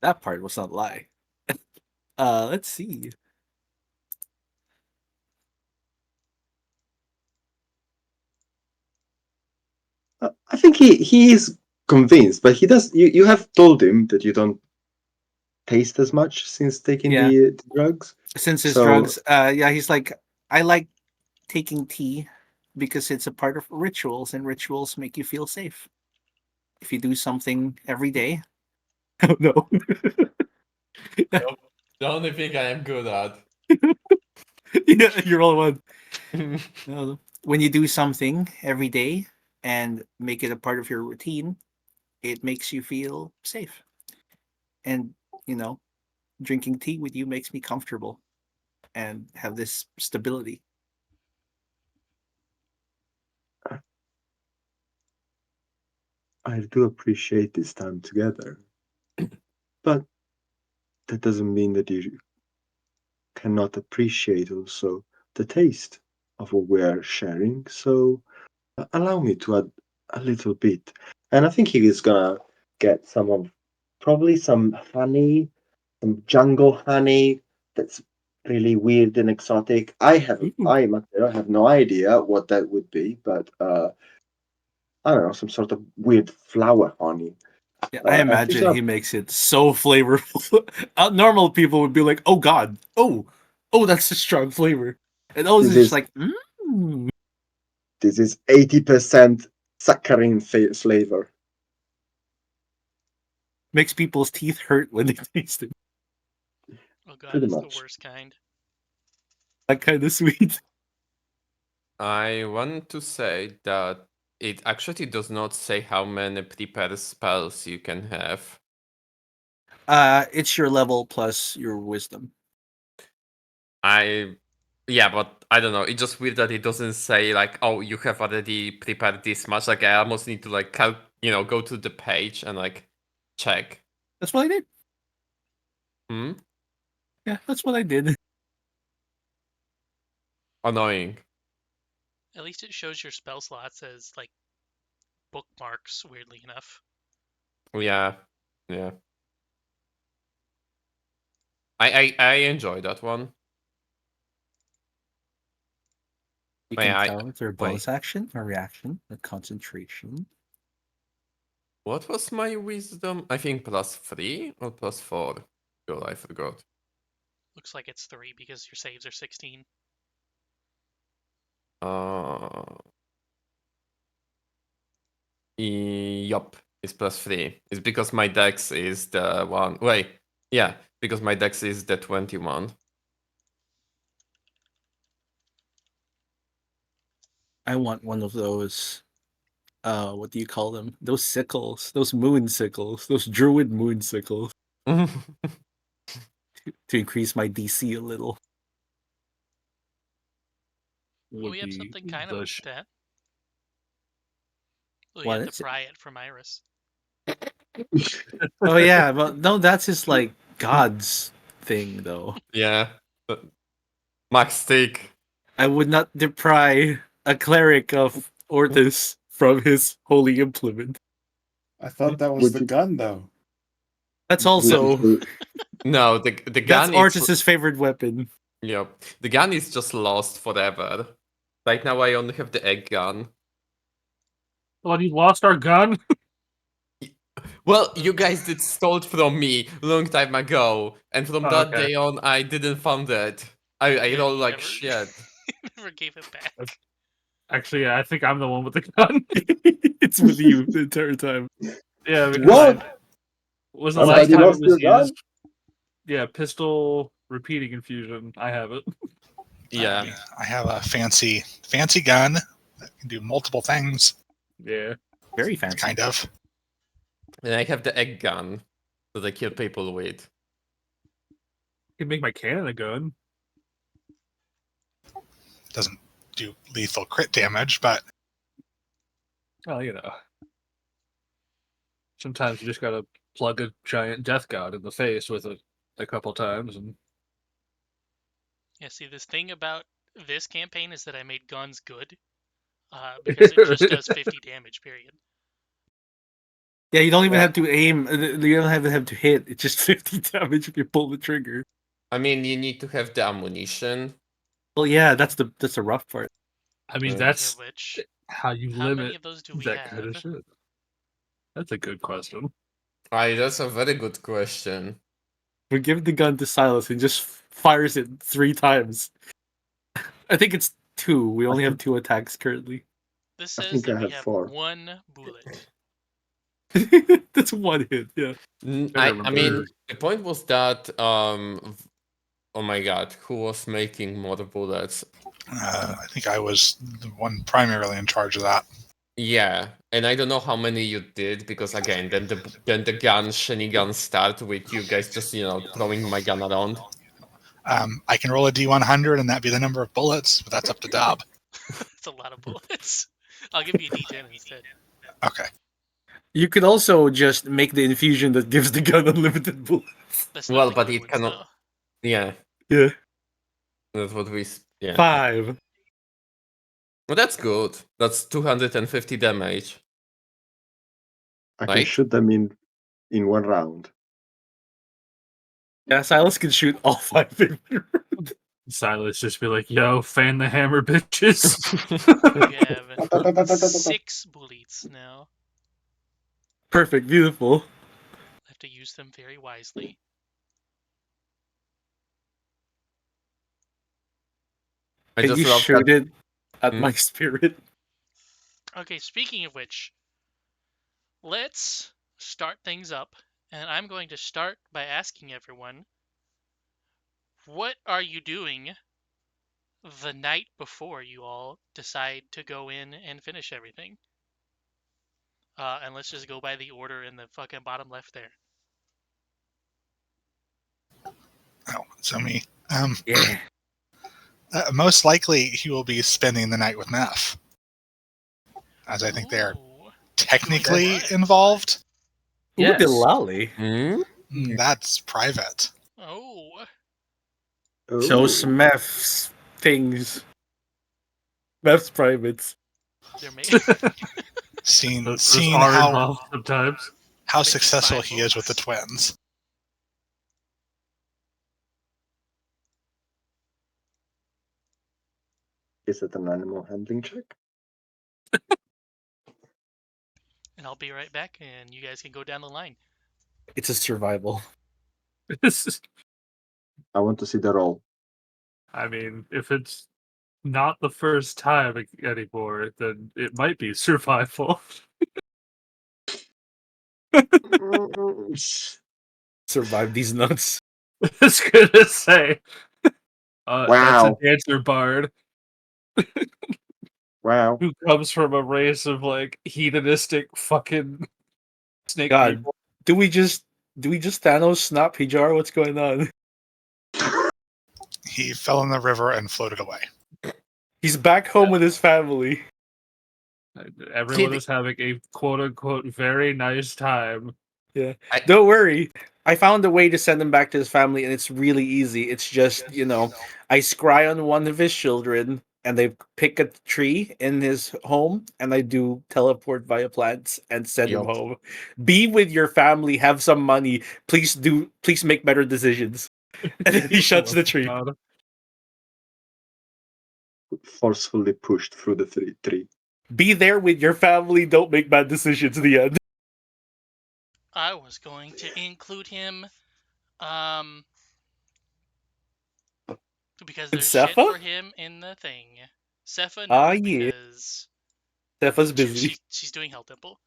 That part was not a lie. Let's see. I think he is convinced, but he does. You have told him that you don't taste as much since taking Yeah, the drugs. since his So drugs, yeah, he's like, I like taking tea because it's a part of rituals, and rituals make you feel safe. If you do something every day, oh no, Nope. The only thing I am good at. yeah, you're all one. When you do something every day and make it a part of your routine, it makes you feel safe. And you know, drinking tea with you makes me comfortable and have this stability. I do appreciate this time together, but that doesn't mean that you cannot appreciate also the taste of what we are sharing. So allow me to add a little bit. And I think he is gonna get some of probably some honey, some jungle honey that's really weird and exotic. Ooh. I have no idea what that would be, but I don't know, some sort of weird flower honey. Yeah, I And he's imagine gonna he makes it so flavorful. Normal people would be like, "Oh God, oh, that's a strong flavor," and those this is just is like, mm. 80% saccharine flavor. Makes people's teeth hurt when they taste it. Oh god, Pretty that's the much. worst kind. That kind of sweet. I want to say that it actually does not say how many prepare spells you can have. It's your level plus your wisdom. Yeah, but I don't know. It's just weird that it doesn't say like, oh, you have already prepared this much. Like I almost need to like go to the page and like check. That's what I did. Hmm. Yeah, that's what I did. Annoying. At least it shows your spell slots as like bookmarks, weirdly enough. Yeah, yeah. I enjoy that one. You Wait, can counter a wait. bonus action, a reaction, a concentration. What was my wisdom? I think +3 or +4. God, I forgot. Looks like it's 3 because your saves are 16. Uh, yup, it's +3. It's because my dex is the one. Wait, yeah, because my dex is the 21. I want one of those. What do you call them? Those sickles, those moon sickles, those druid moon sickles, to increase my DC a little. Well, we have something kind of like that. We What had to is it? pry it from Iris. Oh yeah, but no, that's just like God's thing, though. Yeah, but max stick. I would not deprive a cleric of Ortis from his holy implement. I thought that was Would the you gun, though. That's would you also say No, the that's gun is Ortis's favorite weapon. yep. The gun is just lost forever. Right now, I only have the egg gun. Well, you lost our gun? Well, you guys did stole it from me long time ago, and from Oh, that okay. day on, I didn't found it. I Yeah, roll you like never- shit. Never gave it back. Actually, yeah, I think I'm the one with the gun. It's with you the entire time. Yeah, because what? was the I'm last glad you time it lost your was gun. used. Yeah, pistol repeating infusion. I have it. Yeah. I have a fancy gun that can do multiple things. Yeah. Very fancy. Kind of. And I have the egg gun that I kill people with. I can make my cannon a gun. Doesn't do lethal crit damage, but Well, you know. Sometimes you just gotta plug a giant death god in the face with it a couple times, and Yeah, see, this thing about this campaign is that I made guns good. Because it just does 50 damage, period. Yeah, you don't even Yeah. have to aim. You don't even have to hit. It's just 50 damage if you pull the trigger. I mean, you need to have the ammunition. Well, yeah, that's the rough part. I mean, Speaking that's of which, how you how many limit of those do we that kind of have? shit. That's a good question. Aye, that's a very good question. We give the gun to Silas and just fires it 3 times. I think it's 2. We only have 2 attacks currently. This I says think that I we have have 4. 1 bullet. That's 1 hit. Yeah. I mean, the point was that oh my god, who was making more bullets? I think I was the one primarily in charge of that. Yeah, and I don't know how many you did because again, then the gun shenanigans start with you guys just throwing my gun around. I can roll a d100 and that be the number of bullets, but that's up to Dob. That's a lot of bullets. I'll give you a D10 instead. Okay. You could also just make the infusion that gives the gun unlimited bullets. That's Well, not but liquid it wounds, cannot. Yeah, Yeah. that's what we. Yeah, 5. well, that's good. That's 250 damage. I can Right? shoot them in 1 round. Yeah, Silas can shoot all 5 in one round. Silas just be like, "Yo, fan the hammer, bitches." though. You have 6 bullets now. Perfect. Beautiful. I have to use them very wisely. I Can just you love shoot that. it at Hmm? my spirit? Okay, speaking of which, let's start things up. And I'm going to start by asking everyone, what are you doing the night before you all decide to go in and finish everything? And let's just go by the order in the fucking bottom left there. Oh, so me. Yeah. Most likely he will be spending the night with Neff, as I think they are Ooh, technically what? involved. Ooh, the Yes. lolly. Hmm? That's private. Oh, Show Oh, some Meth's things. Meth's privates. they're Seeing Those seeing are how involved sometimes. how Making successful spy he is with the books. twins. is it an animal handling check? And I'll be right back, and you guys can go down the line. It's a survival. I want to see the roll. I mean, if it's not the first time anymore, then it might be survival. Survive these nuts. I was gonna say, that's Wow. a dancer bard Wow. who comes from a race of like hedonistic fucking snake God, people. do we just Thanos snap Hijar? What's going on? He fell in the river and floated away. He's back home with his family. Everyone Kid- is having a quote unquote very nice time. Don't worry. I found a way to send him back to his family, and it's really easy. It's just, I scry on one of his children, and they pick a tree in his home, and I do teleport via plants and send him Yup. home. Be with your family, have some money. Please make better decisions. And then he shuts the tree. God. Forcefully pushed through the tree. Be there with your family, don't make bad decisions in the end. I was going to include him, because And there's shit Sepha? for him in the thing. Sepha, no, Ah, yeah. because Stepha's busy. she's doing Hell Temple.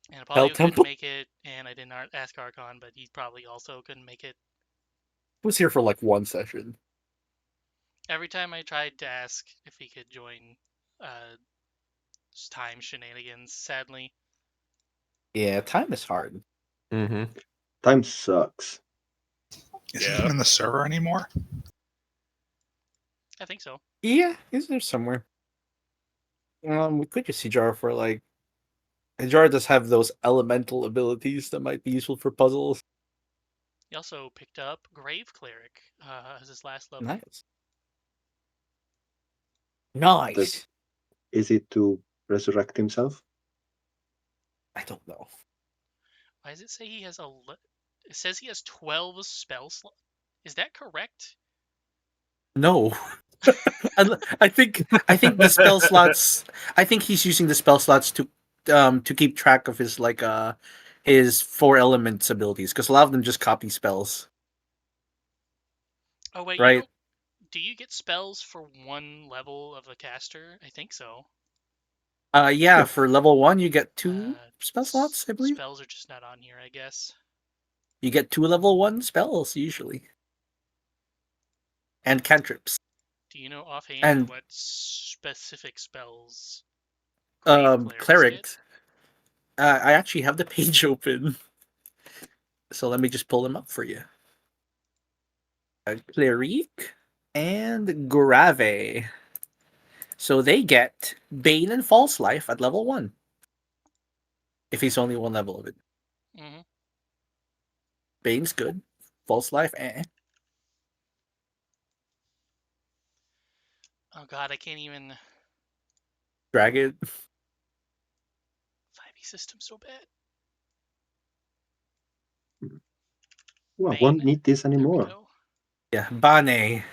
And Hell Apollio Temple? couldn't make it, and I didn't ask Archon, but he probably also couldn't make it. Was here for like one session. Every time I tried to ask if he could join, time shenanigans, sadly. Yeah, time is hard. Mm-hmm. Time sucks. Is he even in the server anymore? I think so. Yeah, he's there somewhere. We could just see Jar for like. Jar does have those elemental abilities that might be useful for puzzles. He also picked up Grave Cleric as his last level. Nice. Nice. Is it to resurrect himself? I don't know. Why does it say he has It says he has 12 spell slots. Is that correct? No. I think the spell slots. I think he's using the spell slots to keep track of his 4 elements abilities, because a lot of them just copy spells, Oh wait, you right? don't. Do you get spells for one level of the caster? I think so. Yeah, Yeah. for level 1 you get 2 Uh, spell slots, I believe. Spells are just not on here, I guess. You get 2 level 1 spells usually. And cantrips. Do you know offhand And what specific spells Grave Clerics get? clerics. I actually have the page open. So let me just pull them up for you. Cleric and Grave. So they get Bane and False Life at level 1. If he's only 1 level of it. Mm-hmm. Bane's good. False Life, Oh god, I can't even. Drag it. 5e system so bad. Well, I Bane. won't need this There we anymore. go. Yeah, Bane.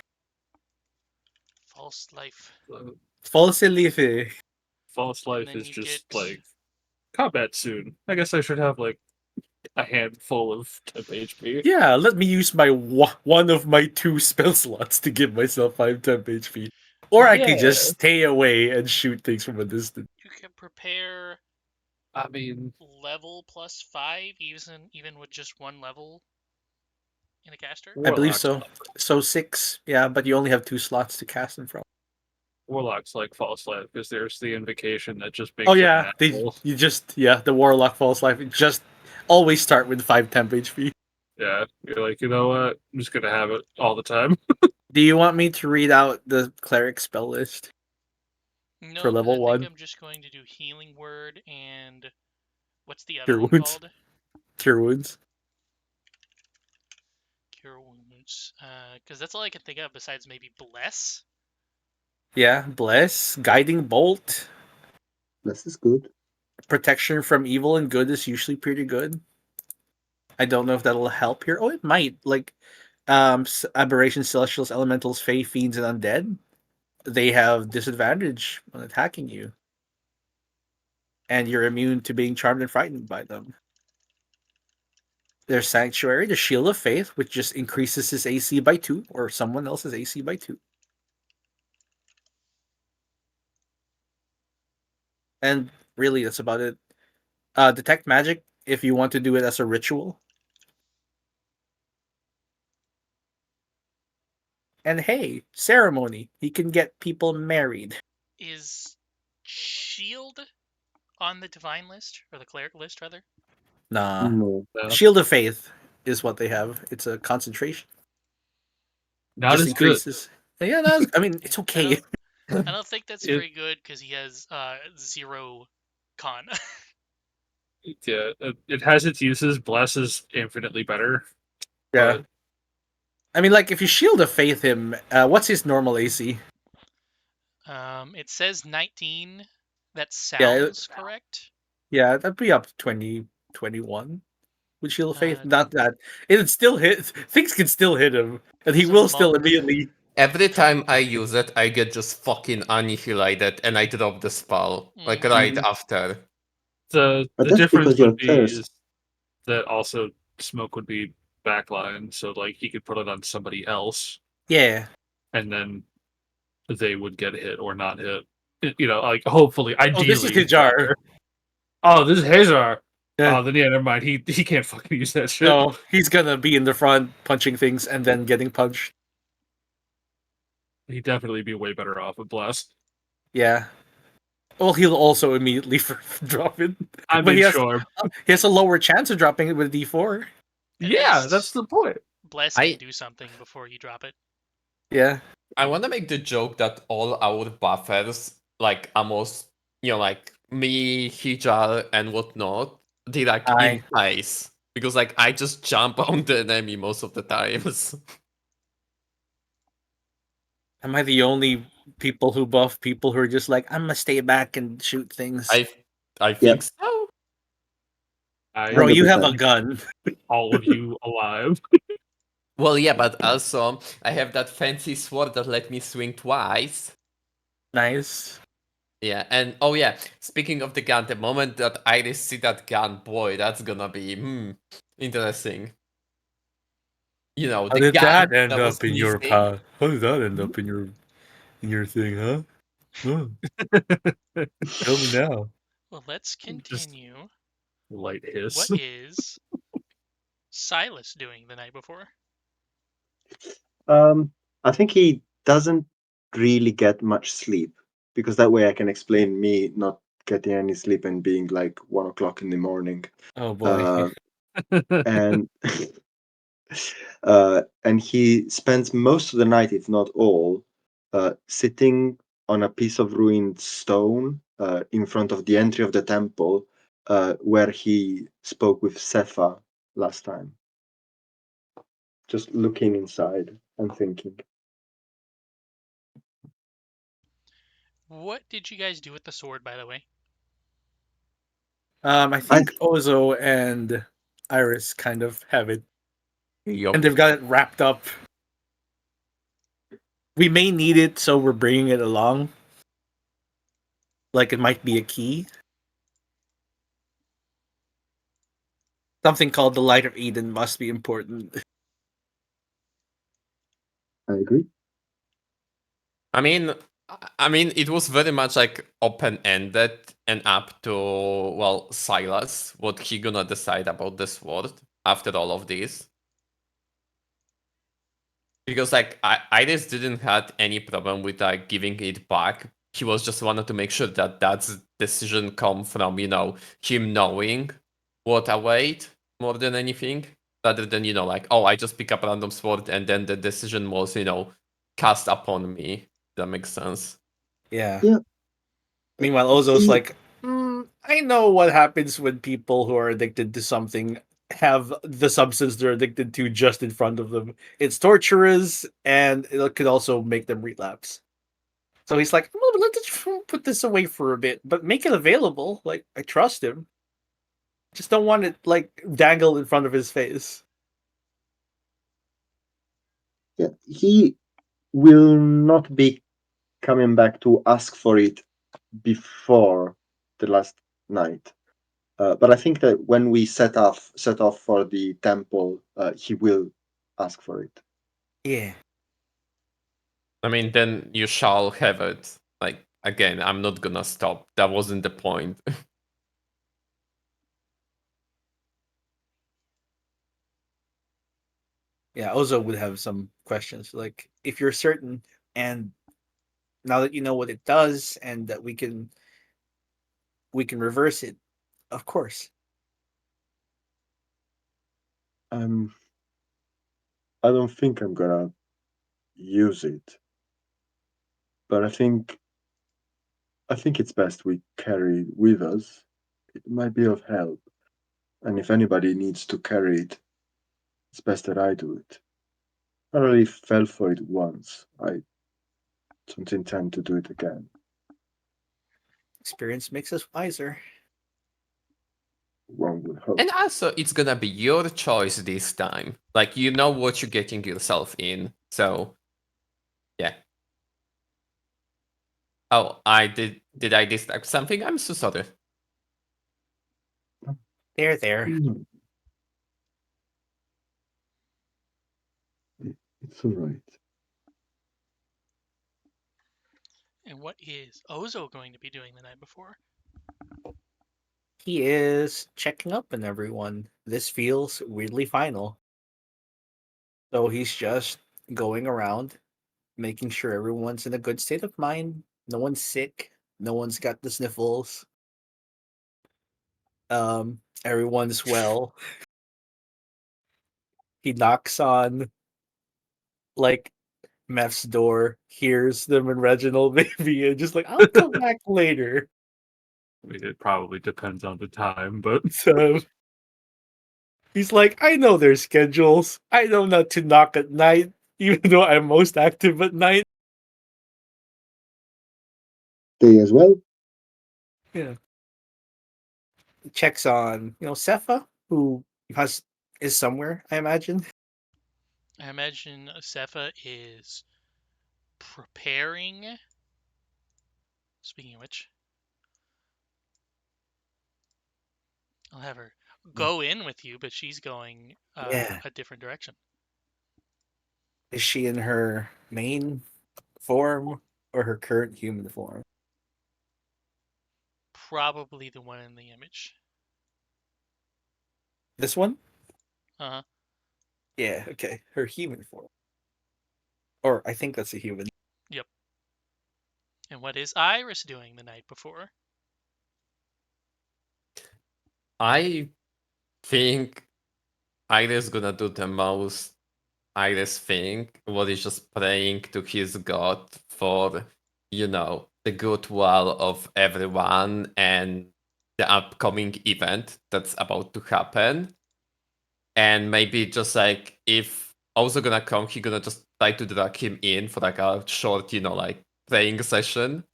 False Life. False Life. False And life then is you just get. like combat soon. I guess I should have like a handful of temp HP. Yeah, let me use my one of my 2 spell slots to give myself 5 temp HP. Or I could just Yeah. stay away and shoot things from a distance. You can prepare I mean, level plus 5, even with just 1 level in a caster. I believe warlocks, so. So 6, yeah, but you only have 2 slots to cast them from. warlocks like false life because there's the invocation that just makes Oh it yeah, natural. the Warlock False Life. Just always start with 5 temp HP. Yeah, you're like, you know what? I'm just gonna have it all the time. Do you want me to read out the cleric spell list No, for because level I think 1? I'm just going to do Healing Word and. What's the other Cure one wounds. called? Cure wounds. Cure Wounds. Because that's all I can think of besides maybe Bless. Yeah, bless, guiding bolt, This is good. protection from evil and good is usually pretty good. I don't know if that'll help here. Oh, it might. Like, aberrations, celestials, elementals, fae, fiends, and undead. They have disadvantage when attacking you, and you're immune to being charmed and frightened by them. There's Sanctuary, the Shield of Faith, which just increases his AC by 2, or someone else's AC by 2. And really, that's about it. Detect Magic, if you want to do it as a ritual. And hey, Ceremony, he can get people married. Is Shield on the Divine list? Or the Cleric list, rather? Nah. No. Shield of Faith is what they have. It's a concentration. Not Just as good. increases. Yeah, no, I mean, it's okay. I don't think that's It- very good because he has 0 con. Yeah, it has its uses. Bless is infinitely better. Yeah. But I mean, like, if you Shield of Faith him, what's his normal AC? It says 19. That Yeah, sounds correct. yeah, that'd be up to 20, 21 with Shield of Faith. Uh, Not that. It'd still hit. Things can still hit him, and he There's a will still monk. immediately. Every time I use it, I get just fucking annihilated and I drop the spell. Like Mhm. right Mhm. after. the But the that's difference because you're would be cursed. is that also smoke would be backline, so like he could put it on somebody else, Yeah. and then they would get hit or not hit. You know, like hopefully, Oh, this is ideally. Hijar. rather. Oh, this is Hazar. Yeah. Oh, then yeah, never mind. He can't fucking use that shit. No, he's gonna be in the front punching things and then getting punched. He'd definitely be way better off with Blast. Yeah. Well, he'll also immediately drop it, I but mean, he has sure. he has a lower chance of dropping it with D4. At Yeah, least that's the point. Bless I- can do something before you drop it. Yeah. I want to make the joke that all our buffers, like almost, like me, Hijar, and whatnot, they like Aye. in ice. Because like I just jump on the enemy most of the times. Am I the only people who buff people who are just like, I'm gonna stay back and shoot things? I Yeah. think so. Bro, you have a 100%. gun. all of you alive. Well, yeah, but also I have that fancy sword that let me swing twice. Nice. Yeah, and oh yeah, speaking of the gun, the moment that Iris see that gun, boy, that's gonna be interesting. You know, How the did gun that end was up in your missing. path? How did that end up in your thing, huh? Tell me now. Well, let's continue. Light hiss. What is Silas doing the night before? I think he doesn't really get much sleep because that way I can explain me not getting any sleep and being like 1 o'clock in the morning. Oh boy. And and he spends most of the night, if not all, sitting on a piece of ruined stone in front of the entry of the temple where he spoke with Sepha last time. Just looking inside and thinking. What did you guys do with the sword, by the way? I think Ozo and Iris kind of have it, Yup. and they've got it wrapped up. We may need it, so we're bringing it along. Like it might be a key. Something called the Light of Eden must be important. I agree. I mean, it was very much like open-ended and up to, well, Silas, what he gonna decide about the sword after all of this. Because like Iris didn't had any problem with like giving it back. He was just wanted to make sure that that decision come from, you know, him knowing what await more than anything, rather than, you know, like, oh, I just pick up a random sword and then the decision was, you know, cast upon me. That makes sense. Yeah. Yeah. Meanwhile, Ozo's He- like, I know what happens when people who are addicted to something have the substance they're addicted to just in front of them. It's torturous, and it could also make them relapse. So he's like, well, let's put this away for a bit, but make it available. Like, I trust him. Just don't want it, like, dangled in front of his face. Yeah, he will not be coming back to ask for it before the last night. But I think that when we set off for the temple, he will ask for it. Yeah. I mean, then you shall have it. Like, again, I'm not gonna stop. That wasn't the point. Yeah, Ozo would have some questions. Like, if you're certain, and now that you know what it does, and that we can reverse it, of course. I don't think I'm gonna use it, but I think it's best we carry it with us. It might be of help, and if anybody needs to carry it, it's best that I do it. I already fell for it once. I don't intend to do it again. Experience makes us wiser. One would hope. And also, it's gonna be your choice this time. Like, you know what you're getting yourself in. So, yeah. Oh, Did I distract something? I'm so sorry. There. No, it's all right. And what is Ozo going to be doing the night before? He is checking up on everyone. This feels weirdly final. So he's just going around, making sure everyone's in a good state of mind. No one's sick. No one's got the sniffles. Everyone's well. He knocks on, like, Meth's door, hears them and Reginald maybe, and just like, I'll come back later. I mean, it probably depends on the time, but So he's like, I know their schedules. I know not to knock at night, even though I'm most active at night. Day as well. Yeah. checks on, Sepha, who is somewhere, I imagine. I imagine Sepha is preparing. Speaking of which, I'll have her go in with you, but she's going Yeah. a different direction. Is she in her main form or her current human form? Probably the one in the image. This one? Uh-huh. Yeah, okay. Her human form. Or I think that's a human. Yep. And what is Iris doing the night before? I think Iris gonna do the most Iris thing, what is just praying to his god for, the goodwill of everyone and the upcoming event that's about to happen. And maybe just like if also gonna come, he gonna just try to drag him in for like a short, praying session.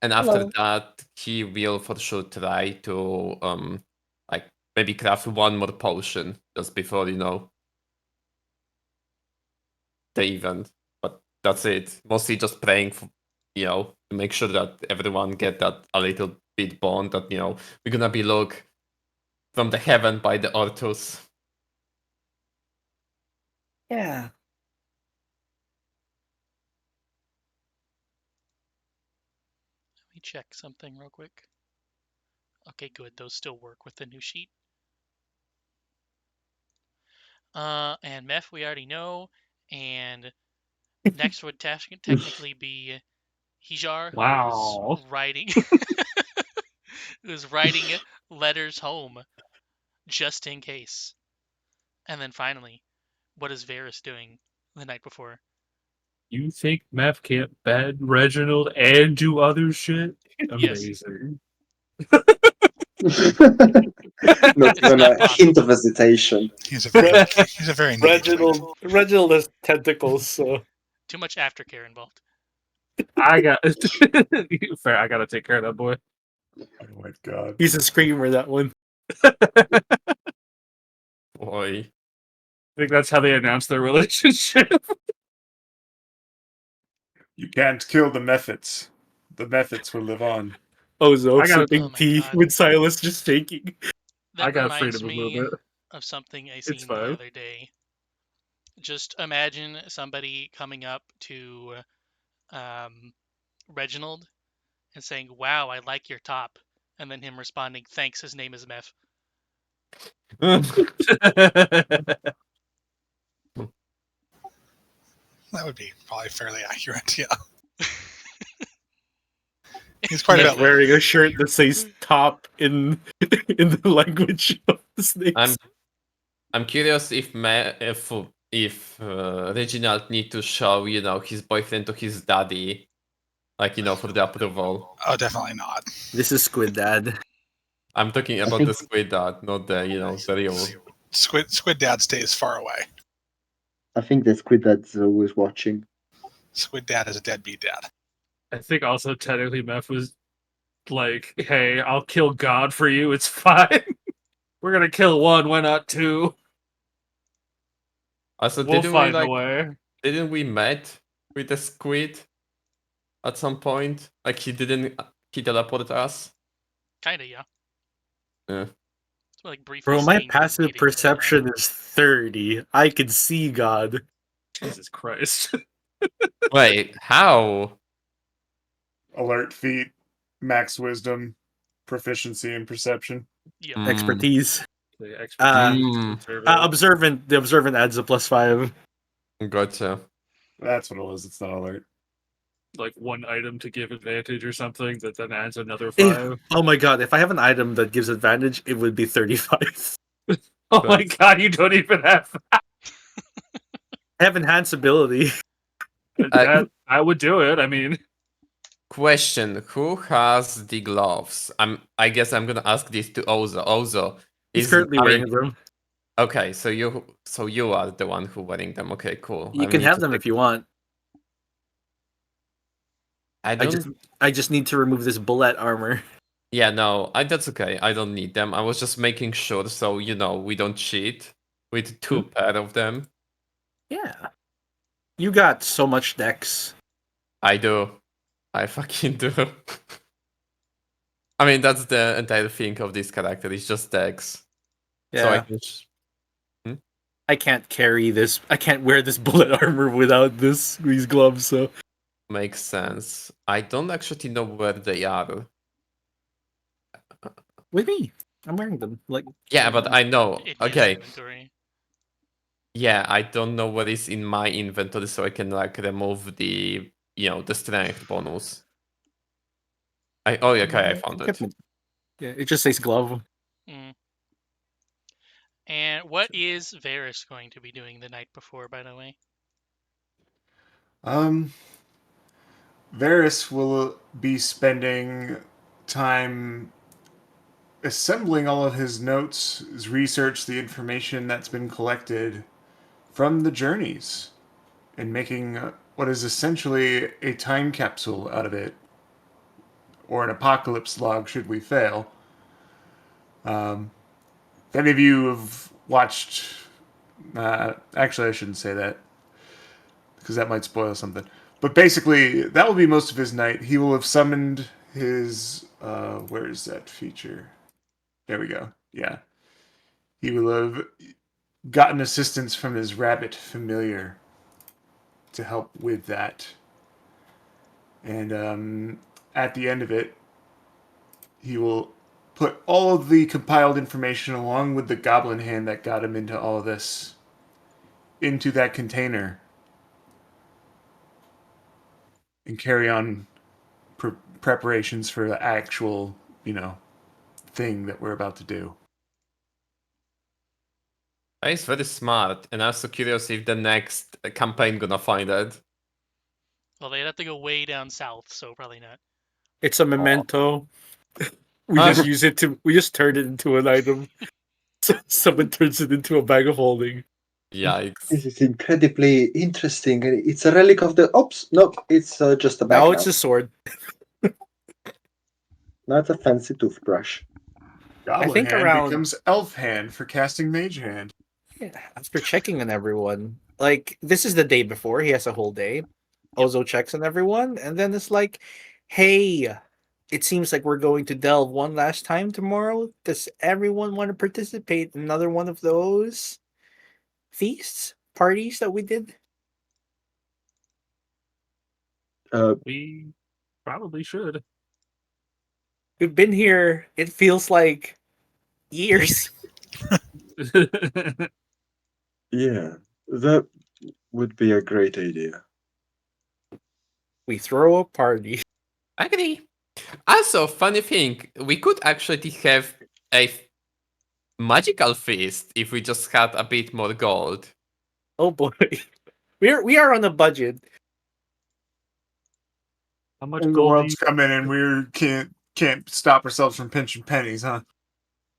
And after Hello. that, he will for sure try to like maybe craft one more potion just before, the event. But that's it. Mostly just praying for, to make sure that everyone get that a little bit bond that, we're gonna be looked from the heaven by the Ortus. Yeah. Let me check something real quick. Okay, good. Those still work with the new sheet. And Meph we already know. And next would technically be Hijar, Wow. who's writing who's writing letters home just in case. And then finally, what is Varys doing the night before? You think Meth can't bed Reginald and do other shit? Yes. Amazing. Not It's even not a possible. hint of hesitation. He's a very needy twig. Reginald has tentacles, so Too much aftercare involved. I got fair. I gotta take care of that boy. Oh my god. he's a screamer, that one. Boy. I think that's how they announced their relationship. You can't kill the methods. The methods will live on. Ozo I gotta- sipping Oh my tea God. with Silas just shaking. That I got reminds freedom of me movement. of something I It's seen the fine. other day. Just imagine somebody coming up to Reginald and saying, "Wow, I like your top," and then him responding, "Thanks, his name is Meph." That would be probably fairly accurate. Yeah. He's quite a He's bit. wearing a shirt that says "top" in in the language of the snakes. I'm curious if Reginald need to show, his boyfriend to his daddy, like, for the approval. Oh, definitely not. This is Squid Dad. I'm talking about think- the squid dad, not the, the real. Squid Dad stays far away. I think the squid that's always watching. Squid Dad is a deadbeat dad. I think also technically Meth was like, "Hey, I'll kill God for you. It's fine. We're gonna kill one. Why not two? Also, We'll didn't find a way." didn't we met with the squid at some point? Like he teleported us. Kinda, yeah. Yeah. It's like briefly. Bro, my seeing them passive meeting together. perception is 30. I can see God. Jesus Christ. Wait, how? Alert feat, max wisdom, proficiency in perception. Yep. Mm, Expertise. The Mm. Observant. The observant adds a +5. Gotcha. That's what it was. It's not alert. like one item to give advantage or something that then adds another If- 5. Oh my god, if I have an item that gives advantage, it would be 35. Oh my god, you don't even have I have enhanced ability. that. I would do it. I mean, Question: who has the gloves? I guess I'm gonna ask this to Ozo. Ozo He's currently wearing them. Okay, so you are the one who wearing them. Okay, cool. You can have them if you want. I don't. I just need to remove this bullet armor. Yeah, no, that's okay. I don't need them. I was just making sure so we don't cheat with two pair of them. Yeah. You got so much dex. I do. I fucking do. I mean, that's the entire thing of this character. It's just decks. Yeah. So I can. I can't carry this. I can't wear this bullet armor without these gloves. So Makes sense. I don't actually know where they are. with me, I'm wearing them. Like Yeah, but I know. In his Okay. inventory. Yeah, I don't know what is in my inventory, so I can like remove the the strength bonus. Okay, I found it. Yeah, it just says glove. Mm. And what is Varys going to be doing the night before, by the way? Varys will be spending time assembling all of his notes, his research, the information that's been collected from the journeys, and making what is essentially a time capsule out of it, or an apocalypse log should we fail. If any of you have watched, actually, I shouldn't say that because that might spoil something. But basically, that will be most of his night. He will have summoned his. Where is that feature? There we go. Yeah. He will have gotten assistance from his rabbit familiar to help with that. And at the end of it, he will put all of the compiled information along with the goblin hand that got him into all of this into that container and carry on preparations for the actual, thing that we're about to do. That is very smart, and I'm so curious if the next campaign gonna find it. Well, they'd have to go way down south, so probably not. It's a memento. We Ah. just use it to. We just turn it into an item. Someone turns it into a bag of holding. Yikes! This is incredibly interesting. It's a relic of the. Oops, no, it's just a bag Now now. it's a sword. Now it's a fancy toothbrush. Goblin think hand around- becomes elf hand for casting mage hand. Yeah, after checking on everyone, like this is the day before. He has a whole day. Ozo checks on everyone, and then it's like, "Hey, it seems like we're going to delve one last time tomorrow. Does everyone want to participate in another one of those feasts, parties that we did?" We probably should. We've been here. It feels like years. Yeah, that would be a great idea. We throw a party. I agree. Also, funny thing, we could actually have a magical feast if we just had a bit more gold. Oh boy, we are on a budget. How much And the gold do world's coming, and we can't stop ourselves from pinching pennies, huh?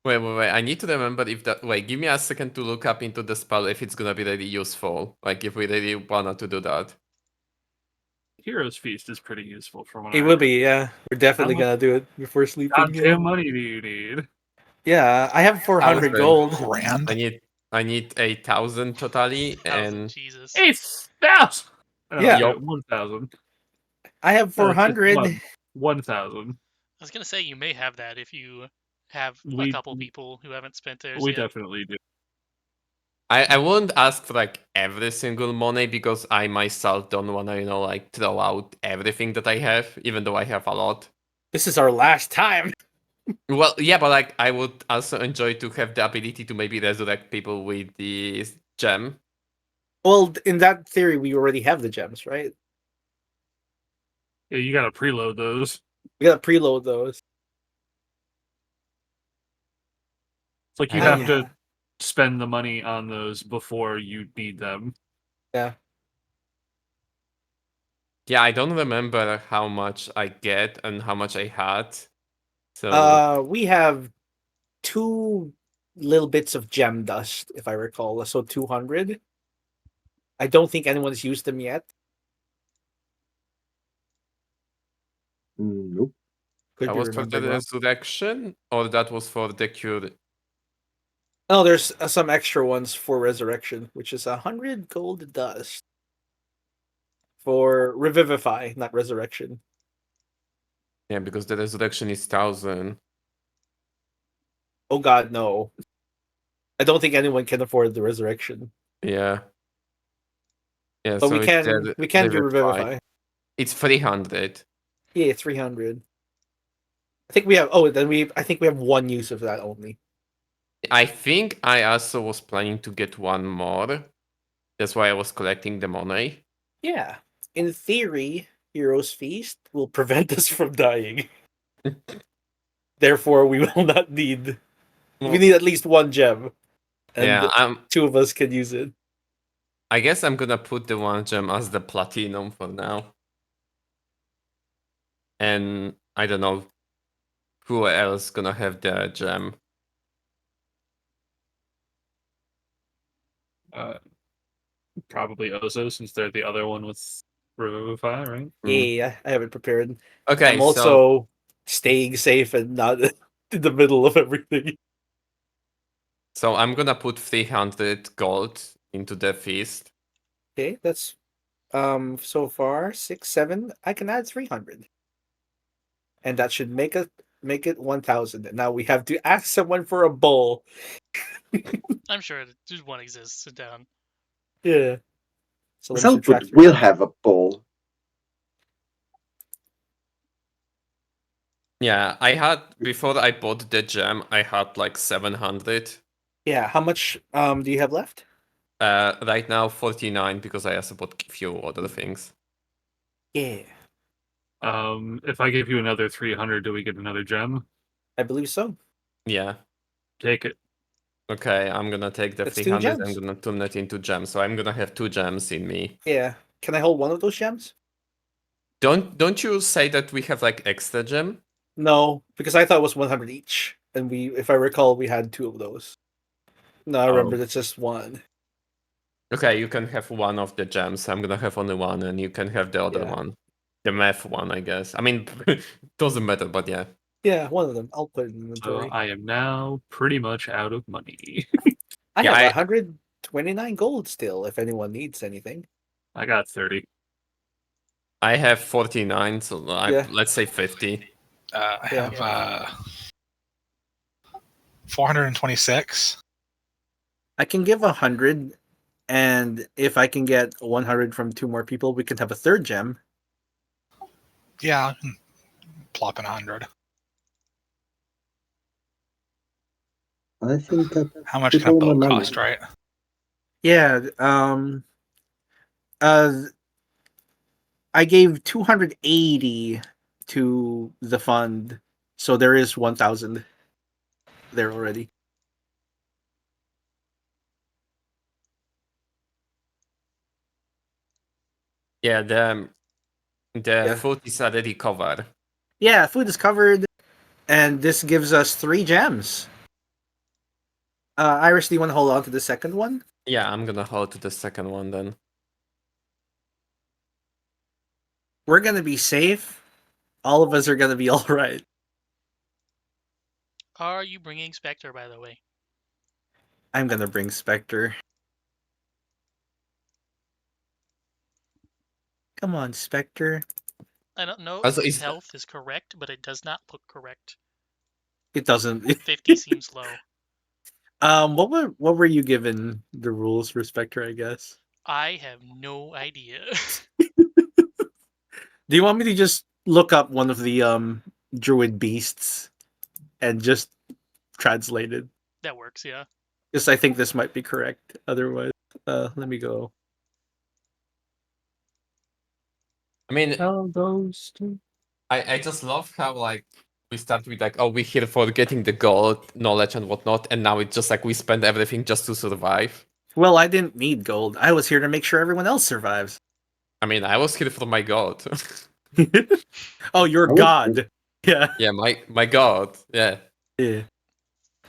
Wait. I need to remember if that. Wait, give me a second to look up into the spell if it's gonna be really useful. Like if we really wanted to do that. Heroes Feast is pretty useful for what It will be, yeah. We're definitely How much gonna do it before sleeping. goddamn money do you need? Yeah, I have 400 1,000. gold. Grand. I need 8,000 totally, Thousand, and Jesus. 8,000. Yeah. Yup. 1,000. I have 400. 1,000. I was gonna say you may have that if you have a We- couple people who haven't spent theirs We yet. definitely do. I won't ask for like every single money because I myself don't wanna like throw out everything that I have, even though I have a lot. This is our last time. Well, yeah, but like I would also enjoy to have the ability to maybe resurrect people with the gem. Well, in that theory, we already have the gems, right? Yeah, you gotta preload those. We gotta preload those. It's like you Ah, have yeah. to spend the money on those before you need them. Yeah. Yeah, I don't remember how much I get and how much I had. So We have 2 little bits of gem dust, if I recall. So 200. I don't think anyone's used them yet. Nope. Could That be was for the remembering wrong. resurrection, or that was for the cure? Oh, there's some extra ones for resurrection, which is 100 gold dust for revivify, not resurrection. Yeah, because the resurrection is 1,000. Oh God, no! I don't think anyone can afford the resurrection, Yeah. Yeah, but so it's the we can do revivify. revivify. It's 300. Yeah, 300. I think we have. Oh, then I think we have one use of that only. I think I also was planning to get one more. That's why I was collecting the money. Yeah, in theory, Hero's Feast will prevent us from dying. Therefore, we will not need. We Well, need at least one gem, and yeah, two of us can use it. I guess I'm gonna put the one gem as the platinum for now. And I don't know who else gonna have the gem. Probably Ozo, since they're the other one with Revivify, right? Yeah, I have it prepared. Okay, I'm also staying safe and not in the middle of everything. so I'm gonna put 300 gold into the feast. Okay, that's so far 6, 7. I can add 300, and that should make it 1,000. And now we have to ask someone for a bowl. I'm sure just one exists. Sit down. Yeah. So let me Selwood subtract will 300. have a bowl. Yeah, I had before I bought the gem, I had like 700. Yeah. How much do you have left? Right now 49 because I also bought a few other things. Yeah, If I give you another 300, do we get another gem? I believe so. Yeah. Take it. Okay, I'm gonna take the That's 2 300 and gems. gonna turn it into gems. So I'm gonna have 2 gems in me. Yeah. Can I hold one of those gems? Don't you say that we have like extra gem? No, because I thought it was 100 each, and if I recall, we had 2 of those. No, I remember Oh. it's just one. Okay, you can have one of the gems. I'm gonna have only one, and you can have the other Yeah. one. The math one, I guess. I mean, doesn't matter, but yeah. Yeah, one of them. I'll put it in So inventory. I am now pretty much out of money. I Yeah, have I- 129 gold still, if anyone needs anything. I got 30. I have 49, so Yeah. let's say 50. I Yeah. have 426. I can give 100, and if I can get 100 from 2 more people, we can have a third gem. Yeah, I can plop in 100. I think that How much Put can a all my boat money. cost, right? Yeah, I gave 280 to the fund, so there is 1,000 there already. Yeah, the Yeah. food is already covered. Yeah, food is covered, and this gives us 3 gems. Iris, do you want to hold on to the second one? Yeah, I'm gonna hold to the second one then. We're gonna be safe. All of us are gonna be all right. Are you bringing Spectre, by the way? I'm gonna bring Spectre. Come on, Spectre. I don't know Also, if his is- health is correct, but it does not look correct. It doesn't. 50 seems low. What were you given the rules for Spectre? I guess. I have no idea. Do you want me to just look up one of the druid beasts and just translate it? That works, yeah. Because I think this might be correct. Otherwise, let me go. I mean, How those two? I just love how like we start with like, oh, we're here for getting the gold, knowledge, and whatnot, and now it's just like we spend everything just to survive. Well, I didn't need gold. I was here to make sure everyone else survives. I mean, I was here for my god. Oh, your I was- god. Yeah. Yeah, my god. Yeah. Yeah.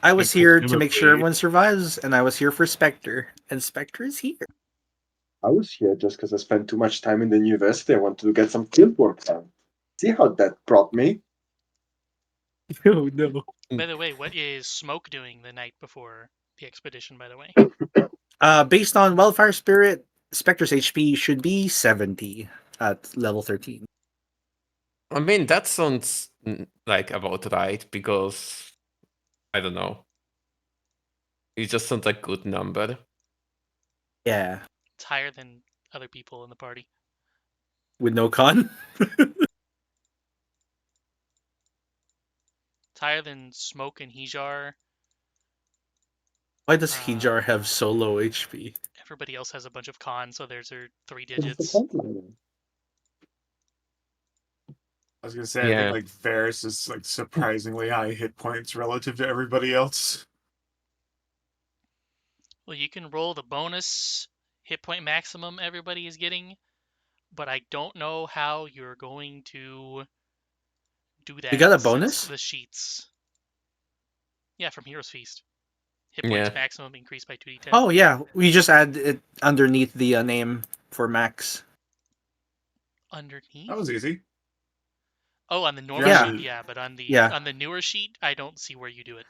I was And here to make sure presumably- everyone survives, and I was here for Spectre, and Spectre is here. I was here just because I spent too much time in the university. I wanted to get some field work done. See how that brought me? Oh no. By the way, what is Smoke doing the night before the expedition, by the way? Based on Wildfire Spirit, Spectre's HP should be 70 at level 13. I mean, that sounds like about right because I don't know. It just sounds like good number. Yeah, It's higher than other people in the party. with no con. It's higher than Smoke and Hijar. Why does Hijar have so low HP? Everybody else has a bunch of cons, so there's are 3 What's the digits. frontline? I was gonna say, I Yeah. think like Varys is like surprisingly high hit points relative to everybody else. Well, you can roll the bonus hit point maximum everybody is getting, but I don't know how you're going to do that. got a since bonus? The sheets. Yeah, from Heroes Feast. Hit points Yeah. maximum increased by 2d10. Oh yeah, we just add it underneath the name for max. Underneath? That was easy. Oh, on the normal Yeah. sheet, yeah, but on the Yeah. on the newer sheet, I don't see where you do it.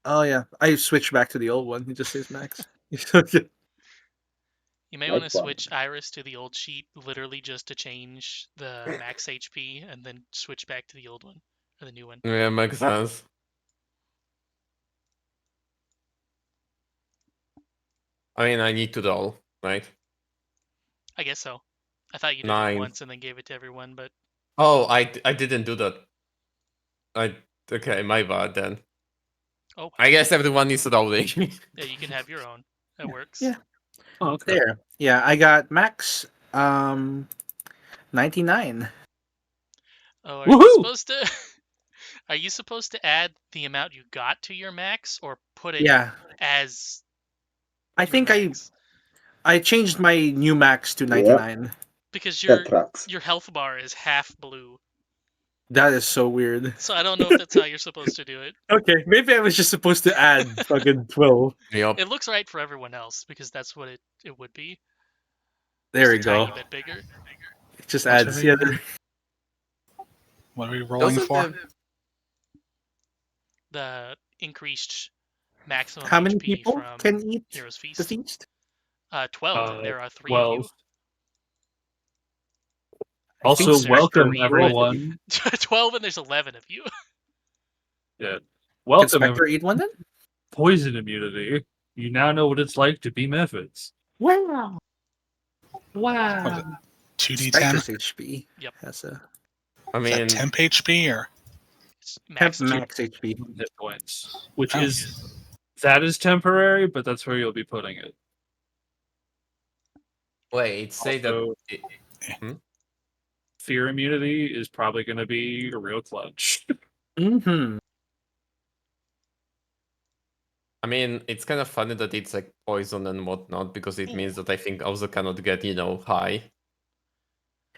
Oh yeah, I switched back to the old one. It just says max. You may Like want to one. switch Iris to the old sheet, literally just to change the max HP, and then switch back to the old one or the new one. Yeah, makes sense. I mean, I need to roll, right? I guess so. I thought you did 9. it once and then gave it to everyone, but Oh, I didn't do that. Okay, my bad then. oh, wow. I guess everyone is rolling. Yeah, you can have your own. That works. Yeah. Oh, okay. There. Yeah, I got max 99. Oh, are Woohoo! you supposed to? Are you supposed to add the amount you got to your max, or put it Yeah, as? I your think max? I changed my new max to 99. Because That tracks. your health bar is half blue, That is so weird. so I don't know if that's how you're supposed to do it. Okay, maybe I was just supposed to add fucking 12. Yup. It looks right for everyone else because that's what it would be. There we Just a go. tiny bit bigger. It just What's adds. it? Yeah, What are we rolling Doesn't for? The increased maximum how many HP people from can eat Heroes the Feast. feast? 12, and there are 3 12. of you. Also, there's welcome 3 everyone. 12, and there's 11 of you. Yeah. Can Welcome Spectre everyone. eat one then? Poison immunity. You now know what it's like to be methods. Wow. What is Wow. it? 2d10? Spectre's HP Yep. has a I Is that mean, temp HP or? It's have max. max HP. Hit points, which Oh. is that is temporary, but that's where you'll be putting it. wait, say Also, that. fear immunity is probably going to be a real clutch. Mm-hmm. I mean, it's kind of funny that it's like poison and whatnot because it means that I think also cannot get, high.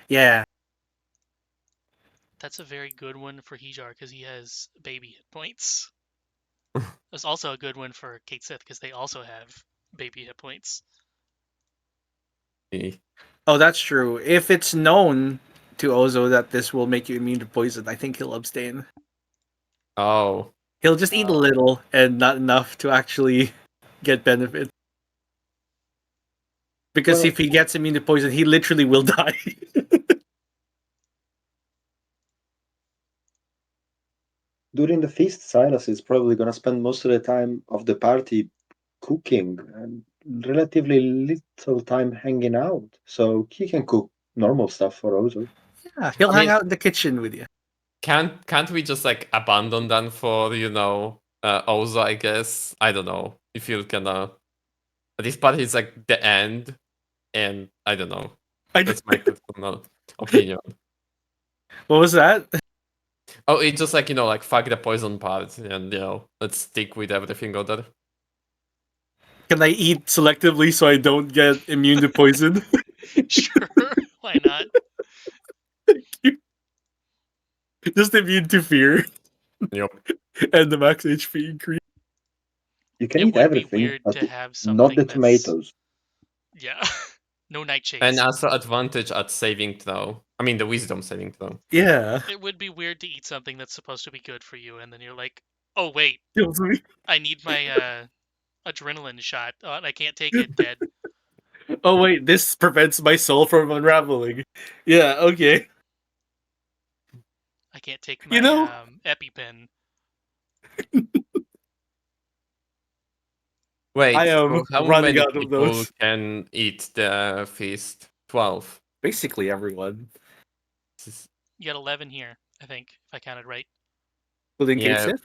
Yeah. That's a very good one for Hijar because he has baby hit points. That's also a good one for Kate Sith because they also have baby hit points. Eh. Oh, that's true. If it's known to Ozo that this will make you immune to poison, I think he'll abstain. Oh, He'll just eat a little and not enough to actually get benefit. Because Well- if he gets immune to poison, he literally will die. During the feast, Silas is probably going to spend most of the time of the party cooking and relatively little time hanging out. So he can cook normal stuff for Ozo. Yeah, he'll I hang mean- out in the kitchen with you. can't we just like abandon them for Oza? I guess I don't know. If you can, this part is like the end, and I don't know. That's my personal opinion. What was that? Oh, it's just like like fuck the poison part, and let's stick with everything other. Can I eat selectively so I don't get immune to poison? Sure, why not? Just immune to fear Yep. and the max HP increase. You can It eat would be everything, weird but to have something not the that's- tomatoes. Yeah, no nightshades. And also advantage at saving throw. I I mean, the wisdom saving throw. Yeah. It would be weird to eat something that's supposed to be good for you, and then you're like, oh wait, Kills me. I need my adrenaline shot. I can't take it. Dead. Oh wait, this prevents my soul from unraveling. Yeah, okay. I can't take You my know- EpiPen. Wait, I am so how running many out of people those. can eat the feast? 12. Basically everyone. This is- You got 11 here, I think, if I counted right. Including Kate Yeah. Sith.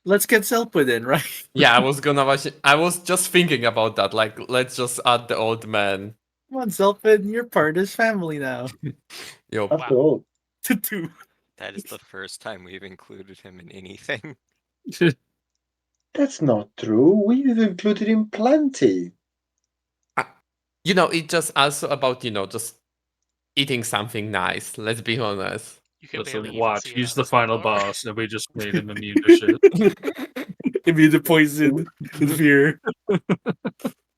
Let's get Zelpud in, right? Yeah, I was just thinking about that. Like, let's just add the old man. Come on, Zelpud, you're part of his family now. Yo, After all, Two. That is the first time we've included him in anything. that's not true. We've included him plenty. it just also about, just eating something nice. Let's be honest. You can Listen, barely even watch. see it He's on the this final floor. boss, and we just made him immune to shit. Immune to poison and fear.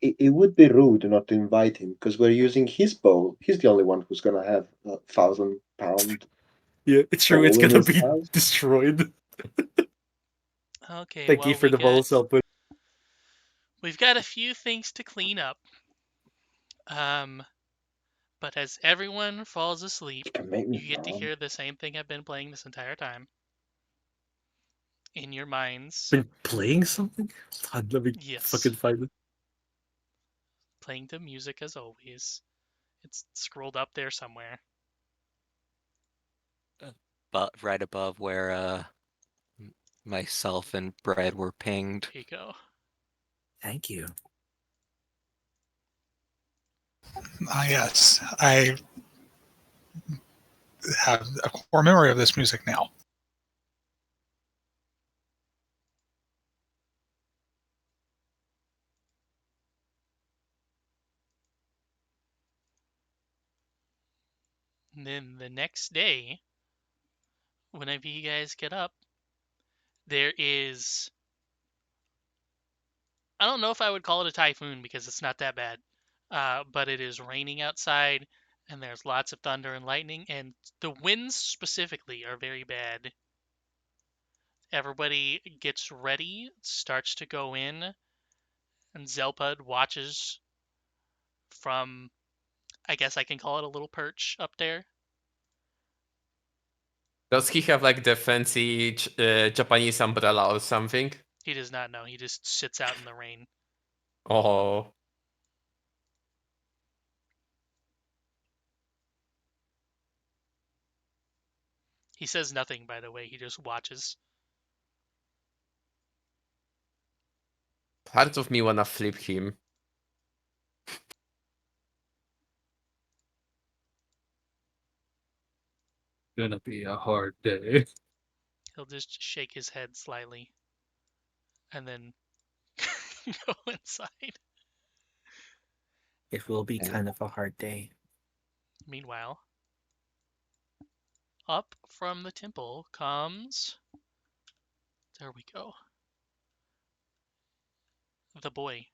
It would be rude not to invite him because we're using his bowl. He's the only one who's gonna have a 1,000-pound. Yeah, it's true, it's Bowl in gonna his be house? destroyed. Okay, Thank well, you for the bowl, Zelpud. we've got a few things to clean up. But as everyone falls asleep, You can make me you get to frown. hear the same thing I've been playing this entire time. In your minds, Been playing something? Hold on, let me Yes. fucking find it. playing the music as always. It's scrolled up there somewhere. But right above where myself and Brad were pinged. Here you go. Thank you. Yes, I have a core memory of this music now. And then the next day, whenever you guys get up, there is. I don't know if I would call it a typhoon because it's not that bad. But it is raining outside, and there's lots of thunder and lightning, and the winds specifically are very bad. Everybody gets ready, starts to go in, and Zelpud watches from, I guess I can call it a little perch up there. Does he have like the fancy Japanese umbrella or something? He does not know. He just sits out in the rain. Oh, He says nothing, by the way. He just watches. part of me wanna flip him. Gonna be a hard day. He'll just shake his head slightly and then go inside. It will be Yeah. kind of a hard day. Meanwhile, up from the temple comes. There we go. The boy.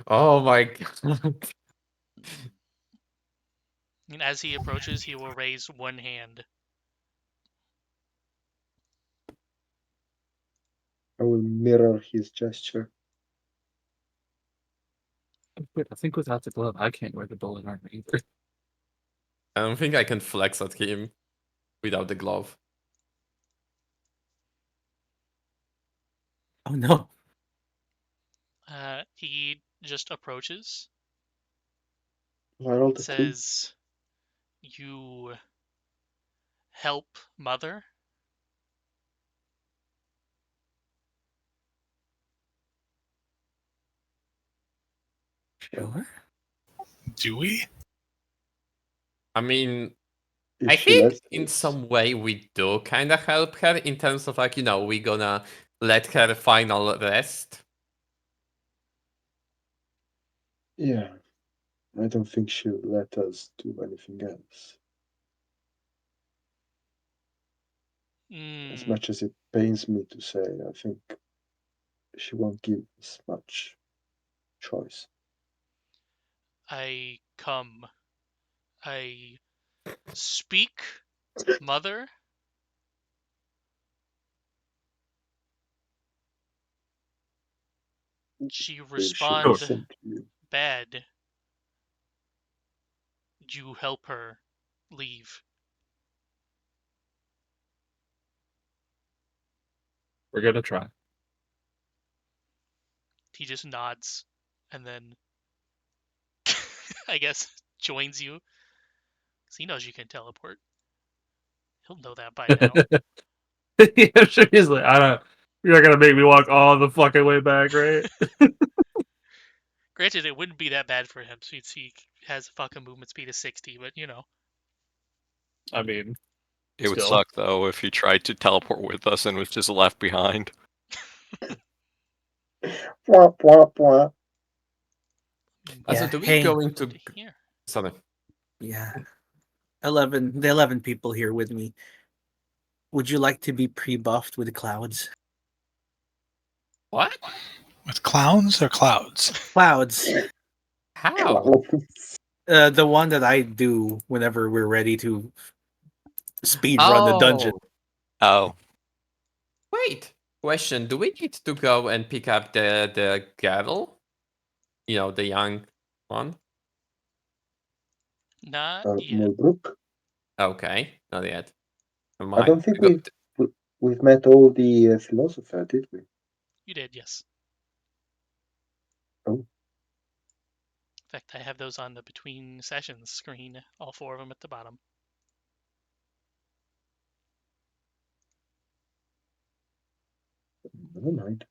Oh my god. And as he approaches, he will raise one hand. I will mirror his gesture. Wait, I think without the glove, I can't wear the bullet armor either. I don't think I can flex at him without the glove. Oh no. He just approaches, I rolled a 2. says, "You help mother?" Sure. Do we? I mean, If I she think lets in us. some way we do kind of help her in terms of like, we gonna let her final rest. Yeah, I don't think she'll let us do anything else. As Mm, much as it pains me to say, I think she won't give us much choice. I come. I speak, mother. She She respond listen to you. bad. You help her leave. We're gonna try. He just nods and then I guess joins you. 'Cause he knows you can teleport. He'll know that by now. Yeah, I'm sure he's like, I don't. You're not gonna make me walk all the fucking way back, right? Granted, it wouldn't be that bad for him since he has a fucking movement speed of 60, but you know. I mean, It would Still. suck though if he tried to teleport with us and was just left behind. Pwah, pwah, pwah. Also, Yeah, do we hey. go into? To here. Sorry. Yeah. 11, the 11 people here with me. Would you like to be pre-buffed with clouds? What? With clowns or clouds? Clouds. How? The one that I do whenever we're ready to speed run the dungeon. Oh, Wait. Question: do we need to go and pick up the cattle? You know, the young one. Not yet. Mulbrook? Okay, not yet. Never I mind. don't think Go- we've met all the philosopher, did we? You did, yes. Oh. In fact, I have those on the between sessions screen, all 4 of them at the bottom. Never mind.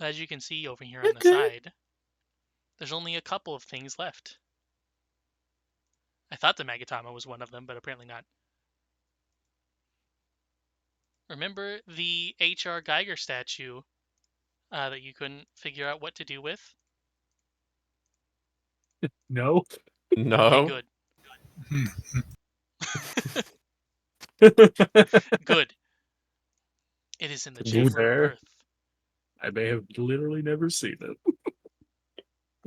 As you can see over here on the Okay. side, there's only a couple of things left. I thought the Magatama was one of them, but apparently not. Remember the H.R. Geiger statue that you couldn't figure out what to do with? no. Okay, no. good. Hmm. Good. It is in the It's Chamber there. of Birth. I may have literally never seen it.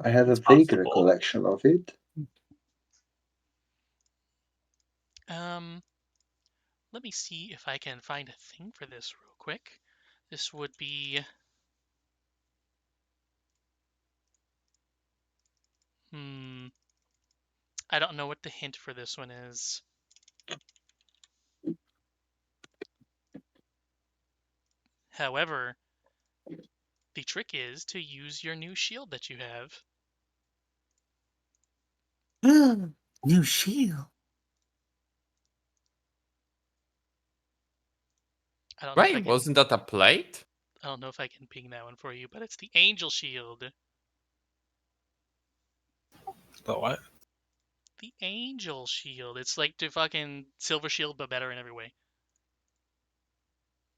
I have a It's vague possible. recollection of it. Let me see if I can find a thing for this real quick. This would be... I don't know what the hint for this one is. However, the trick is to use your new shield that you have. New shield. I don't know if I Right? can. Wasn't that a plate? I don't know if I can ping that one for you, but it's the Angel Shield. The what? The Angel Shield. It's like the fucking Silver Shield, but better in every way.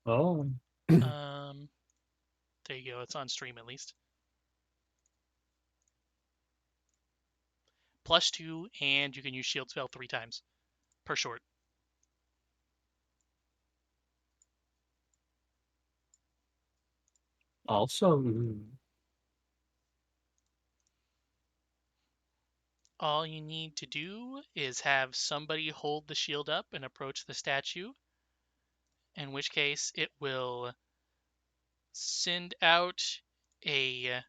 Oh. There you go. It's on stream at least. +2, and you can use Shield spell 3 times per short. Awesome. All you need to do is have somebody hold the shield up and approach the statue, in which case it will send out a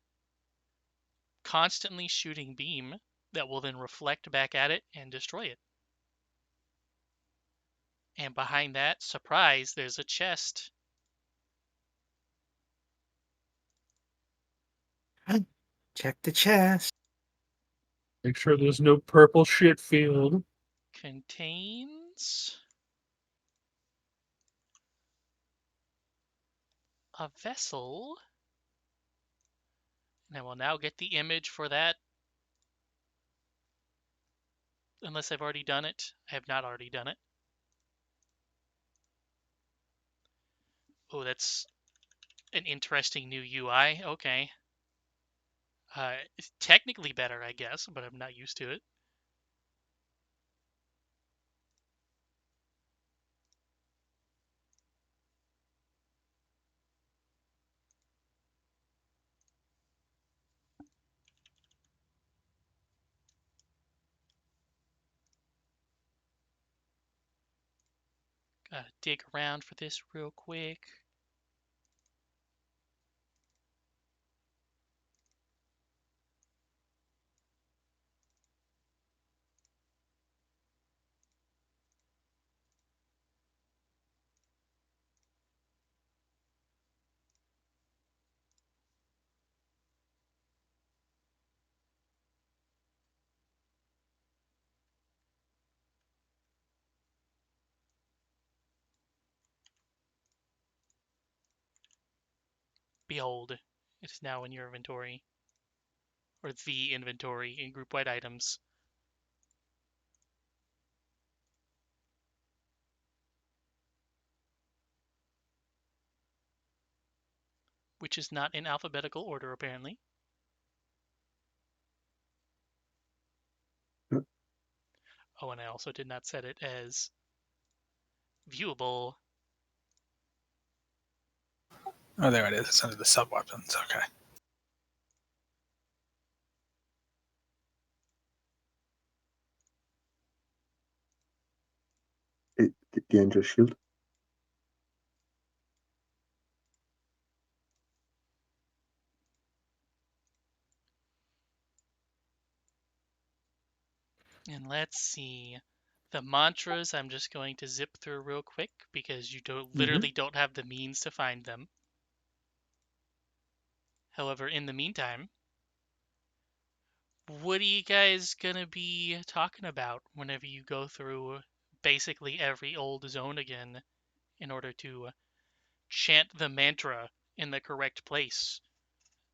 constantly shooting beam that will then reflect back at it and destroy it. And behind that, surprise, there's a chest. Check the chest. Make sure there's no purple shit field. Contains a vessel. And I will now get the image for that. Unless I've already done it. I have not already done it. Oh, that's an interesting new UI. Okay. It's technically better, I guess, but I'm not used to it. dig around for this real quick. Behold, it is now in your inventory, or the inventory in group-wide items. Which is not in alphabetical order, apparently. Oh, and I also did not set it as viewable. Oh, there it is. It's under the sub weapons. Okay. The angel shield. And let's see. The mantras I'm just going to zip through real quick because you literally don't have the means to find them. However, in the meantime, what are you guys gonna be talking about whenever you go through basically every old zone again in order to chant the mantra in the correct place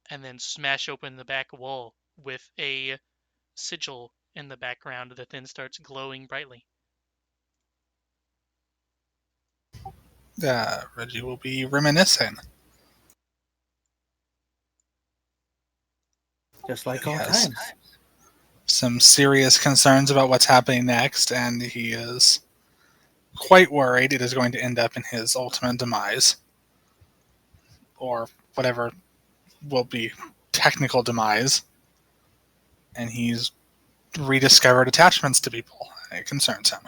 and then smash open the back wall with a sigil in the background that then starts glowing brightly? Reggie will be reminiscing. Just like He all has times. some serious concerns about what's happening next, and he is quite worried it is going to end up in his ultimate demise, or whatever will be technical demise. And he's rediscovered attachments to people. It concerns him.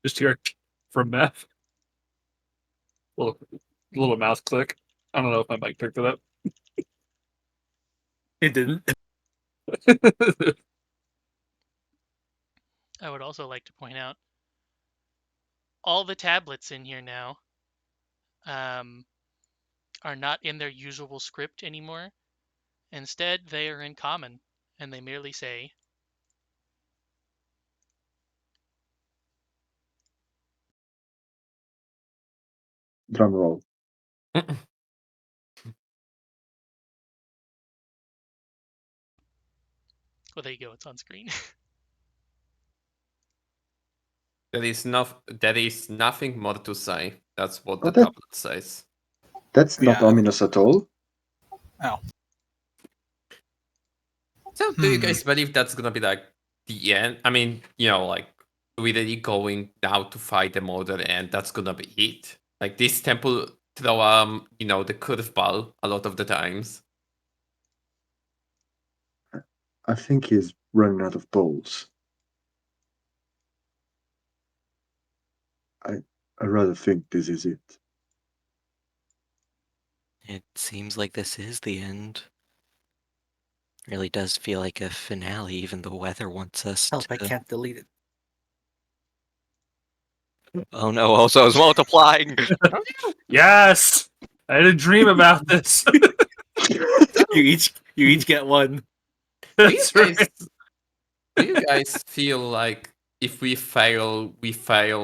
Just hear from Meth. Little mouse click. I don't know if my mic picked it up. It didn't. I would also like to point out all the tablets in here now are not in their usual script anymore. Instead, they are in common, and they merely say, Drum roll. well, there you go, it's on screen. There is nothing more to say. That's what Oh, the tablet says. That's not Yeah. ominous at all. Oh. So do you guys believe that's gonna be like the end? I mean, like we're really going now to fight the murder and that's gonna be it. Like this temple throw the curveball a lot of the times. I think he's running out of balls. I rather think this is it. It seems like this is the end. Really does feel like a finale, even the weather wants us Help, I to. can't delete it. Oh no, also it's multiplying! Yes! I had a dream about this. You each get one. That's right. Do you guys feel like if we fail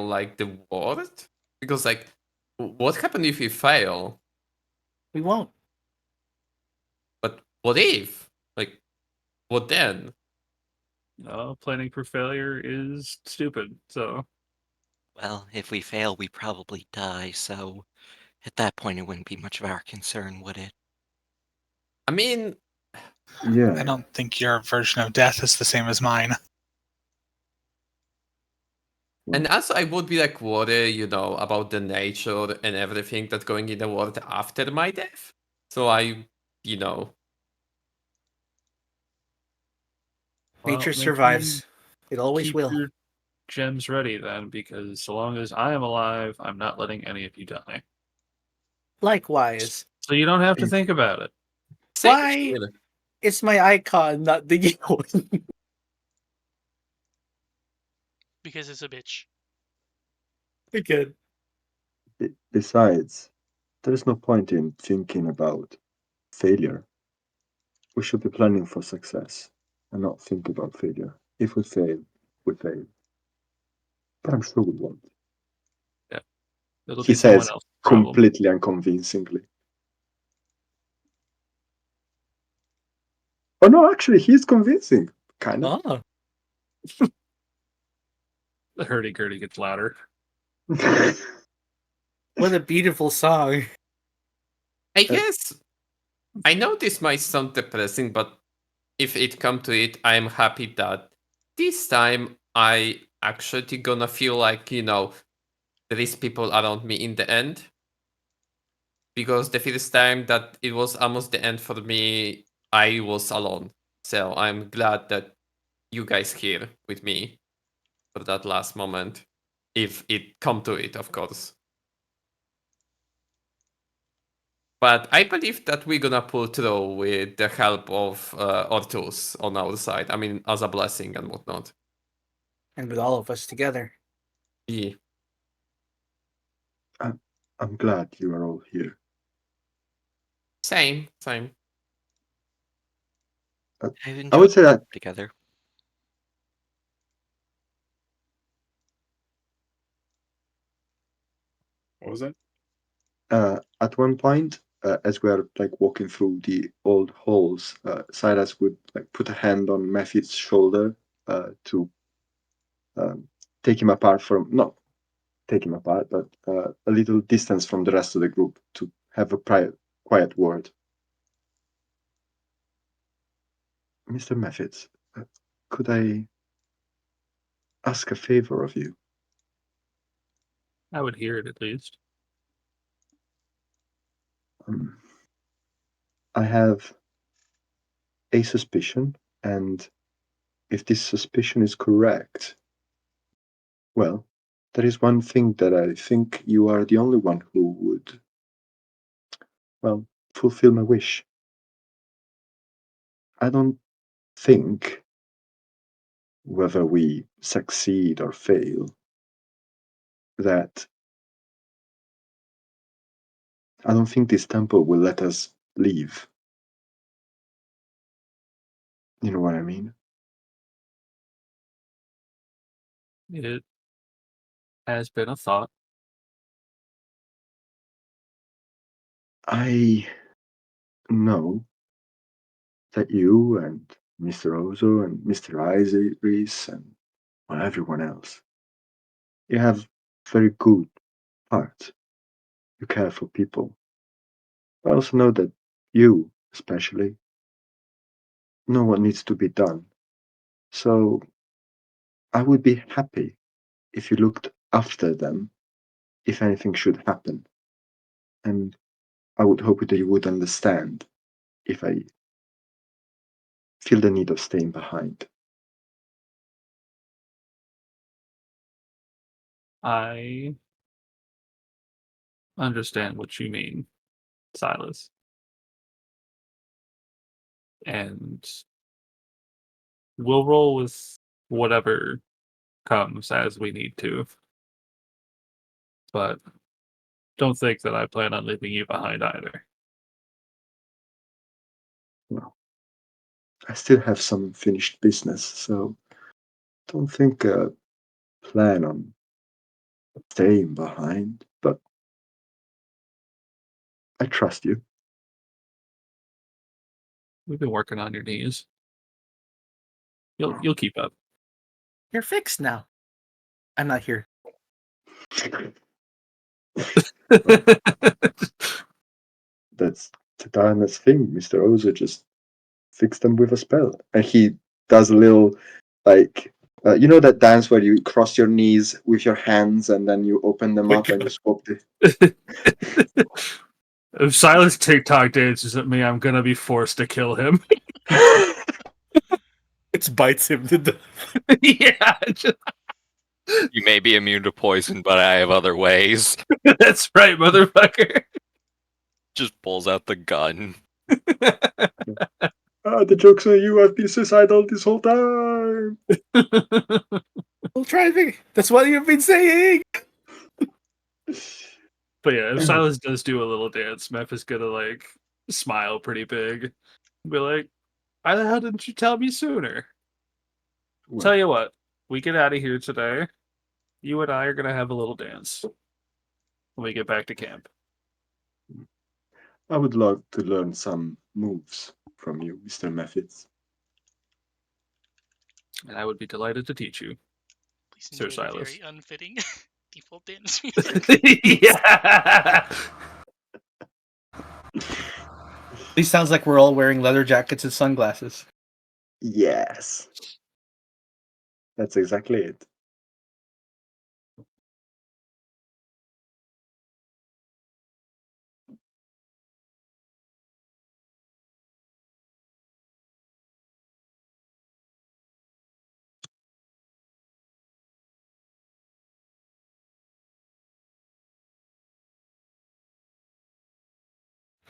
like the world? Because like, what happens if we fail? We won't. But what if? Like, what then? No, planning for failure is stupid. So Well, if we fail, we probably die, so at that point it wouldn't be much of our concern, would it? I mean, Yeah. I don't think your version of death is the same as mine. and also I would be like worried, about the nature and everything that's going in the world after my death. So Nature make survives. It always keep will. your gems ready then, because so long as I am alive, I'm not letting any of you die. Likewise. So you don't have to think about it. Same Why? here. It's my icon, not the you one. Because it's a bitch. Good. Besides, there is no point in thinking about failure. We should be planning for success and not think about failure. If we fail, we fail. But I'm sure we won't. It'll He be someone says else's problem. completely unconvincingly. Oh no, actually, he's convincing. Kind of. Oh. The hurdy-gurdy gets louder. What a beautiful song. I guess I know this might sound depressing, but if it come to it, I'm happy that this time I actually gonna feel like, there is people around me in the end. Because the first time that it was almost the end for me, I was alone. So I'm glad that you guys here with me for that last moment. If it come to it, of course. But I believe that we're gonna pull through with the help of Ortus on our side. I mean, as a blessing and whatnot. And with all of us together. Yeah. I'm glad you are all here. Same. I've I enjoyed would say that together. What was that? at one point, as we are like walking through the old halls, Silas would like put a hand on Matthew's shoulder to take him apart from not take him apart, but a little distance from the rest of the group to have a quiet word. Mr. Methods, could I ask a favor of you? I would hear it at least. I have a suspicion, and if this suspicion is correct, well, there is one thing that I think you are the only one who would, well, fulfill my wish. I don't think, whether we succeed or fail, that I don't think this temple will let us leave. You know what I mean? It has been a thought. I know that you and Mr. Ozo and Mr. Iris and well, everyone else, you have very good heart. You care for people. I also know that you, especially, know what needs to be done. So I would be happy if you looked after them if anything should happen. And I would hope that you would understand if I feel the need of staying behind. I understand what you mean, Silas. And we'll roll with whatever comes as we need to. But don't think that I plan on leaving you behind either. Well, I still have some unfinished business, so don't think plan on staying behind, but I trust you. We've been working on your knees. You'll keep up. You're fixed now. I'm not here. That's the darnest thing. Mr. Ozo just fixed them with a spell. And he does a little, like, you know that dance where you cross your knees with your hands and then you open them Oh my up and you God. swap the. If Silas TikTok dances at me, I'm gonna be forced to kill him. It bites him to death. Yeah. You may be immune to poison, but I have other ways. That's right, motherfucker. Just pulls out the gun. The joke's on you. I've been suicidal this whole time. We'll try to. That's what you've been saying. But yeah, if Silas does do a little dance, Meph is gonna like smile pretty big. Be like, why the hell didn't you tell me sooner? Well, Tell you what, we get out of here today. You and I are gonna have a little dance when we get back to camp. I would love to learn some moves from you, Mr. Methods. And I would be delighted to teach you. Please Sir enjoy the Silas. very unfitting default dance music. Yeah. These sounds like we're all wearing leather jackets and sunglasses. Yes. That's exactly it.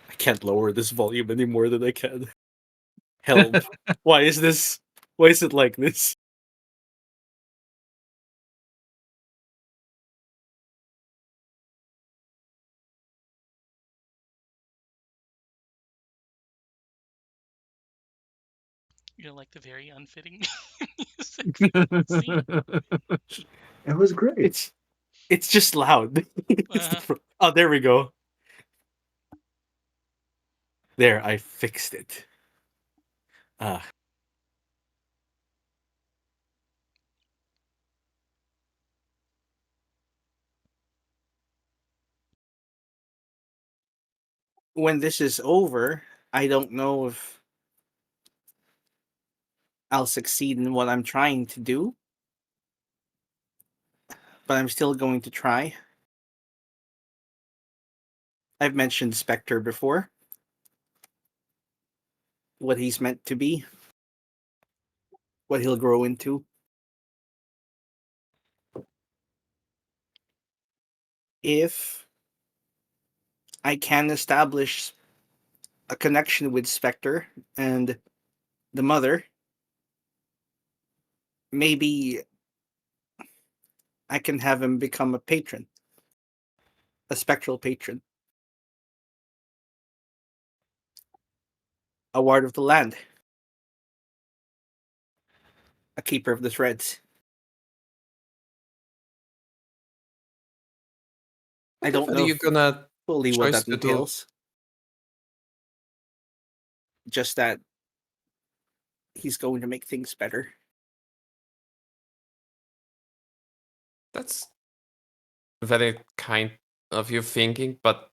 I can't lower this volume any more than I can. Help. Why is this? Why is it like this? You know, like the very unfitting music for that scene. It was great. It's just loud. Oh, there we go. There, I fixed it. Ah. When this is over, I don't know if I'll succeed in what I'm trying to do, but I'm still going to try. I've mentioned Spectre before. What he's meant to be. What he'll grow into. If I can establish a connection with Spectre and the mother, maybe I can have him become a patron. A spectral patron. A ward of the land. A keeper of the threads. I don't What are know you gonna fully what choose that to do? entails. Just that he's going to make things better. That's very kind of you thinking, but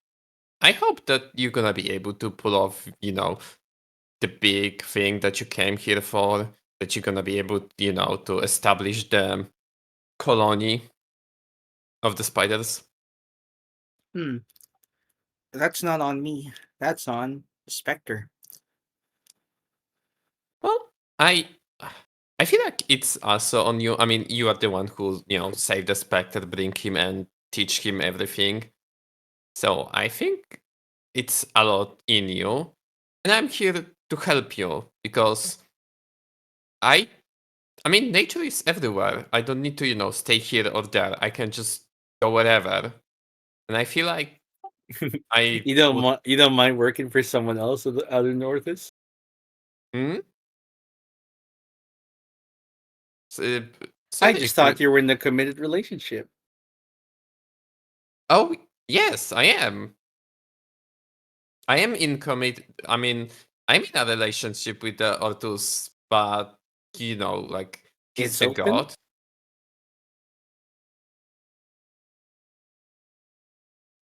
I hope that you're gonna be able to pull off, the big thing that you came here for, that you're gonna be able, to establish the colony of the spiders. That's not on me. That's on Spectre. Well, I feel like it's also on you. I mean, you are the one who, saved the Spectre, bring him and teach him everything. So I think it's a lot in you. And I'm here to help you because I mean, nature is everywhere. I don't need to, stay here or there. I can just go wherever. And I feel like I would. You don't mind working for someone else out of Northis? Hmm? So, I sorry just if you. thought you were in a committed relationship. Oh, yes, I am. I am in commit. I mean, I'm in a relationship with the Ortus, but like he's It's the open? god.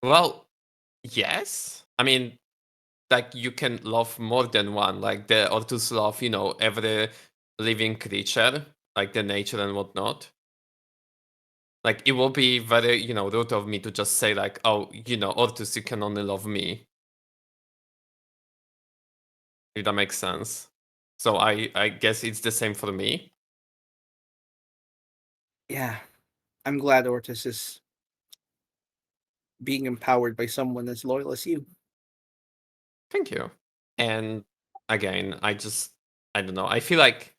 Well, yes. I mean, like you can love more than one. Like the Ortus love, every living creature, like the nature and whatnot. Like it will be very, rude of me to just say like, oh, Ortus, you can only love me. If that makes sense. So I guess it's the same for me. Yeah. I'm glad Ortis is being empowered by someone as loyal as you. Thank you. And again, I don't know. I feel like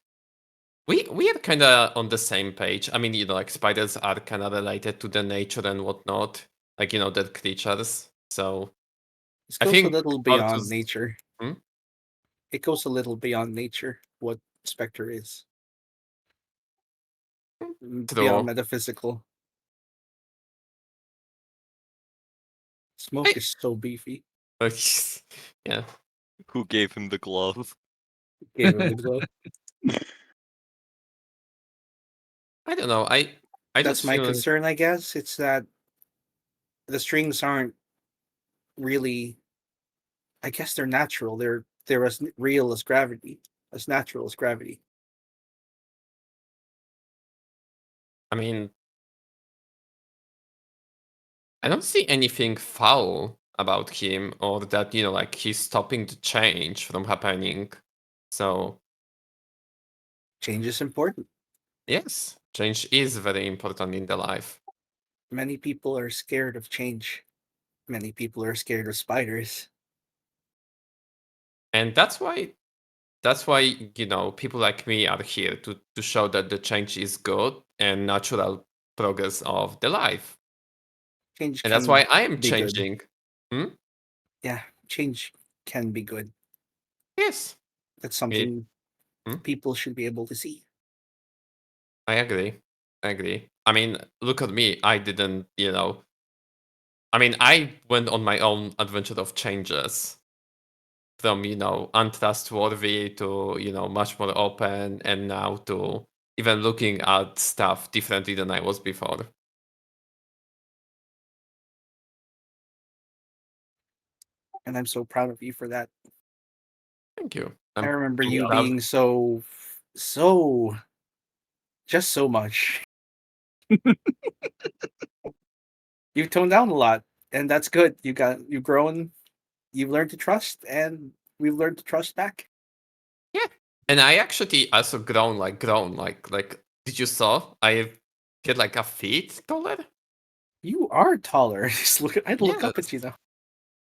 we are kind of on the same page. I mean, like spiders are kind of related to the nature and whatnot, like dead creatures. So This I goes a think little beyond Ortus. nature. Hmm? It goes a little beyond nature, what Spectre is. Beyond True. metaphysical. Smoke Hey. is so beefy. Yeah. Who gave him the glove? Gave him the glove. I don't know. I That's just my feel concern, I guess. It's that the strings aren't really. I guess they're natural. They're as real as gravity, as natural as gravity. I mean, I don't see anything foul about him or that, like he's stopping the change from happening. So, Change is important. yes, change is very important in the life. Many people are scared of change. Many people are scared of spiders. And that's why, people like me are here to show that the change is good and natural progress of the life. Change And that's can why I am be good. changing. Hmm? Yeah, change can be good. Yes, That's something Hmm? people should be able to see. I agree. I agree. I mean, look at me. I didn't, I mean, I went on my own adventure of changes from, untrustworthy to, much more open, and now to even looking at stuff differently than I was before. And I'm so proud of you for that. Thank you. I remember I'm you proud. being just so much. You've toned down a lot, and that's good. You've grown, you've learned to trust, and we've learned to trust back. Yeah. And I actually also grown like did you saw I get like a feet taller? You are taller. Just I look up Yes. at you now.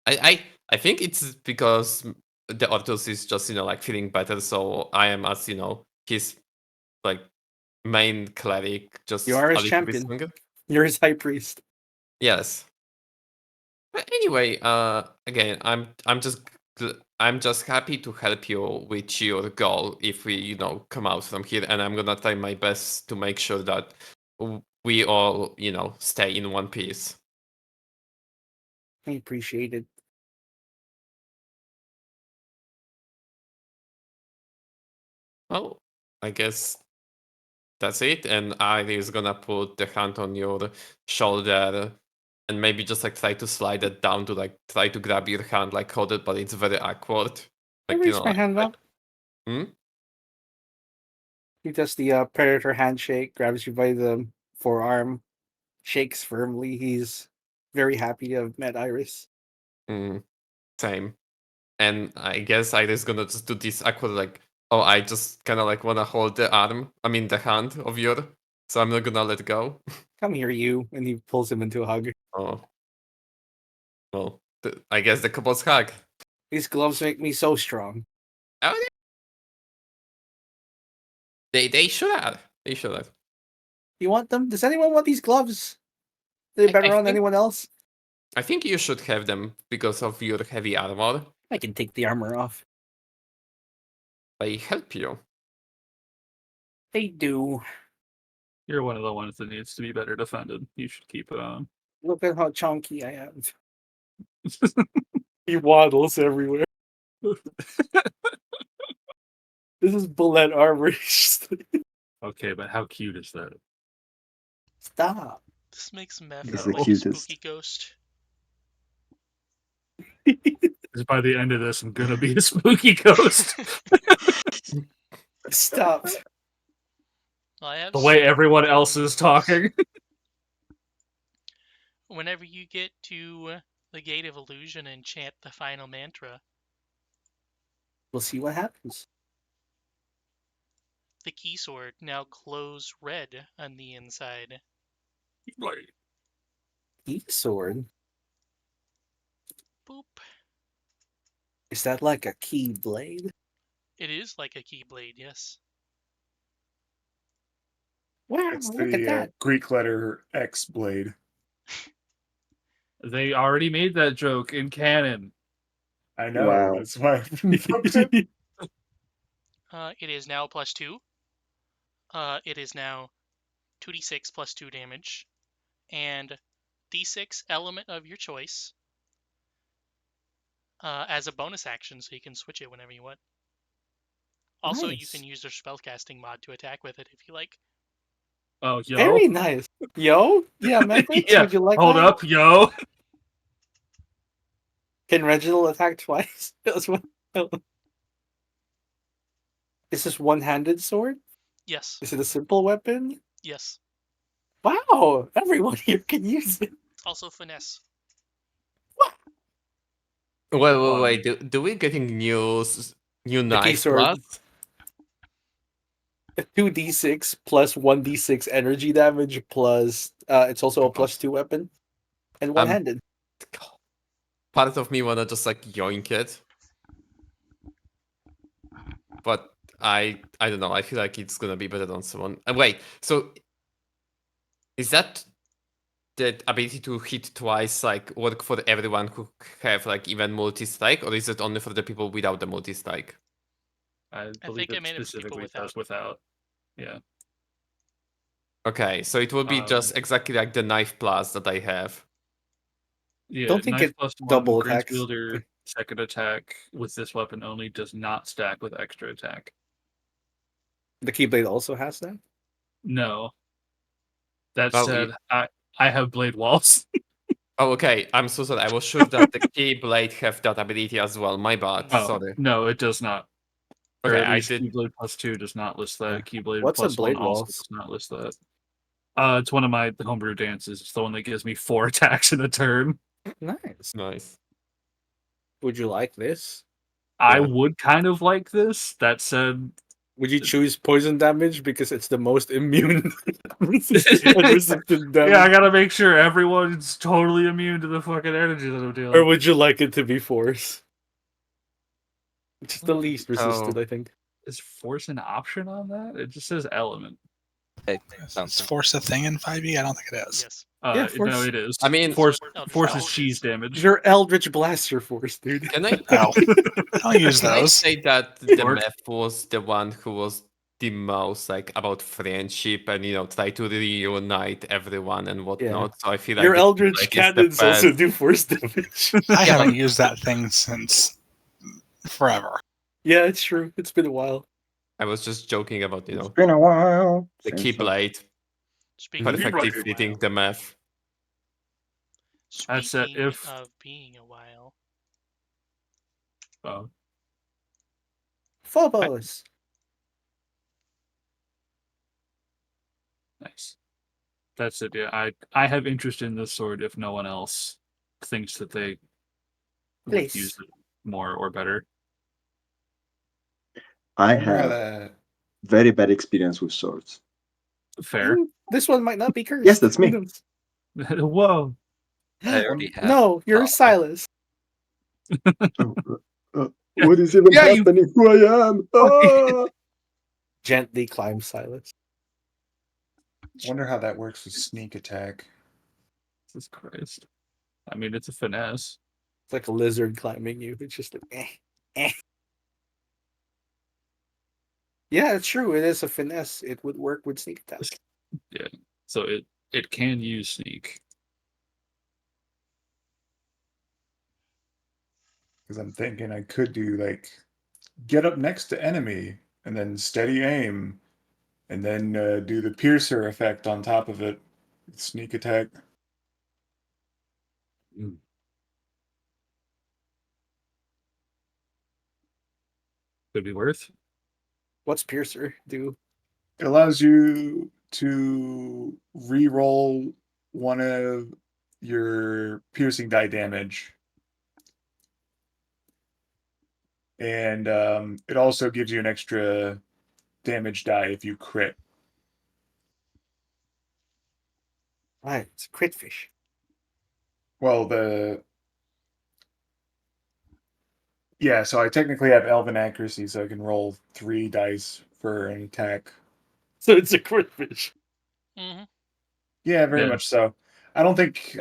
I think it's because the Ortus is just, like feeling better, so I am as, his like main cleric, just You are a his little bit champion. stronger. You're his high priest. Yes. But anyway, again, I'm just happy to help you with your goal if we, come out from here, and I'm gonna try my best to make sure that we all, stay in one piece. I appreciate it. Well, I guess that's it, and I is gonna put the hand on your shoulder and maybe just like try to slide it down to like try to grab your hand, like hold it, but it's very awkward. I Like, raise my hand up. Hmm? He does the predator handshake, grabs you by the forearm, shakes firmly. He's very happy to have met Iris. Same. And I guess Iris gonna just do this awkward like, oh, I just kind of like wanna hold the hand of your, so I'm not gonna let go. Come here, you. And he pulls him into a hug. Oh, well, I guess the couple's hug. These gloves make me so strong. Oh, yeah. They should have. They should have. You want them? Does anyone want these gloves? Are they I better on think- anyone else? I think you should have them because of your heavy armor. I can take the armor off. They help you. They do. You're one of the ones that needs to be better defended. You should keep it on. Look at how chunky I am. He waddles everywhere. This is bullet armor. Okay, but how cute is that? Stop. This makes Meph He's look the like a cutest. spooky ghost. Because by the end of this, I'm gonna be a spooky ghost. Stop. Well, I have The way everyone else is talking. whenever you get to the Gate of Illusion and chant the final mantra, We'll see what happens. the key sword now glows red on the inside. Like, Key sword. Boop. Is that like a key blade? It is like a keyblade, yes. Wow, It's look at the that. Greek letter X blade. they already made that joke in canon. I know. Wow. That's why I provoked it. It is now +2. It is now 2d6 plus 2 damage, and d6 element of your choice as a bonus action, so you can switch it whenever you want. Also, you Nice. can use their spellcasting mod to attack with it if you like. Oh, yo. Very nice. Yo? Yeah, Mavericks, Yeah, would you like hold that? up, yo. Can Reginald attack twice? That's what... Is this one-handed sword? Yes, Is it a simple weapon? yes. Wow, everyone here can use it. It's also finesse. Wait. Do we getting new The key knife sword. plus? 2d6 plus 1d6 energy damage plus it's also a +2 weapon and one-handed. Part of me wanna just like yoink it, but I don't know. I feel like it's gonna be better on someone. Wait, so is that the ability to hit twice like work for everyone who have like even multi-strike, or is it only for the people without the multi-strike? I believe think I it made it for people specifically says without. Yeah. Okay, so it will be just exactly like the knife plus that I have. Yeah, Don't think knife it plus 1, double Grease attacks. Wielder, second attack with this weapon only does not stack with extra attack. The Keyblade also has that? No. That Oh, said, I have blade walls. Oh, okay. I'm so sorry. I was sure that the Keyblade have that ability as well. My bad. Oh, Sorry. no, it does not. Or Okay, at I least did. Keyblade plus 2 does not list that. Keyblade What's a plus 1 blade also waltz? does not list that. It's one of my homebrew dances. It's the one that gives me 4 attacks in a turn. Nice. Nice. Would you like this? I Yeah. would kind of like this. That said, Would you choose poison damage because it's the most immune resistant damage? yeah, I gotta make sure everyone's totally immune to the fucking energy that I'm dealing. Or would you like it to be force? Just the least resistant, Oh. I think. Is force an option on that? It just says element. Is force a thing in 5e? I don't think it is. Yes. Yeah, No, force. it is. I mean, force Eldritch force is Blast cheese is- damage. Your Eldritch Blaster force, dude. can I Oh, I don't use can I those. say that the Or- meth was the one who was the most like about friendship and try to reunite everyone and whatnot. So I feel like Your the Eldritch Keyblade is the cannons also best. do force damage. I Yeah, haven't but- used that thing since forever. Yeah, it's true. It's been a while. I was just joking about It's been a while. the Same stuff. Keyblade Speaking of perfectly being a fitting while- the meth. I said Speaking if- of being a while, Oh, Phobos. nice. That's it. Yeah, I have interest in this sword. If no one else thinks that they would Please. use it more or better. I wonder how have that- very bad experience with swords. Fair. This one might not be cursed. Yes, that's Who me. knows? Whoa. I already have. No, you're Silas. Oh, what is even Yeah, you- happening? Who I am? Ah! Gently climb Silas. wonder how that works with sneak attack. Jesus Christ. I mean, it's a finesse. It's like a lizard climbing you. It's just like, Yeah, it's true. It is a finesse. It would work with sneak attack. Yeah. So it can use sneak. Because I'm thinking I could do like get up next to enemy and then steady aim, and then do the piercer effect on top of it. Sneak attack. Could be worth. What's Piercer do? It allows you to re-roll one of your piercing die damage. And it also gives you an extra damage die if you crit. Right, it's a crit fish. Well, so I technically have elven accuracy, so I can roll 3 dice for an attack. So it's a crit fish. Mm-hmm. Yeah, very Yeah. much so. I don't think.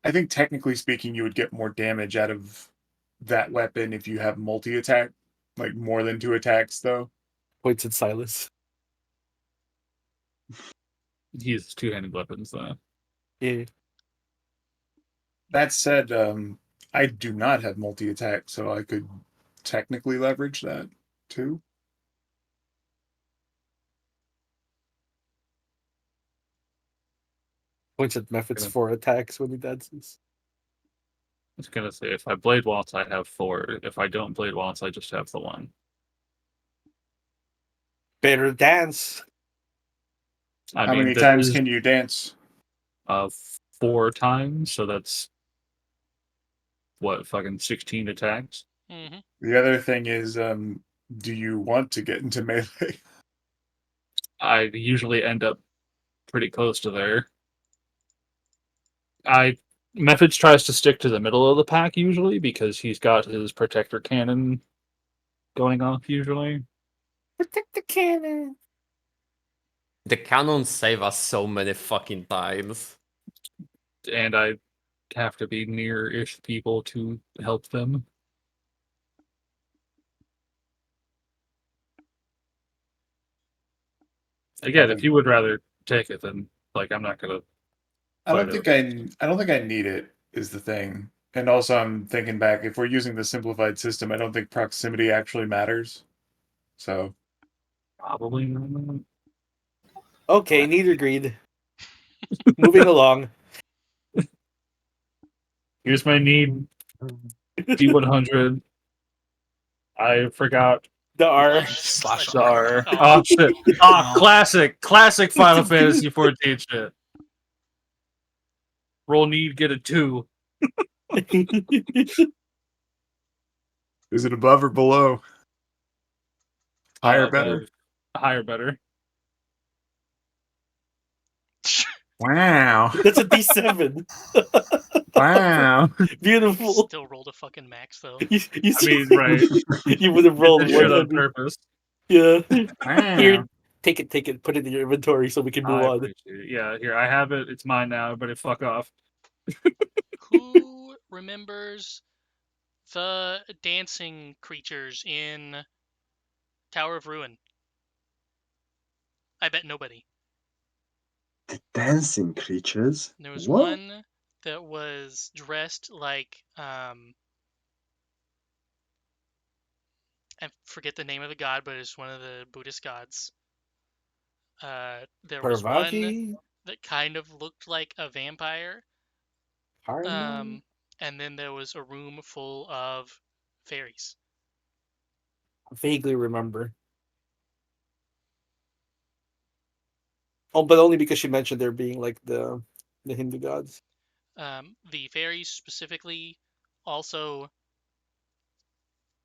I think technically speaking, you would get more damage out of that weapon if you have multi-attack, like more than 2 attacks, though. Points at Silas. He uses two-handed weapons, though. Yeah. That said, I do not have multi-attack, so I could technically leverage that too. Points at methods for attacks when he dances. I was gonna say, if I blade waltz, I have 4. If I don't blade waltz, I just have the 1. Better dance. I How mean, many this times is, can you dance? 4 times, so that's what, fucking 16 attacks? Mm-hmm. The other thing is, do you want to get into melee? I usually end up pretty close to there. Methods tries to stick to the middle of the pack usually because he's got his protector cannon going off usually. Protect the cannon. The cannons save us so many fucking times. And I have to be near-ish people to help them. Again, if you would rather take it, then like I'm not gonna. I don't Fight think I don't think I need it. Is the thing, and also I'm thinking back. If we're using the simplified system, I don't think proximity actually matters. So Probably not. Okay, neither agreed. Moving along. Here's my need D100. I forgot The R. Slash the R. Oh. Oh shit! Ah, Oh. classic Final Fantasy 14 shit. Roll need, get a 2. is it above or below? Higher, better. Higher, better. Wow! That's a D7. Wow! Beautiful. Still rolled a fucking max though. You I mean, right? you would have Did rolled this shit on 100. purpose. Yeah. Wow! Here, take it, put it in your inventory so we can move I on. appreciate it. Yeah, here I have it. It's mine now. Everybody, fuck off. Who remembers the dancing creatures in Tower of Ruin? I bet nobody. The dancing creatures? There was What? one that was dressed like I forget the name of the god, but it's one of the Buddhist gods. There was one Parvati? that kind of looked like a vampire. Harmon? And then there was a room full of fairies. Vaguely remember. Oh, but only because she mentioned there being like the Hindu gods. The fairies specifically also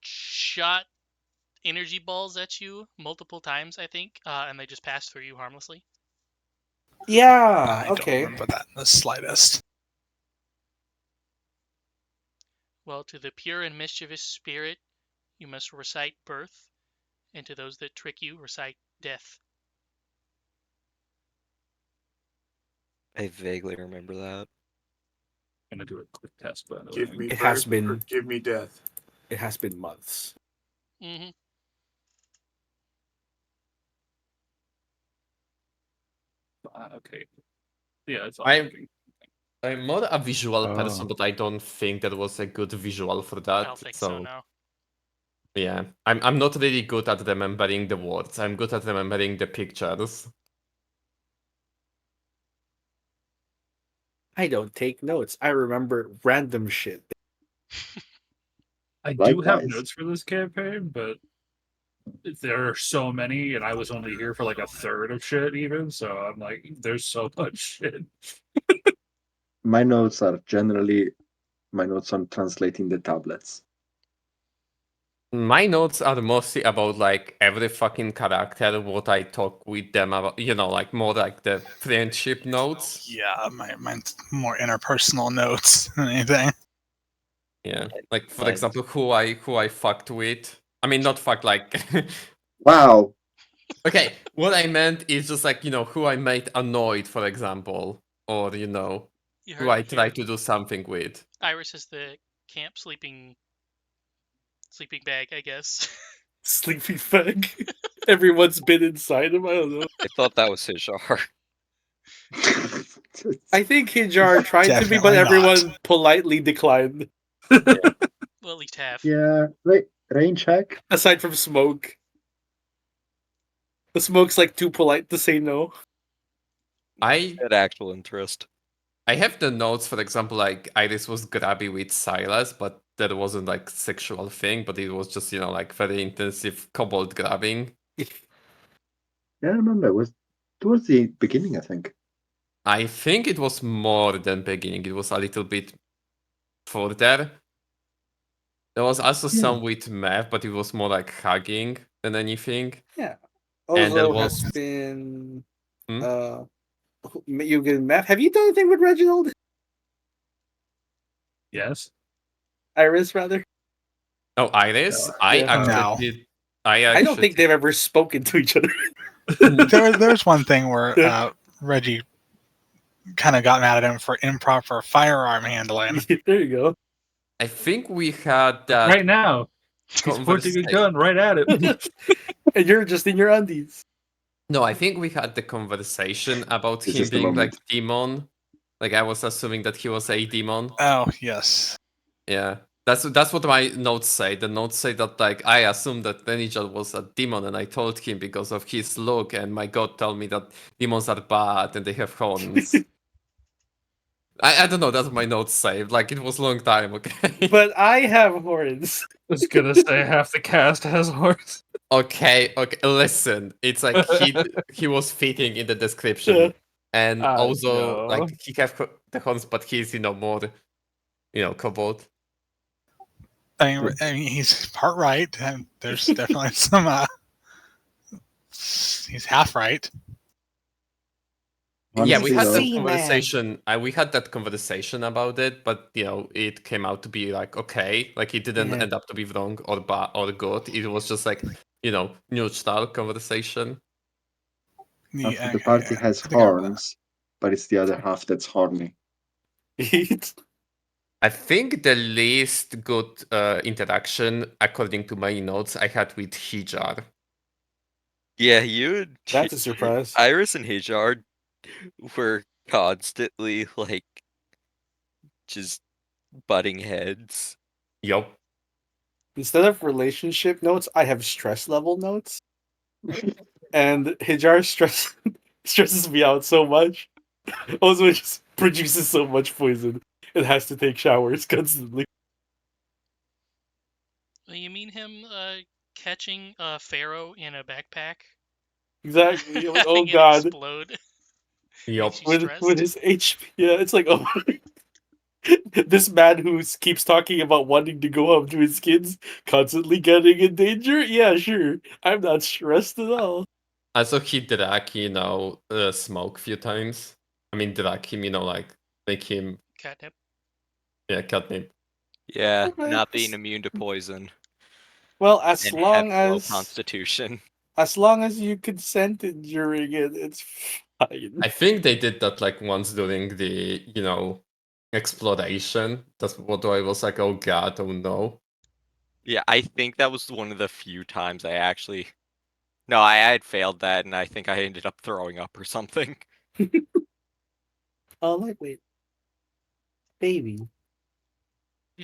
shot energy balls at you multiple times, I think, and they just passed through you harmlessly. Yeah. I Okay. don't remember that in the slightest. Well, to the pure and mischievous spirit, you must recite birth, and to those that trick you, recite death. I vaguely remember that. I'm gonna do a quick test, by the Give way. me It has birth been- or give me death. It has been months. Mm-hmm. Okay. Yeah, it's all I'm- working. I'm more a visual Oh. person, but I don't think there was a good visual for that. I don't think so, no. Yeah, I'm not really good at remembering the words. I'm good at remembering the pictures. I don't take notes. I remember random shit. I do have Likewise. notes for this campaign, but there are so many, and I was only here for like a third of shit, even. So I'm like, there's so much shit. My notes are generally my notes on translating the tablets. My notes are mostly about like every fucking character, what I talk with them about, like more like the friendship notes. Yeah, mine's more interpersonal notes than anything. Yeah. Like for Mine's- example, who I fucked with. I mean not fucked like Wow. okay, what I meant is just like, who I made annoyed, for example. Or, You who heard I it here. tried to do something with. Iris is the camp sleeping bag, I guess. Sleepy bag. Everyone's been inside him. I don't know. I thought that was Hajar. I think Hijar tried to be, but Definitely not. everyone politely declined. Well, at least half. Yeah, right. Rain check. Aside from Smoke. The Smoke's like too polite to say no. I Had actual interest. have the notes, for example, like Iris was grabby with Silas, but that wasn't like sexual thing, but it was just, like very intensive kobold grabbing. Yeah, I remember. It was towards the beginning, I think. I think it was more than beginning. It was a little bit further. There was also Yeah. some with Mav, but it was more like hugging than anything. Yeah. And there Ozo was- has been Hmm? you get Matt. Have you done anything with Reginald? Yes. Iris rather? Oh, Iris? No. I Yeah. actually No. did. I don't think they've ever spoken to each other. There's one thing where Reggie kind of got mad at him for improper firearm handling. There you go. I think we had that. Right now, he's pointing a conversation. gun right at him. And you're just in your undies. No, I think we had the conversation about It's him just a being like moment. demon. Like I was assuming that he was a demon. Oh, yes. Yeah. That's what my notes say. The notes say that like I assumed that Benijal was a demon, and I told him because of his look, and my god told me that demons are bad and they have horns. I don't know, that's what my notes say. Like it was a long time, okay? But I have horns. I was gonna say half the cast has horns. Okay, listen. It's like he was fitting in the description. Yeah. And I also know. like he have the horns, but he's more kobold. I mean, he's part right, and there's definitely some. He's half right. Yeah, we Honestly, had though, that Sea man. conversation. We had that conversation about it, but it came out to be like okay, like it didn't Yeah. end up to be wrong or bad or good. It was just like neutral conversation. half of the party has horns, but it's the other half that's horny. I think the least good interaction, according to my notes, I had with Hijar. Yeah, you. That's a surprise. Iris and Hajar were constantly like just butting heads. Yup. Instead of relationship notes, I have stress level notes. And Hijar stresses me out so much. Also, it just produces so much poison. It has to take showers constantly. You mean him catching a pharaoh in a backpack? Exactly. Like, oh Having it god. explode? Yup. Makes you stressed? With his HP. Yeah, it's like, oh. This man who keeps talking about wanting to go home to his kids, constantly getting in danger? Yeah, sure. I'm not stressed at all. Also, he drag, Smoke a few times. I mean, drag him, like, make him, Catnip. catnip. Yeah, Okay. not being immune to poison Well, as and long have low as constitution. as long as you consented during it, it's fine. I think they did that, like, once during the, exploration. That's what I was like, oh god, oh no. Yeah, I think that was one of the few times I actually. No, I had failed that, and I think I ended up throwing up or something. Oh, lightweight. Baby.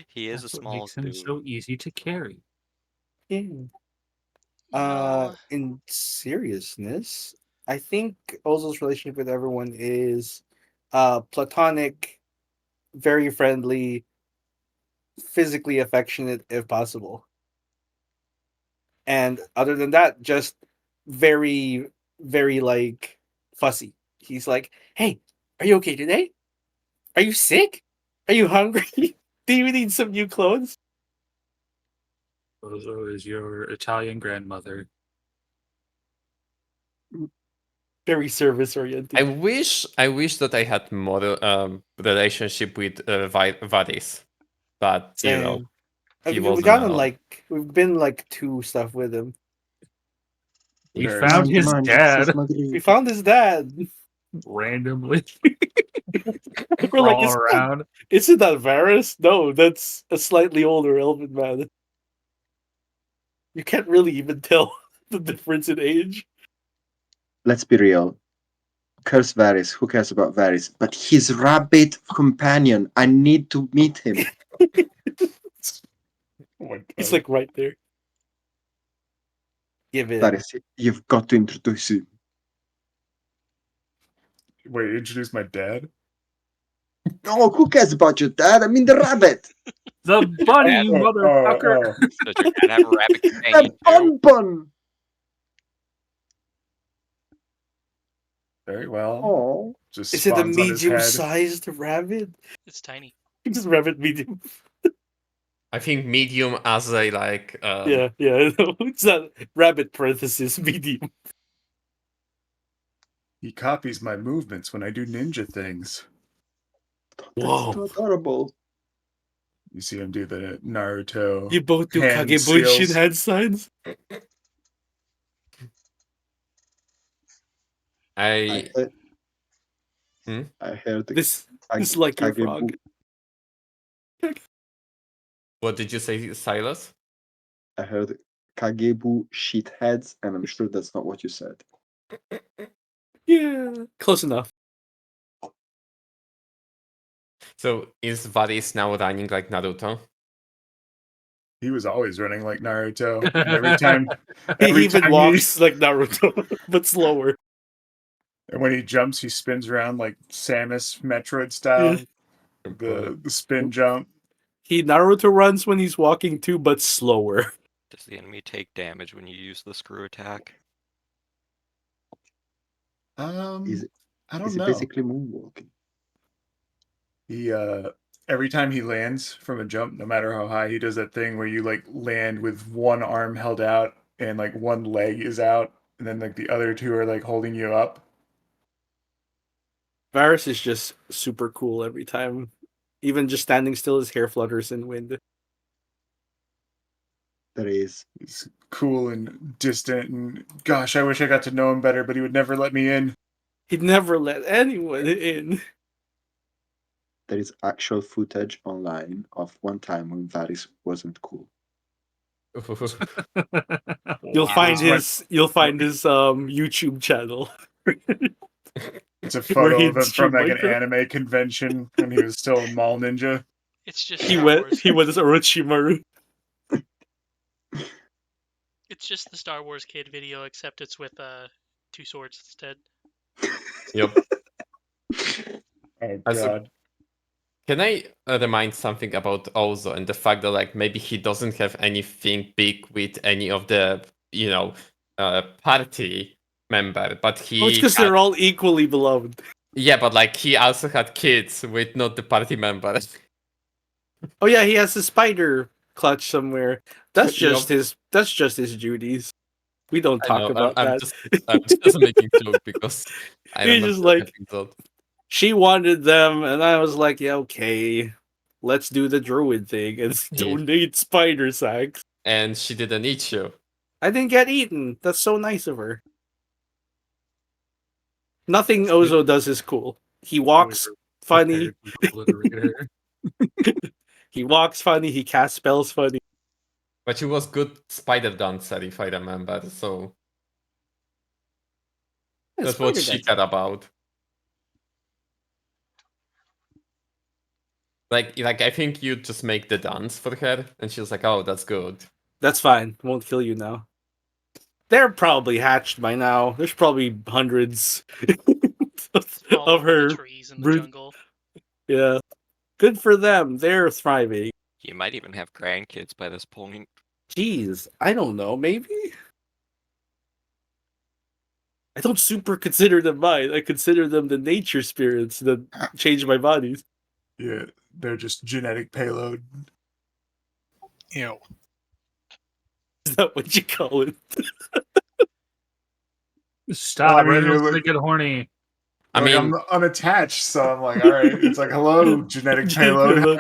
He is That's a what small makes him dude. so easy to carry. Yeah. Well, In seriousness, I think Ozo's relationship with everyone is platonic, very friendly, physically affectionate if possible. And other than that, just very, very like fussy. He's like, hey, are you okay today? Are you sick? Are you hungry? Do you need some new clothes? Ozo is your Italian grandmother. Very service oriented. I wish that I had more relationship with Varys, but you know, he we've wasn't gotten allowed. we've been to stuff with him. We Very found smart. his dad We found his dad. randomly We're like, crawling around. isn't that Varys? No, that's a slightly older elven man. You can't really even tell the difference in age. Let's be real. Curse Varys. Who cares about Varys? But his rabbit companion. I need to meet him. Oh my He's God. like right there. Give it. Varys, you've got to introduce him. Wait, introduce my dad? No, who cares about your dad? I mean the rabbit. The bunny, you Oh, motherfucker! oh, oh. Does your dad have a rabbit A companion too? bonbon. Very well. Oh, Just Is it a spawns on his head. medium-sized rabbit? It's tiny. Just rabbit medium. I think medium as a like. Yeah. It's not rabbit parenthesis medium. He copies my movements when I do ninja things. Whoa. that's so adorable. You see him do the Naruto. You both do hand Kagebunshin seals. hand signs? I I heard the This is like your frog. What did you say, Silas? I heard Kagebu shitheads, and I'm sure that's not what you said. Yeah. Close enough. So is Varys now running like Naruto? He was always running like Naruto. And every time, He every even time walks like Naruto, but slower. and when he jumps, he spins around like Samus Metroid style. The spin jump. He Naruto runs when he's walking too, but slower. Does the enemy take damage when you use the screw attack? Is I don't Is it know. basically moonwalking? He every time he lands from a jump, no matter how high, he does that thing where you like land with one arm held out and like one leg is out, and then like the other two are like holding you up. Varys is just super cool every time. Even just standing still, his hair flutters in wind. That is. He's cool and distant, and gosh, I wish I got to know him better, but he would never let me in. He'd never let anyone in. There is actual footage online of one time when Varys wasn't cool. You'll Wow. find his YouTube channel. It's a Where photo he'd of him stream from like an Minecraft. anime convention when he was still a mall ninja. It's just He Star went Wars. he was Orochimaru. It's just the Star Wars kid video, except it's with two swords instead. Yep. Oh As a- god. Can I remind something about Ozo and the fact that like maybe he doesn't have anything big with any of the party member, but he Well, it's because had- they're all equally beloved. yeah, but like he also had kids with not the party members. Oh yeah, he has a spider clutch somewhere. That's just Yup. his duties. We don't I talk know, about I'm that. just making joke because I He's remember just like- that episode. She wanted them, and I was like, yeah, okay. Let's do the druid thing and donate spider sacks. And she didn't eat you. I didn't get eaten. That's so nice of her. Nothing Ozo does is cool. He walks funny. He walks funny. He casts spells funny. But she was good spider dancer, if I remember. So Yeah, that's what spider she dancer. cared about. Like I think you just make the dance for her, and she was like, "Oh, that's good." That's fine. Won't kill you now. They're probably hatched by now. There's probably hundreds All of over her. the trees in the brood- jungle. Yeah. Good for them. They're thriving. You might even have grandkids by this point. Jeez, I don't know. Maybe? I don't super consider them mine. I consider them the nature spirits that change my bodies. Yeah, they're just genetic payload. Ew. Is that what you call it? Stop. Well, I mean, Reynolds you're to get horny. I like, mean, I'm unattached, so I'm like, all right. It's like, hello, genetic payload. How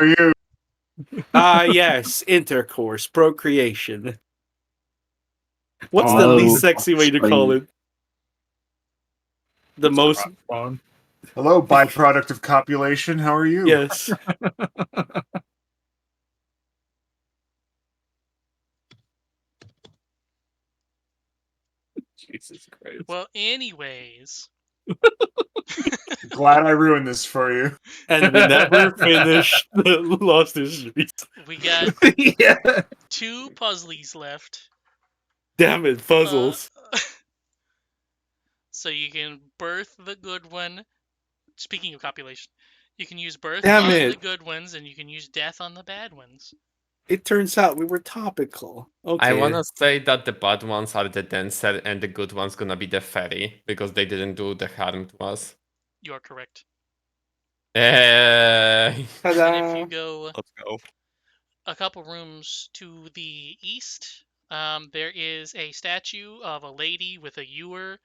are you? Yes, intercourse, procreation. What's the Hello, least sexy way to call offspring. it? The most, Fun. Hello, byproduct of copulation. How are you? yes. Jesus Christ. Well, anyways, Glad I ruined this for you. And we never finished the Lost Histories. we got Yeah. 2 puzzlies left. Damn it, puzzles. So you can birth the good one. Speaking of copulation, you can use birth Damn on it. the good ones, and you can use death on the bad ones. It turns out we were topical. Okay. I want to say that the bad ones are the dancer and the good ones gonna be the fairy because they didn't do the harm to us. You are correct. Eh, And if Ta-da. you go Let's go. a couple rooms to the east, there is a statue of a lady with a ewer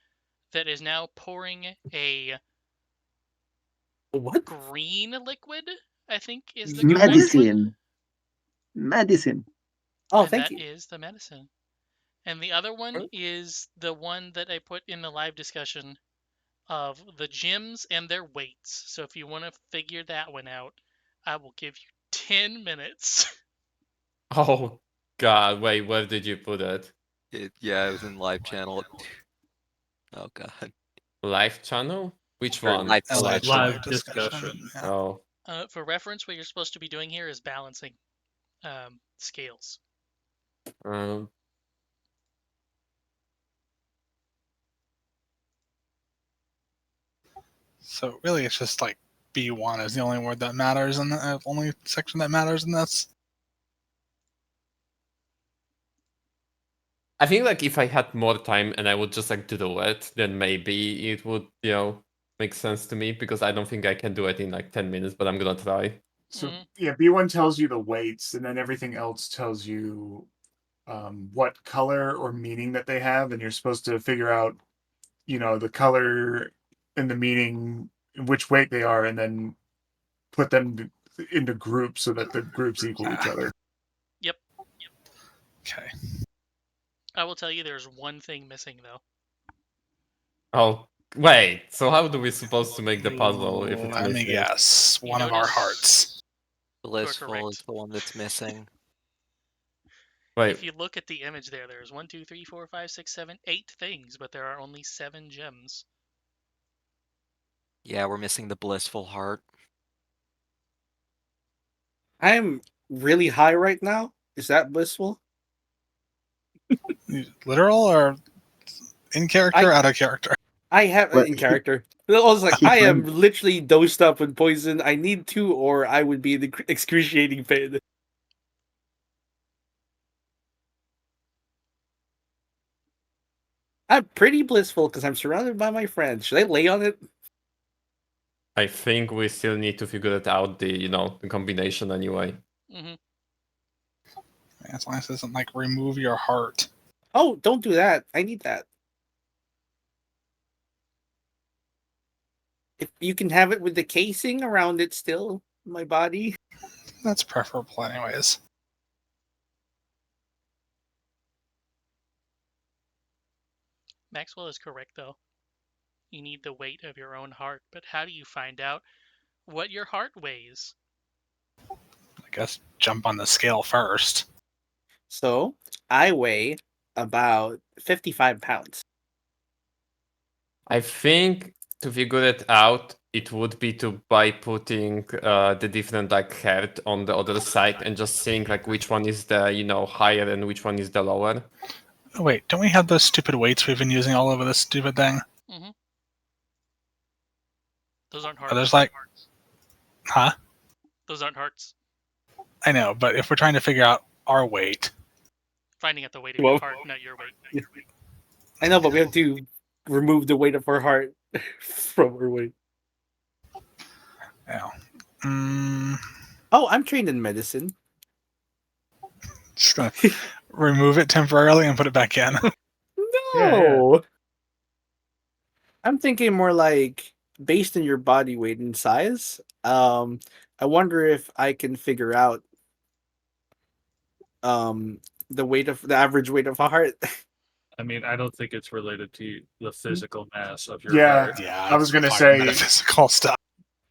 that is now pouring a What? green liquid, I think is the correct one. Medicine. Medicine. Oh, And thank that you. is the medicine. And the other one is the one that I put in the live discussion of the gyms and their weights. So if you want to figure that one out, I will give you 10 minutes. oh god, wait, where did you put it? Yeah, it was in live channel. Oh god. Live channel? Which Or one? live Live discussion. Live discussion. Yeah. Oh, For reference, what you're supposed to be doing here is balancing scales. um, So really, it's just like B1 is the only word that matters, and the only section that matters in this. I think like if I had more time and I would just like do it, then maybe it would, make sense to me because I don't think I can do it in like 10 minutes, but I'm gonna try. So Mhm. yeah, B1 tells you the weights, and then everything else tells you what color or meaning that they have, and you're supposed to figure out, the color and the meaning, which weight they are, and then put them into groups so that the groups equal each other. Yep. Okay. I will tell you there's one thing missing, though. Oh, wait. So how do we supposed to make the puzzle if it's Let me missing? guess. You One of our notice- hearts. Blissful correct. is the one that's missing. Wait, If you look at the image there's 1, 2, 3, 4, 5, 6, 7, 8 things, but there are only 7 gems. Yeah, we're missing the blissful heart. I'm really high right now. Is that blissful? Literal or in character, out of character? I have What? in character. I was like, Keep I am them- literally dosed up with poison. I need 2, or I would be in excruciating pain. I'm pretty blissful because I'm surrounded by my friends. Should I lay on it? I think we still need to figure it out the combination anyway. Hmm. As long as it doesn't like remove your heart. Oh, don't do that. I need that. If you can have it with the casing around it still, my body. That's preferable, anyways. Maxwell is correct, though. You need the weight of your own heart, but how do you find out what your heart weighs? I guess jump on the scale first. So I weigh about 55 pounds. I think to figure it out, it would be by putting the different like head on the other side and just seeing like which one is the higher and which one is the lower. Oh, wait, don't we have those stupid weights we've been using all over this stupid thing? Hmm. Those aren't Are hearts. there's like, huh? Those aren't hearts. I know, but if we're trying to figure out our weight, Finding out the weight of Well- your heart, not your weight. I know, but we have to remove the weight of our heart from our weight. yeah. Oh, I'm trained in medicine. Just gonna remove it temporarily and put it back in. No. I'm thinking more like based on your body weight and size. I wonder if I can figure out the average weight of a heart. I mean, I don't think it's related to the physical mass of your Yeah. heart. Yeah, I was gonna it's say- metaphysical stuff.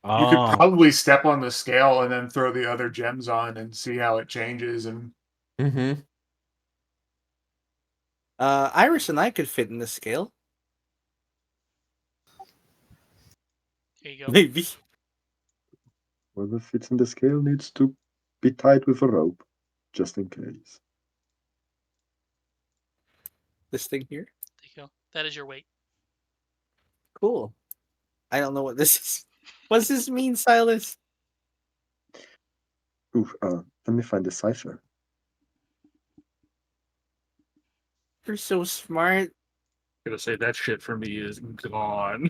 You could probably step on the scale and then throw the other gems on and see how it changes. And Mm-hmm. Iris and I could fit in the scale. Here you go. Maybe. Whoever fits in the scale needs to be tied with a rope, just in case. This thing here. There you go. That is your weight. Cool. I don't know what this is. What does this mean, Silas? Ooh, let me find the cipher. You're so smart. I'm gonna say that shit for me is gone.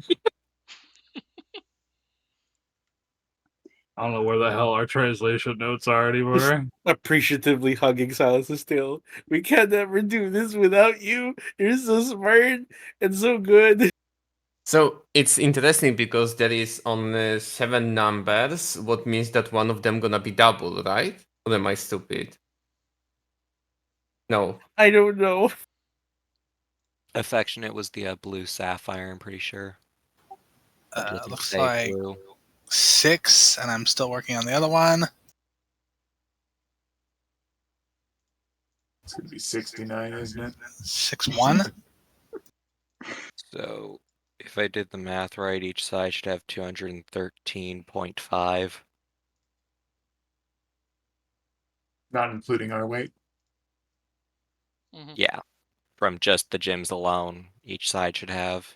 I don't know where the hell our translation notes are anymore. Appreciatively hugging Silas's tail. We can never do this without you. You're so smart and so good. So it's interesting because there is only 7 numbers, what means that one of them gonna be double, right? Or am I stupid? No. I don't know. Affectionate was the blue sapphire, I'm pretty sure. It doesn't Looks say like blue. 6, and I'm still working on the other one. it's gonna be 69, isn't it? 6-1. So if I did the math right, each side should have 213.5. Not including our weight. Mhm. Yeah. From just the gems alone, each side should have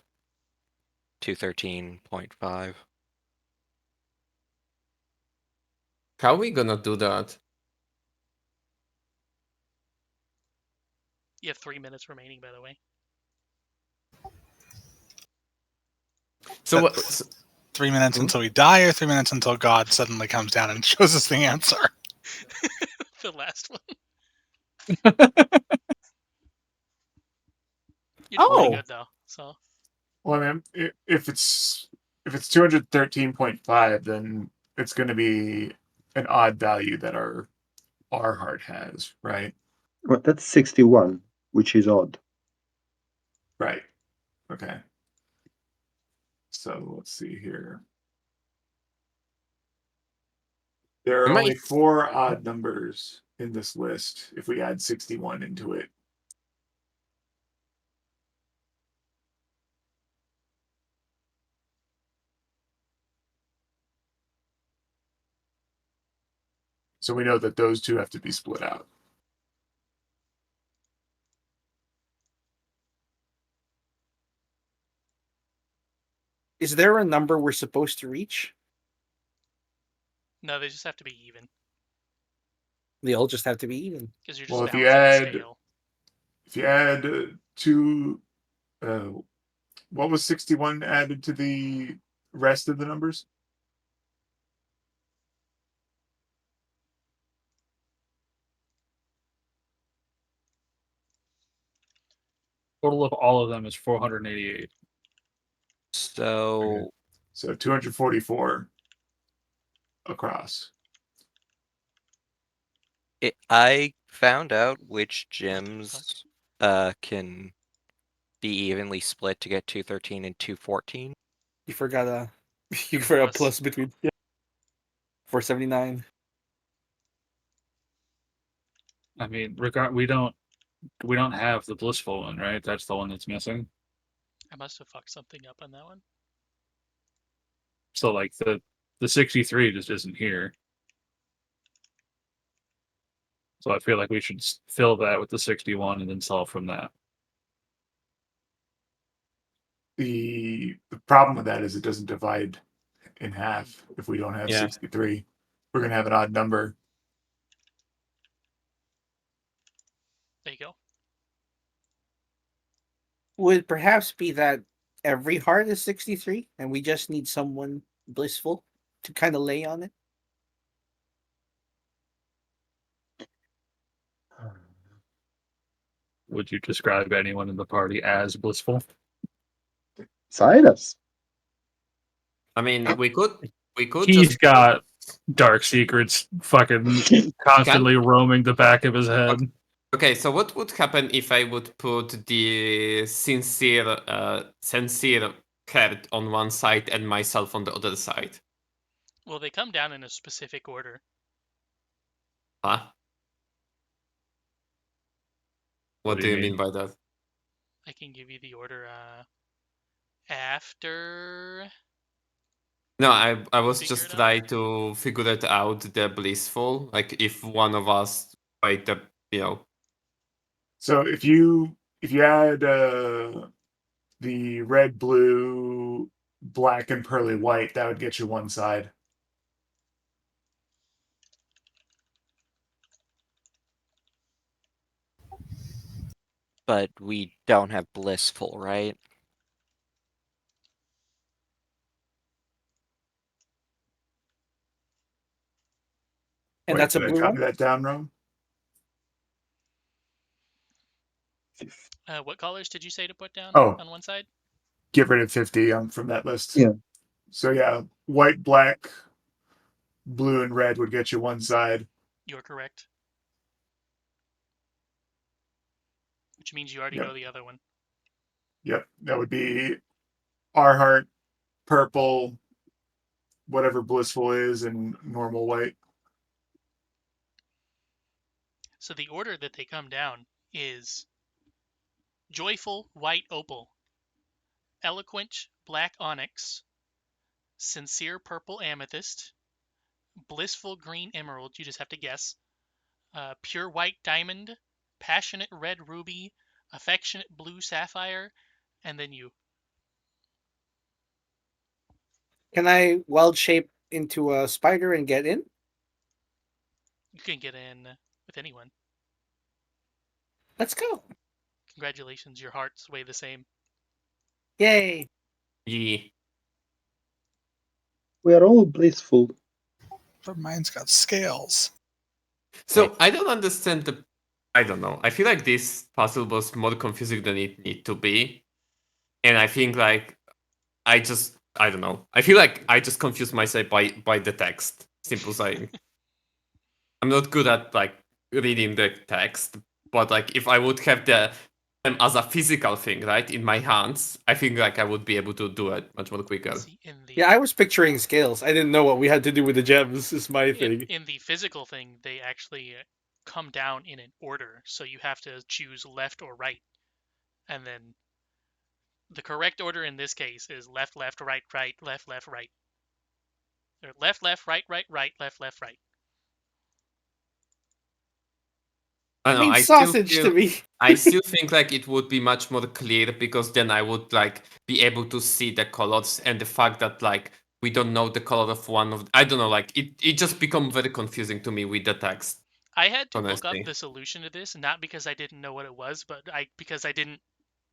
213.5. How are we gonna do that? You have 3 minutes remaining, by the way. So what? That's- So, 3 minutes Hmm? until we die, or 3 minutes until God suddenly comes down and shows us the answer. The last one. You're doing pretty Oh. good though. So Well, I mean, if it's 213.5, then it's going to be an odd value that our heart has, right? Well, that's 61, which is odd. Right. Okay. So let's see here. There are Am I- only 4 odd numbers in this list if we add 61 into it. So we know that those two have to be split out. Is there a number we're supposed to reach? no, they just have to be even They all just have to be even. because you're just Well, if you balancing the add scale. two, what was 61 added to the rest of the numbers? Total of all of them is 488. So So 244 across. I found out which gems can be evenly split to get 213 and 214. You forgot you forgot a Plus. plus between 479. I mean, we don't have the blissful one, right? That's the one that's missing. I must have fucked something up on that one. So like the 63 just isn't here. So I feel like we should fill that with the 61 and then solve from that. The problem with that is it doesn't divide in half if we don't have Yeah. 63. We're going to have an odd number. There you go. Would perhaps be that every heart is 63 and we just need someone blissful to kind of lay on it? Would you describe anyone in the party as blissful? Cyrus. I mean, we could He's just got dark secrets fucking constantly roaming the back of his head. Okay, so what would happen if I would put the sincere Kurt on one side and myself on the other side? Well, they come down in a specific order. Huh? What do you mean by that? I can give you the order after. No, I was Figure just it out. trying to figure it out, the blissful. Like if one of us, wait, So if you add the red, blue, black, and pearly white, that would get you one side. But we don't have blissful, right? And Wait, that's a did I blue copy one? that down wrong? What colors did you say to put down Oh. on one side? Get rid of 50 from that list. Yeah. So yeah, white, black, blue, and red would get you one side. You're correct. Which means you already Yep. know the other one. Yep, that would be our heart, purple, whatever blissful is, and normal white. So the order that they come down is joyful white opal, eloquent black onyx, sincere purple amethyst, blissful green emerald, you just have to guess, pure white diamond, passionate red ruby, affectionate blue sapphire, and then you. Can I wild shape into a spider and get in? You can get in with anyone. Let's go. Congratulations, your hearts weigh the same. Yay. yeah. We are all blissful. But mine's got scales. So I don't understand the. I don't know. I feel like this puzzle was more confusing than it need to be, and I think like I don't know. I feel like I just confused myself by the text. Simple saying. I'm not good at like reading the text, but like if I would have them as a physical thing, right, in my hands, I think like I would be able to do it much more quicker. See, in the Yeah, I was picturing scales. I didn't know what we had to do with the gems. Is my thing. in the physical thing, they actually come down in an order, so you have to choose left or right, and then the correct order in this case is left, left, right, right, left, left, right. Or left, left, right, right, right, left, left, right. I It don't know. means sausage to me. I still think like it would be much more clear because then I would like be able to see the colors, and the fact that like we don't know the color of one of I don't know, like it just become very confusing to me with the text. I had to look Honestly. up the solution to this, not because I didn't know what it was, but because I didn't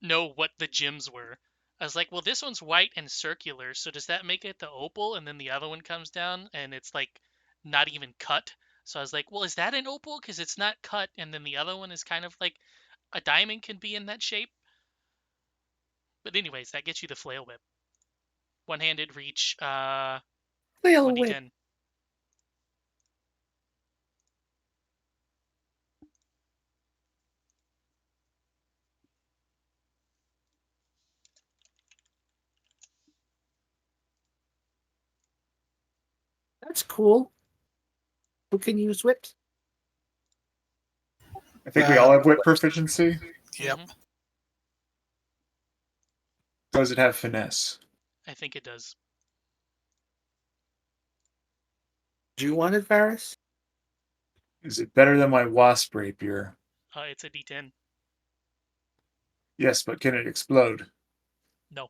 know what the gems were. I was like, well, this one's white and circular, so does that make it the opal? And then the other one comes down and it's like not even cut. So I was like, well, is that an opal? Because it's not cut. And then the other one is kind of like a diamond can be in that shape. But anyways, that gets you the flail whip. One-handed reach, Flail whip. 1d10. That's cool. Who can use whips? I think we all have whip proficiency. Yep. Mhm. Does it have finesse? I think it does. Do you want it, Varys? Is it better than my wasp rapier? It's a d10. Yes, but can it explode? No.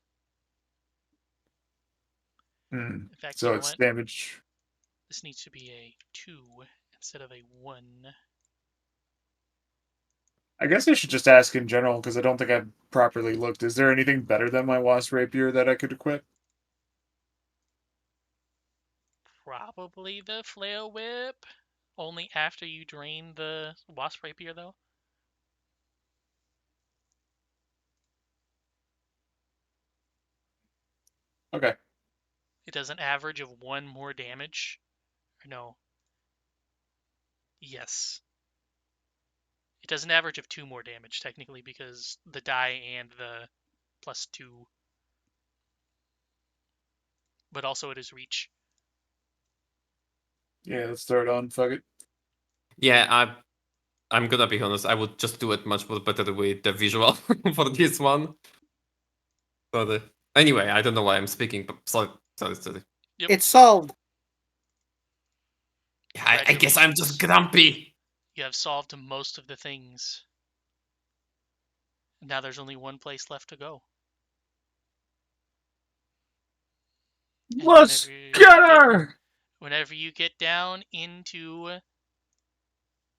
Hmm. In fact, So you know it's what? damage. This needs to be a 2 instead of a 1. I guess I should just ask in general because I don't think I've properly looked. Is there anything better than my wasp rapier that I could equip? Probably the flail whip. Only after you drain the wasp rapier, though. Okay. It does an average of 1 more damage. Or no. Yes. It does an average of 2 more damage, technically, because the die and the +2. But also it is reach. Yeah, let's throw it on. Fuck it. Yeah, I'm gonna be honest. I would just do it much more better with the visual for this one. But anyway, I don't know why I'm speaking. But sorry. Yep. It's solved. Yeah, I guess I'm just grumpy. You have solved most of the things. Now there's only one place left to go. And Let's get her! Whenever you get down into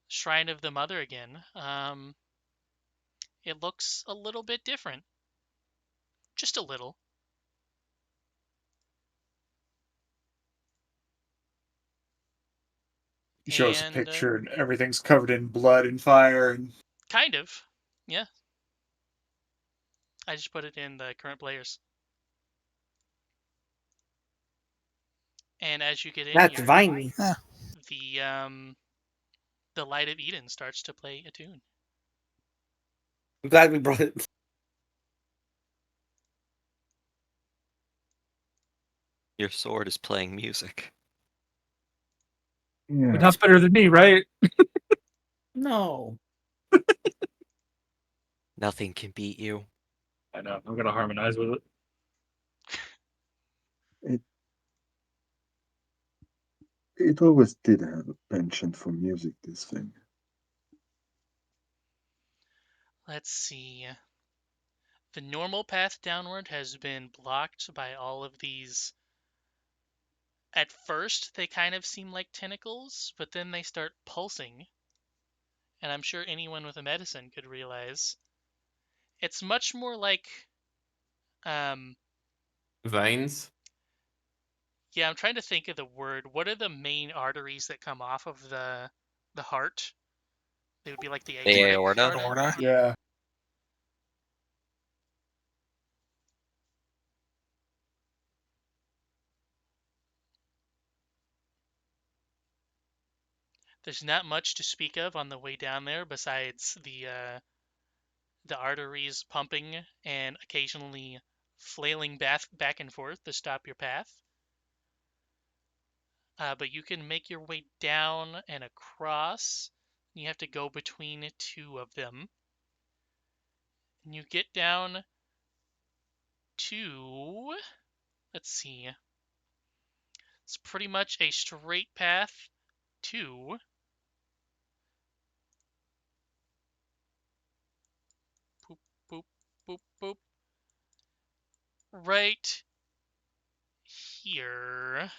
Shrine of the Mother again, it looks a little bit different. Just a little. You show us a And, picture, and everything's covered in blood and fire. And Kind of, yeah. I just put it in the current players. And as you get in That's here, viney. the Light of Eden starts to play a tune. I'm glad we brought it. Your sword is playing music. But that's better than me, right? No. Nothing can beat you. I know. I'm gonna harmonize with it. It always did have a penchant for music, this thing. Let's see. The normal path downward has been blocked by all of these. At first, they kind of seem like tentacles, but then they start pulsing. And I'm sure anyone with a medicine could realize it's much more like Veins. yeah, I'm trying to think of the word. What are the main arteries that come off of the heart? They would be like the aorta? Aorta. yeah, There's not much to speak of on the way down there besides the arteries pumping and occasionally flailing back and forth to stop your path. But you can make your way down and across. You have to go between 2 of them. And you get down to, let's see, it's pretty much a straight path to boop, boop, boop, boop, right here.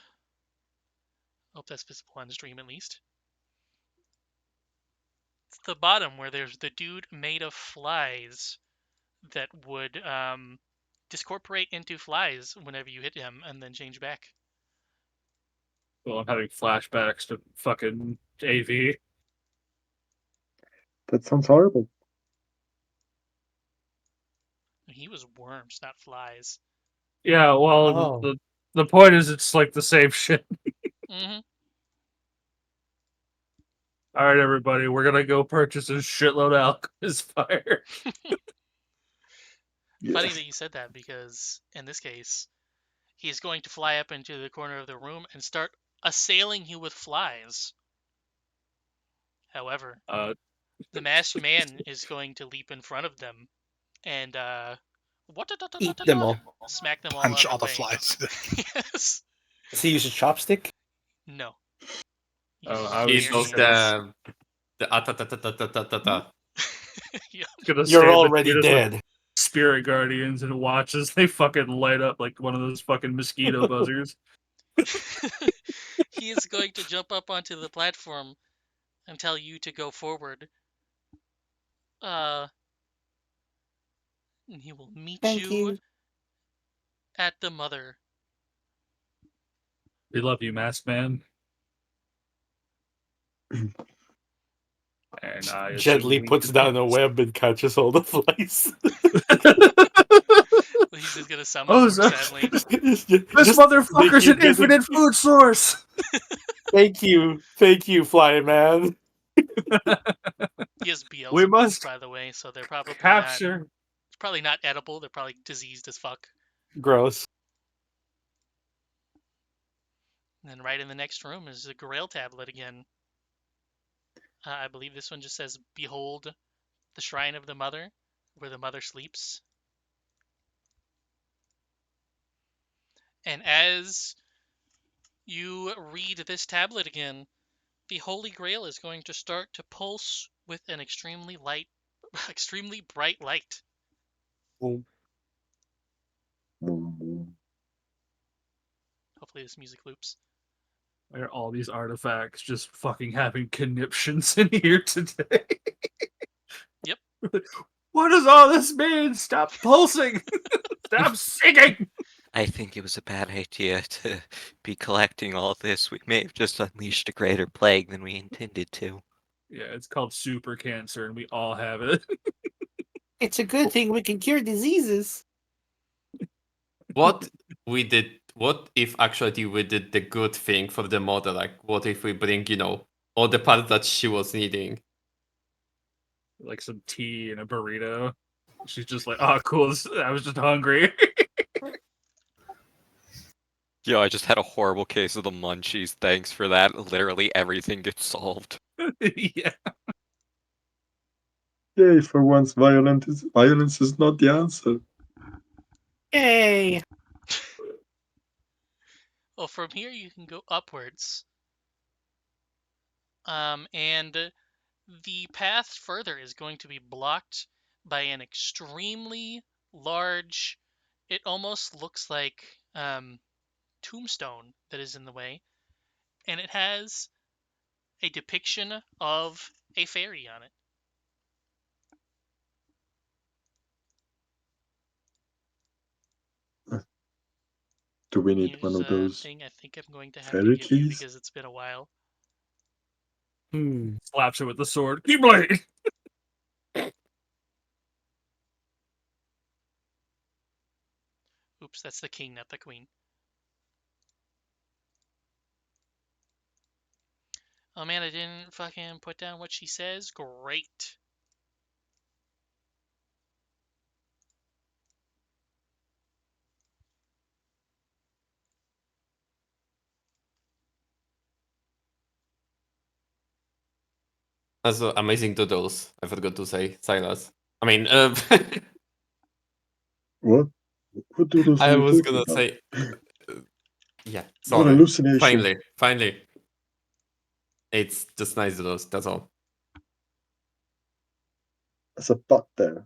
Hope that's visible on the stream at least. It's the bottom where there's the dude made of flies that would discorporate into flies whenever you hit him and then change back. Well, I'm having flashbacks to fucking AV. That sounds horrible. He was worms, not flies. Yeah, well, Oh. the point is, it's like the same shit. Mm-hmm. All right, everybody, we're gonna go purchase a shitload of Alchemist Fire. Funny that you said that, because in this case, he's going to fly up into the corner of the room and start assailing you with flies. However, the masked man is going to leap in front of them and Eat them all. smack them all Punch out all of the way. flies. Yes. Does he use a chopstick? No. Oh, Uses I was He bare knows hands. the Yeah. Gonna You're stand already between us like dead. Spirit Guardians and watch as they fucking light up like one of those fucking mosquito buzzers. He is going to jump up onto the platform and tell you to go forward. And he will meet Thank you. at the mother. We love you, Masked Man. And I Gently assume we puts can- down a web and catches all the flies. He's just gonna summon Oh, more, sorry. sadly. This Just motherfucker's thank an you, infinite food source. Thank you, Flying Man. He has We Beelzebubs, must by the way, so they're probably capture. not edible. They're probably diseased as fuck. Gross. And then right in the next room is the Grail tablet again. I believe this one just says, "Behold the shrine of the mother, where the mother sleeps." And as you read this tablet again, the Holy Grail is going to start to pulse with an extremely bright light. Boom, boom. Hopefully this music loops. Why are all these artifacts just fucking having conniptions in here today? Yep. What does all this mean? Stop pulsing! Stop singing! I think it was a bad idea to be collecting all this. We may have just unleashed a greater plague than we intended to. Yeah, it's called super cancer, and we all have it. It's a good thing we can cure diseases. What if actually we did the good thing for the mother? Like, what if we bring, all the parts that she was needing? Like some tea and a burrito. She's just like, oh, cool. I was just hungry. Yo, I just had a horrible case of the munchies. Thanks for that. Literally everything gets solved. Yeah. Yay, for once violence is not the answer. Yay! Well, from here you can go upwards. And the path further is going to be blocked by an extremely large, it almost looks like tombstone that is in the way, and it has a depiction of a fairy on it. Do we need Here's one of a those? thing I think I'm going to have fairy to give you keys? because it's been a while. Slaps her with the sword. Keyblade! Oops, that's the king, not the queen. Oh man, I didn't fucking put down what she says. Great. That's amazing doodles. I forgot to say, Silas. I mean, What? What doodles are I you was talking gonna about? say, yeah. What Sorry. hallucination. Finally. It's just nice doodles. That's all. There's a butt there.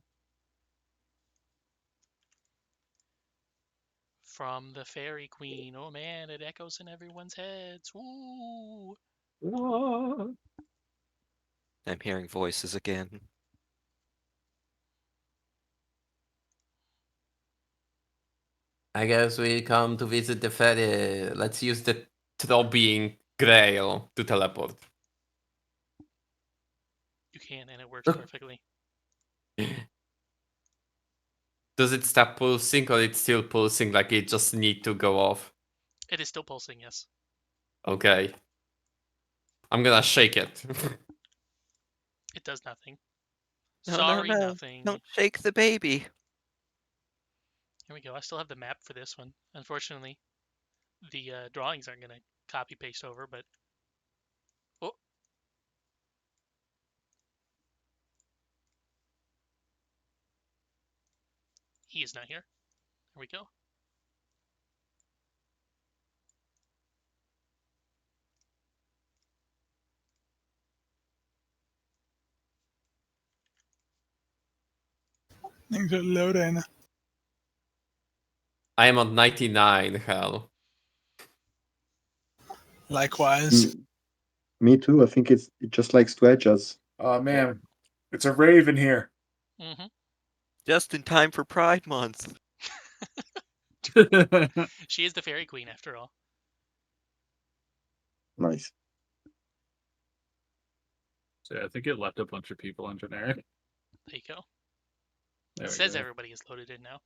From the fairy queen. Oh man, it echoes in everyone's heads. Woo! What? I'm hearing voices again. I guess we come to visit the fairy. Let's use the throbbing grail to teleport. You can, and it works perfectly. Does it stop pulsing or it's still pulsing like it just need to go off? It is still pulsing, yes. Okay. I'm gonna shake it. It does nothing. No, Sorry, no. nothing. Don't shake the baby. Here we go. I still have the map for this one. Unfortunately, the drawings aren't going to copy paste over, but... Oh! He is not here. There we go. Things are loading. I am on 99, hell. Likewise. Me too. I think it just likes to edge us. Oh man, it's a raven here. Mm-hmm. Just in time for Pride Month. She is the fairy queen, after all. Nice. So I think it left a bunch of people on generic. There you go. There It we says go. everybody is loaded in now.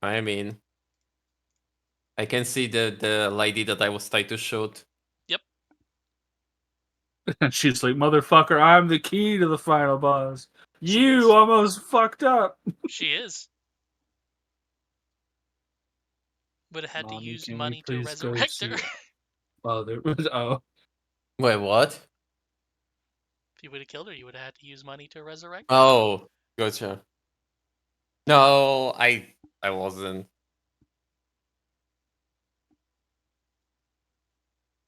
I mean, I can see the lady that I was trying to shoot. And she's like, "Motherfucker, I'm the key to the final boss. She You is. almost fucked up." She is. Would have had to Mommy, use can we money to please go resurrect her. see- Oh, there was. Oh, Wait, what? If you would have killed her, you would have had to use money to resurrect her. Oh, gotcha. No, I wasn't.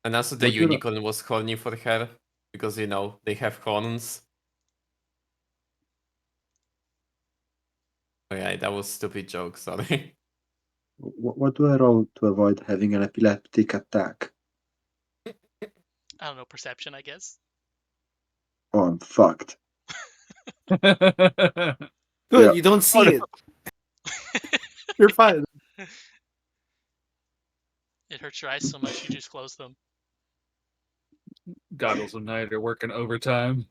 And also the What did I- unicorn was horny for her because they have horns. Oh yeah, that was stupid joke. Sorry. What do I roll to avoid having an epileptic attack? I don't know, perception, I guess. Oh, I'm fucked. Good, Yeah. you don't see no. it. You're fine. It hurts your eyes so much you just close them. Goggles of Night are working overtime.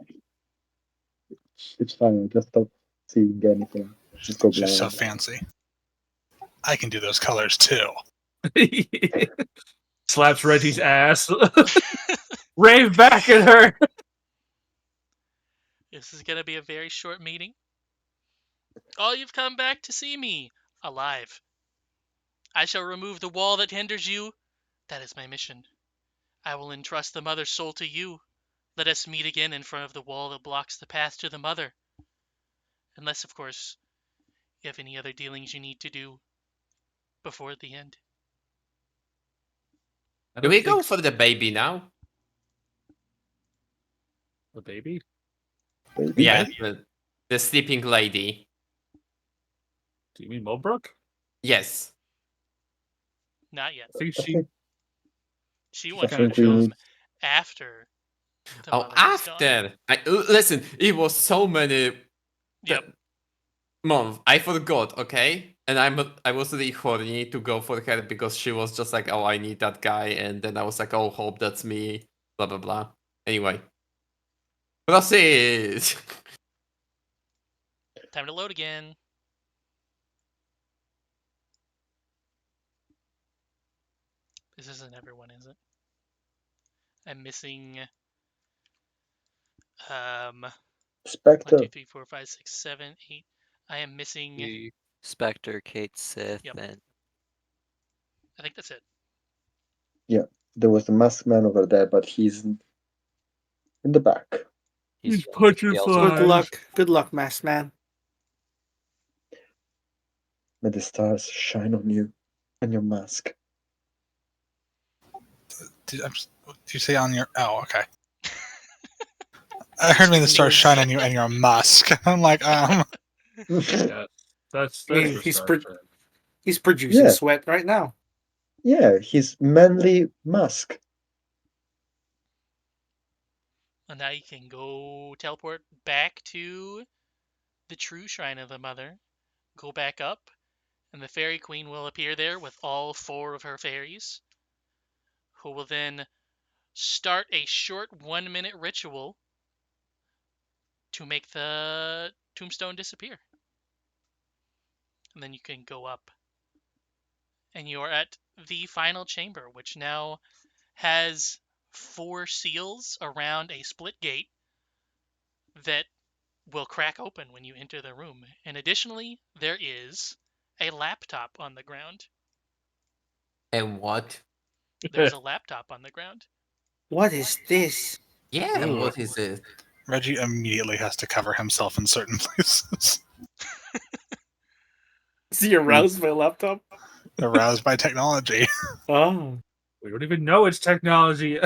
It's fine. I just stop seeing anything. Just go She's so blind. fancy. I can do those colors too. Slaps Reggie's ass. Rave back at her. This is gonna be a very short meeting. Oh, you've come back to see me. Alive. I shall remove the wall that hinders you. That is my mission. I will entrust the mother's soul to you. Let us meet again in front of the wall that blocks the path to the mother. Unless, of course, you have any other dealings you need to do before the end. Do we go for the baby now? the baby? Baby. Yeah, the sleeping lady. Do you mean Mulbrook? Yes. Not yet. I think I she. think, She I wants you think to we come need. after the Oh, mother is gone. after. Listen, it was so many Yep. months. I forgot. Okay, and I was really horny to go for her because she was just like, oh, I need that guy, and then I was like, oh, hope that's me. Blah blah blah. Anyway, proceed. Time to load again. This isn't everyone, is it? I'm missing 1, Spectre. 2, 3, 4, 5, 6, 7, 8. I am missing. The Spectre, Kate Sith, Yep. and I think that's it. There was the masked man over there, but he's in the back. He's running punching the flies. Good luck. Good luck, masked man. May the stars shine on you and your mask. Did you say on your? Oh, okay. I heard me the stars shine on you and your musk. I'm like, Yeah, that's I mean, for he's Star Trek. He's producing Yeah. sweat right now. Yeah, his manly mask. And now you can go teleport back to the true Shrine of the Mother. Go back up, and the Fairy Queen will appear there with all 4 of her fairies, who will then start a short 1-minute ritual to make the tombstone disappear. And then you can go up. And you are at the final chamber, which now has 4 seals around a split gate that will crack open when you enter the room. And additionally, there is a laptop on the ground. And what? There's a laptop on the ground. What is this? Yeah, Ooh. what is it? Reggie immediately has to cover himself in certain places. Is he aroused by a laptop? Aroused by technology. Oh. We don't even know it's technology.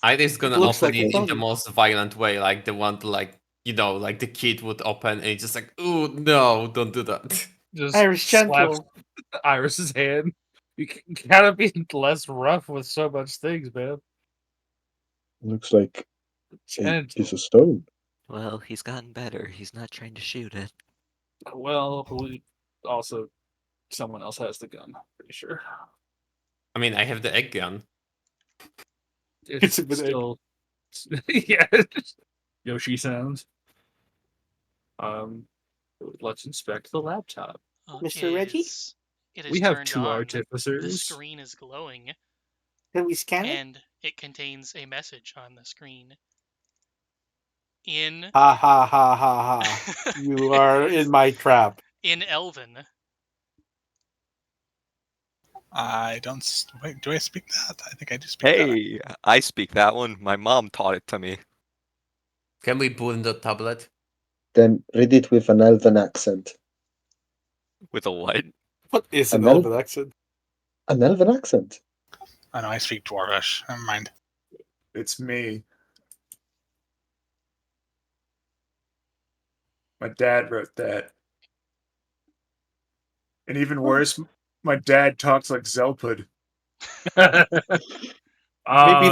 Iris gonna looks open like it in the technology. most violent way, like the one like the kid would open and it's just like, oh no, don't do that. Just Irish slaps gentle. Iris's hand. You gotta be less rough with so much things, man. Looks like a Gentle. piece of stone. well, he's gotten better. He's not trying to shoot it. Well, also, someone else has the gun. Pretty sure. I mean, I have the egg gun. It's a bit still, yeah. Yoshi sounds. Let's inspect the laptop. Mr. Reggie? Is It is We have turned 2 on. The artificers. screen is glowing, Can we scan it? and it contains a message on the screen. In Ha ha ha ha ha. You are in my trap. in Elven. I don't. Wait, do I speak that? I think I do speak that. Hey, I speak that one. My mom taught it to me. Can we burn the tablet? Then read it with an elven accent. With a what? What is an an elven accent? An elven accent. I know I speak Dwarvish. Never mind. It's me. My dad wrote that. And even worse, my dad talks like Zelpud. Maybe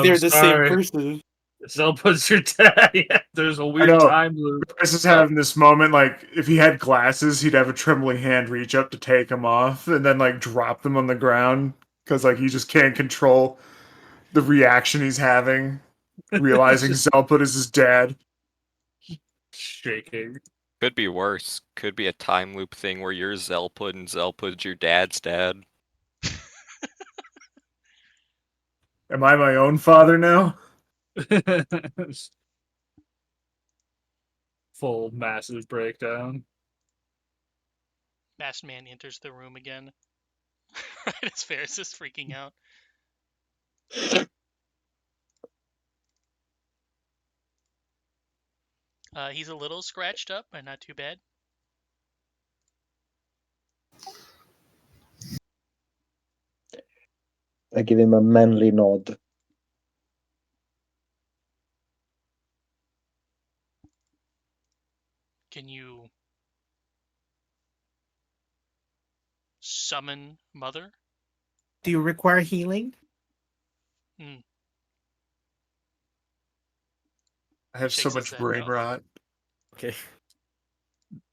they're the same sorry. person. Zelpud's your dad. Yeah, there's a weird know. time loop. Chris is having this moment, like, if he had glasses, he'd have a trembling hand reach up to take them off and then, like, drop them on the ground because, like, he just can't control the reaction he's having, realizing Just Zelpud is his dad. shaking. Could be worse. Could be a time loop thing where you're Zelpud and Zelpud's your dad's dad. Am I my own father now? Full massive breakdown. Masked Man enters the room again. Right as Ferris is freaking out. He's a little scratched up, but not too bad. I give him a manly nod. Can you summon Mother? Do you require healing? I have so Shakes his much head, brain no. rot. Okay.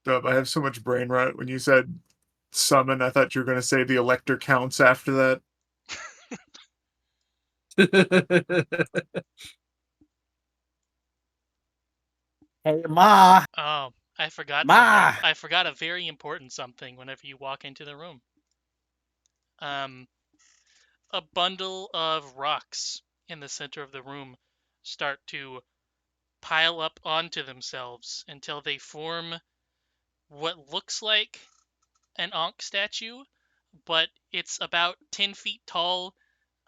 Dub, I have so much brain rot. When you said summon, I thought you were going to say the elector counts after that. Hey, Ma! Oh, I forgot. Ma! I forgot a very important something whenever you walk into the room. A bundle of rocks in the center of the room start to pile up onto themselves until they form what looks like an Ankh statue, but it's about 10 feet tall.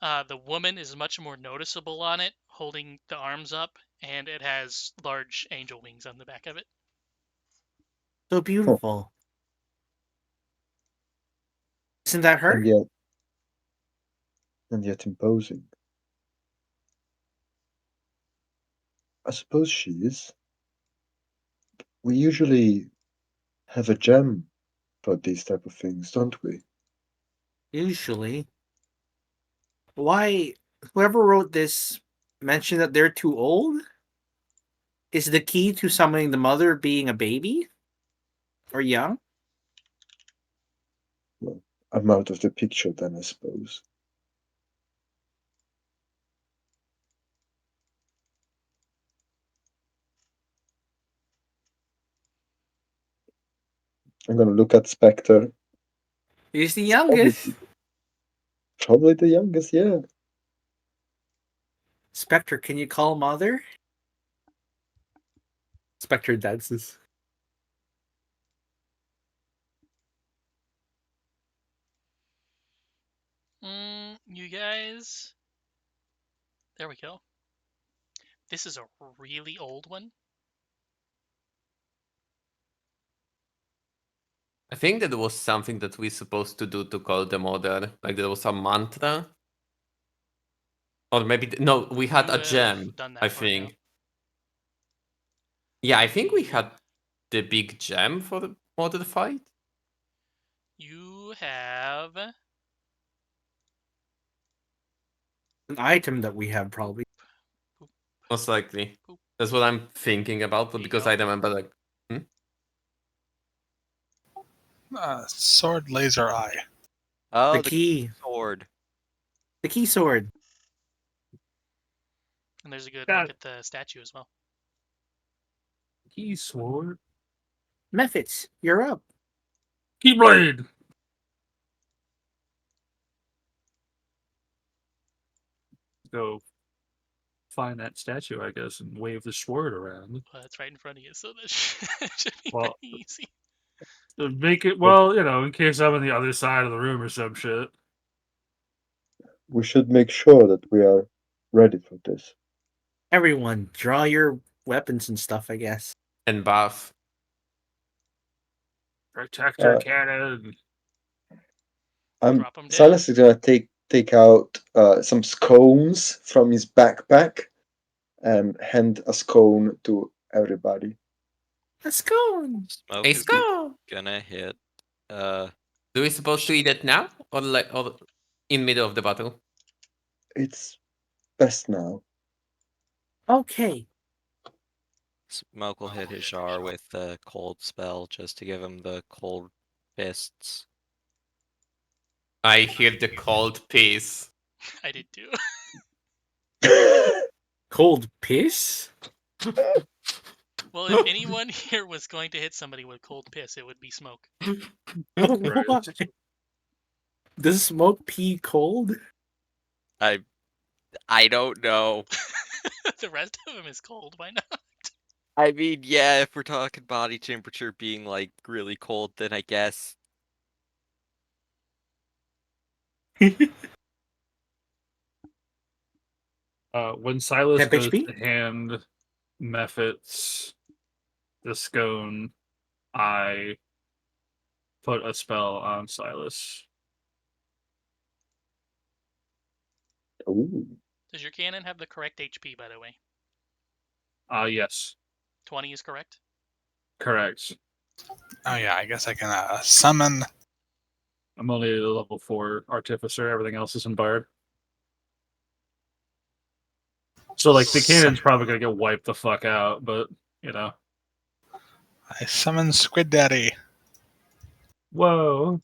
The woman is much more noticeable on it, holding the arms up, and it has large angel wings on the back of it. So beautiful. Isn't that her? And yet imposing. I suppose she is. We usually have a gem about these type of things, don't we? Usually. Why? Whoever wrote this mentioned that they're too old? Is the key to summoning the mother being a baby? Or young? Well, I'm out of the picture then, I suppose. I'm gonna look at Spectre. He's the youngest. Probably the youngest, yeah. Spectre, can you call mother? Spectre dances. You guys. There we go. This is a really old one. I think that there was something that we're supposed to do to call the mother. Like there was a mantra. Or maybe no, we had You a have gem. done that I part now. think. Yeah, I think we had the big gem for the mother fight. You have An item that we have, probably. Most likely. Poop. That's what I'm thinking about, but There you because go. I remember like Sword laser eye. Oh, The the key. sword. The key sword. And there's a good Got look it. at the statue as well. Key sword. Mephits, you're up. Keyblade. go find that statue, I guess, and wave the sword around. Well, that's right in front of you, so that should be Well- pretty easy. To make it, well, in case I'm on the other side of the room or some shit. We should make sure that we are ready for this. Everyone, draw your weapons and stuff, I guess. And buff. Protector cannon. Drop 'em down. Silas is gonna take out some scones from his backpack and hand a scone to everybody. Let's go. Smoke Let's is go! gonna hit. Do we supposed to eat it now? Or in middle of the battle? It's best now. Okay. Smoke will hit his jar with the cold spell just to give him the cold fists. I hear the cold piece. I did too. Cold piss? Well, if anyone here was going to hit somebody with cold piss, it would be Smoke. Why? Does smoke pee cold? I don't know. The rest of him is cold. Why not? I mean, yeah, if we're talking body temperature being like really cold, then I guess. When Silas Temp goes HP? to hand Mephits the scone, I put a spell on Silas. Ooh. Does your cannon have the correct HP, by the way? Yes, 20 is correct? correct. Oh yeah, I guess I can summon. I'm only a level 4 artificer. Everything else is in bard. So like the cannon's probably gonna get wiped the fuck out, but I summon Squid Daddy. Whoa.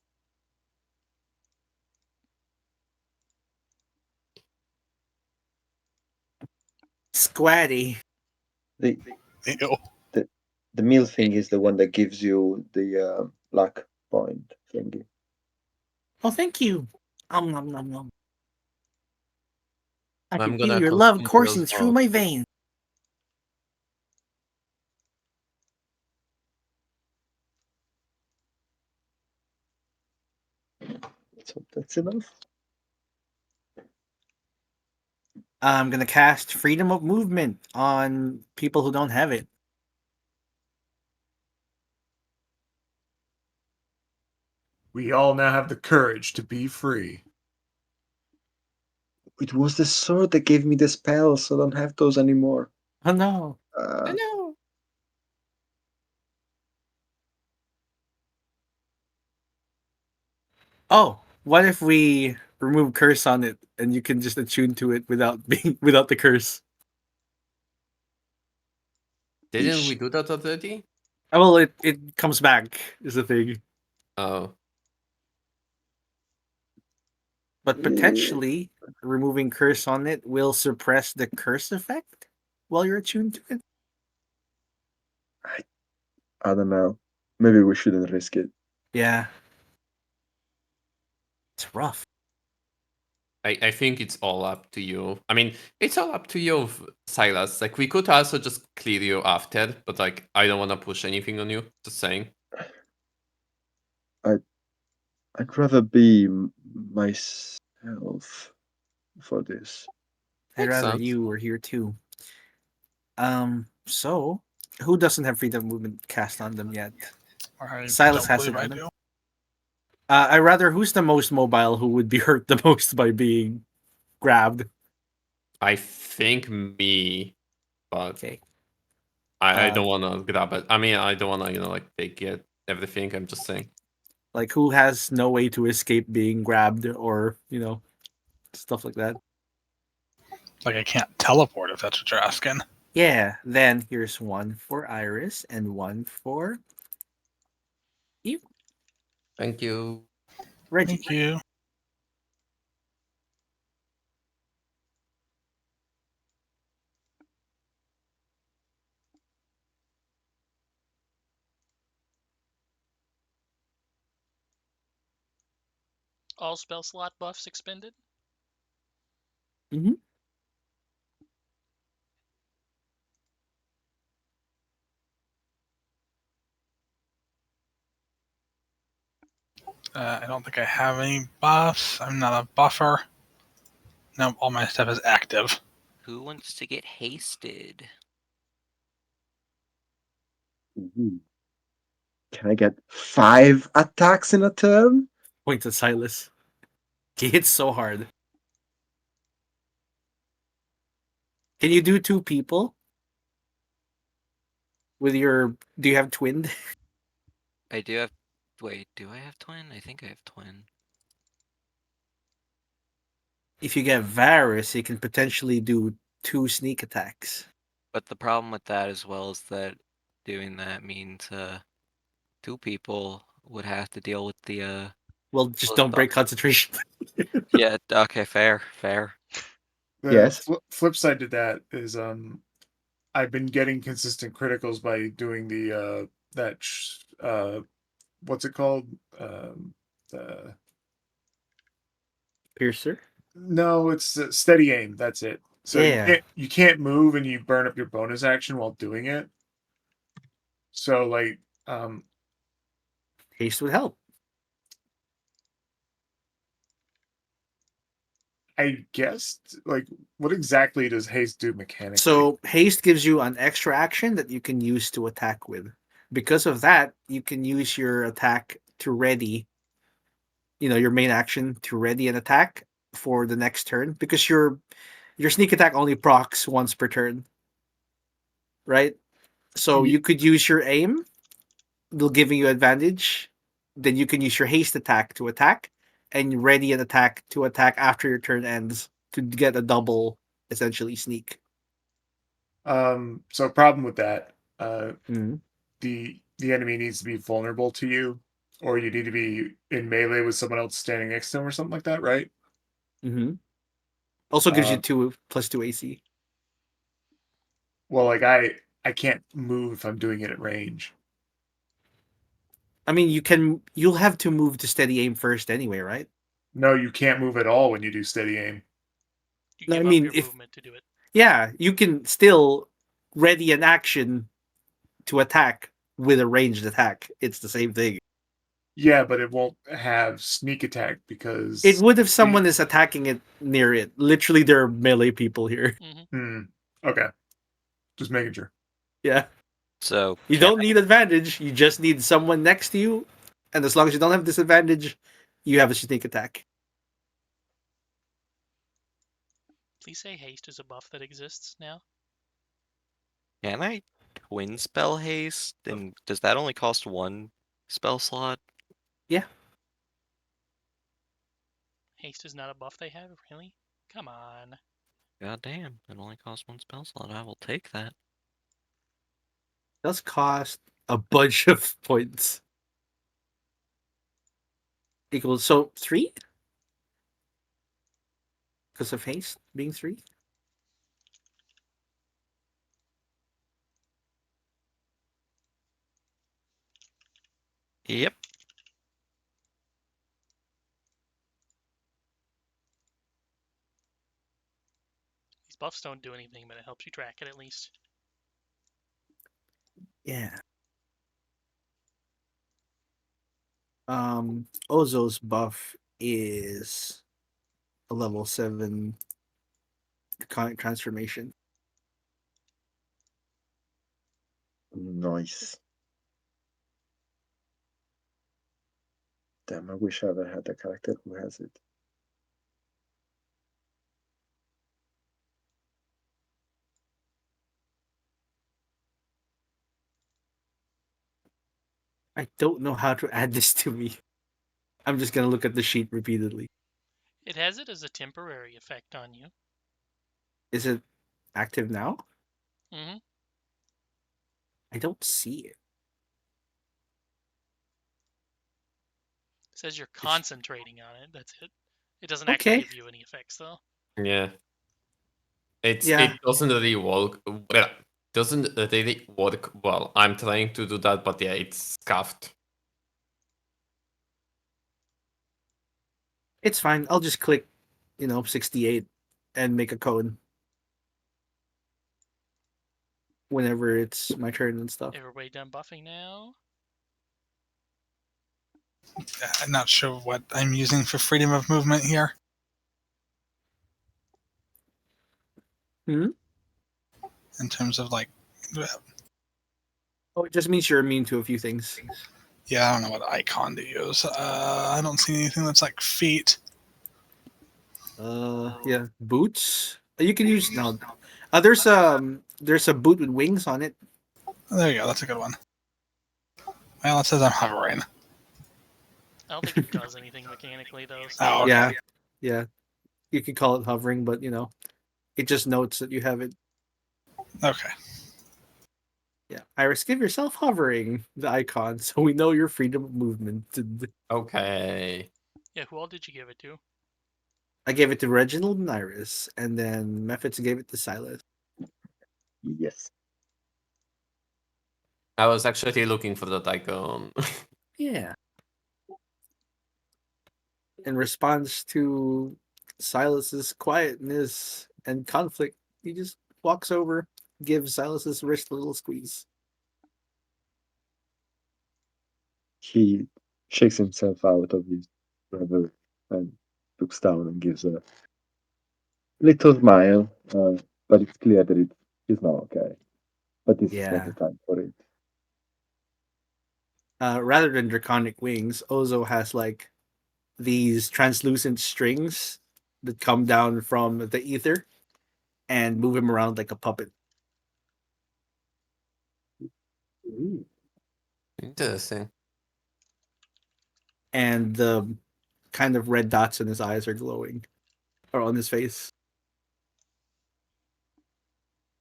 Squatty. The Ew. the meal thing is the one that gives you the luck point thingy. Oh, thank you. Nom nom nom. I I'm can feel gonna your consume love it coursing as through well. my veins. So that's enough. I'm gonna cast freedom of movement on people who don't have it. We all now have the courage to be free. It was the sword that gave me the spell, so I don't have those anymore. Oh no. No. Oh, what if we remove curse on it and you can just attune to it without the curse? Didn't we do that already? Oh, well, it comes back is the thing, Oh. but potentially removing curse on it will suppress the curse effect while you're attuned to it. I don't know. Maybe we shouldn't risk it. Yeah, it's rough. I think it's all up to you. I mean, it's all up to you, Silas. Like, we could also just clear you after, but like, I don't want to push anything on you. Just saying. I'd rather be myself for this. I'd Makes rather sense. you were here too. So who doesn't have freedom of movement cast on them yet? I Silas don't has believe it. I do. I rather who's the most mobile who would be hurt the most by being grabbed. I think me, but Okay. I don't want to grab it. I mean, I don't want to, like, take it, everything. I'm just saying. Like who has no way to escape being grabbed or, stuff like that. Like I can't teleport if that's what you're asking. Yeah, then here's one for Iris and one for you, Thank you. Reggie. Thank you. All spell slot buffs expended? Mhm. I don't think I have any buffs. I'm not a buffer. No, all my stuff is active. Who wants to get hasted? Ooh. Can I get 5 attacks in a turn? Point at Silas. He hits so hard. Can you do 2 people? With your... Do you have twinned? I do have. Wait, do I have twin? I think I have twin. If you get Varus, you can potentially do 2 sneak attacks. But the problem with that as well is that doing that means 2 people would have to deal with the Well, just Well, don't the- break concentration. Yeah, okay, fair. The Yes. flip side to that is I've been getting consistent criticals by doing the what's it called? The Piercer? No, it's steady aim. That's it. So Yeah. you can't move and you burn up your bonus action while doing it. So like Haste would help. I guess like what exactly does haste do mechanically? So haste gives you an extra action that you can use to attack with. Because of that, you can use your attack to ready, your main action to ready an attack for the next turn. Because your sneak attack only procs once per turn. Right? So you could use your aim, they'll giving you advantage. Then you can use your haste attack to attack, and ready an attack to attack after your turn ends to get a double, essentially, sneak. So problem with that, Mhm. the enemy needs to be vulnerable to you, or you need to be in melee with someone else standing next to him or something like that, right? Mm-hmm. Also gives you Uh, 2 + 2 AC. Well, like I can't move if I'm doing it at range. I mean, you'll have to move to steady aim first anyway, right? No, you can't move at all when you do steady aim. You No, I give mean, up your if movement to do it. yeah, you can still ready an action to attack with a ranged attack. It's the same thing. Yeah, but it won't have sneak attack because It would if someone is attacking it near it. Literally, there are melee people here. Okay, just making sure. Yeah. So You don't need advantage. You just need someone next to you. And as long as you don't have disadvantage, you have a sneak attack. Please say haste is a buff that exists now. Can I twin spell haste? And does that only cost 1 spell slot? Yeah. Haste is not a buff they have, really? Come on. God damn, it only costs 1 spell slot. I will take that. It does cost a bunch of points. Equals 3? Because of haste being 3? Yep. These buffs don't do anything, but it helps you track it at least. Yeah. Ozo's buff is a level 7 transformation. Nice. Damn, I wish I ever had a character who has it. I don't know how to add this to me. I'm just gonna look at the sheet repeatedly. It has it as a temporary effect on you. Is it active now? Mm-hmm. I don't see it. It says you're concentrating on it. That's it. It doesn't Okay. actually give you any effects, though. Yeah. It Yeah. doesn't really work. Well, doesn't really work well. I'm trying to do that, but yeah, it's scuffed. It's fine. I'll just click, 68 and make a code whenever it's my turn and stuff. Everybody done buffing now? I'm not sure what I'm using for freedom of movement here. Hmm? In terms of like, Oh, it just means you're immune to a few things. yeah, I don't know what icon to use. I don't see anything that's like feet. Yeah, boots. You can use no. There's a boot with wings on it. Oh, there you go. That's a good one. Well, it says I'm hovering. I don't think it does anything mechanically though. So. Oh, okay. Yeah, yeah. You could call it hovering, but it just notes that you have it. Okay. Yeah, Iris, give yourself hovering the icon so we know your freedom of movement. Okay. Yeah, who all did you give it to? I gave it to Reginald and Iris, and then Mephits gave it to Silas. Yes. I was actually looking for that icon. Yeah. In response to Silas's quietness and conflict, he just walks over, gives Silas's wrist a little squeeze. He shakes himself out of his reverie and looks down and gives a little smile, but it's clear that it's not okay. But this is not Yeah. the time for it. Rather than draconic wings, Ozo has like these translucent strings that come down from the ether and move him around like a puppet. Ooh. Interesting. And the kind of red dots in his eyes are glowing, or on his face.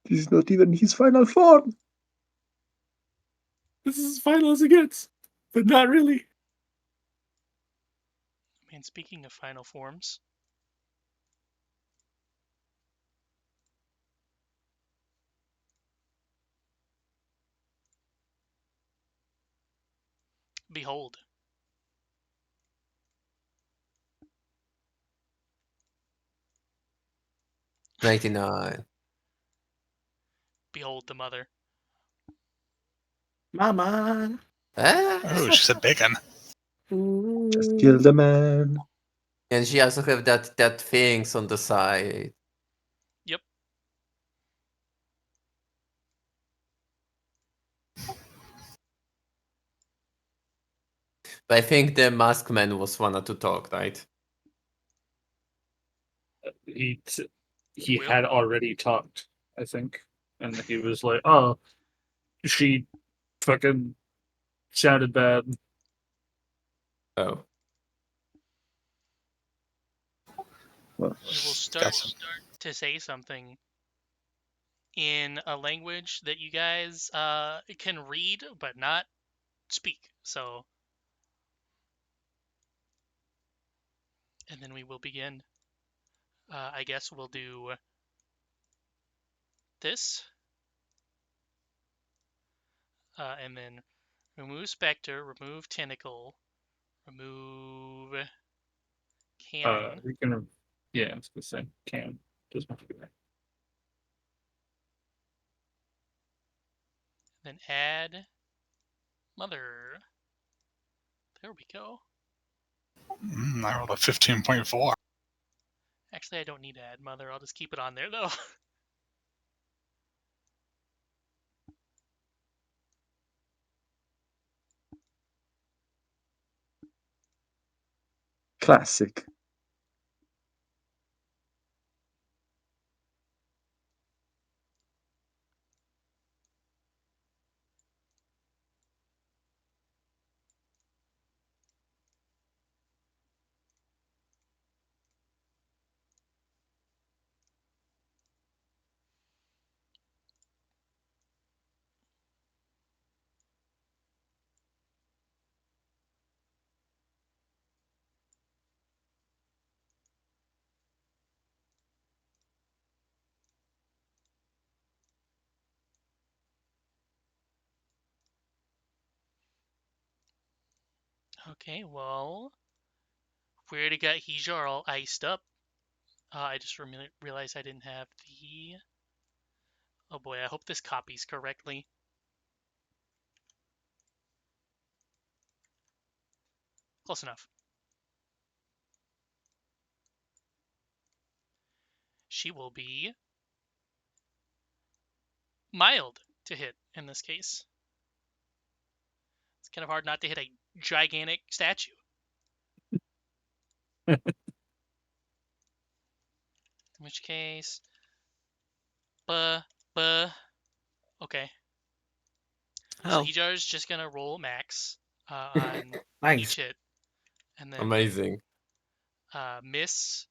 This is not even his final form. This is as final as it gets, but not really. And speaking of final forms, behold. 99. Behold the mother. Mama. Oh, she said bacon. Just kill the man. And she also have that things on the side. Yep. But I think the masked man was wanted to talk, right? He Will? had already talked, I think, and he was like, "Oh, she fucking sounded bad." Oh. Well, He will start to say something in a language that you guys can read but not speak. So, and then we will begin. I guess we'll do this, and then remove Spectre, remove Tentacle, remove Cannon, We can, yeah, it's the same. Can doesn't have to be there. then add Mother. There we go. I rolled a 15.4. Actually, I don't need to add Mother. I'll just keep it on there, though. classic. Okay, well, we already got Hijar all iced up. I just realized I didn't have the... Oh boy, I hope this copies correctly. Close enough. She will be mild to hit in this case. It's kind of hard not to hit a gigantic statue. In which case, okay. So Oh, Hijar's just gonna roll max on Nice. each hit, and then Amazing. miss.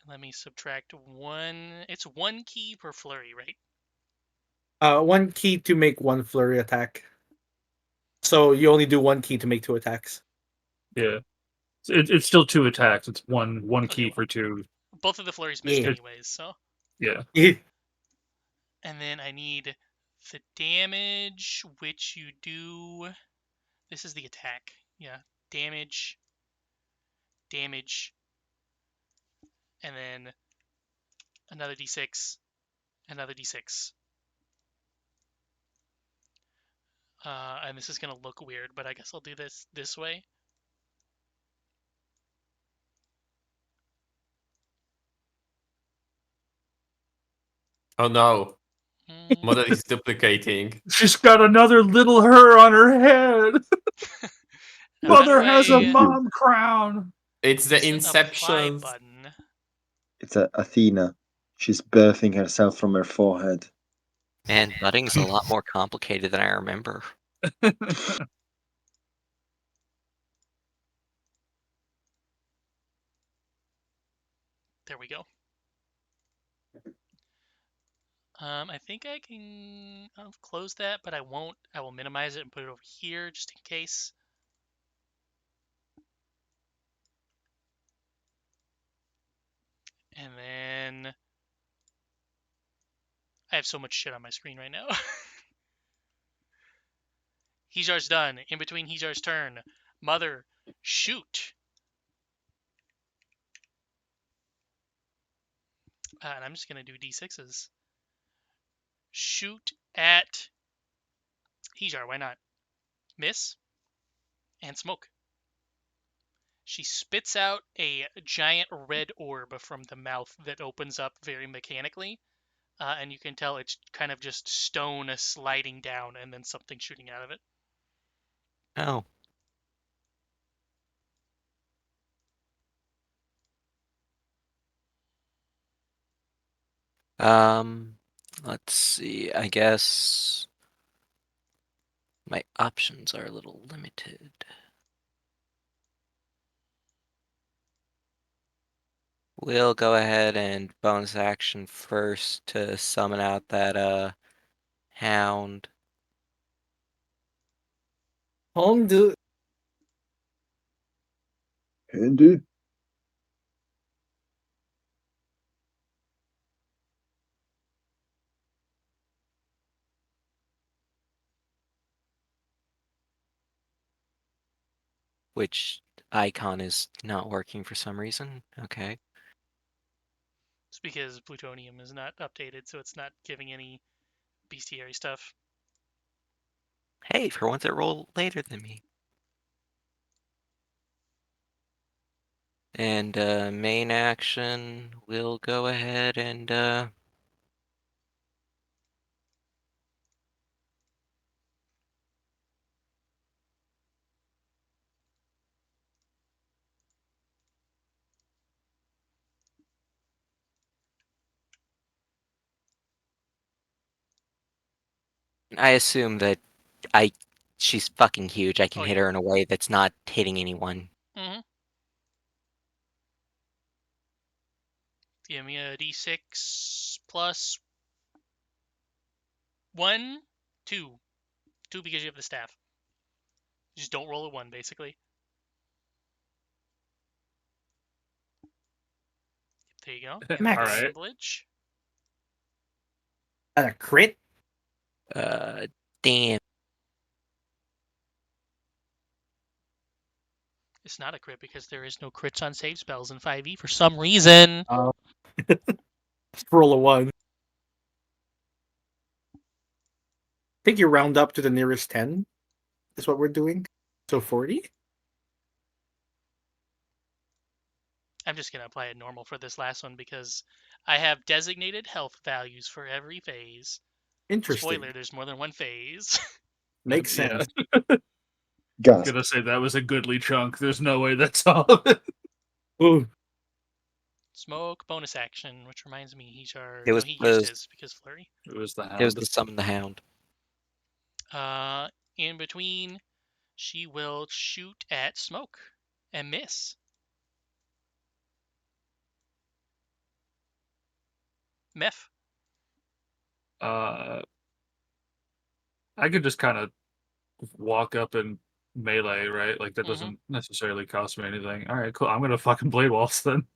Let me subtract one. It's 1 key per flurry, right? 1 key to make 1 flurry attack. So you only do 1 key to make 2 attacks. Yeah. It's still 2 attacks. It's one key Okay. for 2. Both of the flurries missed Yeah. anyways, so. Yeah. And then I need the damage, which you do. This is the attack. Yeah. Damage. And then another d6. Another d6. And this is going to look weird, but I guess I'll do this way. Oh no. Mm. Mother is duplicating. She's got another little her on her head. Now, how Mother do has a I mom crown. It's the press an apply Inception. button? It's Athena. She's birthing herself from her forehead. man, budding's a lot more complicated than I remember. There we go. I think I can close that, but I won't. I will minimize it and put it over here just in case. And then I have so much shit on my screen right now. Hijar's done. In between Hijar's turn, Mother, shoot. And I'm just gonna do d6s. Shoot at Hijar. Why not? Miss and smoke. She spits out a giant red orb from the mouth that opens up very mechanically. And you can tell it's kind of just stone sliding down and then something shooting out of it. Oh. Let's see. I guess my options are a little limited. We'll go ahead and bonus action first to summon out that hound. Hound. Hindu? Which icon is not working for some reason. Okay. It's because plutonium is not updated, so it's not giving any bestiary stuff. Hey, for once it rolled later than me. And main action, we'll go ahead and I assume that she's fucking huge. I can Oh, hit yeah. her in a way that's not hitting anyone. Mm-hmm. Give me a d6 plus 1, 2. 2 because you have the staff. Just don't roll a 1, basically. There you go. Max. All right. Assemblage. At a crit? Damn. It's not a crit because there is no crits on save spells in 5e for some reason. Just roll a 1. I think you round up to the nearest 10. is what we're doing. So 40? I'm just gonna apply it normal for this last one because I have designated health values for every phase. Interesting. Spoiler: there's more than one phase. Makes Yeah. sense. Gasp. Gonna say that was a goodly chunk. There's no way that's all of it. Ooh. Smoke bonus action, which reminds me, he It was he used the- his because flurry. It was the It was hound. the summon the hound. In between, she will shoot at Smoke and miss. Meph. I could just kind of walk up and melee, right? Like that Mhm. doesn't necessarily cost me anything. All right, cool. I'm gonna fucking blade waltz then.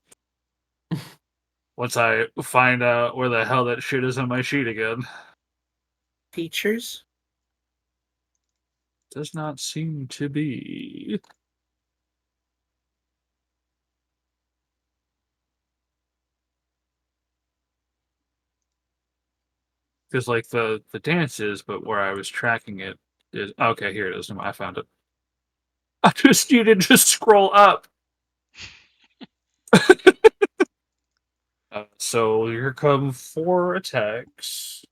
Once I find out where the hell that shit is on my sheet again. Teachers? Does not seem to be. Because like the dance is, but where I was tracking it is okay. Here it is. I found it. I just you didn't just scroll up. So here come 4 attacks.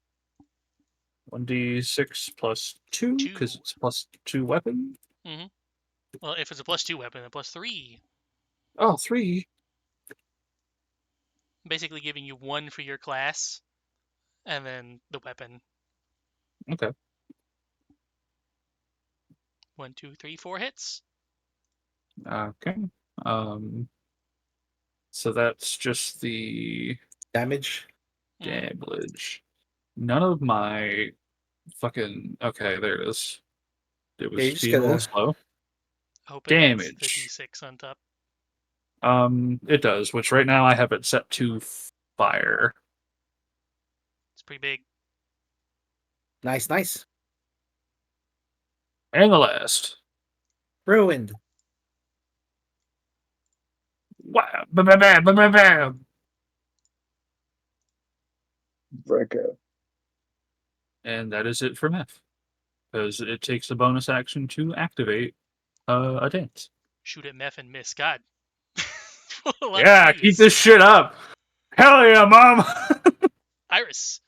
1d6 plus 2 because 2. it's plus 2 weapon. Well, if it's a +2 weapon, a +3. Oh, 3. Basically giving you 1 for your class, and then the weapon. Okay. 1, 2, 3, 4 hits. Okay. So that's just the Damage? Mhm. damage. None of my fucking okay. There it is. It Yeah, was you just being a little gotta. slow. Hope it has the Damage. D6 on top. It does. Which right now I have it set to fire. It's pretty big. Nice, nice. And the last. Ruined. Wow. Bam, bam, bam, bam, bam, bam. Wrecker. And that is it for Meth. Because it takes a bonus action to activate a dance. Shoot at Meph and miss. God. A lot of Yeah, keep twos. this shit up. Hell yeah, mom. Iris.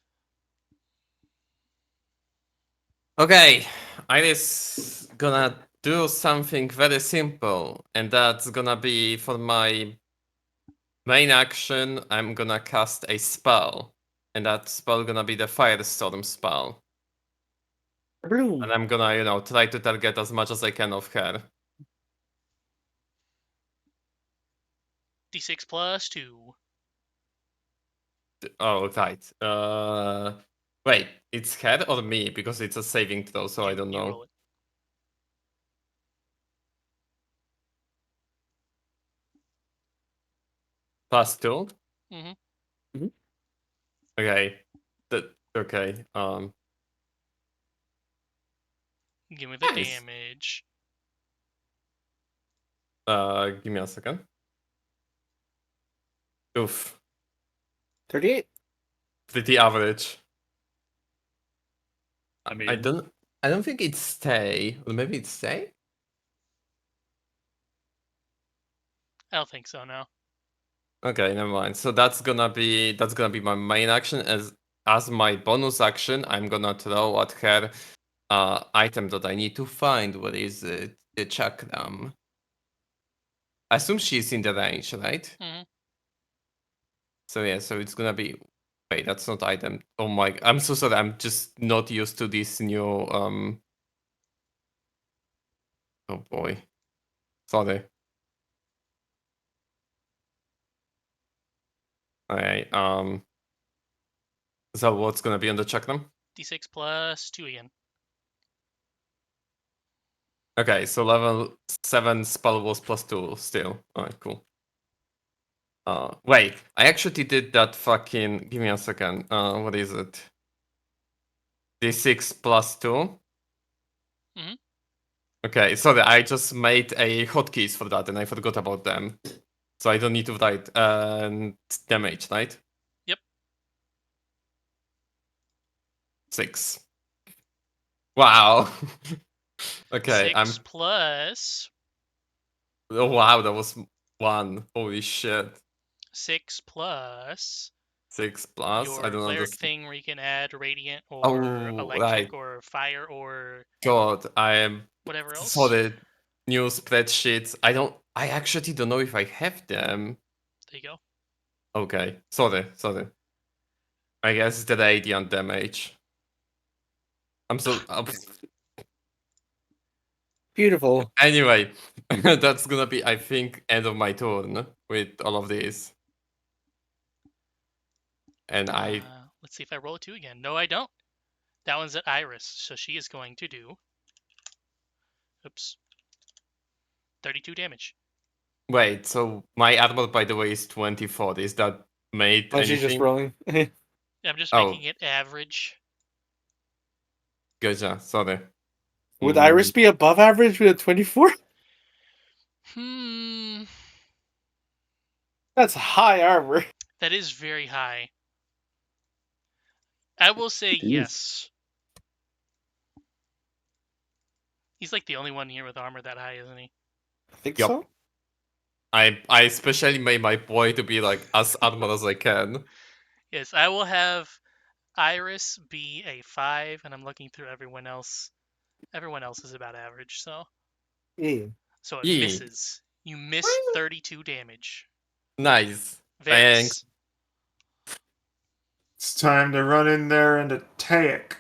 Okay, Iris gonna do something very simple, and that's gonna be for my main action. I'm gonna cast a spell, and that spell gonna be the Firestorm spell, Broom. and I'm gonna try to target as much as I can of her. D6 plus 2. Oh right. Wait, it's her or me because it's a saving throw, so I don't You know. roll it. +2. Mhm. Okay. Okay. Give me the Nice. damage. Give me a second. Oof. 38. Pretty average. I mean, I don't think it's stay. Or maybe it's stay? I don't think so, no. Okay, never mind. So that's gonna be my main action. As my bonus action, I'm gonna throw at her item that I need to find. What is it? The chakram. I assume she's in the range, right? Mhm. So yeah, so it's gonna be. Wait, that's not item. Oh my! I'm so sorry. I'm just not used to this new. Oh boy. Sorry. Alright. So what's gonna be on the chakram? D6 plus 2 again. Okay, so level 7 spell was +2 still. Alright, cool. Wait, I actually did that fucking. Give me a second. What is it? D6 +2. Mhm. Okay, sorry, I just made a hotkeys for that and I forgot about them. So I don't need to write damage, right? Yep. 6. Wow. Okay, 6 plus Oh wow, that was 1. Holy shit. 6 plus 6 plus. I your don't cleric understand. thing where you can add radiant or Oh, electric right. or fire or God, I am whatever else. for the new spreadsheets. I actually don't know if I have them. There you go. Okay, sorry. I guess it's the radiant damage. Beautiful. Anyway, that's gonna be, I think, end of my turn with all of this. And Let's see if I roll a 2 again. No, I don't. That one's at Iris, so she is going to do. Oops. 32 damage. wait. So my armor, by the way, is 24. Is that made Oh, she's just anything? rolling. I'm just Oh. making it average. Gotcha. Sorry. Would Iris be above average with a 24? That's high armor. That is very high. I will say It is. yes. He's like the only one here with armor that high, isn't he? I think Yup. so. I especially made my boy to be like as armored as I can. Yes, I will have Iris be a 5, and I'm looking through everyone else. Everyone else is about average, so Yeah. so it Yeah. misses. You miss 32 damage. Nice. Varys. Thanks. It's time to run in there and attack.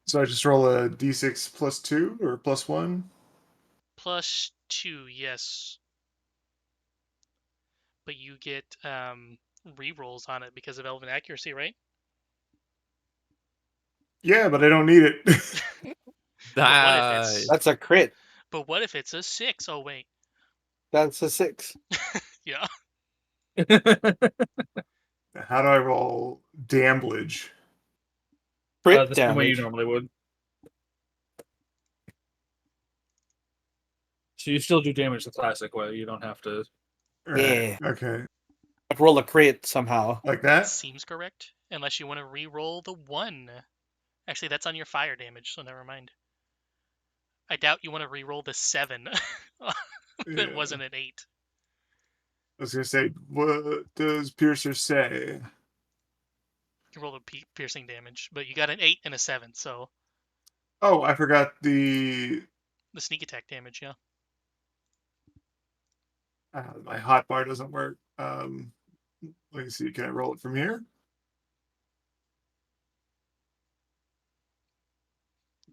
So I just roll a d6 plus 2 or plus 1? Plus 2, yes. But you get re-rolls on it because of Elven Accuracy, right? Yeah, but I don't need it. But what if it's That's a crit. But what if it's a 6? Oh wait. That's a 6. Yeah. How do I roll damage? Crit the same way you damage. normally would. So you still do damage the classic way. You don't have to. Yeah. Okay. I'd roll a crit somehow. Like That that? seems correct. Unless you want to re-roll the 1. Actually, that's on your fire damage, so never mind. I doubt you want to re-roll the 7. That Yeah. wasn't an 8. I was gonna say, what does Piercer say? You rolled a piercing damage, but you got an 8 and a 7, so Oh, I forgot the the sneak attack damage, yeah. my hotbar doesn't work. Let me see. Can I roll it from here?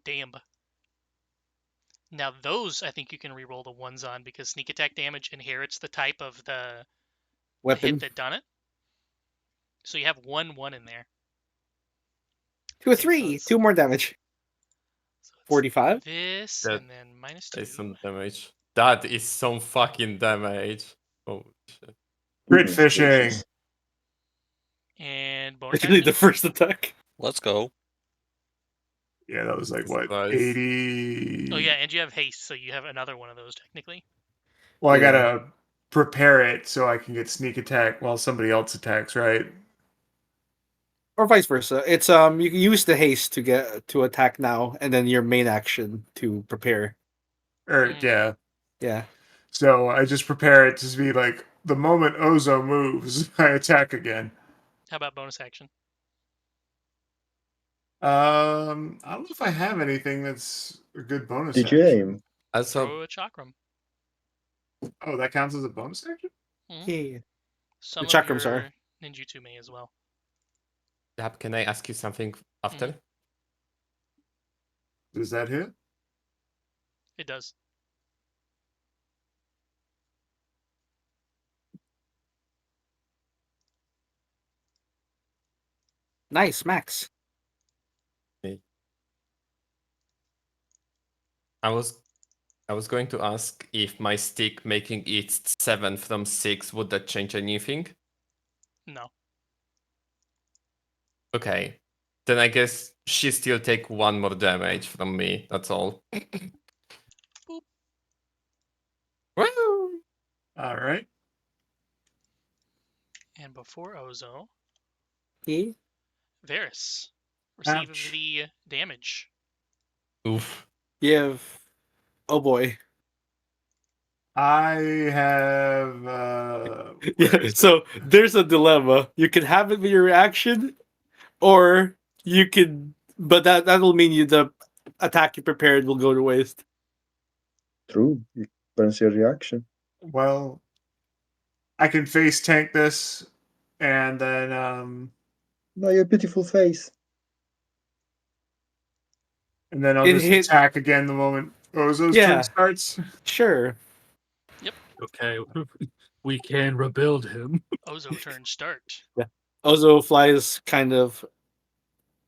Damn. Now those, I think you can re-roll the 1s on because sneak attack damage inherits the type of the Weapon. hit that done it. So you have 1/1 in there. 2 or Okay, so 3. it's- 2 more damage. So it's 45. This That and then minus 2. is some damage. That is some fucking damage. Oh shit. Crit fishing. And bonus Particularly the action. first attack. Let's go. Yeah, that was like what, Nice. 80? Oh yeah, and you have haste, so you have another one of those technically. Well, I Yeah. gotta prepare it so I can get sneak attack while somebody else attacks, right? Or vice versa. It's you can use the haste to get to attack now, and then your main action to prepare. Or Mm. yeah. Yeah. So I just prepare it to be like the moment Ozo moves, I attack again. How about bonus action? I don't know if I have anything that's a good bonus Did action. you aim? Also, Throw a chakram. Oh, that counts as a bonus action? Yeah. Some The of chakrams your are. ninjutsu may as well. Dab, can I ask you something after? Does that hit? It does. Nice, Max. I was going to ask if my stick making it 7 from 6, would that change anything? No. Okay. Then I guess she still take 1 more damage from me, that's all. Boop. Woo! Alright. And before Ozo, Yeah. Varys. Receive Ouch. the damage. Oof. You have. Oh boy. I have. Where Yeah. is it? So there's a dilemma. You can have it with your reaction, or you can. But that'll mean the attack you prepared will go to waste. True. It burns your reaction. Well, I can face tank this, and then Now your beautiful face. I'll It just hit. attack again the moment Ozo's turn Yeah. starts. Sure. Okay, we can rebuild him. Ozo turn start. Ozo flies kind of,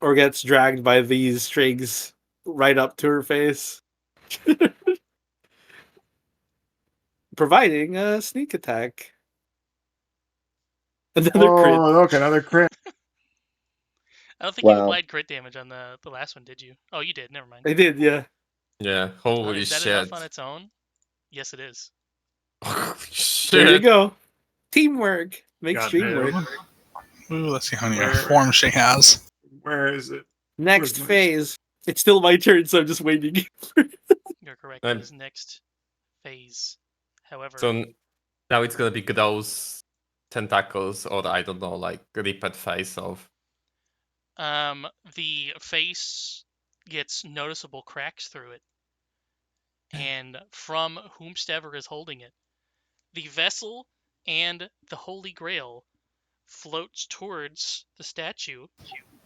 or gets dragged by these strings right up to her face, providing a sneak attack. Another crit. Oh, look, another crit. I don't think you Wow. applied crit damage on the last one, did you? Oh, you did. Never mind. I did, yeah. Yeah, Oh, holy is that shit. enough on its own? Yes, it is. Holy There you shit. go. Teamwork makes dream work. Goddamn. Ooh, let's see how many Where- reforms she has. Where is it? Next Where's my- phase. It's still my turn, so I'm just waiting. You're correct. I'm- It is next phase. However, So now it's gonna be gross tentacles, or I don't know, like ripped face of. the face gets noticeable cracks through it, and from whomstever is holding it, the vessel and the Holy Grail floats towards the statue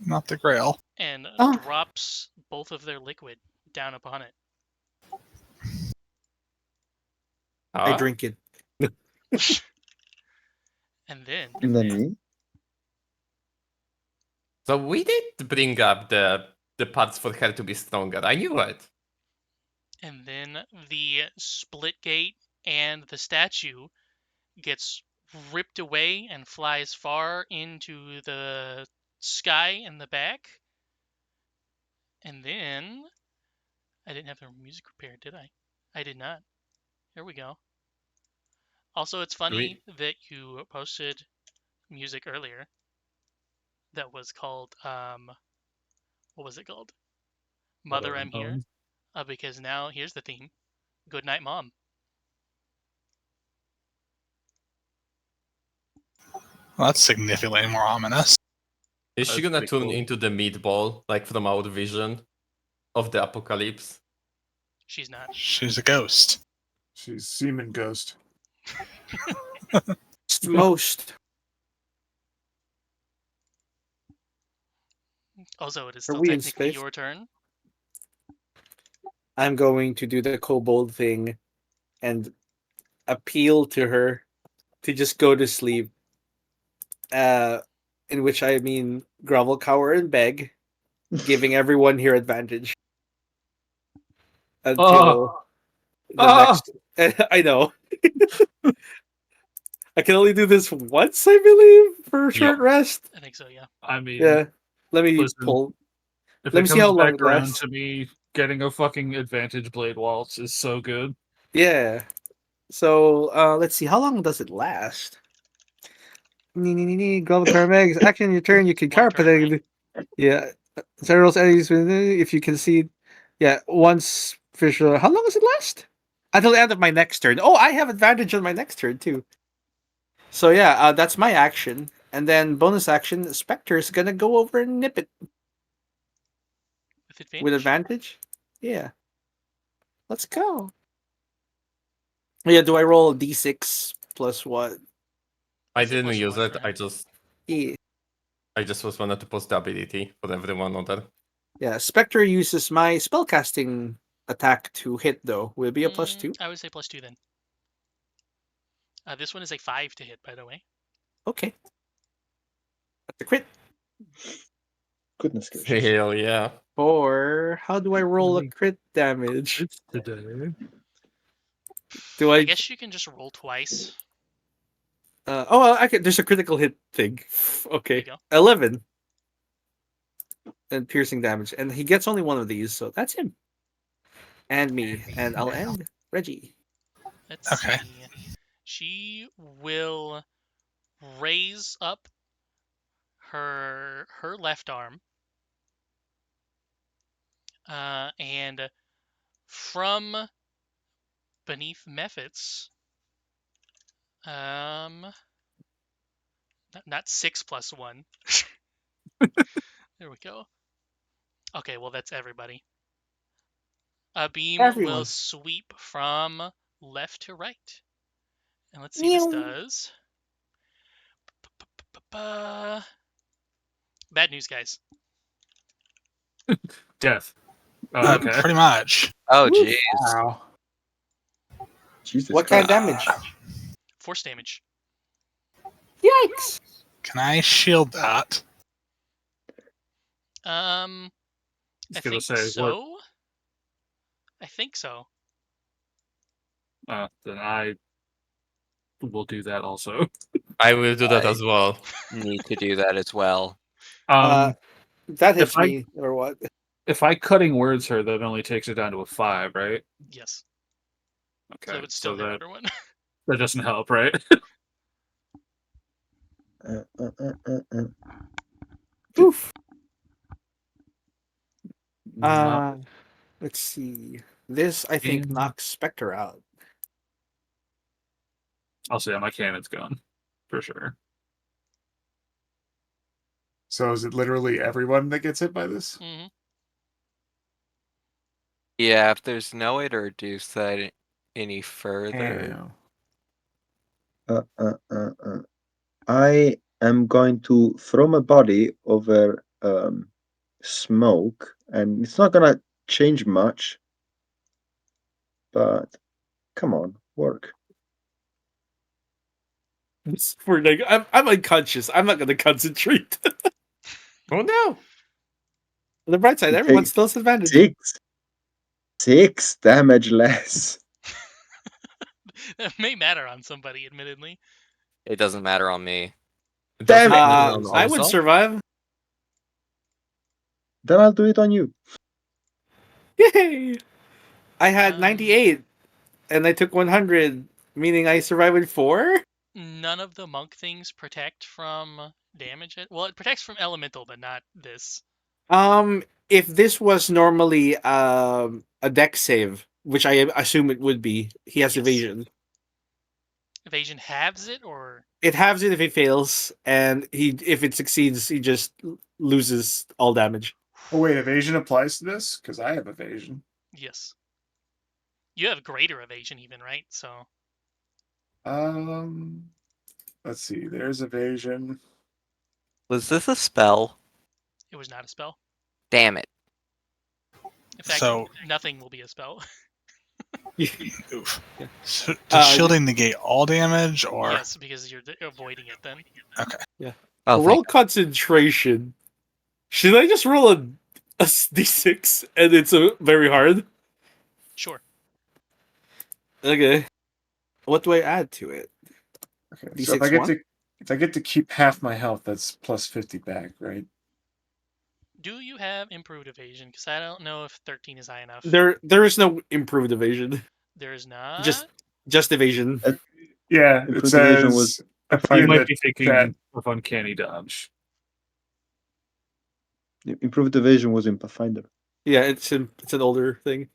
Not the Grail. and Oh. drops both of their liquid down upon it. I Ah, drink it. And then Nani? so we did bring up the parts for her to be stronger. I knew it. the split gate and the statue gets ripped away and flies far into the sky in the back. And then I didn't have the music prepared, did I? I did not. Here we go. Also, it's funny that you posted music earlier that was called what was it called? Mother, I'm Here. Because now here's the theme. Good night, Mom. Well, that's significantly more ominous. Is she That's gonna pretty turn cool. into the meatball, like from our vision of the apocalypse? She's not. She's a ghost. She's Seaman Ghost. Most. Also, it is Are still we in technically space? your turn. I'm going to do the kobold thing and appeal to her to just go to sleep. In which I mean grovel, cower, and beg, giving everyone here advantage. Until the next. I know. I can only do this once, I believe, for a short rest. I think so, yeah. I mean, Yeah. Let me Listen, pull. if let it me see comes how long back it around lasts. to me getting a fucking advantage blade waltz is so good. Yeah. So let's see. How long does it last? Grovel, cower, megs. Action your turn. You can One carpet. turn, right? Yeah. Several enemies. If you can see. Yeah. Once visual. How long does it last? Until the end of my next turn. Oh, I have advantage on my next turn too. So yeah, that's my action. And then bonus action, Spectre is gonna go over and nip it With advantage. with advantage. Yeah. Let's go. Yeah, do I roll D6 plus what? I Is it didn't plus use one, it. right? Yeah. I just was wanted to post the ability for everyone other. Yeah, Spectre uses my spellcasting attack to hit though. Will it be a +2? I would say +2 then. This one is a 5 to hit, by the way. Okay. That's a crit. Goodness gracious. Hell yeah. Or how do I roll a crit damage? It's today. Do I I guess you can just roll twice. I can. There's a critical hit thing. Okay, go. 11 and piercing damage, and he gets only one of these, so that's him. And me, and I'll end Reggie. Let's Okay. see. She will raise up her left arm and from beneath Mephits. Not 6 plus 1. There we go. Okay, well that's everybody. A beam will Everyone. sweep from left to right. And let's see what this Meow. does. Bad news, guys. Death. Oh, okay. Pretty much. Oh, Woof. jeez. Wow. Jesus What kind of Christ. damage? Force damage. Yikes! Can I shield that? I was gonna think say, what? so. I think so. Then I will do that also. I will do that I- as well. Need to do that as well. That hits if I- me, or what? If I cutting words her, that only takes it down to a 5, right? Yes. Okay. So it's still hit everyone. that doesn't help, right? Oof. No. Let's see. This, I think, Mm. knocks Spectre out. Also, yeah, my cannon's gone. For sure. So is it literally everyone that gets hit by this? Hmm. Yeah, if there's no way to reduce that any further. Damn. I am going to throw my body over smoke, and it's not gonna change much. But come on, work. We're like, I'm unconscious. I'm not going to concentrate. Oh no! On the bright side, Okay. everyone still has advantage. 6 damage less. That may matter on somebody, admittedly. It doesn't matter on me. It Damn doesn't it. matter on I would myself. survive. Then I'll do it on you. Yay! I had Um, 98, and I took 100, meaning I survived with 4? None of the monk things protect from damage. Well, it protects from elemental, but not this. If this was normally a deck save, which I assume it would be, he has Yes. evasion. Evasion halves it, or It halves it if he fails, and if it succeeds, he just loses all damage. Oh wait, evasion applies to this? Because I have evasion. yes. You have greater evasion, even, right? So Let's see. There's evasion. Was this a spell? it was not a spell. Damn it. In fact, So- nothing will be a spell. Oof. So, does shielding negate all damage, or Yes, because you're avoiding it then. Oh, roll thank concentration. Should I just roll a d6 and it's very hard? Sure. Okay. What do I add to it? Okay. So D6 if I get to keep half my health, that's plus 50 back, right? Do you have improved evasion? Because I don't know if 13 is high enough. There is no improved evasion. There is not. Just evasion. Yeah, it Improved evasion says was- I You find might that be thinking chat. of uncanny dodge. Improved evasion was in Pathfinder. Yeah, it's an older thing.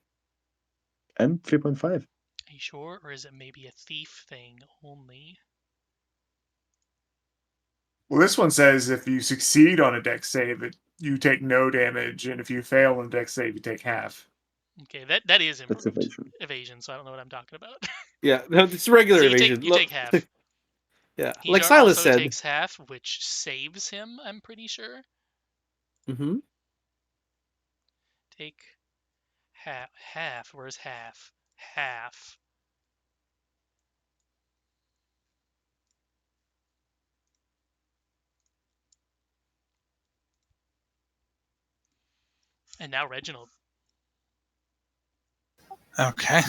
And 3.5. Are you sure, or is it maybe a thief thing only? Well, this one says if you succeed on a dex save, you take no damage, and if you fail on a dex save, you take half. Okay, that is That's improved evasion. evasion, so I don't know what I'm talking about. Yeah, no, it's regular So you evasion. take half. Yeah, He like Silas also said. takes half, which saves him, I'm pretty sure. Mm-hmm. Take half. Where's half? Half. And now Reginald. okay?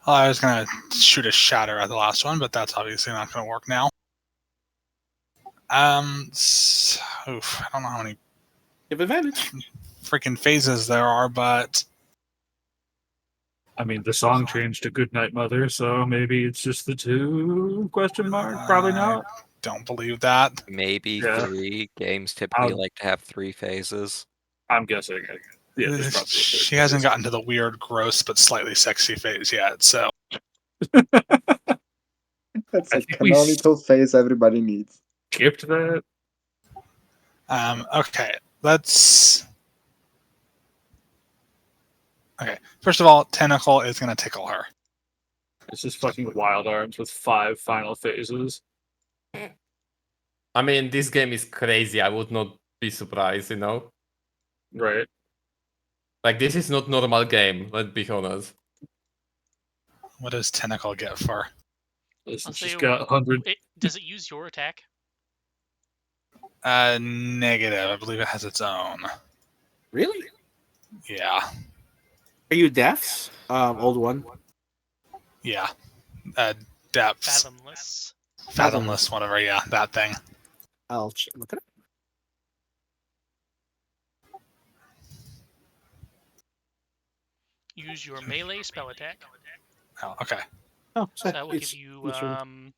Well, I was gonna shoot a shatter at the last one, but that's obviously not gonna work now. Oof, I don't know how many You have advantage. freaking phases there are, but I mean, the song changed to Good Night Mother, so maybe it's just the 2 question mark? Probably not. don't believe that. Maybe Yeah. 3. Games typically Um, like to have 3 phases. I'm guessing. Yeah, there's probably a third She hasn't phase. gotten to the weird, gross, but slightly sexy phase yet. So That's I a think we canonical phase everybody needs. skipped that. okay, let's. Okay, first of all, Tentacle is gonna tickle her. It's just fucking Wild Arms with 5 final phases. I mean, this game is crazy. I would not be surprised, you know? Right. Like, this is not normal game, let's be honest. What does Tentacle get for? Listen, I'll she's say, got 100. does it use your attack? Negative. I believe it has its own. Really? Yeah, Are you deafs? Old one. yeah. Depths, Fathomless. fathomless, whatever. Yeah, that thing. I'll look it up. Use your melee spell attack. Oh, okay. Oh, So that will give you it's really-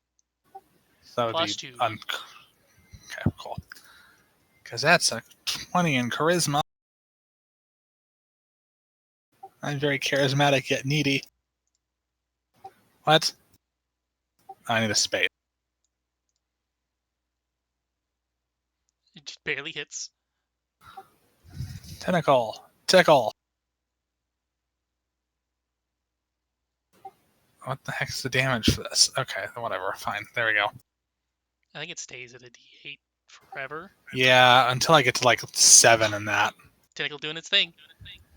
So that would Plus be 2. Okay, cool. Because that's a 20 in charisma. I'm very charismatic yet needy. What? I need a space. It just barely hits. Tentacle. Tickle. What the heck's the damage for this? Okay, whatever. Fine. There we go. I think it stays at a D8 forever. Yeah, until I get to like 7 in that. Tentacle doing its thing.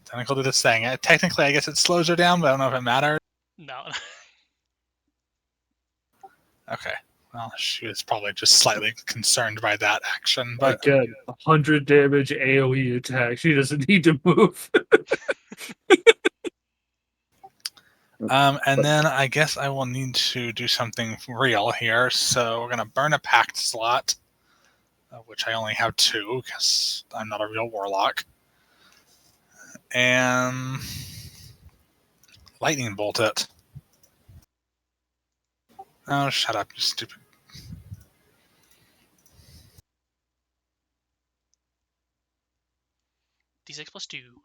Tentacle did this thing. Technically, I guess it slows her down, but I don't know if it matters. No. Okay. Well, she was probably just slightly concerned by that action, but Again, 100 damage AoE attack. She doesn't need to move. and then I guess I will need to do something real here. So we're gonna burn a pact slot, which I only have 2 because I'm not a real warlock, and lightning bolt it. Oh, shut up, you stupid. D6 plus 2.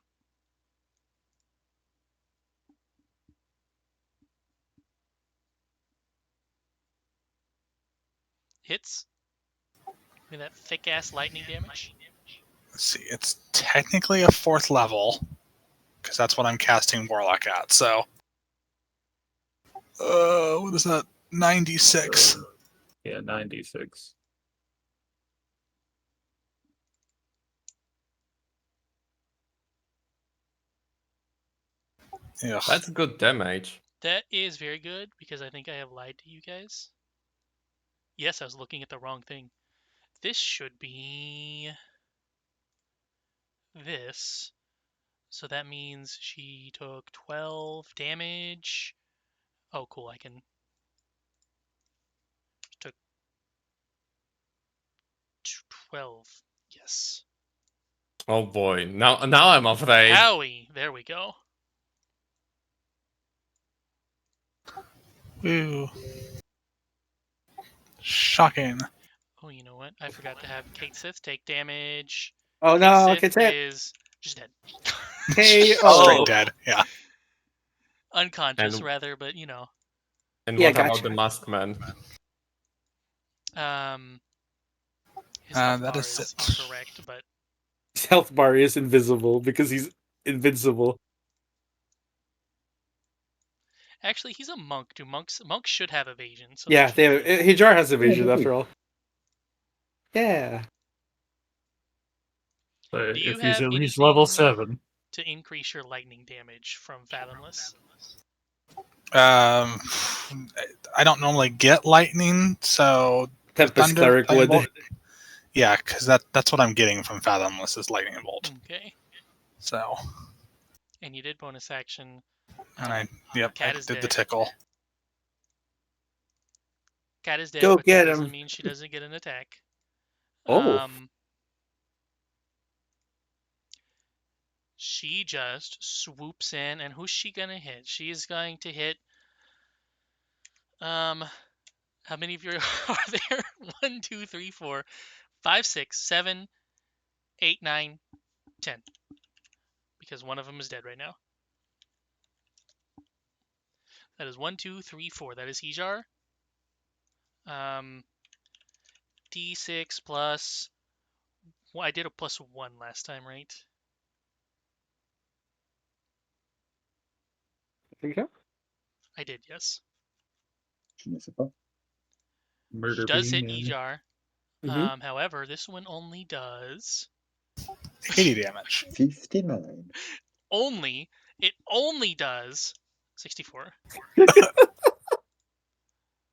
Hits. Give me that thick ass lightning damage. Let's see, it's technically a 4th level because that's what I'm casting warlock at. So, what is that? 96. Yeah, 96. Ugh. That's good damage. That is very good because I think I have lied to you guys. Yes, I was looking at the wrong thing. This should be this. So that means she took 12 damage. Oh, cool. I can. Took 12. Yes. Oh boy, now I'm afraid. Owie. There we go. Woo. Shocking. Oh, you know what? I forgot to have Kate Sith take damage. Oh Kate no, Sith it's it. is just dead. Hey, Straight oh, dead. Yeah. Unconscious, And- rather, but you know. And Yeah, what about gotcha. the masked man? His health that bar is is it. incorrect, but his health bar is invisible because he's invincible. actually he's a monk. Do monks should have evasion? So Yeah, that should they be- Hijar has evasion after all. Yeah. So Do you if he's have at least level anything- 7. to increase your lightning damage from Fathomless. I don't normally get lightning, so Tempest thunder, Cleric lightning would. bolt. Yeah, because that's what I'm getting from Fathomless is lightning bolt. Okay. So, And you did bonus action. and I did Cat is the dead. tickle. Cat is dead, Go but get that doesn't him. mean she doesn't get an attack. Oh. She just swoops in, and who's she gonna hit? She is going to hit. How many of you are there? 1, 2, 3, 4, 5, 6, 7, 8, 9, 10. because one of them is dead right now. That is 1, 2, 3, 4. That is Hijar. D6 plus. Well, I did a +1 last time, right? I think so. I did, yes. Je ne sais pas. Murder Does hit bean. Hijar. Mhm. However, this one only does 80 damage. 59. it only does 64.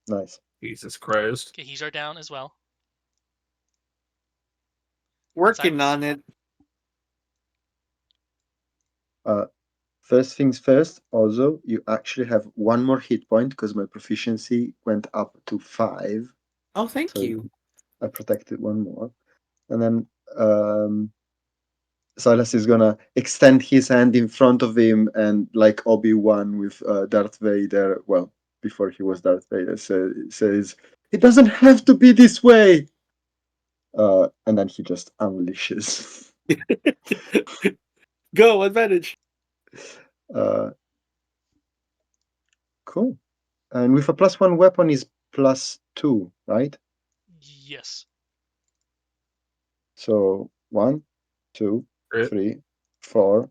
Nice. Jesus Christ. Okay, Hijar down as well. Working on it. First things first, also, you actually have one more hit point because my proficiency went up to 5. Oh, thank So you. I protected one more. And then Silas is gonna extend his hand in front of him and like Obi-Wan with Darth Vader, well, before he was Darth Vader, says, "It doesn't have to be this way!" And then he just unleashes. Go, advantage. Cool. And with a +1 weapon is +2, right? Yes. So 1, 2, Crit. 3, 4.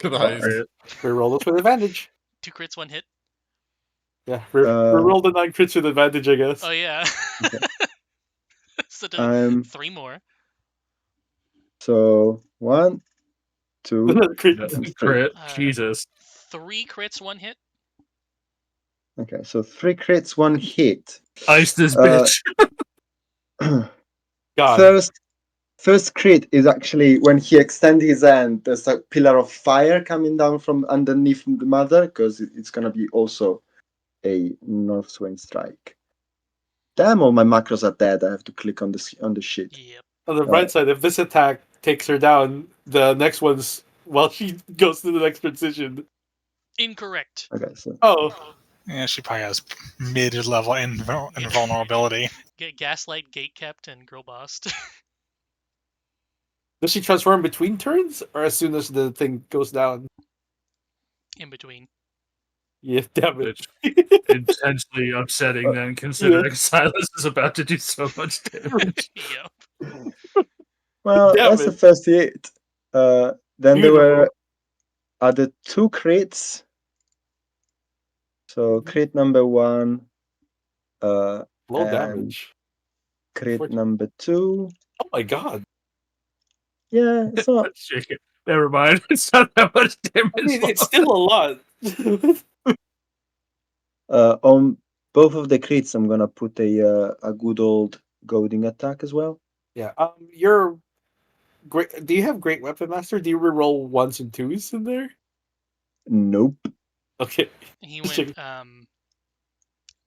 Christ. Crit. Reroll this with advantage. 2 crits, 1 hit. Yeah, reroll the 9 crits with advantage, I guess. Oh yeah. Okay. So I'm 3 more. so 1, 2, Another crit. That's and a 3. crit. Uh, Jesus. 3 crits, 1 hit. Okay, so 3 crits, 1 hit. Ice this Uh, bitch. God. First crit is actually when he extends his hand, there's a pillar of fire coming down from underneath the mother, because it's going to be also a North Swing strike. Damn, all my macros are dead. I have to click on the shit. Yep. On the bright side, if this attack takes her down, the next one's while she goes to the next position. Incorrect. Okay, so Oh, Yeah, she probably has mid-level invulnerability. Get Gaslight, Gatekept, and Girl Bossed. does she transform between turns or as soon as the thing goes down? In between. Yeah, damn it. Bitch. Intensely upsetting then, considering Silas is about to do so much damage. Yep. well, Damn that's the it. first hit. Then there Beautiful. were other 2 crits. So crit number 1, Low and damage. crit Unfortunate. number 2. Oh my god. Yeah, it's not. Never mind. It's not that much damage. I mean, it's still a lot. On both of the crits, I'm gonna put a good old goading attack as well. Yeah. You're great. Do you have Great Weapon Master? Do you reroll 1s and 2s in there? Nope. Okay. He Just went checking.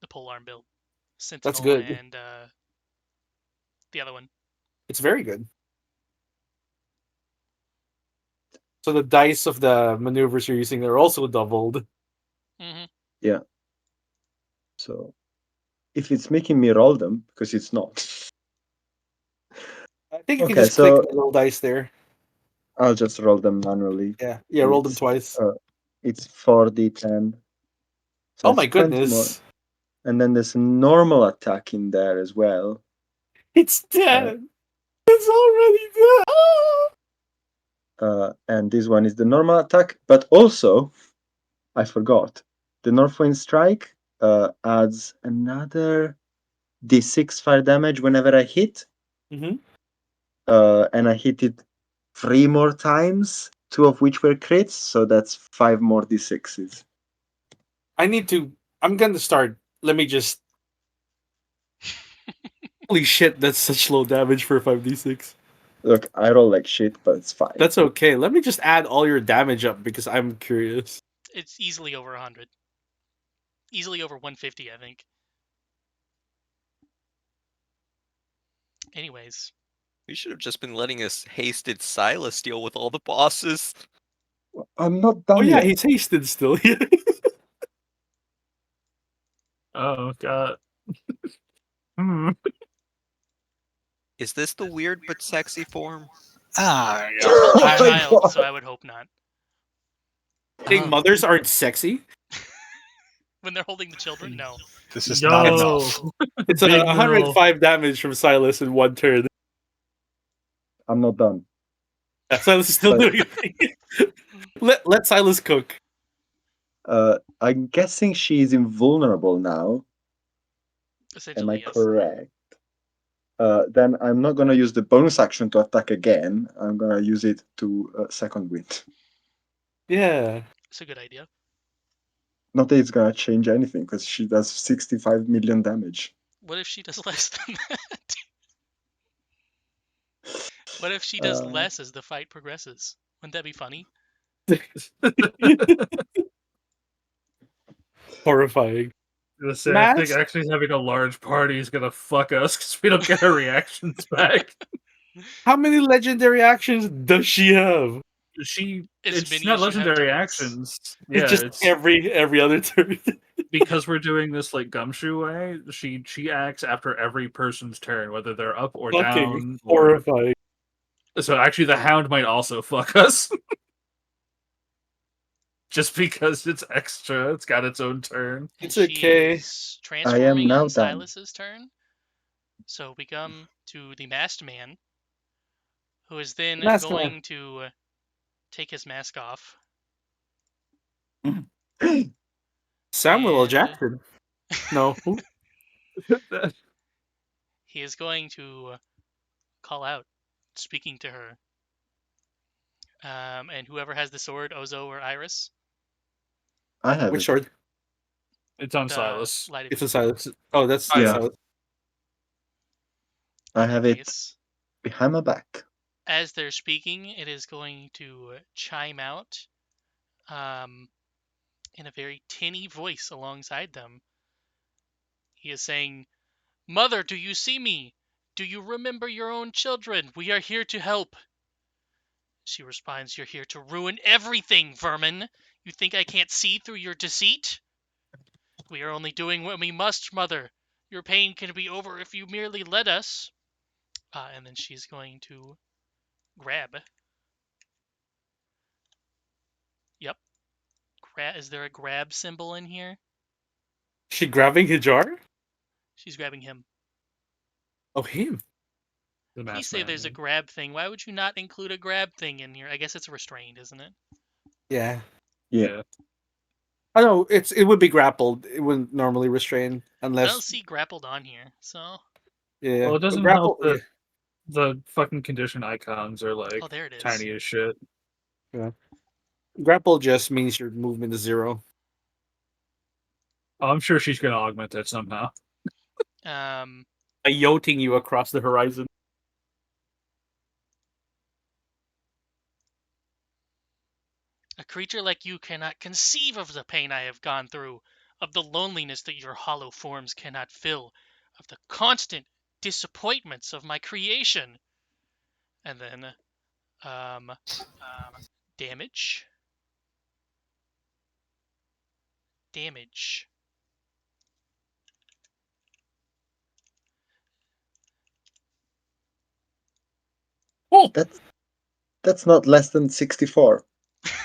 the polearm build. Sentinel good. and the other one. It's very good. So the dice of the maneuvers you're using are also doubled. Mm-hmm. Yeah. So if it's making me roll them, because it's not, I think you can Okay, just click so- the little dice there. I'll just roll them manually. Yeah, roll them It's, twice. It's 4d10. So Oh my it's 20 more. goodness. And then there's a normal attack in there as well. It's dead. It's already dead. Ah! And this one is the normal attack, but also, I forgot, the Northwind Strike adds another d6 fire damage whenever I hit. Mhm. And I hit it 3 more times, 2 of which were crits, so that's 5 more d6s. I'm gonna start. Let me just. Holy shit, that's such low damage for 5d6. Look, I roll like shit, but it's fine. That's okay. Let me just add all your damage up because I'm curious. It's easily over 100. Easily over 150, I think. Anyways. We should have just been letting us hasted Silas deal with all the bosses. I'm not done Oh yeah, yet. he's hasted still. Oh, God. Is this the weird but sexy form? Ah, It's called yeah. a child, so I would hope not. Think mothers aren't sexy? When they're holding the children? No. This is not Yo, enough. It's a Big 105 damage from Silas in one turn. I'm not done. Yeah, Silas is still But- doing a thing. Let Silas cook. I'm guessing she's invulnerable now. Essentially, Am I yes. correct? Then I'm not gonna use the bonus action to attack again. I'm gonna use it to second wind. Yeah. It's a good idea. Not that it's gonna change anything because she does 65 million damage. What if she does less than that? What if she does less as the fight progresses? Wouldn't that be funny? Horrifying. I think Max? actually having a large party is gonna fuck us because we don't get our reactions back. How many legendary actions does she have? As It's many not as you have legendary turns. actions. It's Yeah, just it's every other turn. because we're doing this like gumshoe way. She acts after every person's turn, whether they're up or Fucking down. Or... horrifying. So actually, the hound might also fuck us. Just because it's extra, it's got its own turn. It's And okay. she's transforming now on done. Silas's turn. So we come to the masked man, who is then Masked man. going to take his mask off. Samuel L. And- Jackson. No. He is going to call out, speaking to her. And whoever has the sword, Ozo or Iris, I have Which it. sword? It's on the Silas. light of It's a youth. Silas. Oh, that's Yeah. Silas. I In have that it case, behind my back. as they're speaking, it is going to chime out in a very tinny voice alongside them. He is saying, "Mother, do you see me? Do you remember your own children? We are here to help." She responds, "You're here to ruin everything, vermin. You think I can't see through your deceit? We are only doing what we must, mother. Your pain can be over if you merely let us." And then she's going to grab. Yep. Is there a grab symbol in here? She grabbing Hajar? She's grabbing him. Oh, him. The Please masked say man. there's a grab thing. Why would you not include a grab thing in here? I guess it's restrained, isn't it? Yeah. Yeah. I know it would be grappled. It wouldn't normally restrain I don't unless see grappled on here, so. yeah. Well, it doesn't grapple. help that the fucking condition icons are like Oh, there it is. tiny as shit. Grapple just means your movement is 0. Oh, I'm sure she's gonna augment it somehow. A yoting you across the horizon. A creature like you cannot conceive of the pain I have gone through, of the loneliness that your hollow forms cannot fill, of the constant disappointments of my creation. And then, damage. Damage. Oh, That's not less than 64.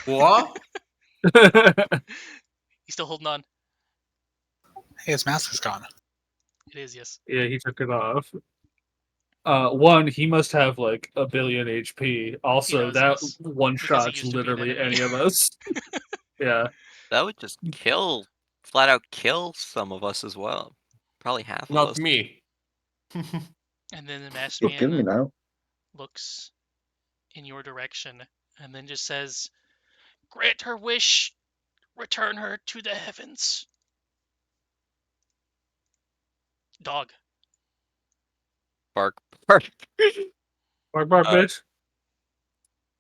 What? He's still holding on. Hey, his mask is gone. It is, yes. yeah, he took it off. One, he must have like a billion HP. Also, does, that yes. one Because he shot's used to be an literally enemy. any of us. Yeah. That would just flat out kill some of us as well. Probably half of Not us. me. And then the masked You'll kill me man now. looks in your direction and then just says, "Grant her wish, return her to the heavens." Dog. Bark, bark. Bark, bark, Uh, bitch.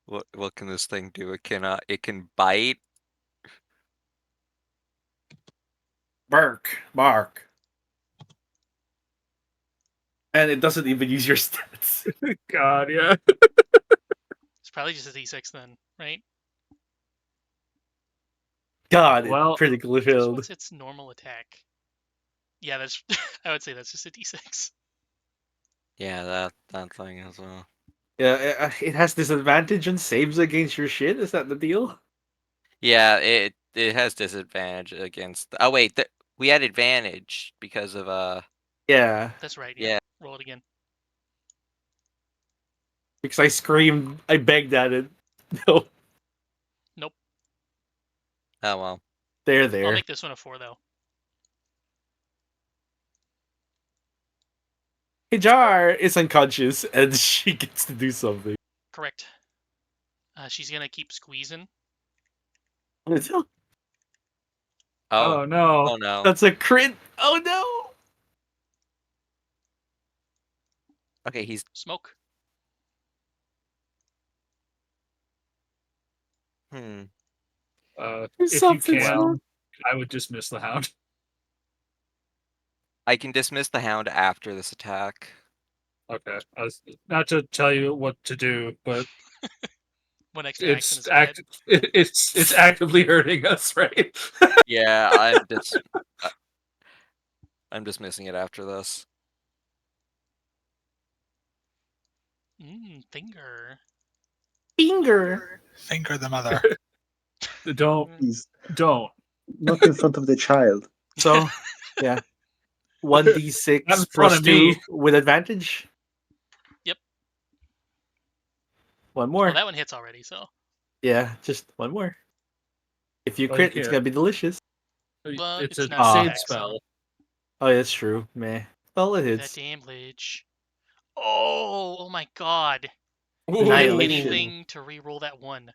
What can this thing do? It can bite. Bark. And it doesn't even use your stats. God, yeah. It's probably just a d6 then, right? God, Well- it critically Just failed. what's its normal attack? Yeah, that's. I would say that's just a d6. Yeah, that thing as well. Yeah, it has disadvantage and saves against your shit. Is that the deal? Yeah, it has disadvantage against. Oh wait, we had advantage because of Yeah, That's right. Yeah. Roll it again. because I screamed, I begged at it. No, Nope. Oh well. there. I'll make this one a 4 though. Hajar is unconscious, and she gets to do something. Correct. She's gonna keep squeezing. Oh. Oh no. Oh no. That's a crit. Oh no! Okay, he's Smoke. hmm. There's If you something can, wrong. I would dismiss the hound. I can dismiss the hound after this attack. Okay. Not to tell you what to do, but One extra action it's is bad. it's actively hurting us, right? Yeah, I'm dismissing it after this. Finger. Finger. Finger the mother. Don't He's don't. not in front of the child. So, yeah. 1d6 Not in front plus of 2 me. with advantage. Yep. One more. Well, that one hits already, so. Yeah, just one more. If you Oh, crit, you it's can't. gonna be delicious. Well, It's it's a not shade attack, so- spell. Oh, that's true. Meh. Well, it That hits. damage. Oh my god. Ooh. Annihilation. Anything to re-roll that one.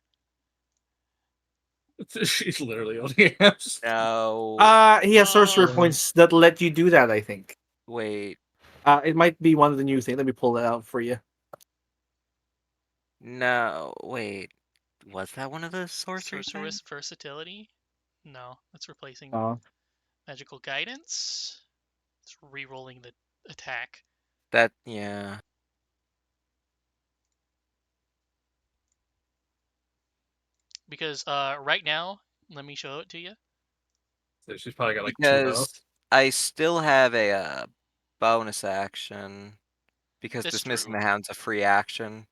She's literally only halves. No. He has sorcerer Oh. points that let you do that, I think. Wait. It might be one of the new things. Let me pull that out for you. No. Wait. Was that one of the sorcery Sorceress things? versatility? No, that's replacing Oh. magical guidance. It's re-rolling the attack. That yeah. Because right now, let me show it to you. So she's probably got like 2 Because health. I still have a bonus action. Because That's dismissing true. the hound's a free action.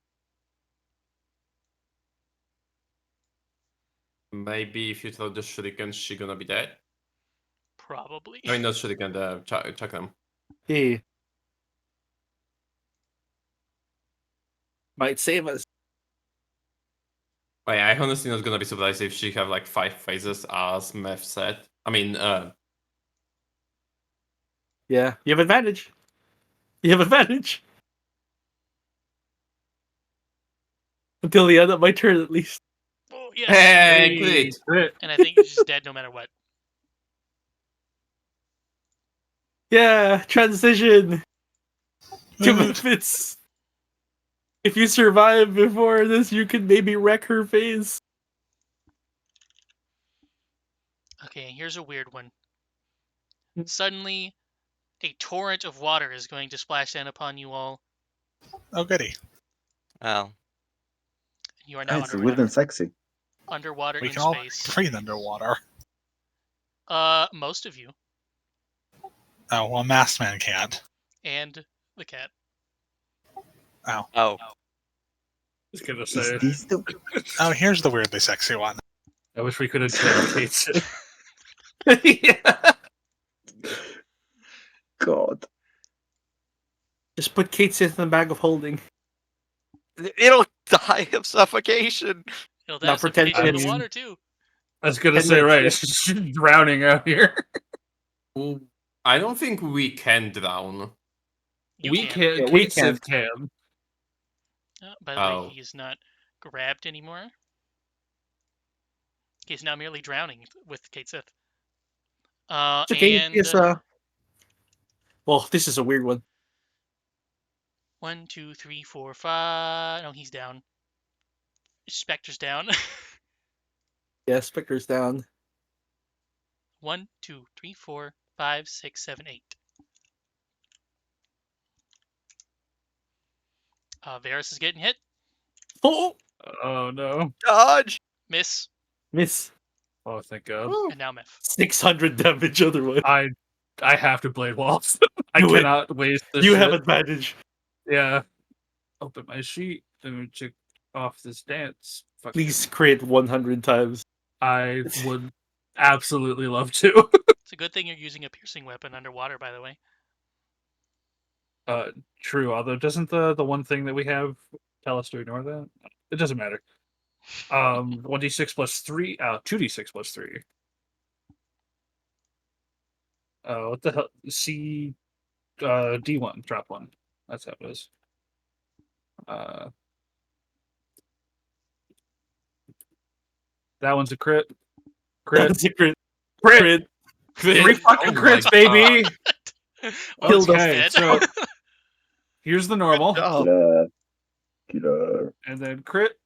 Maybe if you throw the shuriken, she gonna be dead. Probably. I mean, not shuriken, the chakram. He might save us. Wait, I honestly not gonna be surprised if she have like 5 phases, as Meth said. I mean, Yeah, you have advantage. You have advantage. Until the end of my turn, at least. Oh, yes. hey, crit. Crit. And I think she's dead no matter what. Yeah, transition to Move. Memphis. If you survive before this, you can maybe wreck her face. Okay, here's a weird one. Suddenly, a torrent of water is going to splash down upon you all. Oh, goody. Oh. You are now It's weird underwater. and sexy. Underwater We in can all space. breathe underwater. Most of you. Oh, well, Masked Man can't. And the cat. Oh. Oh. was gonna Is say. this the Oh, here's the weirdly sexy one. I wish we could have killed Kate. Yeah. god? Just put Kate Sith in the bag of holding. It'll die of suffocation. It'll Now die for 10 suffocation in the minutes. water, too. I was gonna 10 say, right, minutes, she's drowning out here. I don't think we can drown. You we can. can't. Yeah, we Kate Sith can. By the Oh. way, he's not grabbed anymore. He's now merely drowning with Kate Sith. It's okay. And It's, well, this is a weird one. 1, 2, 3, 4, 5. No, he's down. Spectre's down. Yeah, Spectre's down. 1, 2, 3, 4, 5, 6, 7, 8. Varys is getting hit. Oh! Oh no! Dodge. Miss. Miss. Oh, thank God! And now Meph. 600 damage otherwise. I have to blade walls. I Do it. cannot waste this. You shit. have advantage. Yeah. Open my sheet. Let me check off this dance. Fuck. Please crit 100 times. I would absolutely love to. It's a good thing you're using a piercing weapon underwater, by the way. True, although doesn't the one thing that we have tell us to ignore that? It doesn't matter. 1d6 plus 3, 2d6 plus 3. What the hell? C, D1, drop 1. That's how it is. That one's a crit. Crit. That's a crit. Crit. Crit. 3 fucking Oh crits, my baby! Well, Killed us. Okay, dead. so here's the normal. Oh, Killer. Killer. And then crit.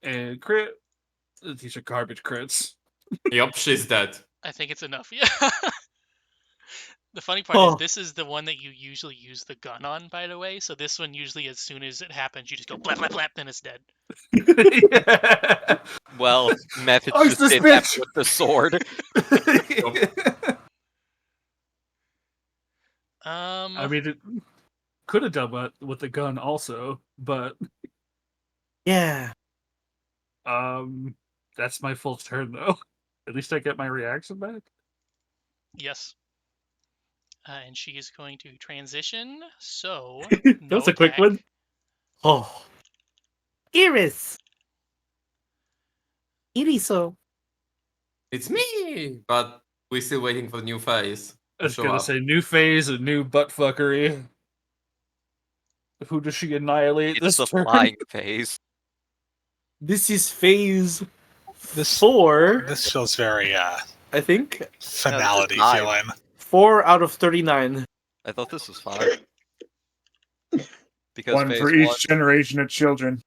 And crit. These are garbage crits. Yup, she's dead. I think it's enough. Yeah. The funny part is Oh. this is the one that you usually use the gun on, by the way. So this one usually, as soon as it happens, you just go blap blap blap, then it's dead. Yeah. Well, Method Ice just this did that bitch! with the sword. I mean, it could have done that with the gun also, but yeah. that's my full turn though. At least I get my reaction back. Yes. And she is going to transition. So That no was a quick attack. one. Oh. Iris. Iriso. It's me! But we're still waiting for the new phase. I was Show gonna up. say new phase and new butt fuckery. Who does she annihilate It's this the turn? flying phase. This is phase This 4, this feels very I think. finality five. feeling. 4 out of 39. I thought this was 5. Because One phase for each generation of children.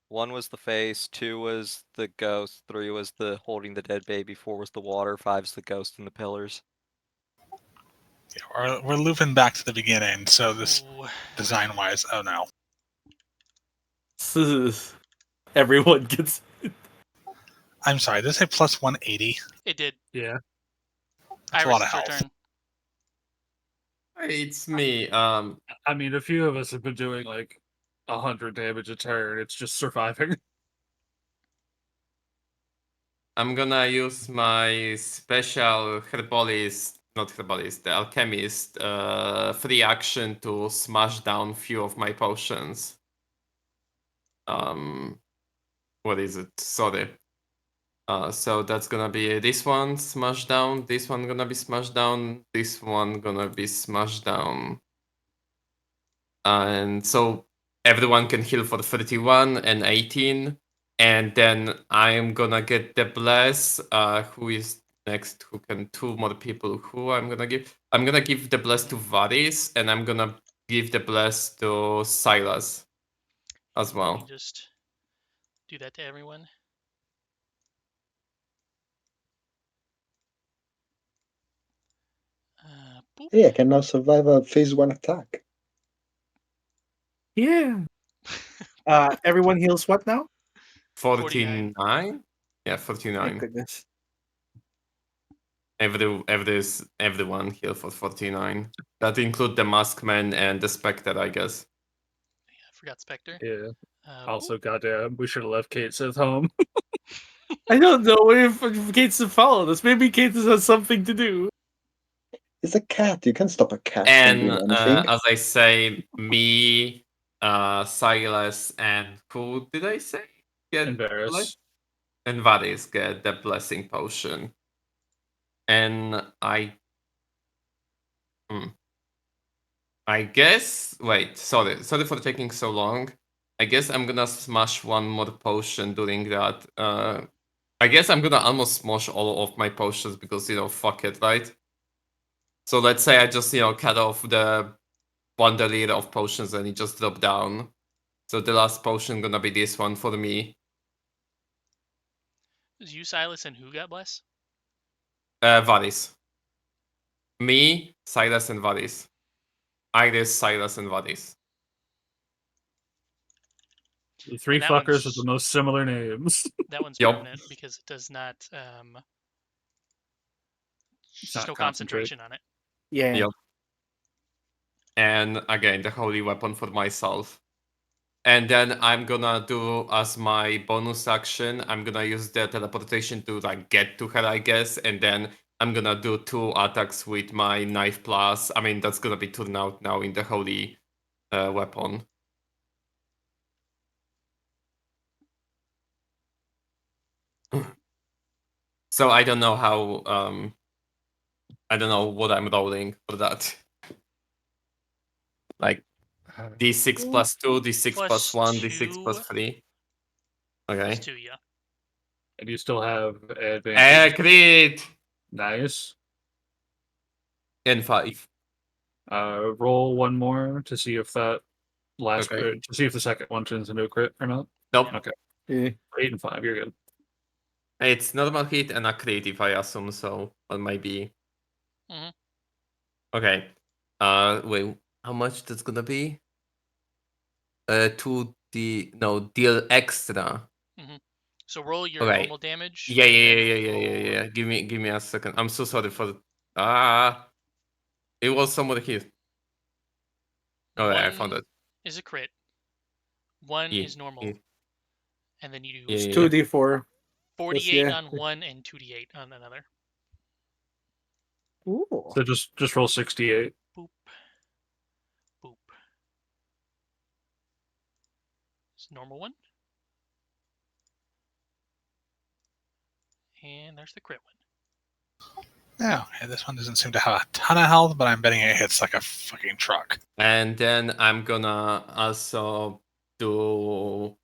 1 was the face, 2 was the ghost, 3 was the holding the dead baby, 4 was the water, 5 is the ghost and the pillars. Yeah, we're looping back to the beginning, so this Ooh. design-wise, oh no. Everyone gets. I'm sorry, did I say plus 180? It did. Yeah. That's a Iris, lot of it's your health. turn. Hey, it's me. I mean, a few of us have been doing like 100 damage a turn. It's just surviving. I'm gonna use my special herbalist, not herbalist, the alchemist, free action to smash down few of my potions. What is it? Sorry. So that's gonna be this one smashed down, this one gonna be smashed down, this one gonna be smashed down. And so everyone can heal for 31 and 18. And then I'm gonna get the bless. Who is next? Who can 2 more people? Who I'm gonna give? I'm gonna give the bless to Varys, and I'm gonna give the bless to Silas as Let me well. just do that to everyone. Boop. Hey, I can now survive a phase 1 attack. Yeah. Everyone heals what now? 49? Yeah, Thank 49. goodness. Everyone heal for 49. That include the Maskman and the Spectre, I guess. I forgot Spectre. Yeah. Boop. Also, goddamn, we should have left Kate at home. I don't know if Kate's to follow this. Maybe Kate has something to do. It's a cat. You can't stop a cat from And doing anything. as I say, me, Silas, and who did I say? Get And Varys. and Varys get the blessing potion. And I guess. Wait, sorry for taking so long. I guess I'm gonna smash one more potion during that. I guess I'm gonna almost smash all of my potions because fuck it, right? So let's say I just cut off the bandolier of potions and it just dropped down. So the last potion gonna be this one for me. Is you, Silas, and who got bless? Varys. Me, Silas, and Varys. Iris, Silas, and Varys. The 3 And that fuckers one's- with the most similar names. That one's Yup. permanent because it does not. It's There's not no concentrate. concentration on it. Yeah. Yep. And again, the holy weapon for myself. And then I'm gonna do as my bonus action, I'm gonna use the teleportation to like get to her, I guess, and then I'm gonna do 2 attacks with my knife plus. I mean, that's gonna be turned out now in the holy weapon. So I don't know how. I don't know what I'm rolling for that. Like d6 plus 2, d6 plus 1, d6 plus 3. Plus Okay. 2, yeah. And you still have advantage. Agreed. Nice. And 5. Roll one more to see if that last Okay. to see if the second one turns into a crit or not. Nope. Okay. Eh. 8 and 5, you're good. It's normal hit and a crit if I assume so. Or maybe. Mhm. Okay. Wait. How much that's gonna be? 2d. No, deal extra. So roll your Okay. normal damage. Yeah. and then roll- Give me a second. I'm so sorry for. It was somewhere here. Oh, yeah, I found One it. is a crit. 1 Yeah, is normal. yeah. And then you do Yeah, It's yeah. 2d4. 48 yeah. on one and 2d8 on another. Ooh. So just roll 68. Boop. Boop. It's a normal one. And there's the crit one. Yeah, okay, this one doesn't seem to have a ton of health, but I'm betting it hits like a fucking truck. And then I'm gonna also do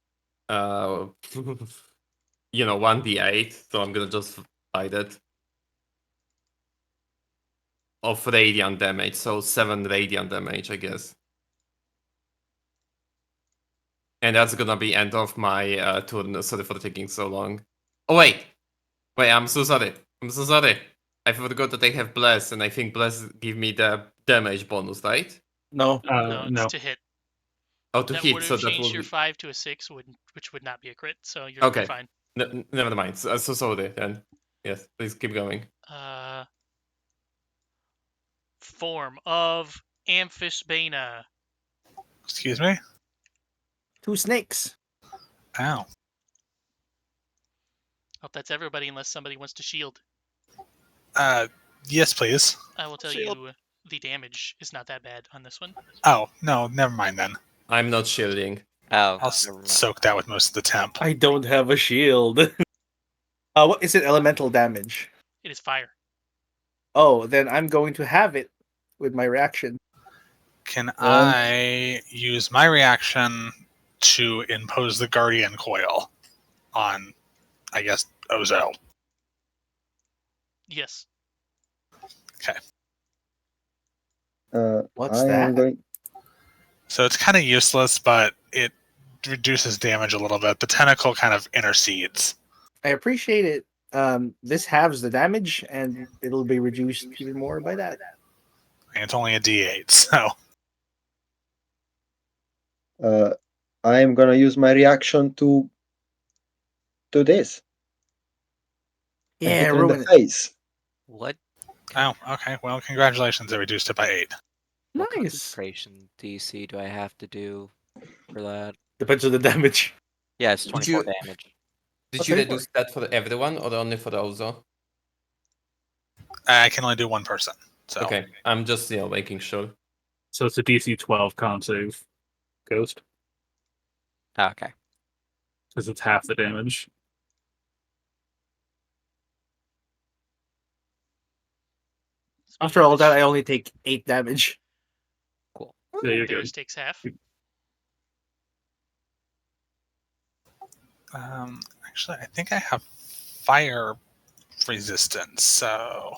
1d8, so I'm gonna just fight it. Of radiant damage, so 7 radiant damage, I guess. And that's gonna be end of my turn. Sorry for taking so long. Oh wait, I'm so sorry. I forgot that I have bless, and I think bless give me the damage bonus, right? No. No, it's No. to hit. Oh, to That hit, would so have that changed will your be 5 to a 6, which would not be a crit. So you're okay. fine. Never mind. So sorry then. Yes, please keep going. Form of Amphisbaena. Excuse me? 2 snakes. Ow. Hope that's everybody unless somebody wants to shield. Yes, please. I will tell Shield. you the damage is not that bad on this one. Oh, no, never mind then. I'm not shielding. Oh, I'll never mind. soak that with most of the temp. I don't have a shield. What is it? Elemental damage. It is fire. Oh, then I'm going to have it with my reaction. Can I use my reaction to impose the Guardian Coil on, I guess, Ozo? Yes. What's I am that? going. So it's kind of useless, but it reduces damage a little bit. The tentacle kind of intercedes. I appreciate it. This halves the damage, and it'll be reduced even more by that. And it's only a D8, so I am gonna use my reaction to do this. And Yeah, hit her in ruin the it. face. What? oh, okay. Well, congratulations, I reduced it by 8. What Nice. concentration DC do I have to do for that? Depends on the damage. Yeah, it's Did 24 you- damage. Did Okay, you reduce that for everyone or only for Ozo? I can only do one person. So Okay, I'm just making sure. So it's a DC 12 con save. Ghost. Oh, okay. Because it's half the damage. After all that, I only take 8 damage. Cool. Yeah, you're Theirs good. takes half. actually, I think I have fire resistance, so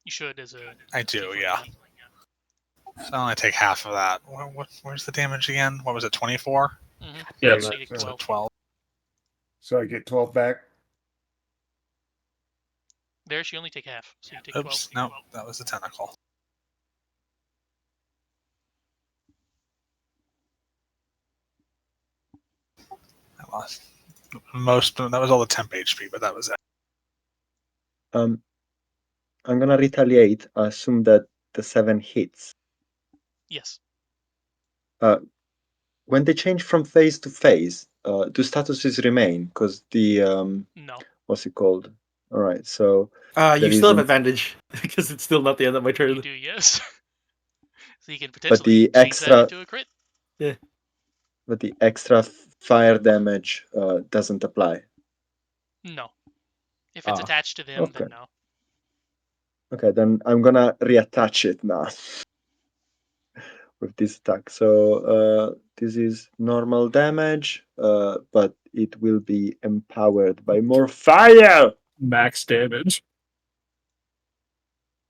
You should as a. I do, tiefling, yeah. So I only take half of that. Where's the damage again? What was it, 24? Mm-hmm. Yeah, So you take so- 12. 12. So I get 12 back. There, you only take half. So you take 12. Oops, no, that was the tentacle. I lost most. That was all the temp HP, but that was it. I'm gonna retaliate. I assume that the 7 hits. Yes. when they change from phase to phase, do statuses remain? Because the No. what's it called? All right, so You there still have isn't- advantage because it's still not the end of my You turn. do, yes. So you can but potentially the change that extra into a crit. but the extra fire damage doesn't apply. No. If it's Ah, attached to them, then okay. no. Okay, then I'm gonna reattach it now with this attack. So this is normal damage, but it will be empowered by more fire. Max damage.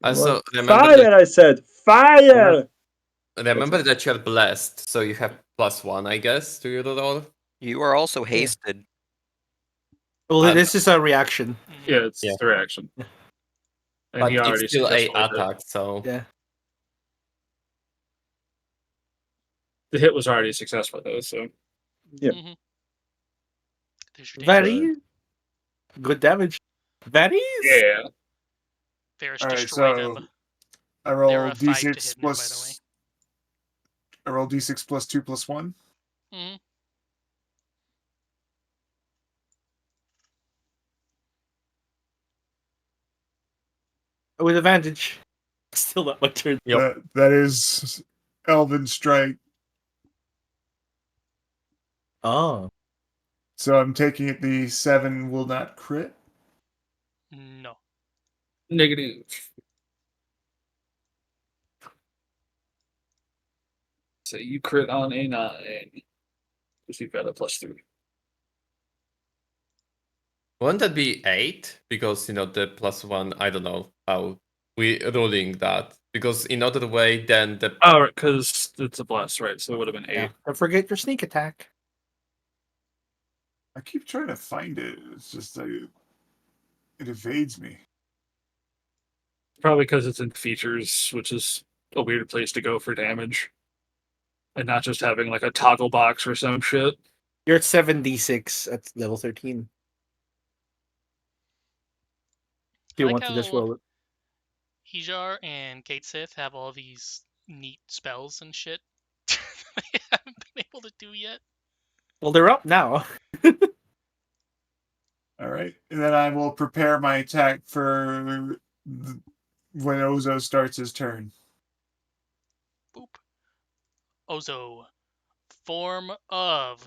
Also, More remember fire! that, I said fire. remember all. that you're blessed, so you have +1, I guess, to your roll. You are also hasted. Well, Um, this is a reaction. Mhm. Yeah, it's Yeah. the reaction. And But he it's already still a successfully did. attack, so Yeah. The hit was already successful though, so Yeah. Mhm. There's your damage. Very good damage. Very. yeah. Varus All right, destroy so them. I They're roll a 5 to d6 hit now, by the way. plus. I roll d6 plus 2 plus 1. Mhm. With advantage. Still not my turn. Yep. That is Elven Strike. Oh. So I'm taking it the 7 will not crit. No. Negative. So you crit on a 9. Because you've got a +3. wouldn't that be 8? Because the +1, I don't know how we ruling that. Because in other way, then the Oh, because it's a bless, right? So it would have been 8. Yeah. Don't forget your sneak attack. I keep trying to find it. It's just it evades me. Probably because it's in features, which is a weird place to go for damage. And not just having like a toggle box or some shit. You're at 7d6 at level 13. If I you like want to just how roll it. Hijar and Kate Sith have all these neat spells and shit they haven't been able to do yet. Well, they're up now. All right, and then I will prepare my attack for when Ozo starts his turn. Boop. Ozo. Form of.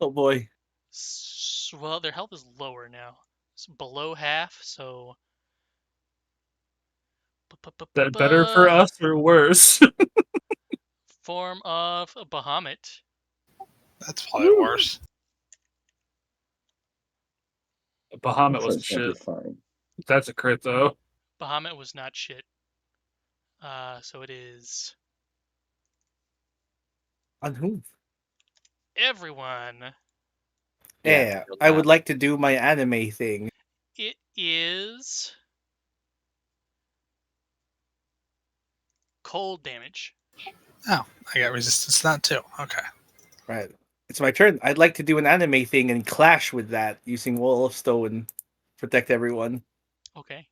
Oh boy. Well, their health is lower now. It's below half, so. That better for us or worse? Form of Bahamut. That's probably worse. Bahamut That's wasn't gonna be shit. fine. That's a crit though. Bahamut was not shit. So it is On whom? everyone. Yeah, I would like to do my anime thing. It is cold damage. Oh, I got resistance to that too. Okay. Right. It's my turn. I'd like to do an anime thing and clash with that using Wall of Stone. Protect everyone. Okay.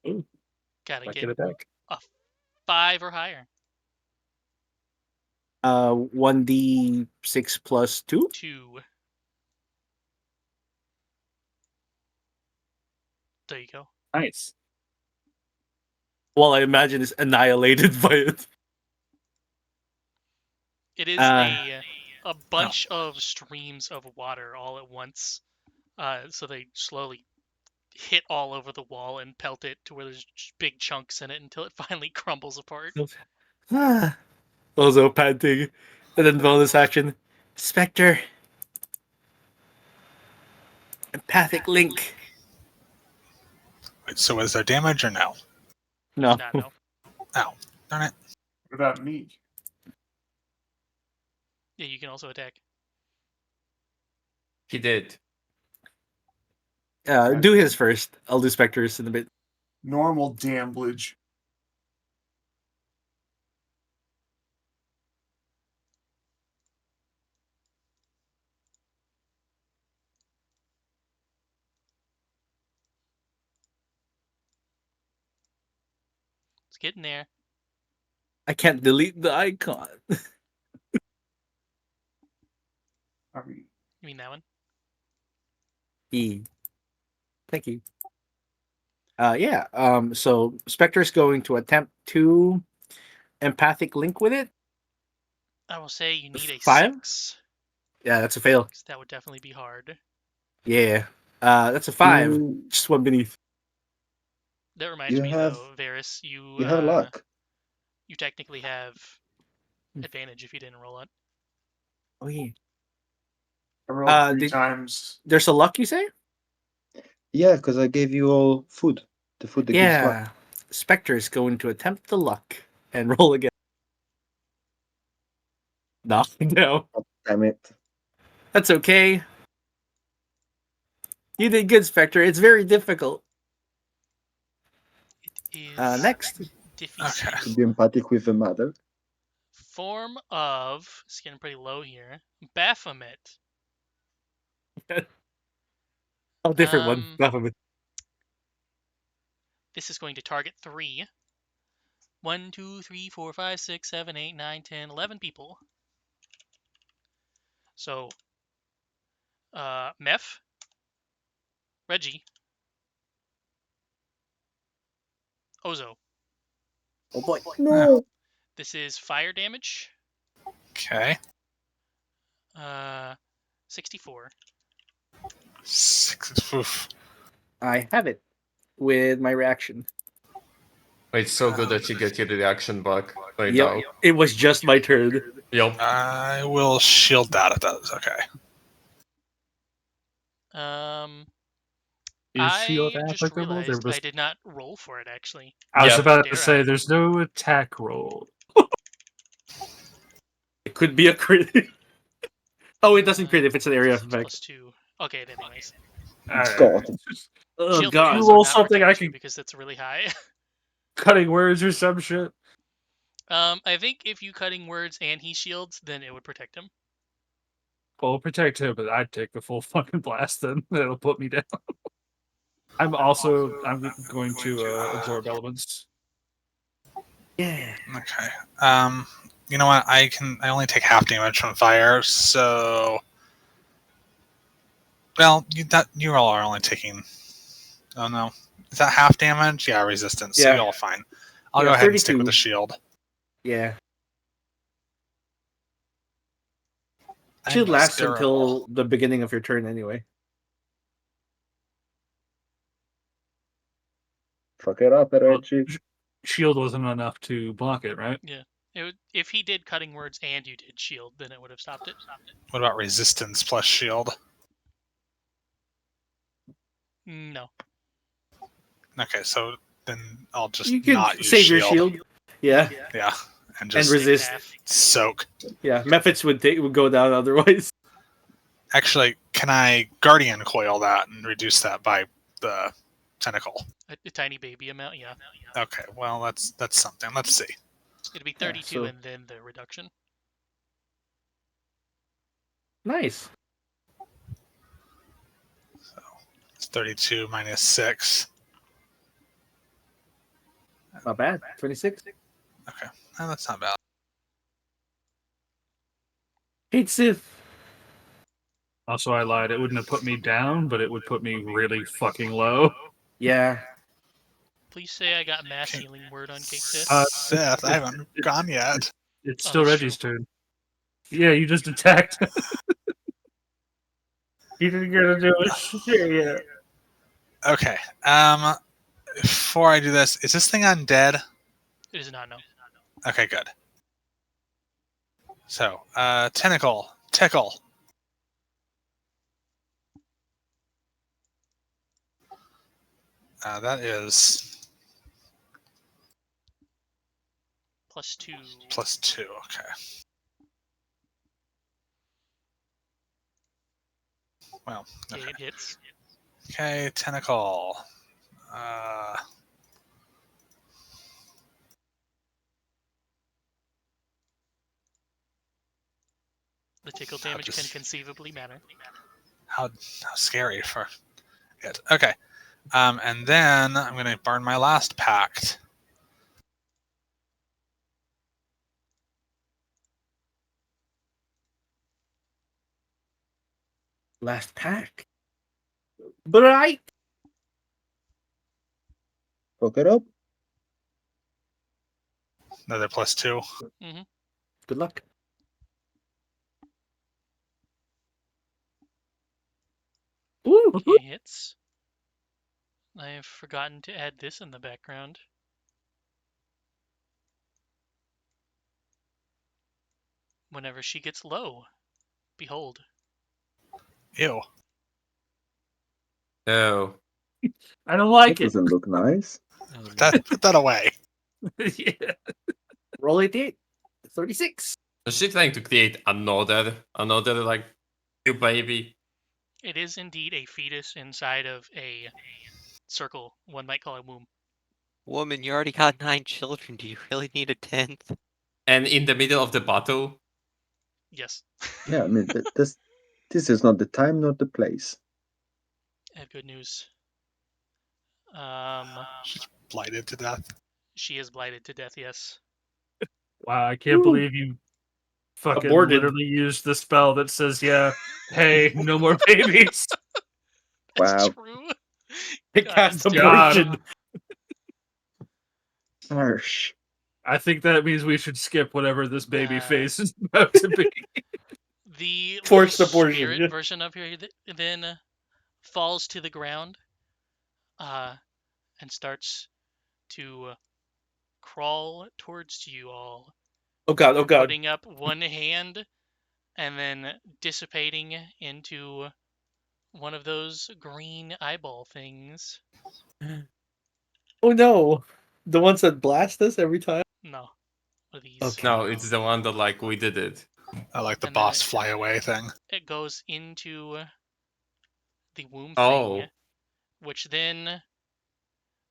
Ooh, Gotta might get get it back. a 5 or higher. 1d6 plus 2. 2. There you go. Nice. Well, I imagine it's annihilated by it. It is a bunch of streams of water all at once. So they slowly hit all over the wall and pelt it to where there's big chunks in it until it finally crumbles apart. Also panting. And then bonus action. Spectre. Empathic link. Wait, so is there damage or no? No. No. Oh, darn it. What about me? Yeah, you can also attack. he did. Do his first. I'll do Spectres in a bit. Normal damage. It's getting there. I can't delete the icon. Are we? You mean that one? E. Thank you. Yeah. So Spectre's going to attempt to empathic link with it. I will say you need a 5? 6. Yeah, that's a fail. 'Cause that would definitely be hard. Yeah. That's a 5. You, Just one beneath. That reminds You me, have- though, Varys, you have luck. you technically have advantage if you didn't roll it. Oh yeah. I rolled 3 did- times. There's a luck, you say? Yeah, because I gave you all food. The food that gives luck. Yeah. Spectre is going to attempt the luck and roll again. No, no. Oh, damn it. That's okay. You did good, Spectre. It's very difficult. It is Next. difficult. To be empathic with the mother. Form of, it's getting pretty low here, Baphomet. Oh, different one. Um, Baphomet. This is going to target 3. 1, 2, 3, 4, 5, 6, 7, 8, 9, 10, 11 people. So, Meph, Reggie, Ozo. Oh boy. No. This is fire damage. Okay. 64. 6. Oof. I have it with my reaction. It's so good that you get your reaction back right Yep. now. It was just my turn. Yep. I will shield that if that is okay. Is shield I just applicable? There realized was. I did not roll for it, actually. I was Yep. about to Dare say I? there's no attack roll. It could be a crit. Oh, it doesn't crit if it's an area Six effect. plus 2. Okay, anyways. God. Oh Shield god. rules roll will not something protect I you can- because that's really high. Cutting words or some shit. I think if you cutting words and he shields, then it would protect him. Well, protect him, but I'd take the full fucking blast then. That'll put me down. I'm going to absorb elements. Yeah. Okay. You know what? I only take half damage from fire, so. Well, you all are only taking. Oh no, is that half damage? Yeah, resistance. So Yeah. you're all fine. I'll Yeah, go ahead and stick 32. with the shield. Yeah. I'm Shield most lasts durable. until the beginning of your turn anyway. Fuck it up, Reggie. Shield wasn't enough to block it, right? If he did cutting words and you did shield, then it would have stopped it. What about resistance plus shield? No. Okay, so then I'll just You can not use save shield. your shield. Yeah. Yeah, and And just resist. Half. soak. Yeah. Methods would go down otherwise. Actually, can I guardian coil that and reduce that by the tentacle? A tiny baby amount, yeah. Okay, well that's something. Let's see. It'd be Yeah, 32 so- and then the reduction. Nice. It's 32 minus 6. Not bad. 26. Okay, oh, that's not bad. Hate Sith. Also, I lied. It wouldn't have put me down, but it would put me really fucking low. Yeah. Please say I got mass Okay. healing word on Cake Sith. Seth, I haven't gone yet. It's Oh, still that's Reggie's turn. Yeah, you just attacked. You didn't get to do a shit yet. Okay. Before I do this, is this thing undead? It is not, no. Okay, good. So, tentacle, tickle. That is +2. +2. Okay. Well, Okay, okay. it hits. Okay, tentacle. The tickle damage can just- conceivably matter. How scary for it. Okay. And then I'm going to burn my last pact. Last pack. Bright. Hook it up. Another +2. Good luck. Ooh. Okay, hits. I've forgotten to add this in the background. Whenever she gets low, behold. Ew. Oh. I don't like That it. doesn't look nice. Put that away. Yeah. Roll 88. 36. Is she trying to create another like new baby? It is indeed a fetus inside of a circle. One might call it womb. Woman, you already got 9 children. Do you really need a 10th? And in the middle of the battle? Yes. Yeah, I mean, this is not the time, not the place. I have good news. She's blighted to death. She is blighted to death, yes. Wow, I can't Ooh. believe you fucking Aborted. literally used the spell that says, yeah, hey, no more babies. That's Wow. true. It God cast damn. abortion. Harsh. I think that means we should skip whatever this baby Uh, face is about to be. The Forced little abortion, spirit yeah. version of her then falls to the ground and starts to crawl towards you all, Oh god, oh god. putting up one hand and then dissipating into one of those green eyeball things. Oh no. The ones that blast us every time? No, one of these. Okay. No, it's the one that like we did it. I like the And then boss fly away thing. It goes into the womb Oh. thing, which then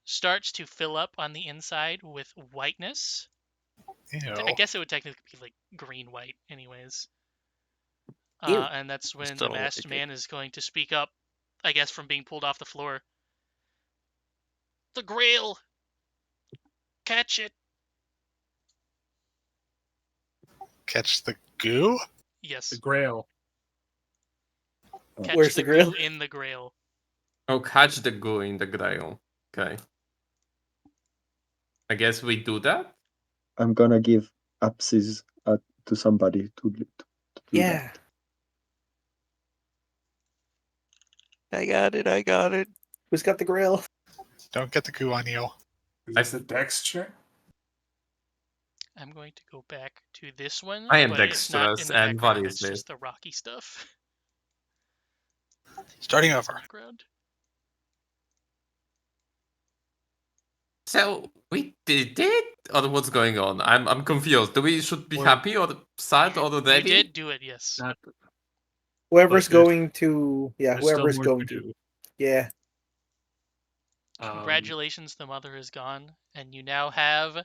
starts to fill up on the inside with whiteness. Ew. I guess it would technically be like green white, anyways. Ew. And that's when the don't masked like it. man is going to speak up, I guess, from being pulled off the floor. The Grail! Catch it! Catch the goo? Yes, The Grail. catch Where's the the Grail? goo in the Grail. Oh, catch the goo in the grail. Okay. I guess we do that? I'm gonna give Apsis to somebody to do Yeah. that. I got it. Who's got the grail? Don't get the goo on you. Is this a dex check? I'm going to go back to this one, I am but it's not in dexterous, the and what background, is it's this? just the rocky stuff. Starting It's over. background. So we did it? Or what's going on? I'm confused. Should be Well, happy or sad or We ready? did do it, yes. Not, Whoever's But there's- going to there's still whoever's more going to to. do. Yeah. Congratulations, the mother is gone, and you now have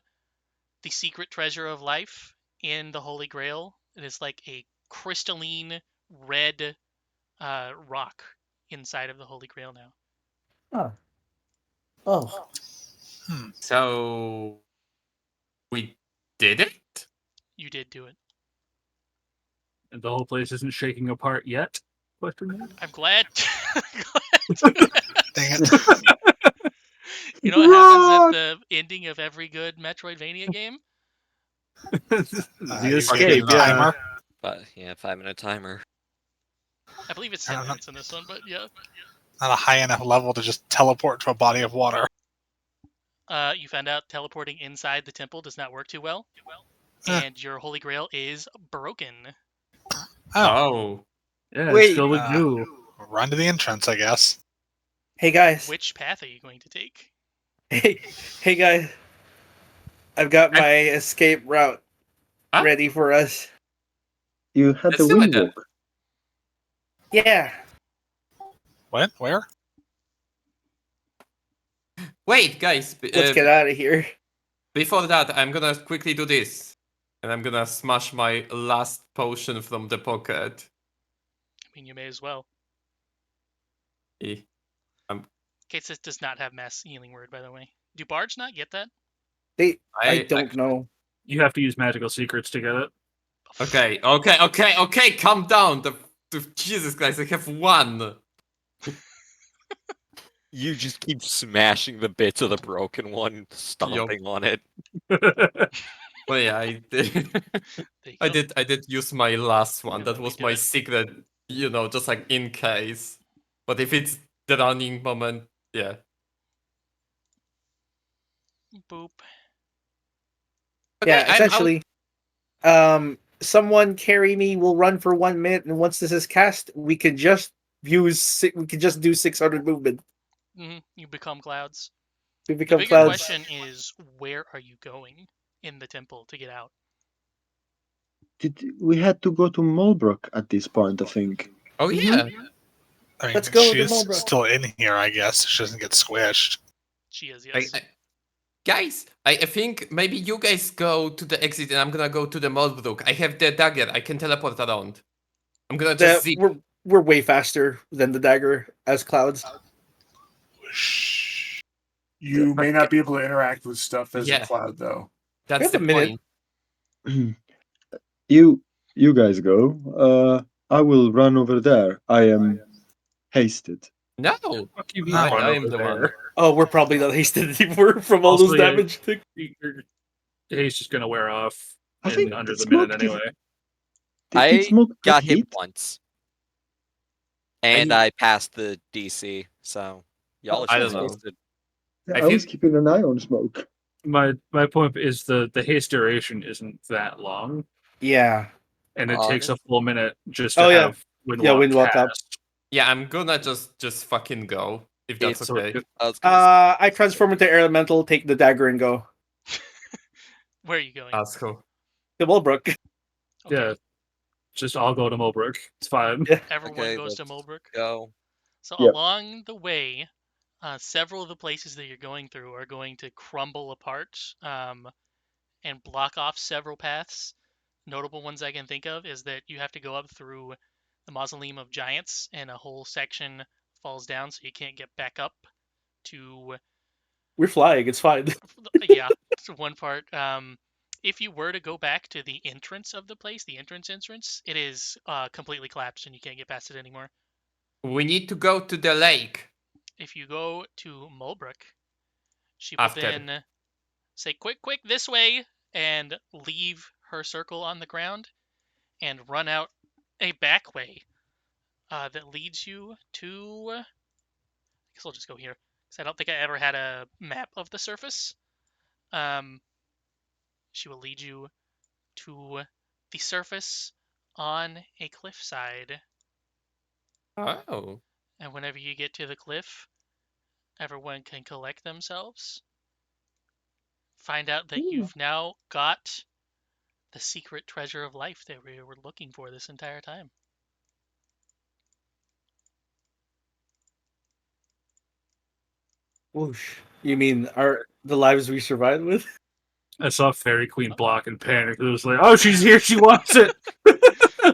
the secret treasure of life in the Holy Grail. It is like a crystalline red rock inside of the Holy Grail now. Huh. Oh. So we did it? You did do it. And the whole place isn't shaking apart yet? Question mark? I'm glad. Dang it. You know what happens at the ending of every good Metroidvania game? The You escape, get a yeah. timer. But yeah, 5-minute timer. I believe it's I 10 don't know. minutes in this one, but yeah. Not a high enough level to just teleport to a body of water. You found out teleporting inside the temple does not work too well, Huh. and your Holy Grail is broken. Oh. Yeah, Wait, it's filled with goo. Run to the entrance, I guess. Hey guys. Which path are you going to take? Hey guys. I've got my escape route Huh? ready for us. You had Let's the do it wind then. walk. Yeah. What? Where? Wait, guys. Let's get out of here. Before that, I'm gonna quickly do this. And I'm gonna smash my last potion from the pocket. I mean, you may as well. Eh. This does not have mass healing word, by the way. Do bards not get that? I don't know. You have to use magical secrets to get it. Okay, calm down. The Jesus Christ, I have one. You just keep smashing the bits of the broken one, stomping on it. Well, yeah, I did. There you go. I did use my last one. Yeah, That let me was do my it. secret, just like in case. But if it's the running moment, yeah. Boop. Okay, Yeah, I'm out. essentially, someone carry me. We'll run for 1 minute, and once this is cast, we can just do 600 movement. You become clouds. We The become bigger clouds. question is, where are you going in the temple to get out? We had to go to Mulbrook at this point, I think. Oh yeah. I mean, Let's go to she's Mulbrook. still in here, I guess. She doesn't get squished. She is, yes. Guys, I think maybe you guys go to the exit and I'm gonna go to the Moldbrook. I have the dagger. I can teleport around. I'm gonna just zip. We're way faster than the dagger as clouds. You may not be able to interact with stuff as a Yeah. cloud, though. That's have the a minute. point. You guys go. I will run over there. I am hasted. No, Fuck you mean No, run I am over the there? one. Oh, we're probably not hasted anymore from all Also, those yeah, damage. He's just gonna wear off I in think under the the minute smoke is- anyway. Did I Smoke got get hit hit? once. And I passed the DC, so y'all are I don't still know. wasted. Yeah, I I was feel- keeping an eye on Smoke. My point is the haste duration isn't that long, Yeah. and it takes a full minute just to Oh, yeah. have Yeah, Windwalk up. cast. Yeah, I'm gonna just fucking go if that's It's- okay. I was gonna I transform into elemental, take the dagger, and go Where are you going? That's cool. to Mulbrook. Okay. Yeah, just I'll go to Mulbrook. It's fine. Yeah. Everyone Okay, goes to let's Mulbrook. go. So Yep. along the way, several of the places that you're going through are going to crumble apart and block off several paths. Notable ones I can think of is that you have to go up through the Mausoleum of Giants, and a whole section falls down, so you can't get back up to We're flying. It's fine. yeah, it's one part. If you were to go back to the entrance of the place, the entrance, it is completely collapsed and you can't get past it anymore. We need to go to the lake. If you go to Mulbrook, she will After. then say, quick, this way, and leave her circle on the ground and run out a back way that leads you to... I guess I'll just go here, because I don't think I ever had a map of the surface. She will lead you to the surface on a cliffside. Oh. And whenever you get to the cliff, everyone can collect themselves. Find out that you've now got the secret treasure of life that we were looking for this entire time. Whoosh. You mean the lives we survived with? I saw Fairy Queen block and panic. It was like, oh, she's here. She wants it.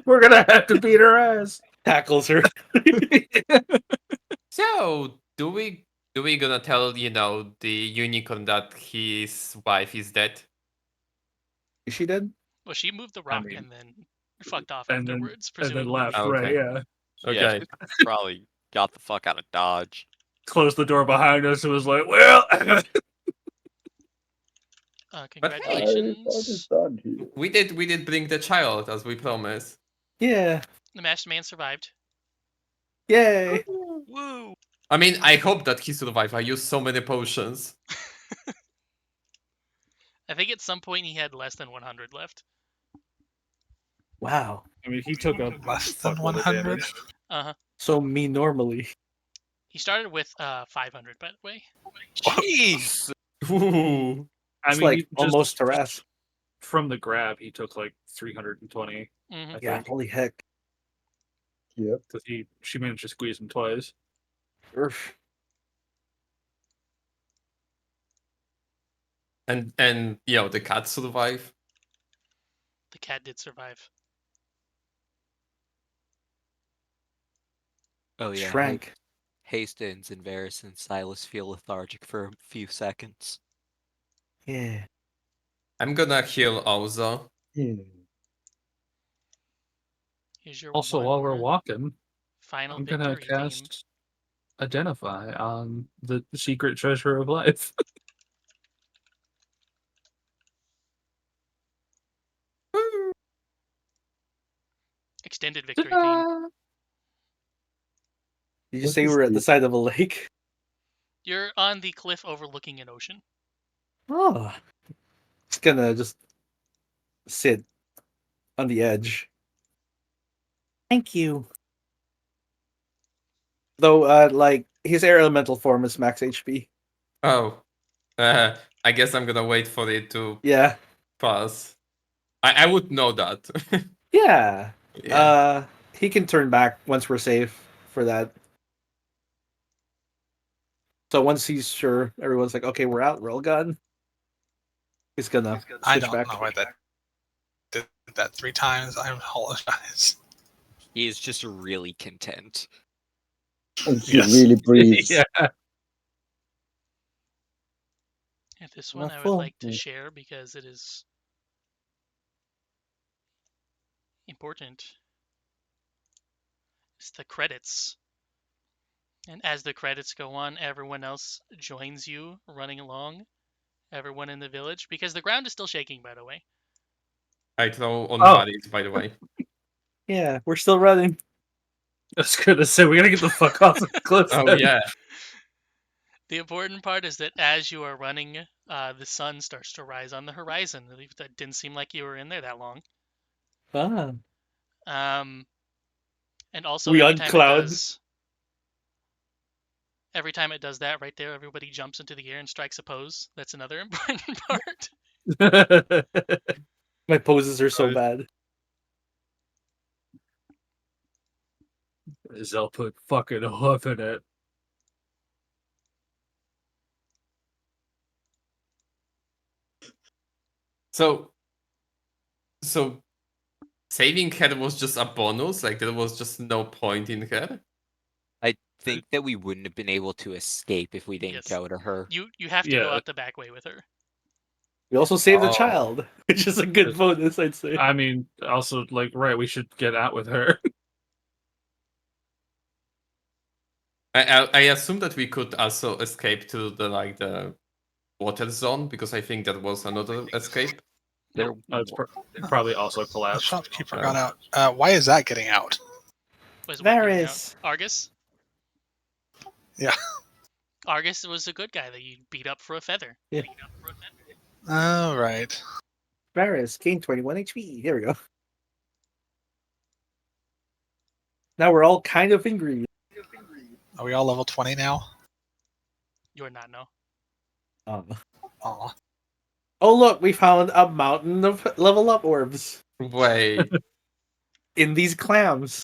We're gonna have to beat her ass. Tackles her. So do we gonna tell the unicorn that his wife is dead? Is she dead? Well, she moved the rock mean- and then fucked off And then- afterwards, And then presumably. left. Okay. Right? Yeah. Okay. Yeah, she probably got the fuck out of Dodge. Closed the door behind us and was like, well. Congratulations. done here. We did bring the child as we promised. Yeah. The masked man survived. Yay. Woo! I mean, I hope that he survived. I used so many potions. I think at some point he had less than 100 left. Wow. I mean, he took a Less than fuckload of 100? damage. Uh-huh. So me normally. He started with 500, by the way. Jeez! Ooh. I It's mean, like he almost harass. from the grab, he took like 320. Mm-hmm. I Yeah, think. holy heck. Yep. Because she managed to squeeze him twice. Oof. And the cat survived. The cat did survive. Oh yeah. Shrank. Hastings and Varys and Silas feel lethargic for a few seconds. Yeah. I'm gonna heal Ozo. Yeah. Here's your Also, while we're one walking, final I'm gonna victory theme. cast Identify on the secret treasure of life. Extended victory theme. Did you What say is we're at the the- side of a lake? You're on the cliff overlooking an ocean. Oh. It's gonna just sit on the edge. Thank you. Though, like, his air elemental form is max HP. Oh. I guess I'm gonna wait for it to Yeah. pass. I would know that. Yeah. Yeah. He can turn back once we're safe for that. So once he's sure, everyone's like, okay, we're out, we're all gone. He's gonna I switch don't back. know why that did that 3 times. I apologize. He is just really content. And he really breathes. Yeah. And this one Not I would full. like to share because it is important. It's the credits. And as the credits go on, everyone else joins you running along. Everyone in the village. Because the ground is still shaking, by the way. I throw on Oh. bodies, by the way. Yeah, we're still running. I was gonna say we gotta get the fuck off the cliff. Oh then. yeah. The important part is that as you are running, the sun starts to rise on the horizon. That didn't seem like you were in there that long. Ah. And also We every on time cloud. every time it does that right there, everybody jumps into the air and strikes a pose. That's another important part. My poses are so Right. bad. Zell put fucking hoof in it. So saving her was just a bonus, like there was just no point in her. I think that we wouldn't have been able to escape if we didn't Yes. go to her. You have to go Yeah. out the back way with her. We also saved the Oh. child, which is a good bonus, I'd say. I mean, also, like, right, we should get out with her. I assume that we could also escape to the water zone because I think that was another escape. There, It's probably also The collapsed. shopkeeper got out. Why is that getting out? Was what getting out? Varys. Argus? Yeah. Argus was a good guy that you beat up for a feather. Yeah. Oh, right. Varys, gain 21 HP. Here we go. Now we're all kind of angry. Are we all level 20 now? You're not, no. Aw. Oh, look, we found a mountain of level up orbs Wait. in these clams.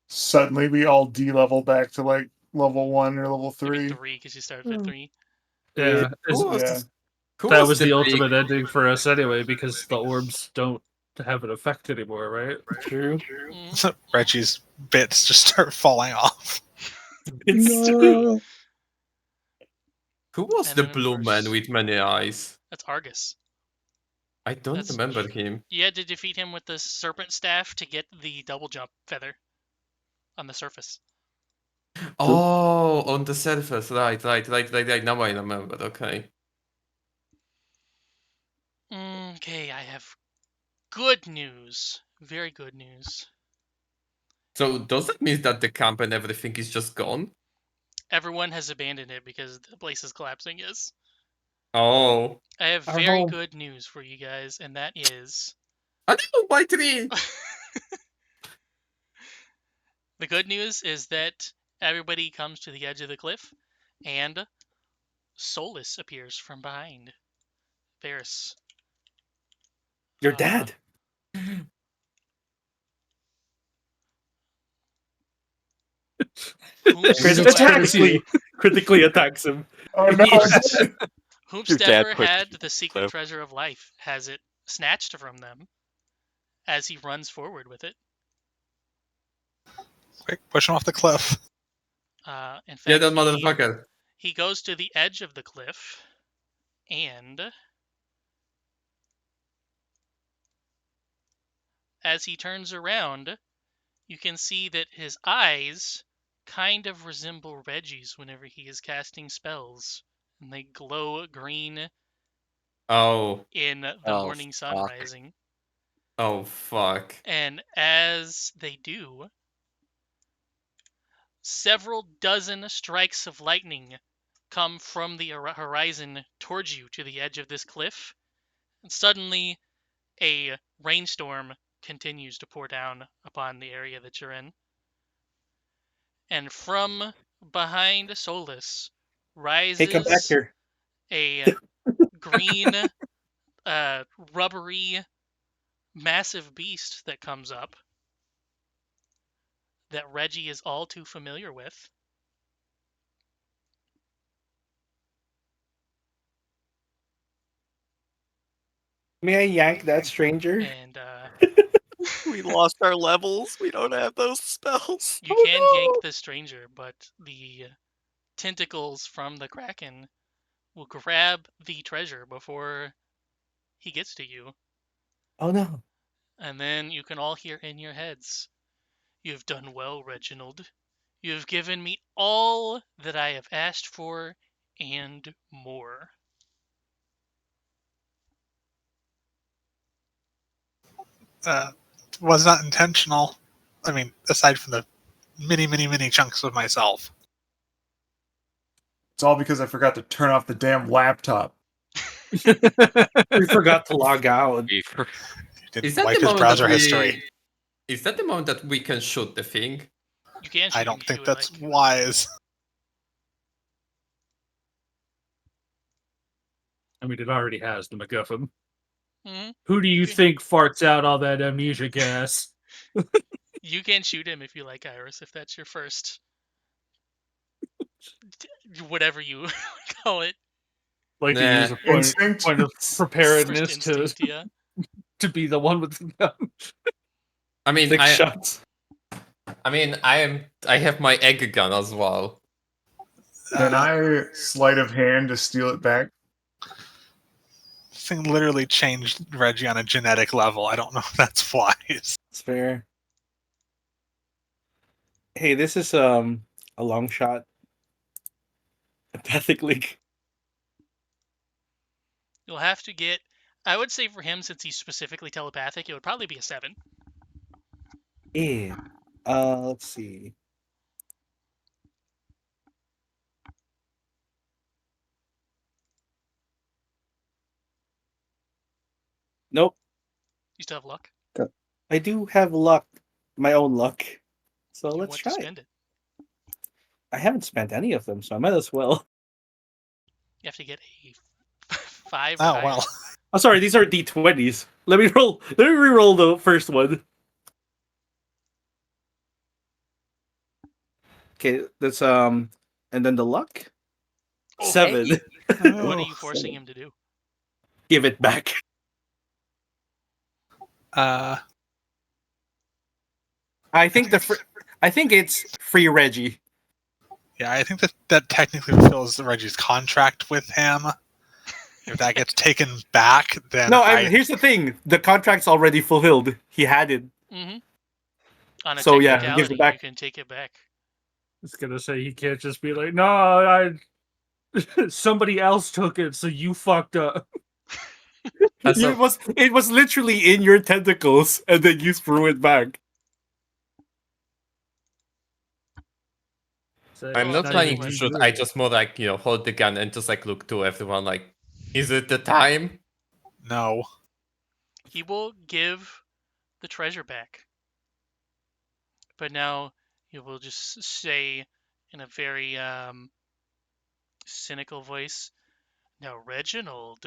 Suddenly we all de-level back to like level 1 or level Maybe 3. 3 because you started at 3. Yeah, Who was, Yeah. who that was the big- ultimate ending for us anyway, because the orbs don't have an effect anymore, right? True. Mm. Reggie's bits just start falling off. No. Who was And the then, of blue man course- with many eyes? That's Argus. I don't That's- remember him. You had to defeat him with the serpent staff to get the double jump feather on the surface. Oh, on the surface, right. Now I remember. Okay. Okay, I have good news. Very good news. So does that mean that the camp and everything is just gone? Everyone has abandoned it because the place is collapsing, yes. Oh, I have Our very home. good news for you guys, and that is... I know my tree. The good news is that everybody comes to the edge of the cliff, and Solus appears from behind. Varys. You're dead. Whomsoever, Critically attacks him. Oh no! Your dad whomsoever put had you the secret cliff. treasure of life has it snatched from them as he runs forward with it. Quick, push him off the cliff. In fact, Yeah, that motherfucker. he goes to the edge of the cliff and as he turns around, you can see that his eyes kind of resemble Reggie's whenever he is casting spells, and they glow green Oh, in the Oh, morning sun fuck. rising. oh fuck. And as they do, several dozen strikes of lightning come from the horizon towards you to the edge of this cliff. And suddenly, a rainstorm continues to pour down upon the area that you're in. And from behind Solus Hey, come back rises here. a green, rubbery, massive beast that comes up that Reggie is all too familiar with. May I yank that stranger? And We lost our levels. We don't have those spells. you Oh, can no! yank the stranger, but the tentacles from the Kraken will grab the treasure before he gets to you. Oh no. And then you can all hear in your heads, "You have done well, Reginald. You have given me all that I have asked for and more." Was not intentional. I mean, aside from the many chunks of myself. It's all because I forgot to turn off the damn laptop. We forgot to log out. He Is didn't that wipe the his moment browser that we... history. Is that the moment that we can shoot the thing? You can shoot I him don't if think you would that's like. wise. I mean, it already has the MacGuffin. Mhm. Who do you Okay. think farts out all that amnesia gas? You can shoot him if you like, Iris, if that's your first, whatever you call it, Like to Nah. use a point Instinct? of first preparedness instinct, yeah. to be the one with the gun. I mean, 6 shots. I have my egg gun as well. Can I sleight of hand to steal it back? This thing literally changed Reggie on a genetic level. I don't know if that's wise. It's fair. Hey, this is a long shot. Empathic League. You'll have to get, I would say for him, since he's specifically telepathic, it would probably be a 7. Yeah. Let's see. Nope. You still have luck. I do have luck, my own luck. So You let's want try. to spend it. I haven't spent any of them, so I might as well. You have to get a 5 or Oh higher. well. Oh, sorry, these are D20s. Let me roll. Let me re-roll the first one. Okay, that's and then the luck. Oh, 7. hey. What are you forcing him to do? Give it back. Uh, I think I think it's free Reggie. yeah, I think that technically fulfills Reggie's contract with him. If that gets taken back, then No, here's the thing: the contract's already fulfilled. He had it. Mm-hmm. On a So, yeah, he gives technicality, it back. you can take it back. I was gonna say he can't just be like, no, somebody else took it, so you fucked up. Also, It was literally in your tentacles, and then you threw it back. So I'm Oh, not I'll planning tell to you shoot. what. I just more like, hold the gun and just like look to everyone like, is it the time? no. He will give the treasure back. But now he will just say in a very cynical voice, "Now, Reginald,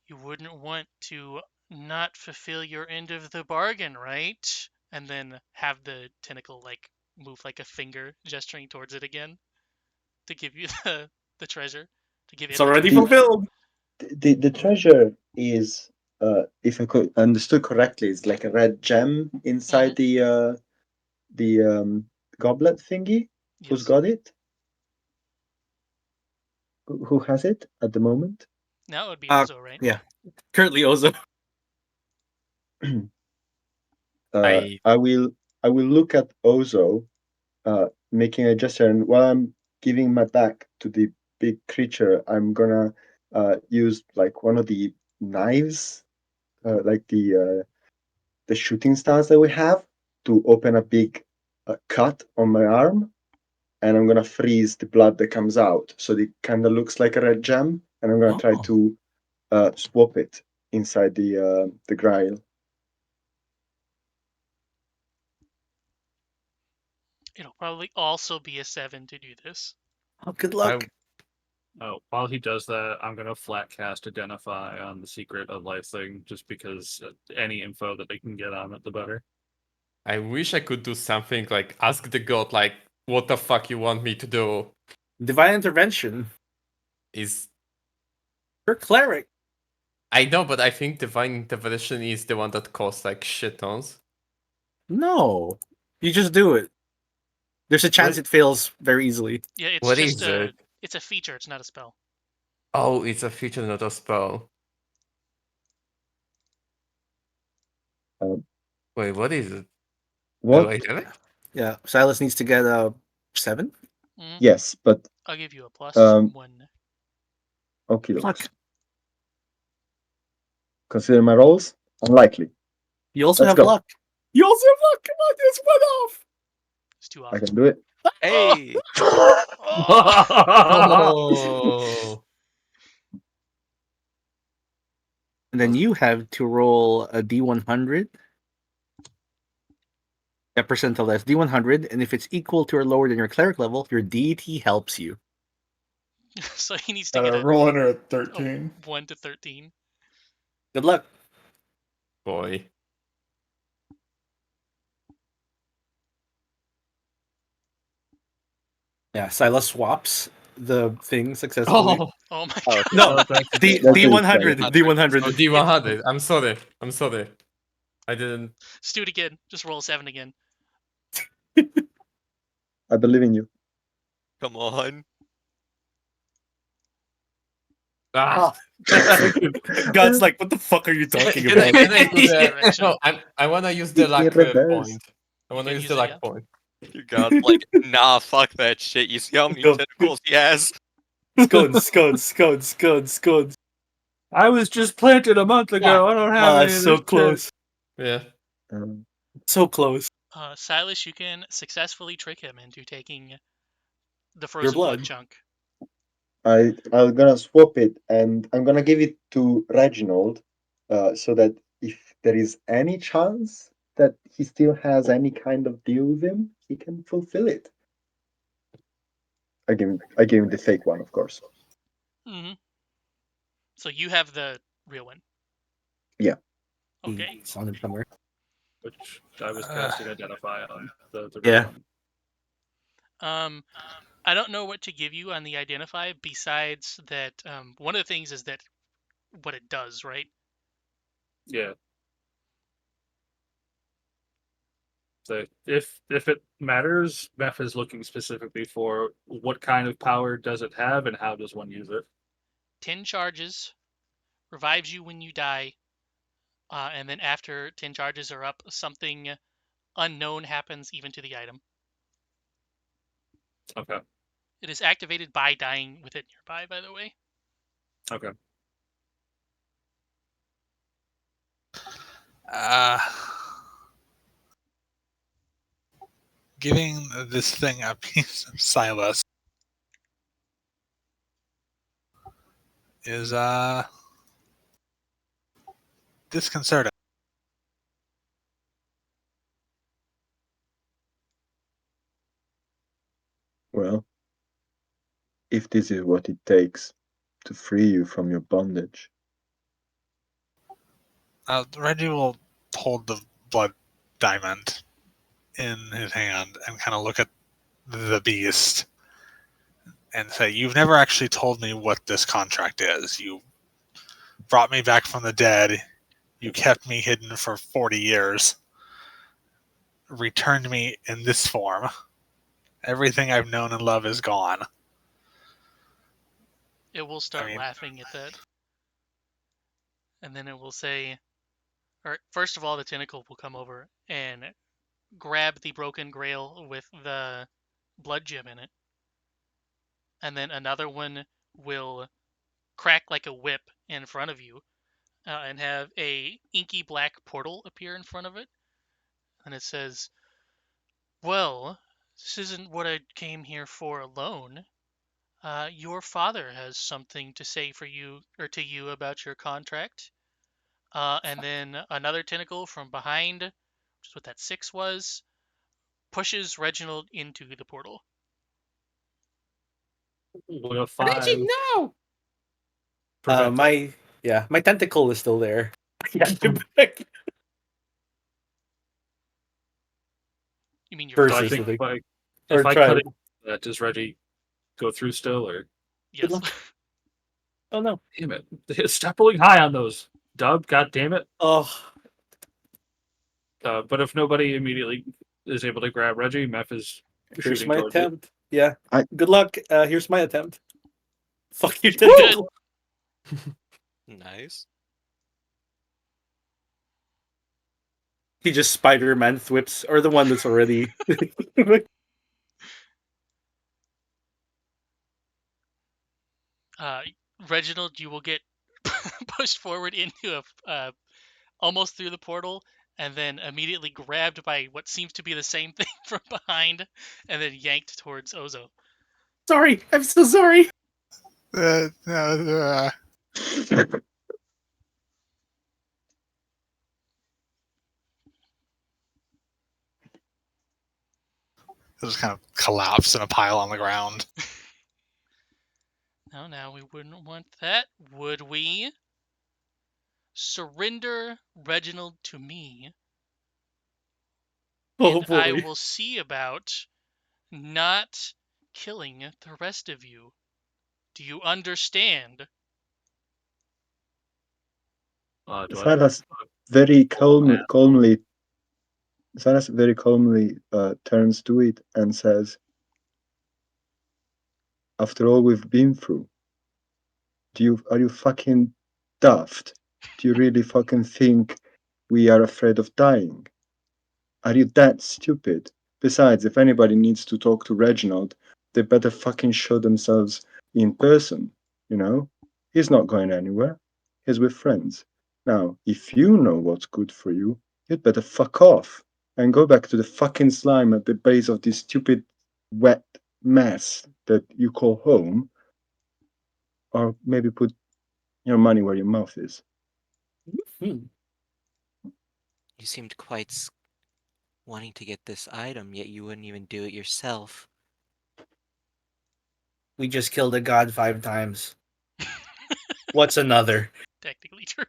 you wouldn't want to not fulfill your end of the bargain, right?" And then have the tentacle like move like a finger gesturing towards it again to give you the treasure, to give It's it the already treasure back. fulfilled. The treasure is, if I could understood correctly, it's like a red gem inside the goblet thingy. Who's Yes. got it? Who has it at the moment? Now it would be Ozo, right? Yeah, currently Ozo. I- I will look at Ozo, making a gesture, and while I'm giving my back to the big creature, I'm gonna use like one of the knives, like the shooting stars that we have, to open a big cut on my arm, and I'm gonna freeze the blood that comes out, so it kind of looks like a red gem, and I'm gonna try Oh. to swap it inside the Grail. It'll probably also be a 7 to do this. Oh, good luck. Oh, while he does that, I'm gonna flat cast Identify on the secret of life thing, just because any info that they can get on it, the better. I wish I could do something like ask the god, like, what the fuck you want me to do? Divine intervention. Is You're a cleric. I know, but I think divine intervention is the one that costs like shit tons. No, you just do it. There's a chance What? it fails very easily. Yeah, it's What just is it? it's a feature, it's not a spell. Oh, it's a feature, not a spell. Um, Wait, what is it? what? Do I have it? Yeah, Silas needs to get a 7. Mhm. Yes, but I'll give you a plus Um, 1. okay. Luck. Consider my rolls unlikely. You also Let's have go. luck. You also have luck. Come on, this one off. It's too I often. can do it. Hey, Oh, And then you have to roll a D100. A percentile that's D100, and if it's equal to or lower than your cleric level, your deity helps you. So he needs to get Got a a roll under at 13. 1 to 13. Good luck. boy. Yeah, Silas swaps the thing successfully. Oh, Oh my Oh, god. No, thanks. D That's D100, insane. D100. oh, D100. I'm sorry. I'm sorry. I didn't. Let's do it again. Just roll a 7 again. I believe in you. come on. Ah. God's like, what the fuck are you talking Can I do Yeah. the? No, I wanna use the In luck reverse. point. I wanna can use use the it, luck yeah. point. You got like, nah, fuck that shit. You see how many Go. tentacles he has? Scones. I was just planted a month ago. I don't have Ah, any of so this close. Yeah. Um, So close. Silas, you can successfully trick him into taking the Your frozen blood blood. chunk. I'm gonna swap it, and I'm gonna give it to Reginald, so that if there is any chance that he still has any kind of deal with him, he can fulfill it. I gave him the fake one, of course. Hmm. So you have the real one. Yeah. Okay. It's on him somewhere. Which I was casting Identify on the Yeah. one. I don't know what to give you on the identify besides that one of the things is that what it does, right? Yeah. So if it matters, Meph is looking specifically for what kind of power does it have and how does one use it. 10 charges, revives you when you die, and then after 10 charges are up, something unknown happens even to the item. Okay. It is activated by dying with it nearby, by the way. Okay. Giving this thing a piece of Silas is disconcerting. Well, if this is what it takes to free you from your bondage. Reggie will hold the blood diamond in his hand and kind of look at the beast and say, "You've never actually told me what this contract is. You brought me back from the dead. You kept me hidden for 40 years. Returned me in this form. Everything I've known and loved is gone." It will start I mean- laughing at that. And then it will say, Or first of all, the tentacle will come over and grab the broken grail with the blood gem in it, and then another one will crack like a whip in front of you, and have a inky black portal appear in front of it, and it says, "Well, this isn't what I came here for alone. Your father has something to say for you or to you about your contract." And then another tentacle from behind, which is what that 6 was, pushes Reginald into the portal. With a Reggie, 5. no! Prevent my tentacle is still there. Yeah, You mean your So I Versus think the if I, or if I try cut it. it, does Reggie go through still, or yes. luck. Oh no! damn it? Stop rolling high on those, Dub. God damn it! Oh, But if nobody immediately is able to grab Reggie, Meph is here's shooting my towards attempt. Yeah. I- Good luck. Here's my attempt. Fuck you, Good. tentacle. Nice. He just Spider-Man whips, or the one that's already. Reginald, you will get pushed forward into almost through the portal, and then immediately grabbed by what seems to be the same thing from behind, and then yanked towards Ozo. Sorry, I'm so sorry. He'll just kind of collapse in a pile on the ground. No, now we wouldn't want that, would we? Surrender Reginald to me, Oh and I boy. will see about not killing the rest of you. Do you understand? Silas very calmly turns to it and says, "After all we've been through, are you fucking daft? Do you really fucking think we are afraid of dying? Are you that stupid? Besides, if anybody needs to talk to Reginald, they better fucking show themselves in person, you know? He's not going anywhere. He's with friends. Now, if you know what's good for you, you'd better fuck off and go back to the fucking slime at the base of this stupid wet mess that you call home, or maybe put your money where your mouth is." Hmm. You seemed quite wanting to get this item, yet you wouldn't even do it yourself. We just killed a god 5 times. What's another? Technically true.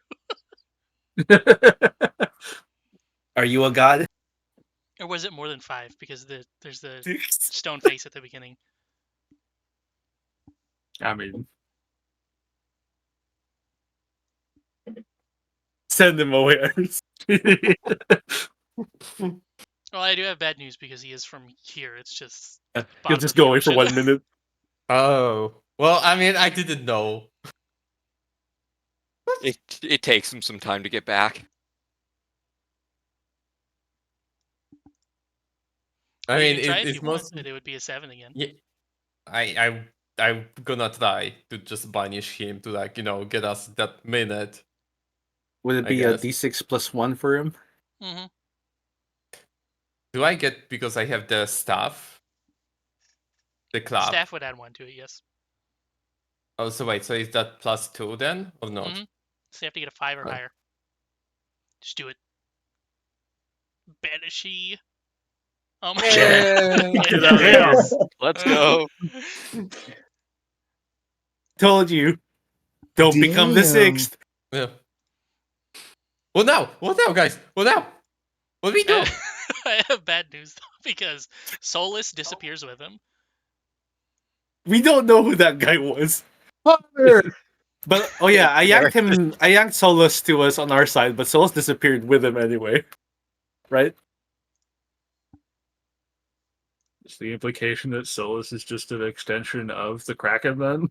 Are you a god? Or was it more than 5? Because there's the stone face at the beginning. I mean, Send him away. Well, I do have bad news because he is from here. It's just He'll bottom just of the go away for ocean. 1 minute. Oh. Well, I mean, I didn't know. It takes him some time to get back. I You mean, can try if it's you want, most. and it would be a 7 again. Yeah, I'm gonna try to just banish him to, like, get us that minute. Would it I be a guess. D6 plus 1 for him? Mm-hmm. Do I get, because I have the staff? The clap. Staff would add 1 to it, yes. Oh, so wait, so is that +2 then, or not? Mhm. So you have to get a 5 or Right. higher. Just do it. Banishy. Oh my Get out of here. Yes. Let's go. Told you. Don't become the Damn. 6th. Yeah. What now? What now, guys? What now? What do we do? I have bad news though, because Solus disappears with him. We don't know who that guy was. But oh yeah, I yanked Solus to us on our side, but Solus disappeared with him anyway. Right? is the implication that Solus is just an extension of the Kraken then?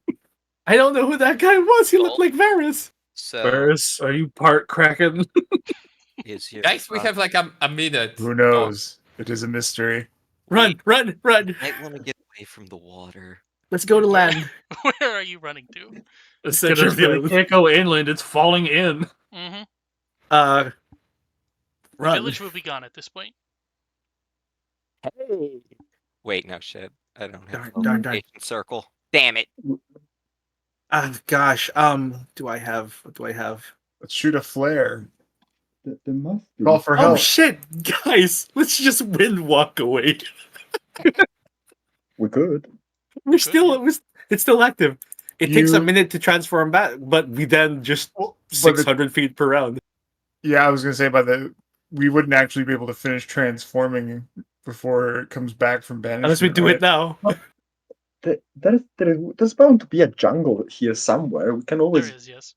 I don't know who that guy was. He looked like Varys. So Varys, are you part Kraken? is here? Guys, we have like a minute. Who knows? It is a mystery. Run, run, run! Might want to get away from the water. Let's go to land. Where are you running to? It's Center of the we island. can't go inland. It's falling in. Mm-hmm. Uh, The run. village will be gone at this point. Hey. Wait, no shit. I don't have Darn, darn, darn. teleportation circle. Damn it! Gosh. What do I have? Let's shoot a flare. There must be. Call for Oh help. shit, guys! Let's just wind walk away. We could. It's still active. It takes a You- minute to transform back, but we then just Well, but 600 feet per round. yeah, I was gonna say we wouldn't actually be able to finish transforming before it comes back from banishment. Unless we do right? it now. There's bound to be a jungle here somewhere. We can There always is, yes.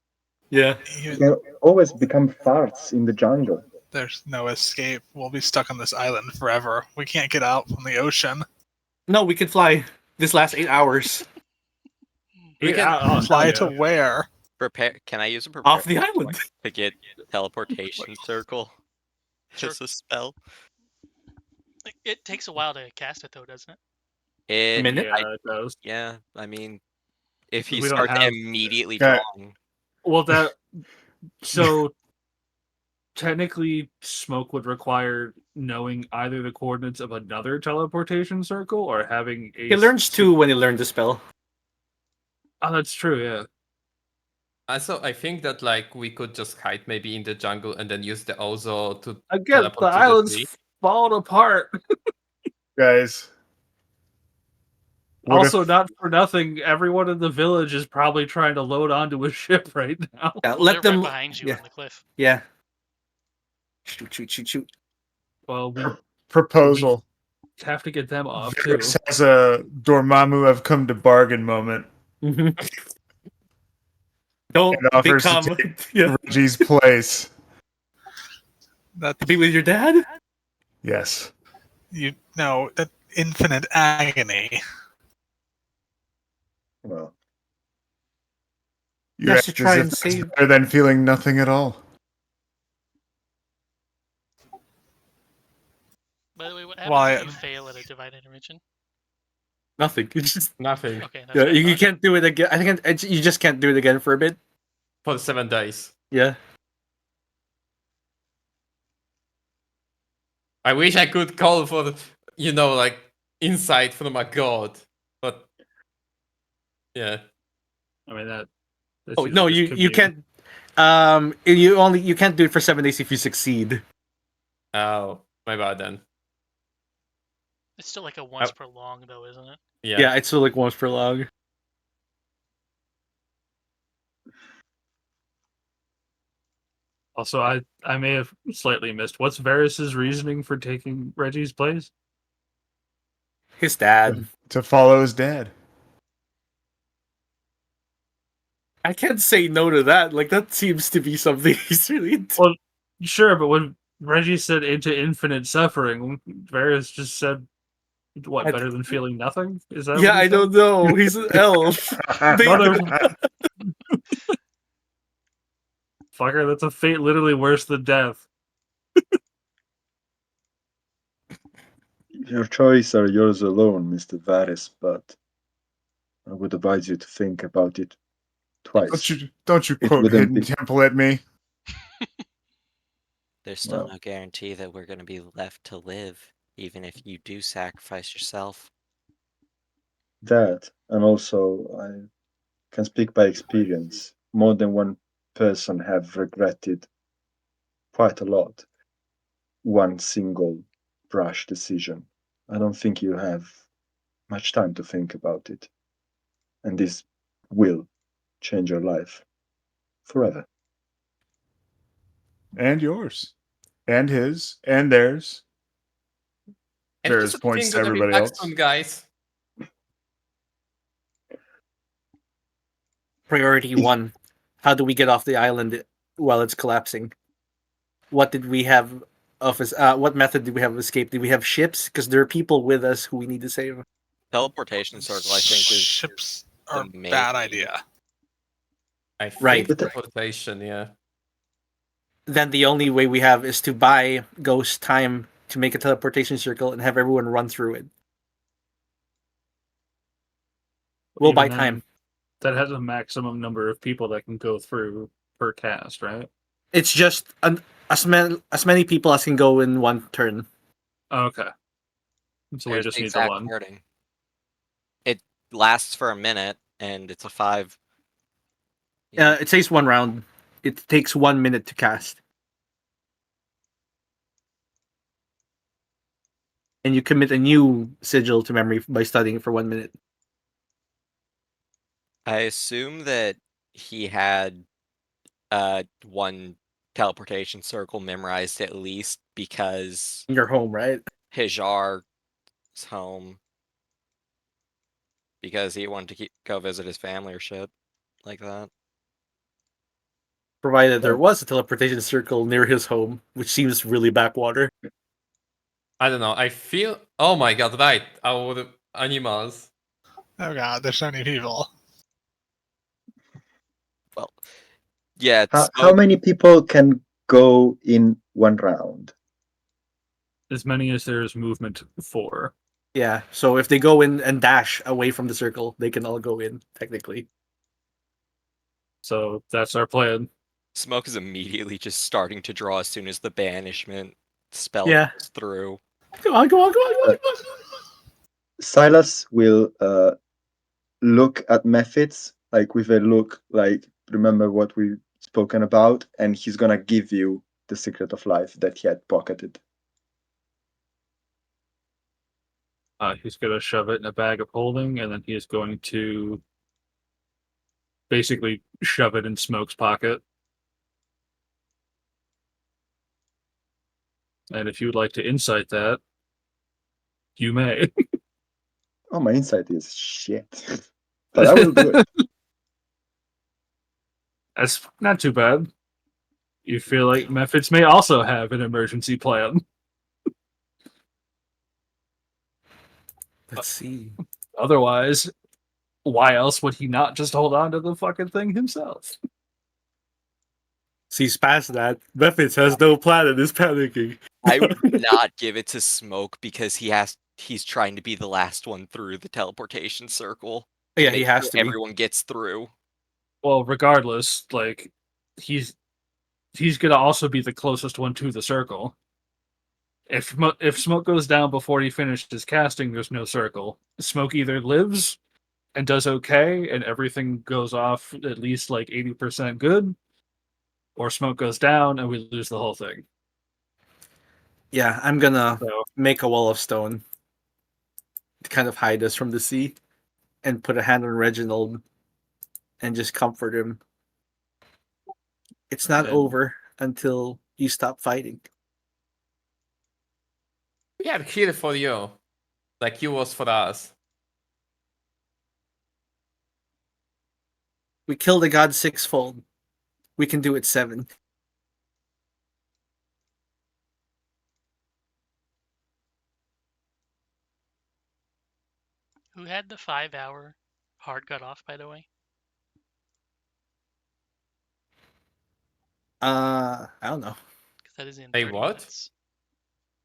Yeah. we can always become farts in the jungle. There's no escape. We'll be stuck on this island forever. We can't get out from the ocean. No, we can fly this last 8 hours We can- Yeah, Fly yeah. to where? Prepare. Can I use a prepare off the island. to get teleportation circle? Sure. Just a spell. It takes a while to cast it, though, doesn't it? It, Minute? Yeah, it does. yeah, I mean, if he We don't starts have- immediately Okay. drawing, Well, so technically, smoke would require knowing either the coordinates of another teleportation circle or having a. He learns 2 when he learned the spell. Oh, that's true. Yeah. Also, I think that like we could just hide maybe in the jungle and then use the Ozo to Again, teleport the to island's tree. falling apart. Guys. What Also, if- not for nothing, everyone in the village is probably trying to load onto a ship right now. Yeah, Well, let they're them. right behind you yeah. on the cliff. Yeah. Shoot. Well, we proposal. have to get them off too. Vix has a Dormammu have come to bargain moment Mhm. Don't and offers become. to take Yeah. Reggie's place. That To be with your dad? Yes. that infinite agony. Well, You Has act to as try if and that's save- better than feeling nothing at all. By the way, what happens Why- if you fail at a divine intervention? Nothing. It's just. Nothing Okay, that's Yeah, what I you thought. can't do it again. I think you just can't do it again for a bit. for 7 days. Yeah. I wish I could call for like insight from a god, but yeah. I mean that's Oh usually no, just you convenient. can't. You can't do it for 7 days if you succeed. Oh, my bad then. It's still like a once per long, though, isn't it? Yeah, it's still like once per log. Also, I may have slightly missed. What's Varys's reasoning for taking Reggie's place? His dad. To follow his dad. I can't say no to that. Like that seems to be something he's really into. Well, sure, but when Reggie said into infinite suffering, Varys just said, "What, better than feeling nothing?" Is that? Yeah, what he I said? don't know. He's an elf. Fucker, that's a fate literally worse than death. your choices are yours alone, Mr. Varys, but I would advise you to think about it twice. Don't you It quote wouldn't Hidden be- Temple at me. there's still Well. no guarantee that we're going to be left to live, even if you do sacrifice yourself. That, and also I can speak by experience. More than one person have regretted quite a lot one single brash decision. I don't think you have much time to think about it. And this will change your life forever. And yours. And his. And theirs. And Various points to everybody else. Soon, guys. Priority 1. How do we get off the island while it's collapsing? What did we have of us? What method did we have of escape? Did we have ships? Because there are people with us who we need to save. Teleportation circle, I think, is Ships are a main bad thing. idea. I think Right. teleportation, yeah. then the only way we have is to buy Ghost time to make a teleportation circle and have everyone run through it. We'll Even buy then, time. That has a maximum number of people that can go through per cast, right? It's just as many people as can go in one turn. Okay. So we There's just the need the exact one. wording. It lasts for a minute, and it's a 5. It says 1 round. It takes 1 minute to cast. And you commit a new sigil to memory by studying it for 1 minute. I assume that he had one teleportation circle memorized at least because In your home, right? Hijar's home, because he wanted to go visit his family or shit like that. Provided there was a teleportation circle near his home, which seems really backwater. I don't know. I feel. Oh my god! Right, our animals. Oh god, there's so many people. Well, yeah, How many people can go in 1 round? As many as there is movement for. Yeah, so if they go in and dash away from the circle, they can all go in, technically. So that's our plan. Smoke is immediately just starting to draw as soon as the banishment spell Yeah. goes through. Go on, go on, go on, go on, go on. Silas will look at methods, like with a look, like, remember what we've spoken about, and he's gonna give you the secret of life that he had pocketed. He's going to shove it in a bag of holding, and then he is going to basically shove it in Smoke's pocket. And if you would like to insight that, you may. Oh, my insight is shit. But I will do it. That's not too bad. You feel like methods may also have an emergency plan. Let's see. Otherwise, why else would he not just hold on to the fucking thing himself? Sees past that. Methods has no plan and is panicking. I would not give it to Smoke because he's trying to be the last one through the teleportation circle. Yeah, Make he has sure to be. everyone gets through. Well, regardless, like he's gonna also be the closest one to the circle. If Smoke goes down before he finishes casting, there's no circle. Smoke either lives and does okay, and everything goes off at least like 80% good, or Smoke goes down and we lose the whole thing. Yeah, I'm gonna So make a wall of stone to kind of hide us from the sea and put a hand on Reginald and just comfort him. It's not And- over until you stop fighting. We are here for you, like you was for us. We kill the god sixfold. We can do it 7. Who had the 5-hour hard cut off, by the way? I don't know. Because that is in Hey, 30 what? minutes.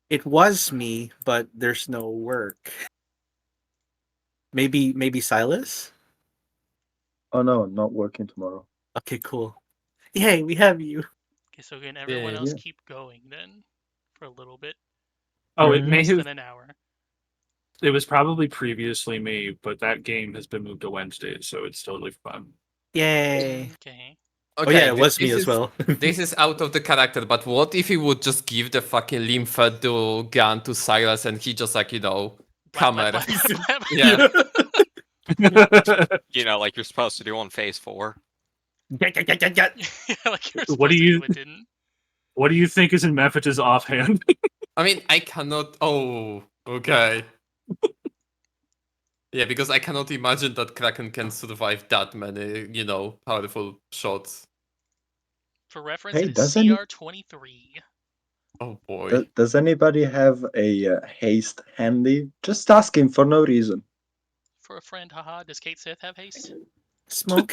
It was me, but there's no work. Maybe Silas? Oh no, not working tomorrow. Okay, cool. Yay, we have you. Okay, so can everyone Yeah. else Yeah. keep going then for a little bit? Oh, it Mhm. may Less have. than an hour. It was probably previously me, but that game has been moved to Wednesday, so it's totally fine. Yay. Okay. Oh yeah, it was me as is- well. This is out of the character, but what if he would just give the fucking Lum'Fidu gun to Silas and he just like, come Blap, at blap, blap, blap. Yeah. You know, like you're supposed to do on phase 4. Get. Yeah, like you're What do supposed to you- do, it didn't. What do you think is in Mephich's offhand? I mean, I cannot. Oh, okay. Yeah, because I cannot imagine that Kraken can survive that many, powerful shots. For reference, Hey, it is does any- CR23. Oh boy. Does anybody have a haste handy? Just asking for no reason. For a friend, haha. Does Kate Sith have haste? Smoke.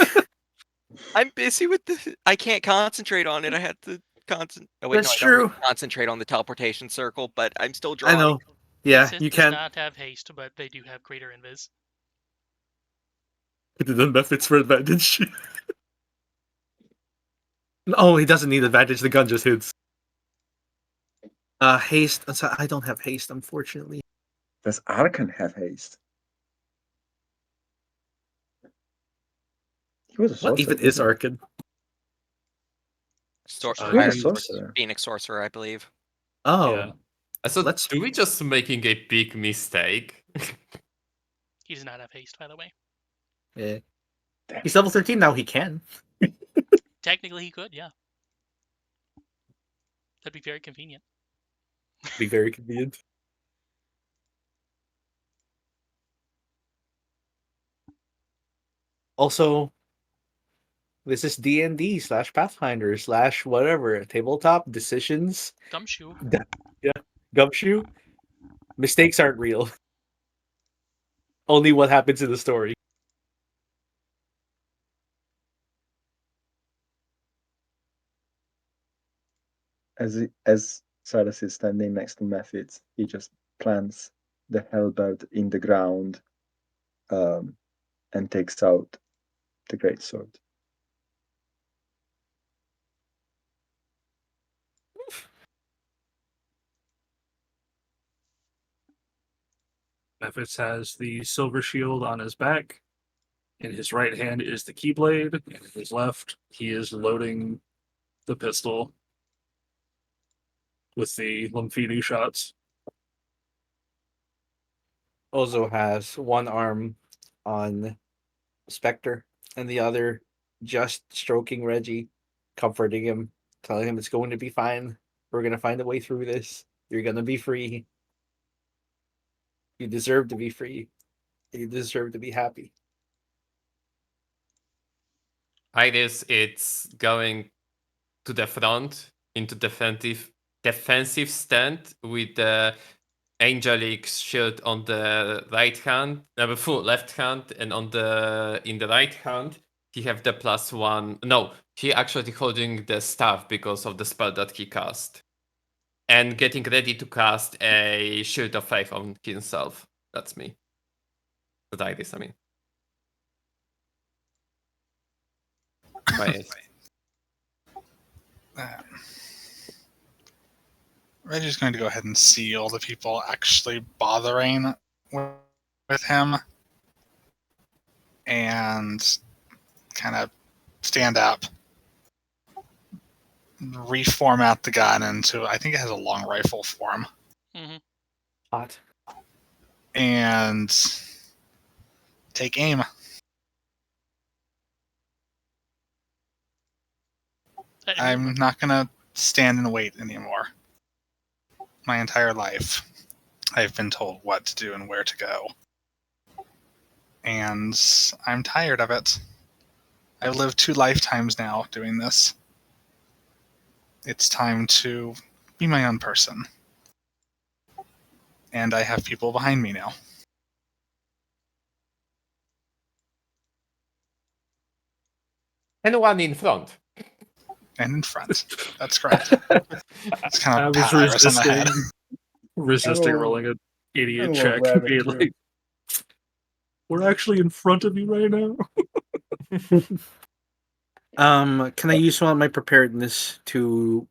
I'm busy with the. I can't concentrate on it. I had to concentrate. Oh wait, That's no, I don't true. need to concentrate on the teleportation circle, but I'm still I drawing. know. The Yeah, Sith you does can't. not have haste, but they do have greater invis. The methods for advantage. No, he doesn't need advantage. The gun just hits. Haste. I don't have haste, unfortunately. Does Arkan have haste? He was a sorcerer. What even is wasn't Arkan? he? He was a Fire sorcerer. Phoenix sorcerer, I believe. Oh, Yeah. So Let's- do we just making a big mistake? He does not have haste, by the way. yeah. He's level 13 now. He can. Technically, he could, yeah. That'd be very convenient. Be very convenient. Also, this is D&D / Pathfinder / whatever tabletop decisions. Gumshoe. Yeah, Gumshoe. Mistakes aren't real. Only what happens in the story. As Silas is standing next to Mephit, he just plants the hellbout in the ground, and takes out the greatsword. Mephis has the silver shield on his back. In his right hand is the keyblade. In his left, he is loading the pistol with the Lum'Fidu shots. Ozo has one arm on Spectre and the other just stroking Reggie, comforting him, telling him it's going to be fine. We're going to find a way through this. You're going to be free. You deserve to be free. You deserve to be happy. Iris, it's going to the front into defensive stand with the angelic shield on the right hand, full left hand, and in the right hand he have the +1. No, he actually holding the staff because of the spell that he cast, and getting ready to cast a shield of faith on himself. That's me. That Iris, I mean. Right. Reggie's going to go ahead and see all the people actually bothering with him and kind of stand up, reformat the gun into, I think it has a long rifle form, Mm-hmm. Hot. and take aim. I'm not going to stand and wait anymore. My entire life, I've been told what to do and where to go. And I'm tired of it. I've lived 2 lifetimes now doing this. It's time to be my own person. And I have people behind me now. And one in front. And in front. That's correct. It's kind I of was pat Iris on the head. resisting I will- rolling an idiot I will check. grab it Being too. like, we're actually in front of you right now. Can I use one of my preparedness to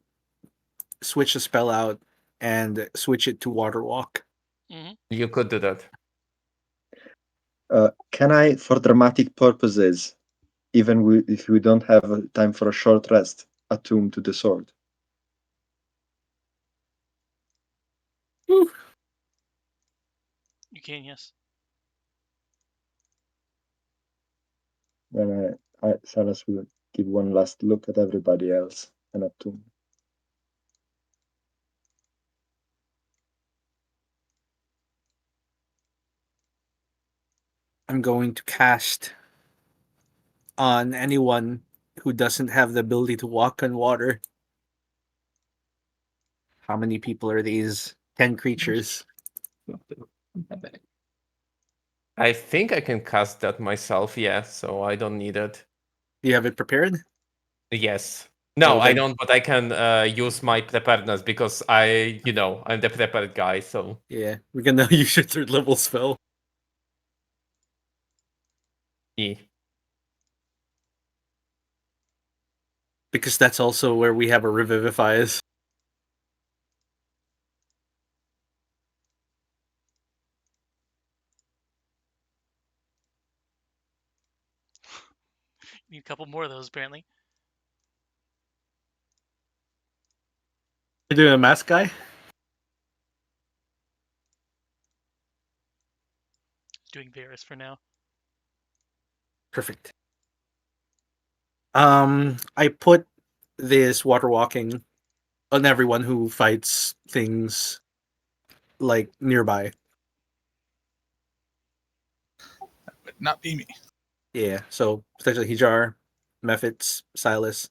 switch the spell out and switch it to water walk? Mm-hmm. You could do that. Can I, for dramatic purposes, even if we don't have time for a short rest, attune to the sword? You can, yes. Then Silas will give one last look at everybody else and attune. I'm going to cast on anyone who doesn't have the ability to walk on water. How many people are these? 10 creatures. I think I can cast that myself, yeah, so I don't need it. Do you have it prepared? Yes. No, Well, I then- don't, but I can use my preparedness because I'm the prepared guy, so. Yeah, we're gonna use your 3rd level spell. Yeah. Because that's also where we have a Revivify is. Need a couple more of those, apparently. You're doing a mask guy? Doing Varus for now. Perfect. I put this water walking on everyone who fights things like nearby. Would not be me. Yeah, so potentially Hijar, Mephits, Silas.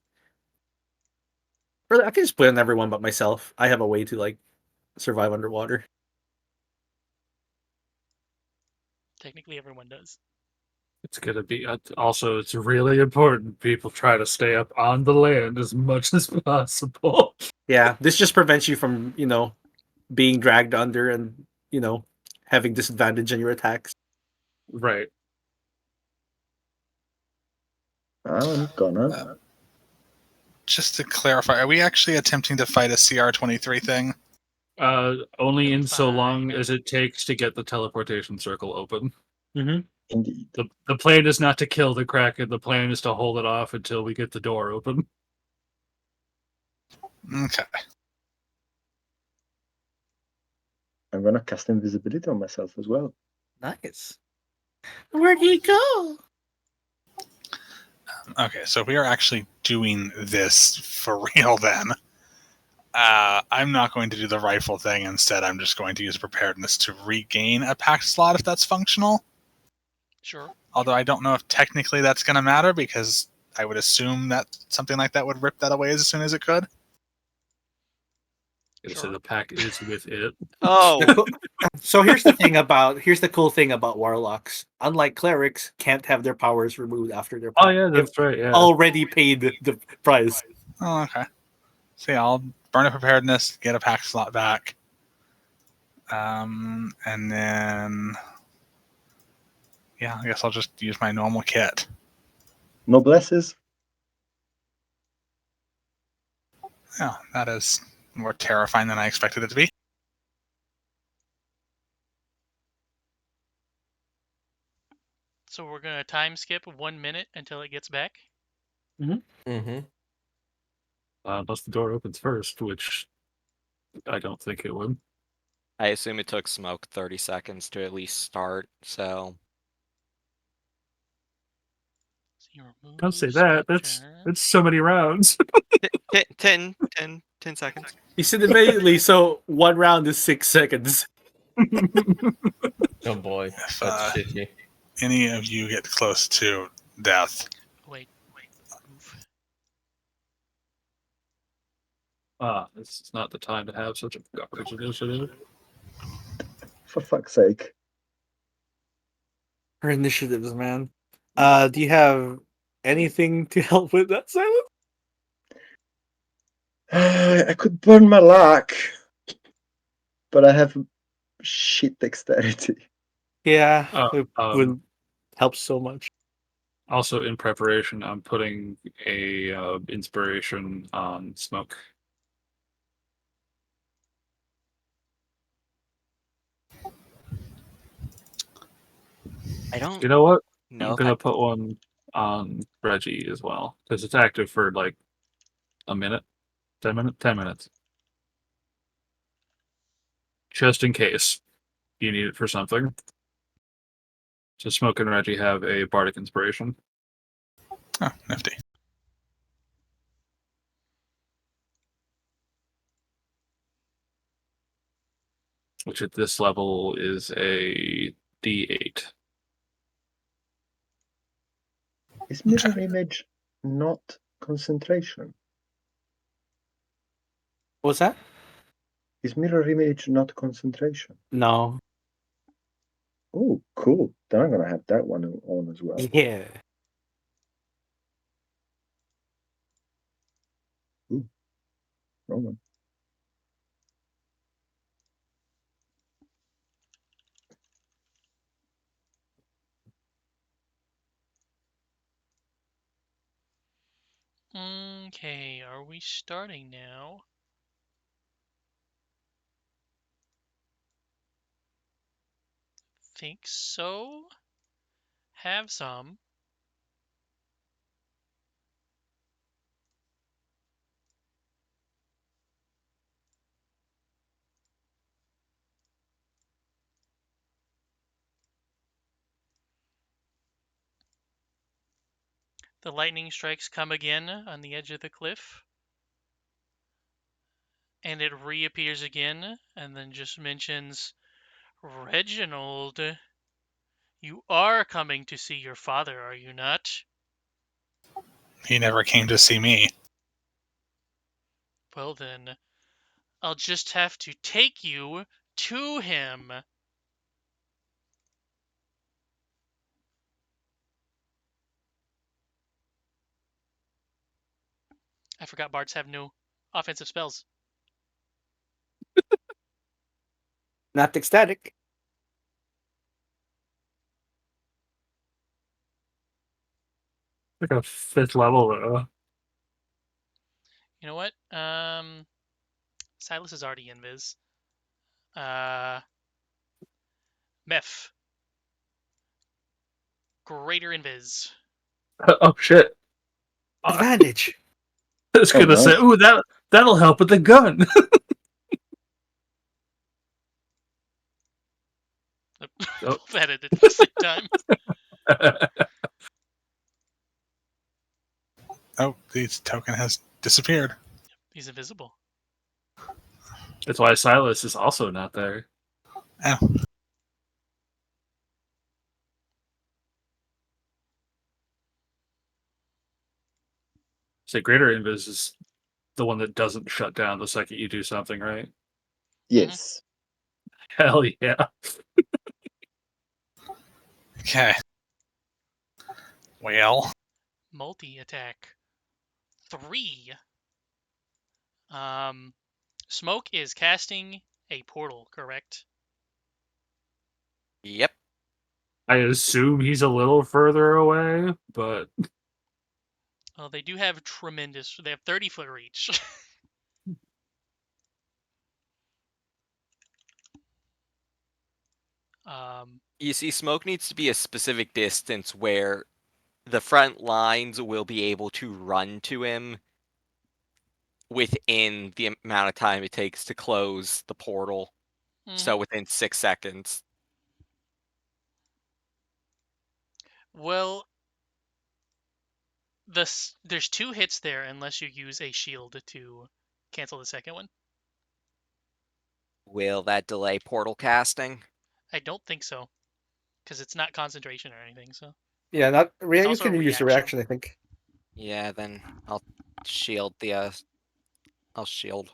Or I can just put on everyone but myself. I have a way to like survive underwater. Technically, everyone does. It's gonna be also. It's really important people try to stay up on the land as much as possible. Yeah, this just prevents you from, being dragged under and, having disadvantage on your attacks. Right. I'm gonna. Just to clarify, are we actually attempting to fight a CR-23 thing? Only It'll in be so fine. long as it takes to get the teleportation circle open. Mm-hmm. Indeed. The plan is not to kill the Kraken. The plan is to hold it off until we get the door open. Okay. I'm gonna cast invisibility on myself as well. Nice. Where'd he go? Okay, so we are actually doing this for real then. I'm not going to do the rifle thing. Instead, I'm just going to use preparedness to regain a packed slot if that's functional. Sure. Although I don't know if technically that's going to matter because I would assume that something like that would rip that away as soon as it could. So Sure. the pack is with it. Oh, So here's the cool thing about warlocks. Unlike clerics, can't have their powers removed after their Oh pact. yeah, They've that's right. Yeah. already paid the price. Oh, okay. So yeah, I'll burn a preparedness, get a pack slot back. And then... yeah, I guess I'll just use my normal kit. Noblesses. Yeah, that is more terrifying than I expected it to be. So we're gonna time skip 1 minute until it gets back. Mm-hmm. Unless the door opens first, which I don't think it would. I assume it took Smoke 30 seconds to at least start, so... So you remove Don't say that. Spectre. That's so many rounds. 10 seconds. You said immediately, so 1 round is 6 seconds. Oh boy, If, that's shitty. any of you get close to death, Wait. Move. This is not the time to have such a garbage initiative. For fuck's sake. Her initiatives, man. Do you have anything to help with that, Silence? I could burn my luck, but I have shit dexterity. Yeah, it Um, would help so much. Also, in preparation, I'm putting a inspiration on Smoke. I don't You know what? know I'm if gonna put one on Reggie as well because it's active for like a minute, 10 minutes, just in case you need it for something. So Smoke and Reggie have a bardic inspiration. oh, nifty. Which at this level is a D8. Is mirror image not concentration? What's that? Is mirror image not concentration? No. Oh, cool. Then I'm gonna have that one on as well. Yeah. Roman. Okay, are we starting now? Think so. Have some. The lightning strikes come again on the edge of the cliff. And it reappears again, and then just mentions, Reginald, you are coming to see your father, are you not? He never came to see me. Well then, I'll just have to take you to him. I forgot bards have no offensive spells. Not ecstatic. Like a 5th level though. You know what? Silas is already in Viz. Meph. Greater Invis. Oh shit! Advantage. I was gonna say, no. ooh, that'll help with the gun. Both at it at the same time. Oh, the token has disappeared. He's invisible. That's why Silas is also not there. Oh. Say Greater Invis is the one that doesn't shut down the second you do something, right? Yes. Hell yeah. Okay. Well, Multi-attack. 3. Smoke is casting a portal, correct? Yep. I assume he's a little further away, but Well, they do have they have 30-foot reach. You see, smoke needs to be a specific distance where the front lines will be able to run to him within the amount of time it takes to close the portal. So within 6 seconds. Well, there's 2 hits there unless you use a shield to cancel the second one. Will that delay portal casting? I don't think so, because it's not concentration or anything. So Yeah, not It's you also a can use the reaction. reaction, I think. Yeah, then I'll shield the I'll shield.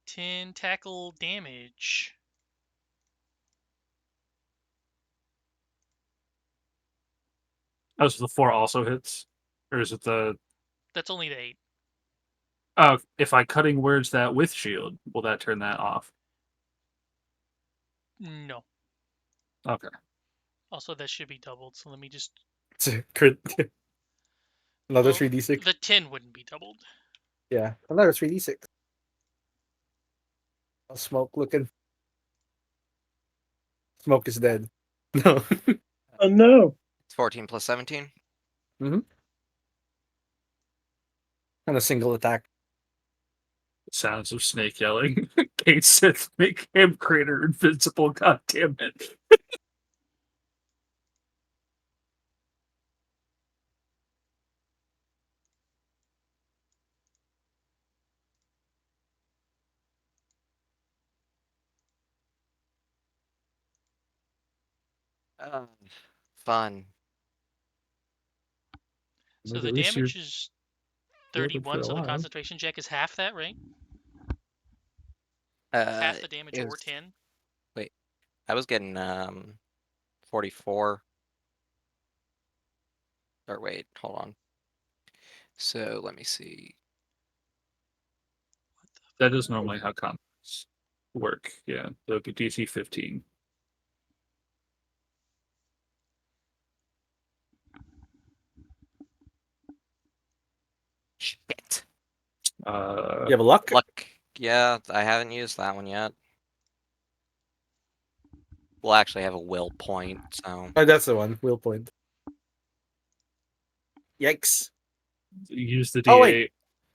10 tackle damage. oh, so the 4 also hits, or is it the? That's only the 8. Oh, if I cutting words that with shield, will that turn that off? No. Okay. Also, that should be doubled. So let me just. It's a crit. Another Well, 3d6. the 10 wouldn't be doubled. Yeah, another 3d6. Smoke looking. Smoke is dead. No. Oh no. It's 14 plus 17. And a single attack. Sounds of Snake yelling. Kate Sith, make him greater invincible. God damn it! Fun. So But the at least you're damage is good for 31. a So the while. concentration check is half that, right? Half the damage It or was- 10. I was getting 44. Or wait, hold on. So let me see. That is normally how combats work. Yeah, they'll be DC 15. Shit. You have a luck? Luck. Yeah, I haven't used that one yet. We'll actually have a will point, so. Oh, that's the one. Will point. Yikes. Use the D8. Oh, wait.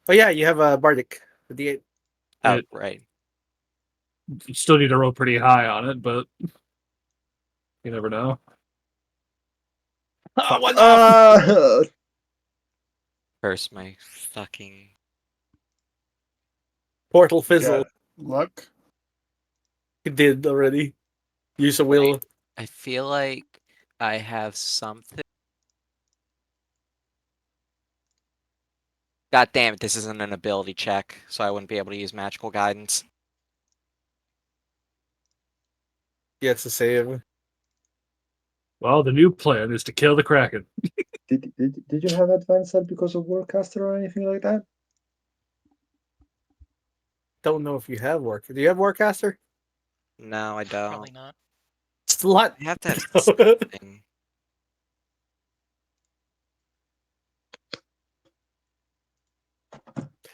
Oh, yeah, you have a Bardic. The D8. Oh, It- right. You still need to roll pretty high on it, but you never know. Fuck. One off! Curse my fucking. Portal fizzle. Got luck. You did already. Use a will. I feel like I have something. God damn it, this isn't an ability check, so I wouldn't be able to use magical guidance. Yeah, it's a save. Well, the new plan is to kill the Kraken. Did you have advanced that because of Warcaster or anything like that? Don't know if you have Warcaster. Do you have Warcaster? No, I don't. Probably not. It's a lot. I have to have something.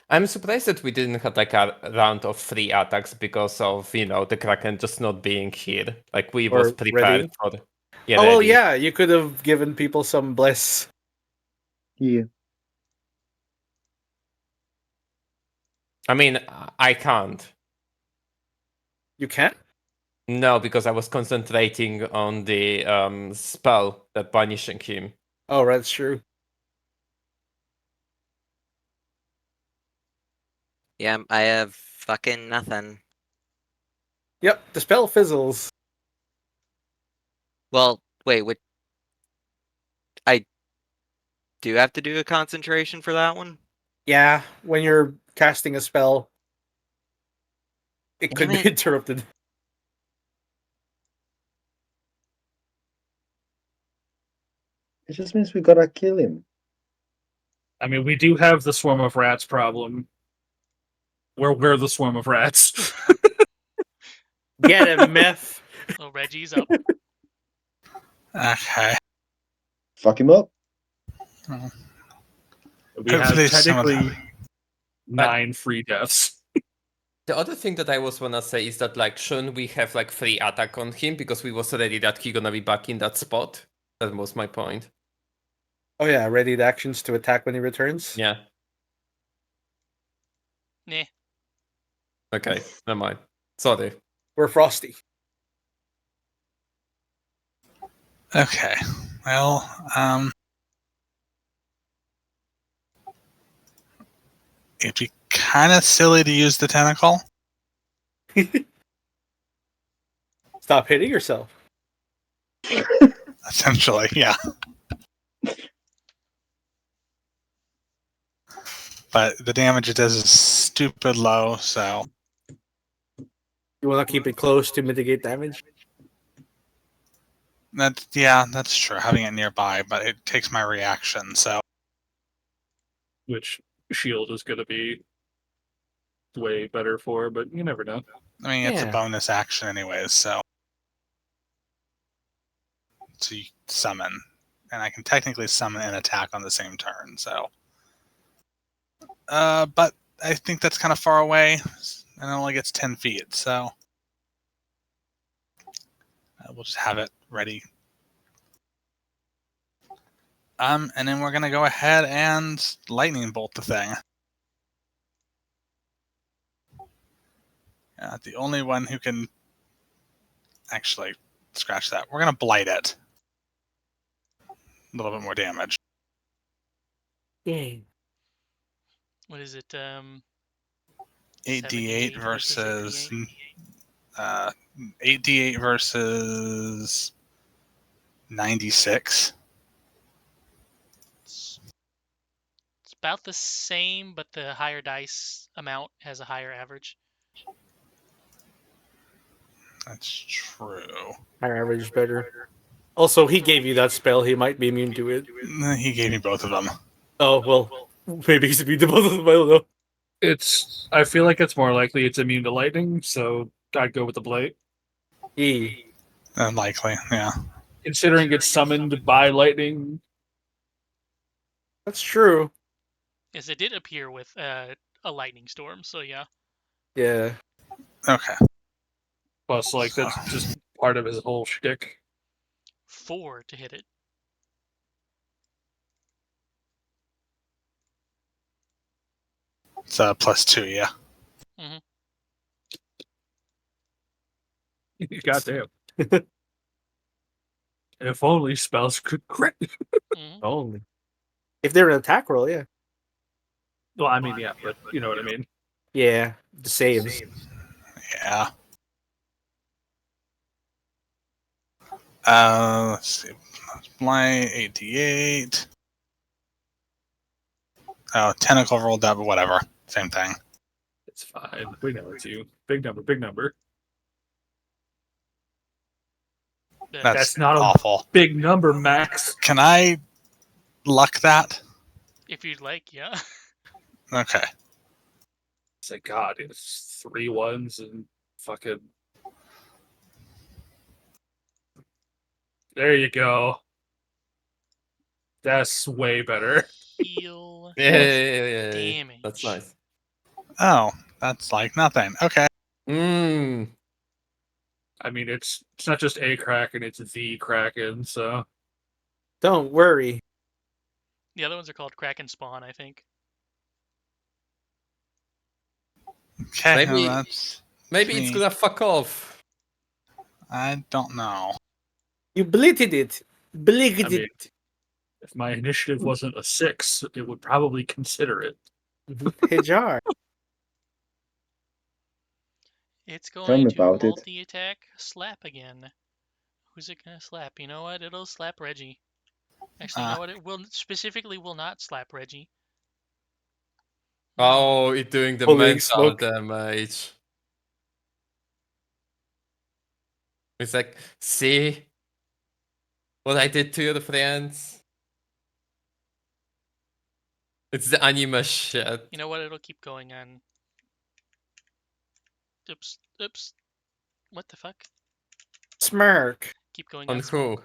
I'm surprised that we didn't have like a round of 3 attacks because of, the Kraken just not being here. Like we was Or prepared ready. for. Oh, well, ready. yeah, you could have given people some bless. Yeah. I mean, I can't. You can? No, because I was concentrating on the spell that banishing him. Oh, right, that's true. Yeah, I have fucking nothing. Yep, the spell fizzles. Well, wait, what? I do have to do a concentration for that one? Yeah, when you're casting a spell, it could Damn be it. interrupted. It just means we gotta kill him. I mean, we do have the swarm of rats problem. We're the swarm of rats. Get him, Myth. So Reggie's up. Okay. Fuck him up. We have Hopefully some of technically them- 9 free deaths. The other thing that I was wanna say is that like shouldn't we have like 3 attack on him because we was ready that he gonna be back in that spot? That was my point. Oh, yeah, ready the actions to attack when he returns. Yeah. Nah. Okay, never mind. Sorry. We're frosty. Okay. Well, it'd be kind of silly to use the tentacle. Stop hitting yourself. Essentially, yeah. But the damage it does is stupid low, so You want to keep it close to mitigate damage? that's true. Having it nearby, but it takes my reaction, so Which shield is going to be way better for, but you never know. I mean it's Yeah. a bonus action anyways, so you summon. And I can technically summon and attack on the same turn, so but I think that's kind of far away, and it only gets 10 feet, so we'll just have it ready. And then we're gonna go ahead and lightning bolt the thing. The only one who can actually scratch that. We're gonna blight it. A little bit more damage. Yay. What is it? 8d8 78 versus 88? 8d8 versus 96. It's about the same, but the higher dice amount has a higher average. That's true. Higher average is better. Also, he gave you that spell. He might be immune to it. He gave me both of them. Oh, well. Maybe he's immune to both of them. I don't know. I feel like it's more likely it's immune to lightning, so I'd go with the Blight. Unlikely, yeah. Considering it's summoned by lightning, That's true. Yes, it did appear with a lightning storm, so yeah. Yeah. Okay. plus like that's just part of his whole shtick. 4 to hit it. It's +2, yeah. Goddamn. If only spells could crit. Only. If they're an attack roll, yeah. Well, I mean, yeah, but you know what I mean. Yeah. The saves. Yeah. Let's see. Blight, 88. Oh, tentacle rolled up, but whatever. Same thing. It's fine. We know it's you. Big number, big number. That's not a awful. big number, Max. Can I luck that? If you'd like, yeah. Okay. It's like, God, it's 3 ones and fucking. There you go. That's way better. Heal Yeah. damage. That's nice. Oh, that's like nothing. Okay. Mm. I mean, it's not just a Kraken, it's the Kraken, so. Don't worry. The other ones are called Kraken Spawn, I think. Okay. Maybe- well, that's. Maybe it's Me. gonna fuck off. I don't know. You blitted it. Bligged I mean- it. If my initiative wasn't a 6, it would probably consider it. Hajar. me It's going to about it. multi-attack slap again. Who's it gonna slap? You know what? It'll slap Reggie. Actually, you know what? It will specifically will not slap Reggie. Oh, it's doing the Holy mental smoke. damage. It's like, see what I did to your friends? It's the anime shit. You know what? It'll keep going on. Oops. Oops. What the fuck? Smirk. Keep going On on. who?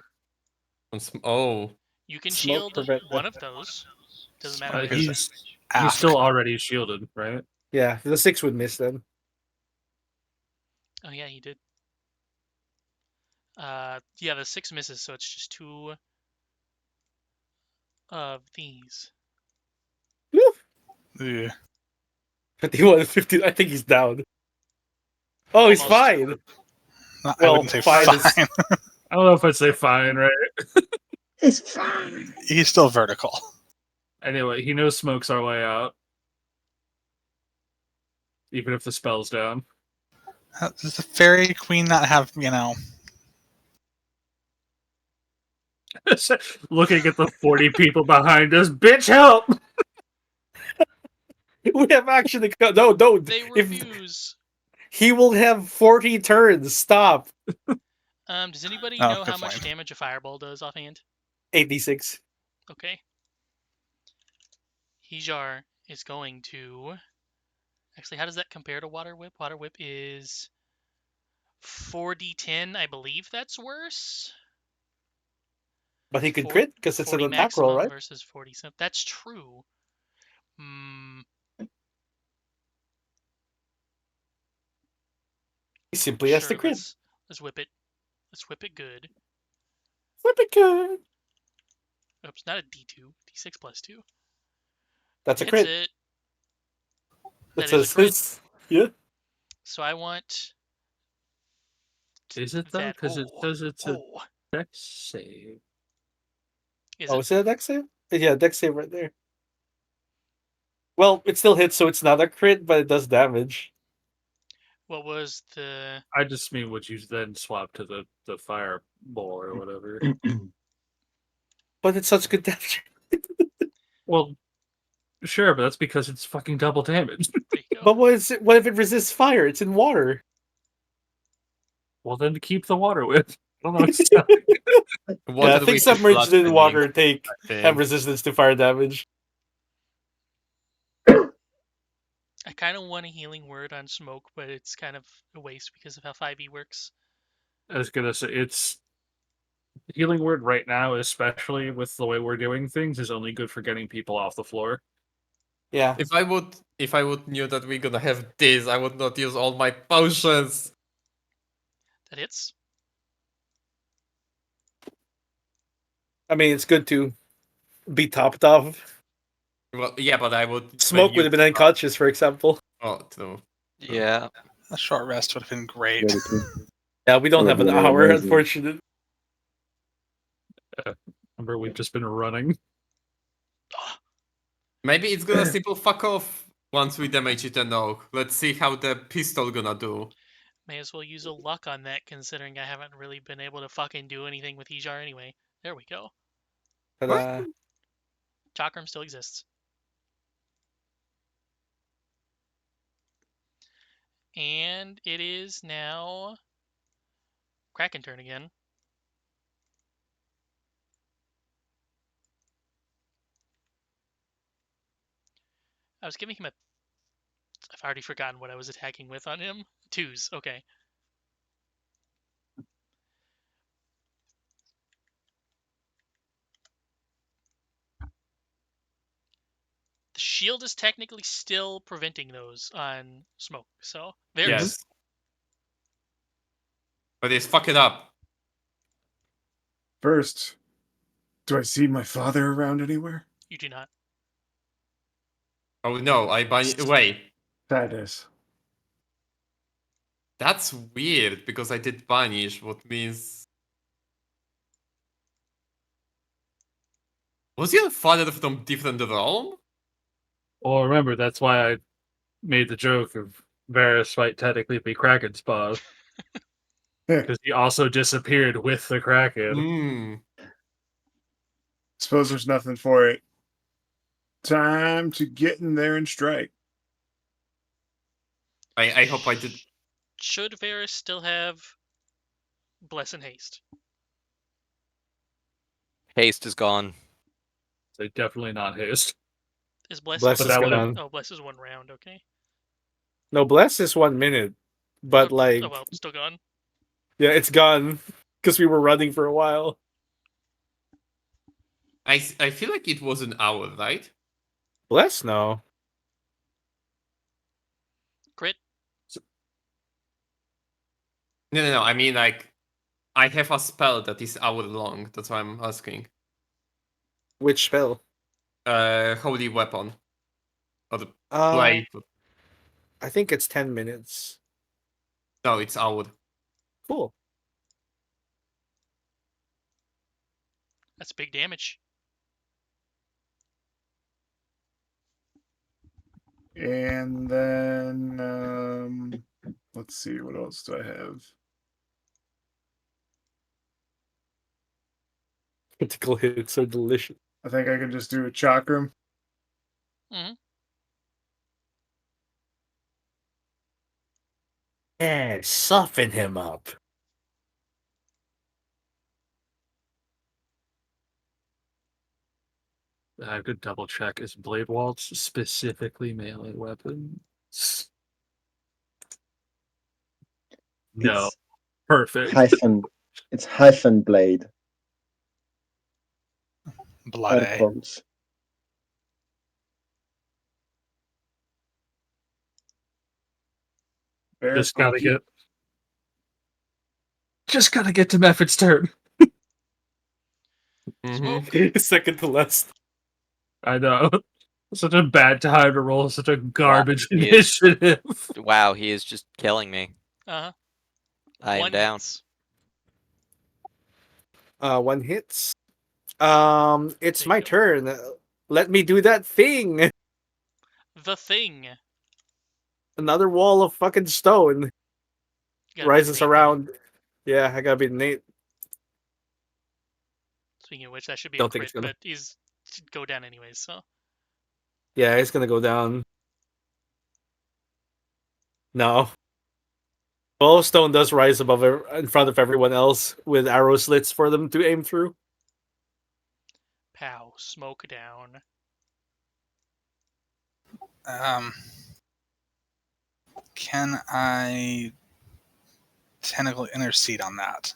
Smoke. Oh. You can Smoke shield prevent one the- of those. Doesn't matter. which. He's Ask. still already shielded, right? Yeah, the 6 would miss then. Oh yeah, he did. Yeah, the 6 misses, so it's just 2 of these. Ugh. 51, 50. I think he's down. Oh, he's Almost. fine. I Well, wouldn't say fine fine. is- I don't know if I'd say fine, right? It's fine. He's still vertical. Anyway, he knows Smoke's our way out. Even if the spell's down. Does the fairy queen not have, Looking at the 40 people behind us, bitch, help! We have action to go. No, don't. They If refuse. he will have 40 turns. Stop. Does anybody Oh, know good how much point. damage a fireball does offhand? 86. Okay. Hijar is going to. Actually, how does that compare to Water Whip? Water Whip is 4d10. I believe that's worse. But he could Four- crit because it's an 40 attack roll, maximum right? versus 40 something. That's true. Hmm. He simply has to Sure, crit. let's whip it. Let's whip it good. Flip it good. Oops, not a D2. D6 plus 2. That's a Hits crit. it. That's That is a crit. yeah. So I want. Is it though? that- Because it oh, says it's a oh. dex save. Is Oh, it? is it a dex save? Yeah, dex save right there. Well, it still hits, so it's not a crit, but it does damage. What was the? I just mean would you then swap to the fireball or whatever. But it's such good damage. Well, sure, but that's because it's fucking double damage. There you go. But what if it resists fire? It's in water. Well, then keep the water with. I don't know what to tell you. Yeah, Water things with submerged in bludgeoning, water I have think. resistance to fire damage. I kind of want a healing word on smoke, but it's kind of a waste because of how 5e works. I was gonna say it's healing word right now, especially with the way we're doing things, is only good for getting people off the floor. Yeah. If I would knew that we're gonna have this, I would not use all my potions. That hits. I mean, it's good to be topped off. Well, yeah, but I would. Smoke would have been unconscious, for example. Oh, true. Yeah. A short rest would have been great. Very true. Yeah, we don't That have an would've been hour, amazing. unfortunately. Remember, we've just been running. Maybe it's gonna simple fuck off once we damage it enough. Let's see how the pistol gonna do. May as well use a luck on that, considering I haven't really been able to fucking do anything with Ejar anyway. There we go. Ta-da. Chakram still exists. And it is now Kraken turn again. I was giving him a... I've already forgotten what I was attacking with on him. 2s, okay. The shield is technically still preventing those on smoke, so there's... Yes. But it's fuck it up. First, do I see my father around anywhere? You do not. Oh no, I bunny. Wait, Sadness. that's weird because I did banish, what means. Was your father from different realm? Well, remember, that's why I made the joke of Varys might technically be Kraken's paw. Because he also disappeared with the Kraken. Hmm. Suppose there's nothing for it. Time to get in there and strike. I hope I did. Should Varys still have Bless and Haste? Haste is gone. So definitely not haste. Is Bless... Bless But is that would've- gone. Oh, Bless is 1 round, okay. No, Bless is 1 minute. But, Oh, like, oh well, still gone. yeah, it's gone. Because we were running for a while. I feel like it was an hour, right? Bless, no. Crit. No. I mean, like, I have a spell that is hour long. That's why I'm asking. Which spell? Holy weapon. Or the Uh, blade. I think it's 10 minutes. No, it's hour. Cool. That's big damage. And then, let's see, what else do I have? Critical hits are delicious. I think I can just do a chakram. Yeah, soften him up. I could double check. Is Blade Waltz specifically melee weapons? No. It's Perfect. It's hyphen blade. Blood Air A. quotes. Just gotta get to Mephit's turn. Mm-hmm. Second to last. I know. Such a bad time to roll such a garbage Wow, he is- initiative. Wow, he is just killing me. Uh-huh. I am 1 down. hits. 1 hits. It's There my you go. turn. Let me do that thing. The Thing. Another wall of fucking stone You gotta rises beat Nate, around. Yeah, I gotta beat Nate. though. Speaking of which, that should be Don't a think crit, it's gonna. but he's should go down anyways, so. Yeah, it's gonna go down. No. Wall of stone does rise in front of everyone else with arrow slits for them to aim through. Pow. Smoke down. Can I tentacle intercede on that?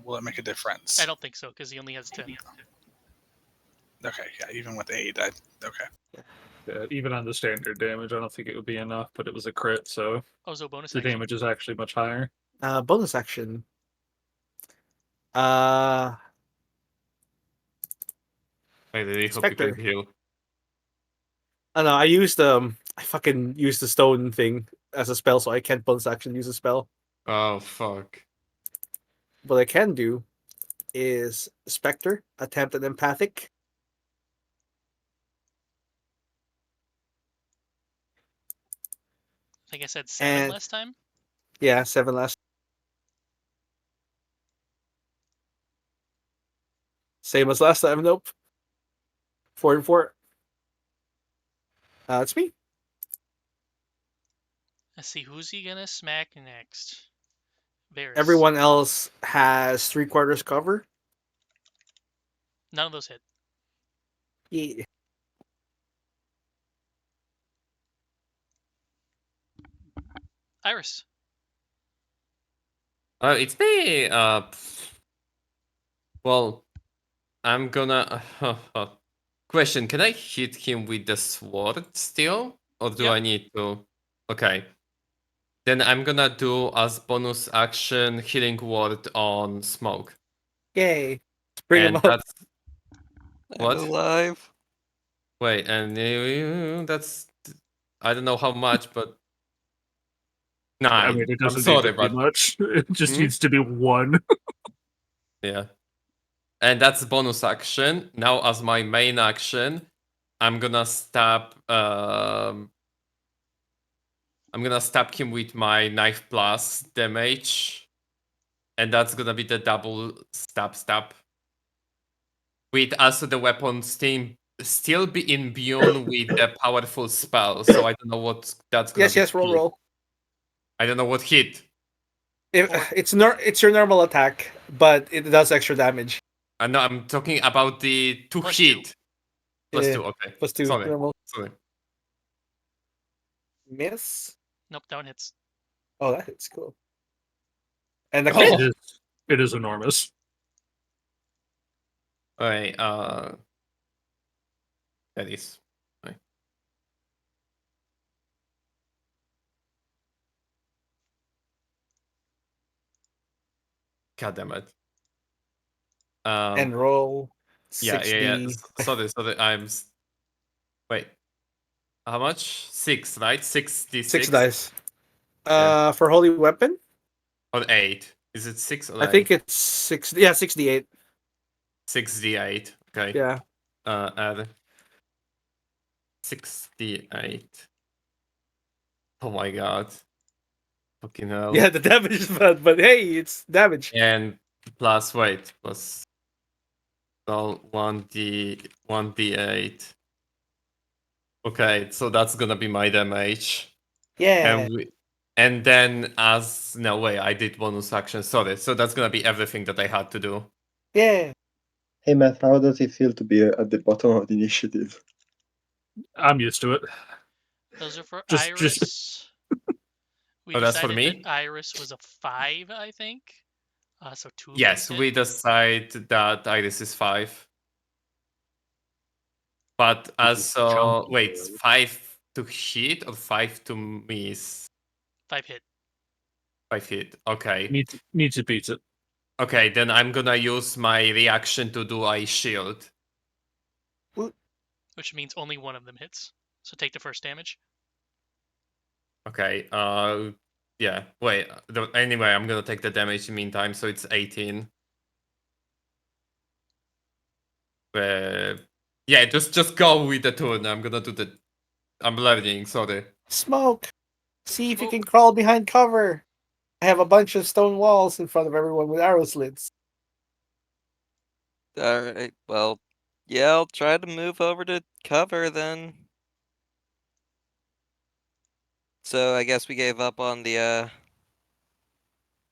Will it make a difference? I don't think so because he only has 10. Okay, yeah, even with 8, okay. Yeah, even on the standard damage, I don't think it would be enough, but it was a crit, so Oh, so bonus the action. damage is actually much higher. Bonus action. Uh, I really hope you Spectre. can heal. I don't know. I fucking used the stone thing as a spell, so I can't bonus action use a spell. Oh, fuck. What I can do is Spectre, attempt an empathic. I think I said 7 And- last time. Yeah, 7 last. Same as last time. Nope. 4 and 4. It's me. Let's see, who's he gonna smack next? Varys. Everyone else has 3/4 cover. None of those hit. Yeah. Iris. It's me. Well, I'm gonna. Question: can I hit him with the sword still, or do Yep. I need to? Okay. Then I'm gonna do as bonus action healing word on smoke. Yay. Bring him And up. that's I'm what? alive. Wait, and that's I don't know how much, but I 9. mean, it I'm doesn't need sorry, to be but much. It just Hmm? needs to be 1. yeah. And that's bonus action. Now, as my main action, I'm gonna stab. I'm gonna stab him with my knife plus damage, and that's gonna be the double stab. With also the weapon still be imbued with the powerful spell. So I don't know what that's gonna be. Yes, roll, hit. roll. I don't know what hit. It's your normal attack, but it does extra damage. I know I'm talking about the to Plus hit. 2. Plus Yeah, 2. Okay. +2 Sorry. normal. Sorry. Miss. Nope, that one hits. Oh, that hits cool. And the Oh. crit. It is enormous. Alright, that is. Right. God damn it. And roll 60. Yeah. Sorry. Wait. How much? 6, right? 66? 6 dice. Yeah. For holy weapon, Or 8? Is it 6 or 8? I think it's 6. Yeah, 68. 6d8. Okay. Yeah. Add 68. Oh my god. Fucking hell. Yeah, the damage is bad, but hey, it's damage. And plus, wait, plus. So 1d8. Okay, so that's gonna be my damage. Yeah. And then as no way, I did bonus action. Sorry, so that's gonna be everything that I had to do. Yeah. Hey Matt, how does it feel to be at the bottom of the initiative? I'm used to it. Those are for Just- Iris. We Oh, that's for decided me? that Iris was a 5, I think. So 2 of Yes, those we hit. decide that Iris is 5. But also, chunky, wait, though. 5 to hit or 5 to miss? 5 hit. 5 hit. Okay. Needs it beats it. Okay, then I'm gonna use my reaction to do Ice Shield. Which means only one of them hits. So take the first damage. Okay, yeah, wait, anyway, I'm gonna take the damage in the meantime, so it's 18. Yeah, just go with the turn. I'm gonna do I'm learning, sorry. Smoke. See if you Smoke. can crawl behind cover. I have a bunch of stone walls in front of everyone with arrow slits. Alright, well, yeah, I'll try to move over to cover then. So I guess we gave up on the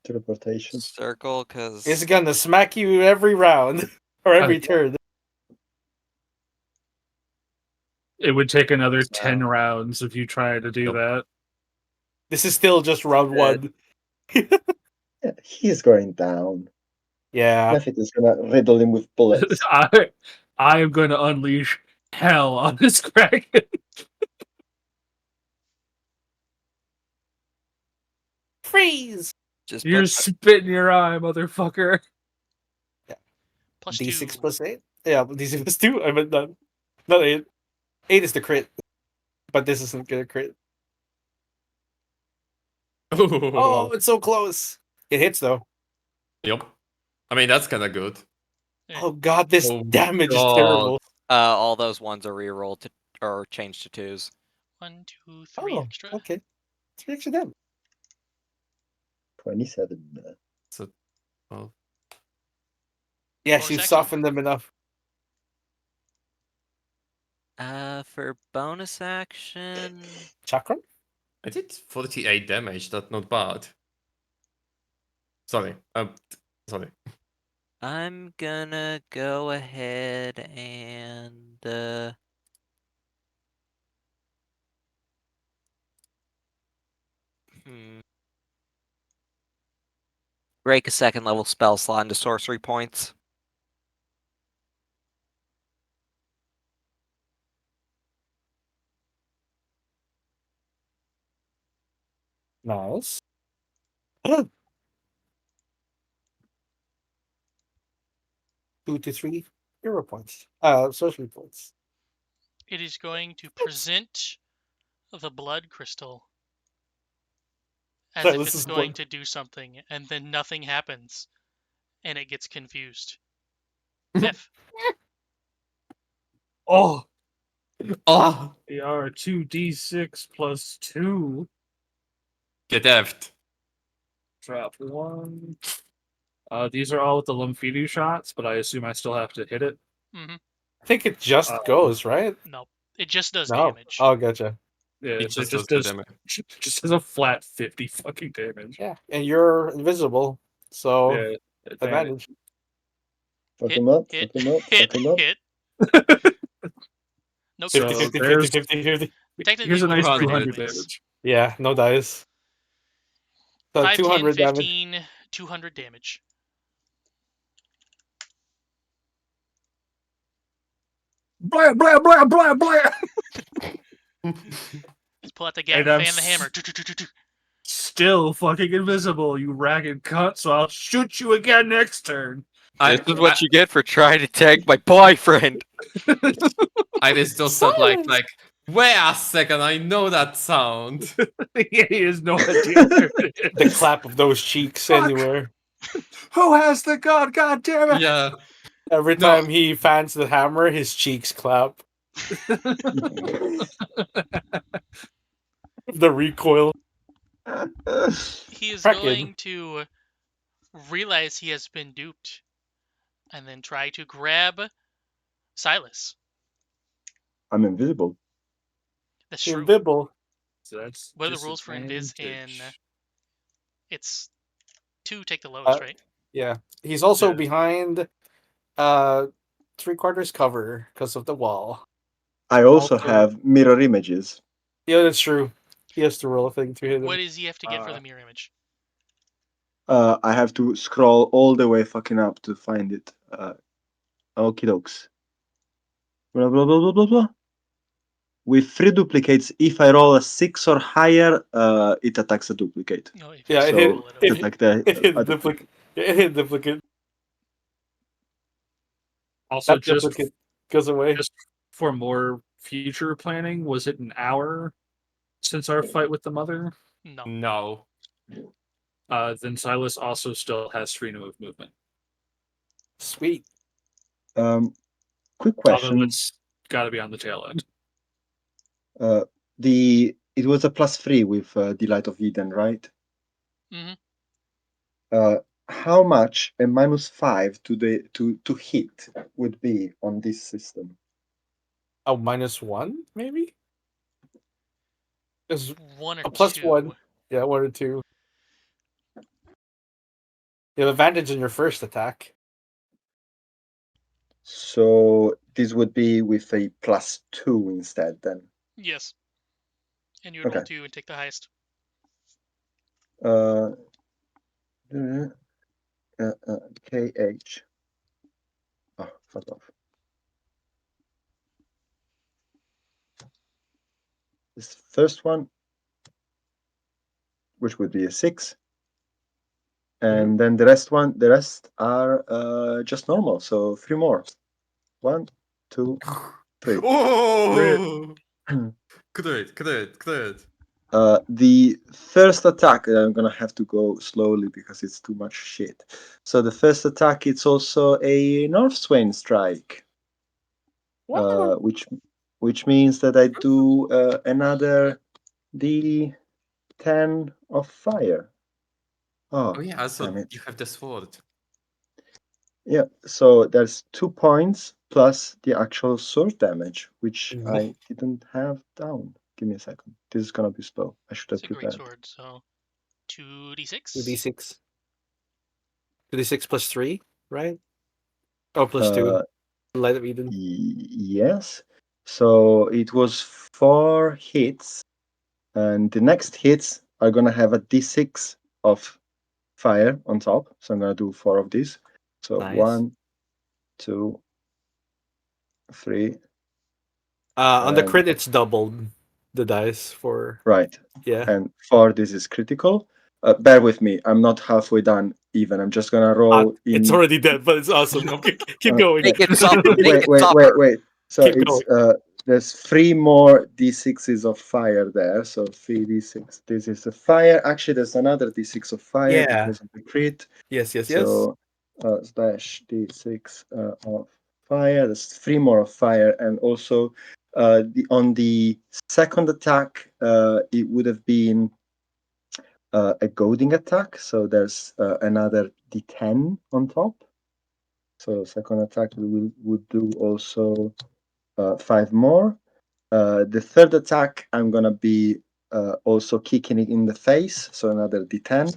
Teleportation. circle because It's gonna smack you every round or every turn. It would take another So- 10 rounds if you try to do Nope. that. This is still just round one. Yeah, he's going down. Yeah. Mephit is gonna riddle him with bullets. I am going to unleash hell on this kraken. Freeze. Just You're put spit in your eye, motherfucker. Plus D6 2. plus 8. Yeah, D6 plus 2. I meant not 8. 8 is the crit, but this isn't gonna crit. Oh, it's so close. It hits though. Yep. I mean, that's kind of good. Oh god, this Oh damage is God. terrible. all those ones are rerolled to or changed to 2s. 1, 2, 3 Oh, extra. okay. 3 extra damage. 27. So, well, Yes, Bonus you've action. softened them enough. For bonus action, Chakra? I did 48 damage. That's not bad. Sorry. Sorry. I'm gonna go ahead and break a second level spell slot into sorcery points. Nice. 2 to 3 hero points. Sorcery points. It is going to present the blood crystal as Sorry, if this it's is going blood. to do something, and then nothing happens, and it gets confused. F. Oh, Oh, they are 2d6 plus 2. get effed. Drop 1. These are all with the Lum'Fidu shots, but I assume I still have to hit it. Mm-hmm. I think it just goes, right? No, it just does No. damage. Oh, gotcha. Yeah, It so it just just does does the damage. just does a flat 50 fucking damage. Yeah, and you're invisible, so Yeah, advantage. Fuck Hit, him up, hit, fuck him up, hit, fuck him up. hit. No 50, So crits. 50, 50, there's 50, 50. Technically, here's a nice 200 200 wins. damage. Yeah, no dice. So 5, 10, 200 damage. 15, 200 damage. Blah blah blah blah blah. Let's pull out the And gat and fan the hammer. Still fucking invisible, you ragged cunt. So I'll shoot you again next turn. This is what you get for trying to tag my boyfriend. I still said like, Silence! wait a second, I know that sound. He has no idea where it is. The clap of those cheeks Fuck. anywhere. Who has the gun? God damn it! Yeah. Every No. time he fans the hammer, his cheeks clap. The recoil. He is Kraken. going to realize he has been duped and then try to grab Silas. I'm invisible. That's true. Invisible. So that's What are the rules for invis in? disadvantage. It's 2 take the lowest, right? Yeah. He's also Yeah. behind 3/4 cover because of the wall. I also Also- have mirror images. Yeah, that's true. He has to roll a thing to hit him. What does he have to get for the mirror image? I have to scroll all the way fucking up to find it. Okie dokes. Blah blah blah blah blah blah. With 3 duplicates, if I roll a 6 or higher, it attacks a duplicate. No, if Yeah, you it hit. roll it, okay. Attack the It hit other- duplicate. It hit duplicate. Also, That just duplicate goes away. just for more future planning, was it an hour since our fight with the mother? No. No. Then Silas also still has freedom of movement. Sweet. Quick Although question. it's got to be on the tail end. It was a +3 with Delight of Eden, right? Mm-hmm. How much a -5 to hit would be on this system? Oh, -1 maybe. Is 1 or a plus 2. 1. Yeah, 1 or 2. You have advantage in your first attack. So this would be with a +2 instead then. Yes. And you would roll Okay. 2 and take the highest. KH. Oh, fuck off. This first one, which would be a 6. And then the rest are just normal. So 3 more. 1, 2, 3. Oh! Crit. The first attack, I'm gonna have to go slowly because it's too much shit. So the first attack, it's also a North Swain strike, which means that I do another D10 of fire. Oh yeah, so damn it. you have the sword. Yeah, so there's 2 points plus the actual sword damage, which I didn't have down. Give me a second. This is gonna be slow. I should have It's a great prepared. sword. So 2d6. 2d6. 2d6 plus 3, right? Oh, plus 2. Light of Eden. Yes. So it was 4 hits, and the next hits are gonna have a d6 of fire on top. So I'm gonna do 4 of these. So Nice. 1, 2, 3. On the and- crit, it's doubled the dice for. Right. Yeah. And 4, this is critical. Bear with me. I'm not halfway done even. I'm just gonna roll in. It's already dead, but it's awesome. Keep going. Make it suffer. Make it Wait. suffer. So Keep it's there's 3 more d6s of fire there. So 3d6. This is a fire. Actually, there's another d6 of fire Yeah. because of the crit. Yes. So slash d6 of fire. There's 3 more of fire, and also on the second attack, it would have been a goading attack. So there's another d10 on top. So second attack would do also 5 more. The third attack, I'm gonna be also kicking it in the face, so another d10.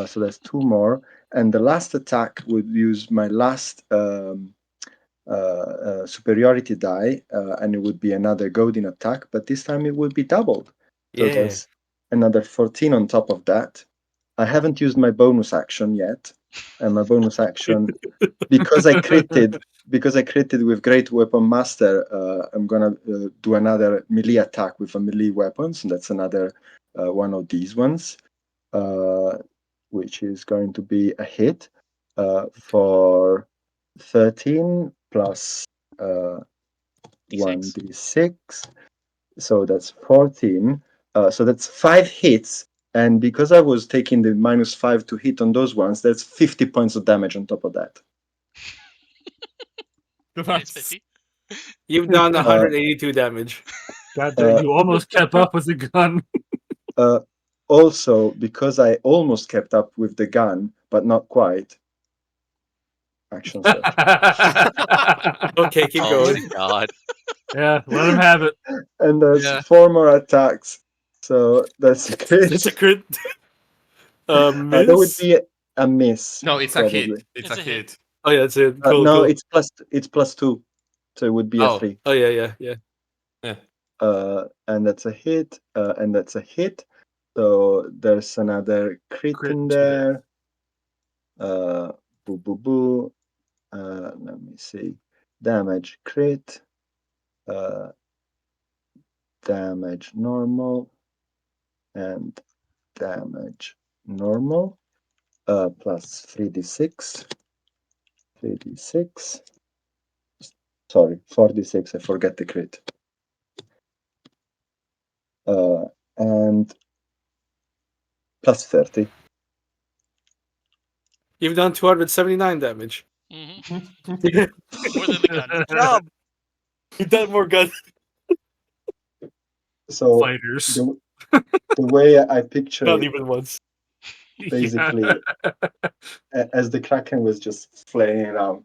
So that's 2 more. And the last attack would use my last superiority die, and it would be another goading attack, but this time it would be doubled. So Yeah. there's another 14 on top of that. I haven't used my bonus action yet, and my bonus action, because I critted with Great Weapon Master, I'm gonna do another melee attack with a melee weapon, so that's another one of these ones, which is going to be a hit for 13 plus 1d6, so that's 14. So that's 5 hits, and because I was taking the -5 to hit on those ones, that's 50 points of damage on top of that. Nice 50. You've done 182 damage. God damn, you almost kept up with the gun. Also, because I almost kept up with the gun, but not quite. Action search. Okay, keep Oh going. my god. Yeah, let him have it. And there's Yeah. 4 more attacks. So that's a crit. It's a crit. Miss? That would be a miss. No, it's probably. a hit. It's It's a a hit. hit. Oh yeah, that's it. Cool. No, cool. it's plus 2. So it would be a Oh. 3. Oh yeah. And that's a hit, and that's a hit. So there's another crit Crit in to there. Boo boo boo. Let me see. Damage crit. Damage normal. And damage normal. Plus 3d6. 3d6. Sorry, 4d6. I forget the crit. And plus 30. You've done 279 damage. Hmm More than the gun. Good job. You've done more guns. So Fighters. the way I picture Not it, even once. basically, as the Kraken was just flaying around,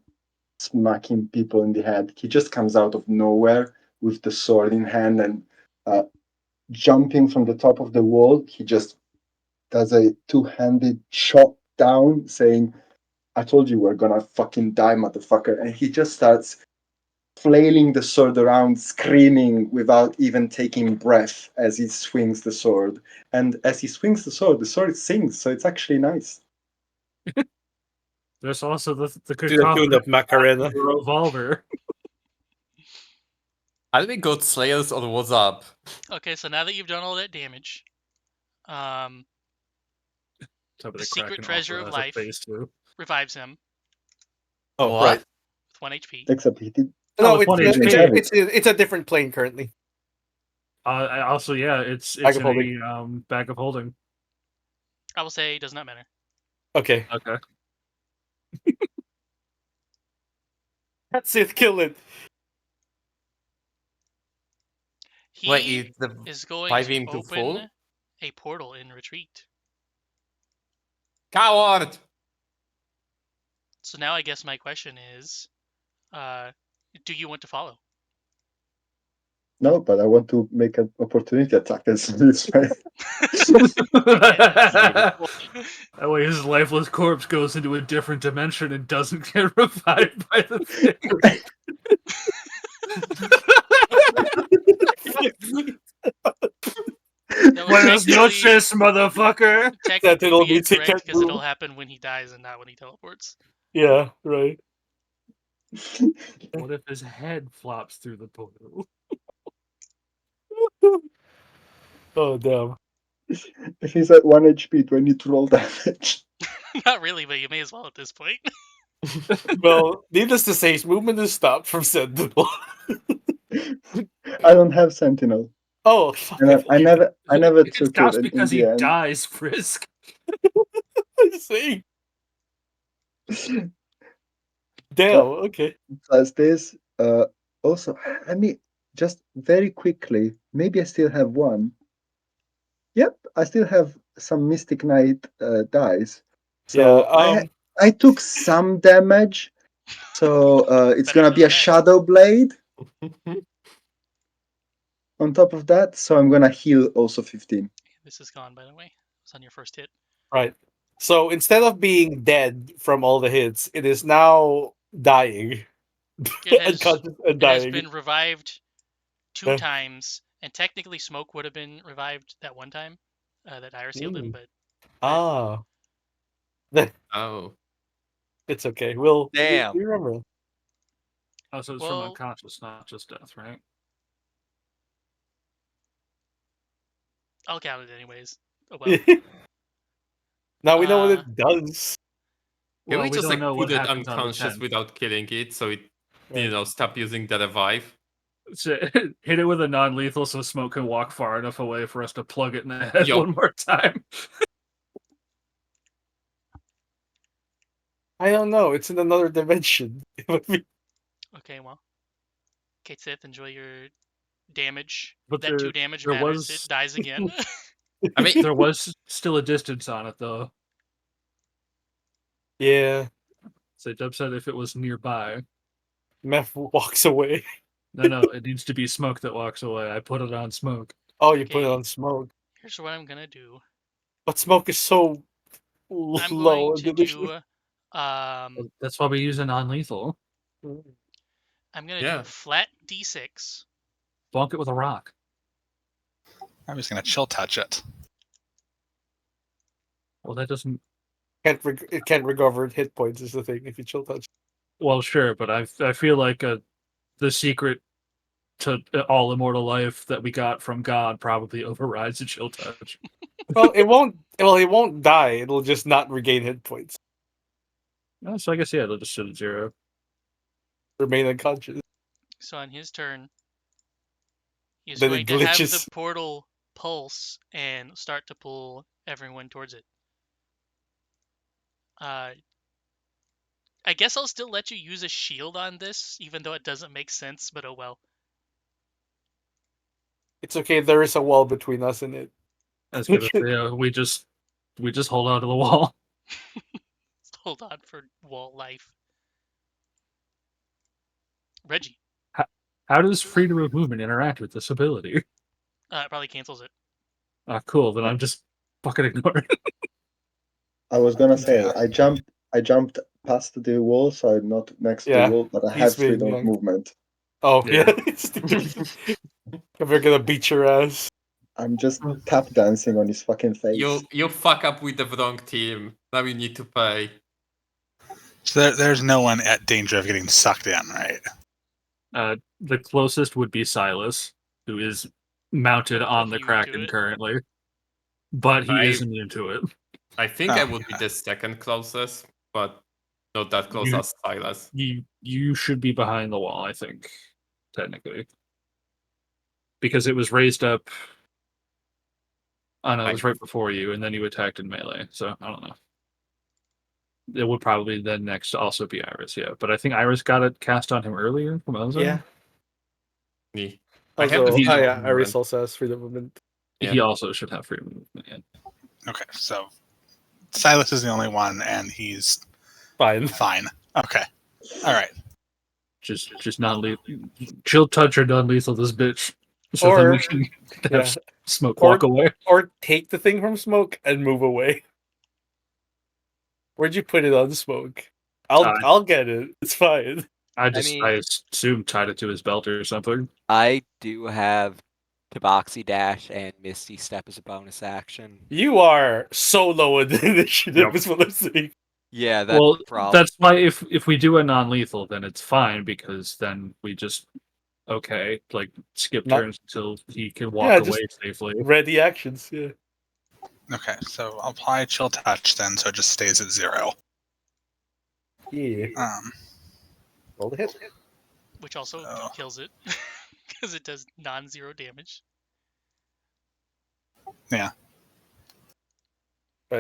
smacking people in the head, he just comes out of nowhere with the sword in hand and jumping from the top of the wall. He just does a 2-handed chop down, saying, "I told you we're gonna fucking die, motherfucker!" And he just starts flailing the sword around, screaming without even taking breath as he swings the sword. And as he swings the sword sings, so it's actually nice. There's also the To the cacophony tune of Macarena. of the revolver. Are we good slayers or what's up? Okay, so now that you've done all that damage, Top of the the secret Kraken treasure also of has a life face too. revives him Oh, What? right. with 1 HP. Except he did. No, with it's, one it's, HP. it's a different plane currently. Also, yeah, it's Bag of in holding. a bag of holding. I will say it does not matter. Okay. Okay. That's it. Kill it. He Wait, is the is going five to into open full? a portal in retreat. Coward! So now I guess my question is, do you want to follow? No, but I want to make an opportunity attack as this way. That way his lifeless corpse goes into a different dimension and doesn't get revived by the thing. No, Buenas technically, noches, motherfucker! technically it'll be be incorrect ticket because it'll room. happen when he dies and not when he teleports. Yeah, right. What if his head flops through the portal? Oh, damn. If he's at 1 HP, do I need to roll damage? Not really, but you may as well at this point. Well, needless to say, his movement is stopped from Sentinel. I don't have Sentinel. Oh, fuck. And I never It took stops it in because the he end. dies, Frisk. See? Damn, okay. Plus this, also, I mean, just very quickly, maybe I still have one. Yep, I still have some Mystic Knight dice. So Yeah, I took some damage. So it's Better gonna than be a the next. Shadow Blade on top of that. So I'm gonna heal also 15. This is gone, by the way. It's on your first hit. right. So instead of being dead from all the hits, it is now dying. It has, Unconscious and it has dying. been revived 2 Yeah. times, and technically Smoke would have been revived that one time that Iris healed him, but Ah. Oh. It's okay. We'll Damn. we remember. Also, it's Well- from unconscious, not just death, right? I'll count it anyways. Oh well. Now we know what it does. Can Well, we just don't like know what put it happens on the unconscious 10th. without killing it so it, Right. stop using the revive? So, hit it with a non-lethal so Smoke can walk far enough away for us to plug it in the head Yup. one more time. I don't know. It's in another dimension. Okay, well. Okay, Sith, enjoy your damage. But That 2 damage there matters. was- It dies again. I mean, There was still a distance on it, though. Yeah. So Dub said if it was nearby. Meth walks away. No, it needs to be Smoke that walks away. I put it on Smoke. Oh, you put it Okay. on Smoke. Here's what I'm gonna do. But Smoke is so I'm low. going to do That's why we use a non-lethal. I'm gonna Yeah. do flat D6. Bonk it with a rock. I'm just gonna chill touch it. Well, that doesn't. It can't recover hit points is the thing if you chill touch. Well, sure, but I feel like the secret to all immortal life that we got from God probably overrides a chill touch. Well, it won't. Well, it won't die. It'll just not regain hit points. So I guess yeah, it'll just sit at 0. Remain unconscious. So on his turn, he's Then going it to have glitches. the portal pulse and start to pull everyone towards it. I guess I'll still let you use a shield on this, even though it doesn't make sense, but oh well. It's okay. There is a wall between us and it. That's good. Yeah, we just hold on to the wall. Hold on for wall life. Reggie. How does freedom of movement interact with this ability? It probably cancels it. Ah, cool. Then I'm just fucking ignoring it. I was gonna say Yeah. I jumped past the wall, so I'm not next to the Yeah, wall, but I he's have freedom been of movement. Oh Yeah. yeah. We're gonna beat your ass. I'm just tap dancing on his fucking face. You fuck up with the wrong team. Now you need to pay. So there's no one at danger of getting sucked in, right? The closest would be Silas, who is mounted on the Immune to Kraken it. currently, but he I- is immune to it. I think Oh, I would be the second closest, but not that close You- as Silas. You should be behind the wall, I think, technically, because it was raised up. Oh no, it was right before you, and then you attacked in melee. So I don't know. It would probably then next also be Iris, yeah. But I think Iris got it cast on him earlier from Ozo. Yeah. Me. I have Also, the freedom of yeah, movement. Iris also has freedom of movement. Yeah. He also should have freedom of movement. Yeah. Okay, so Silas is the only one, and he's Fine. fine. Okay, all right. Just non lethal. Chill touch or non lethal this bitch. So then Or- we can have yeah. Smoke Or- walk away. Or take the thing from Smoke and move away. Where'd you put it on Smoke? I'll get it. It's fine. I mean- assume tied it to his belt or something. I do have Tabaxi Dash and Misty Step as a bonus action. You are so low in the initiative, Yep. is what I'm saying. Yeah, that's Well, the problem. that's why if we do a non lethal, then it's fine because then we just like skip Not- turns until he can walk Yeah, away safely. Ready actions, yeah. Okay, so I'll apply chill touch then, so it just stays at 0. Yeah. Roll the hit. Which also Oh. kills it because it does non-zero damage. But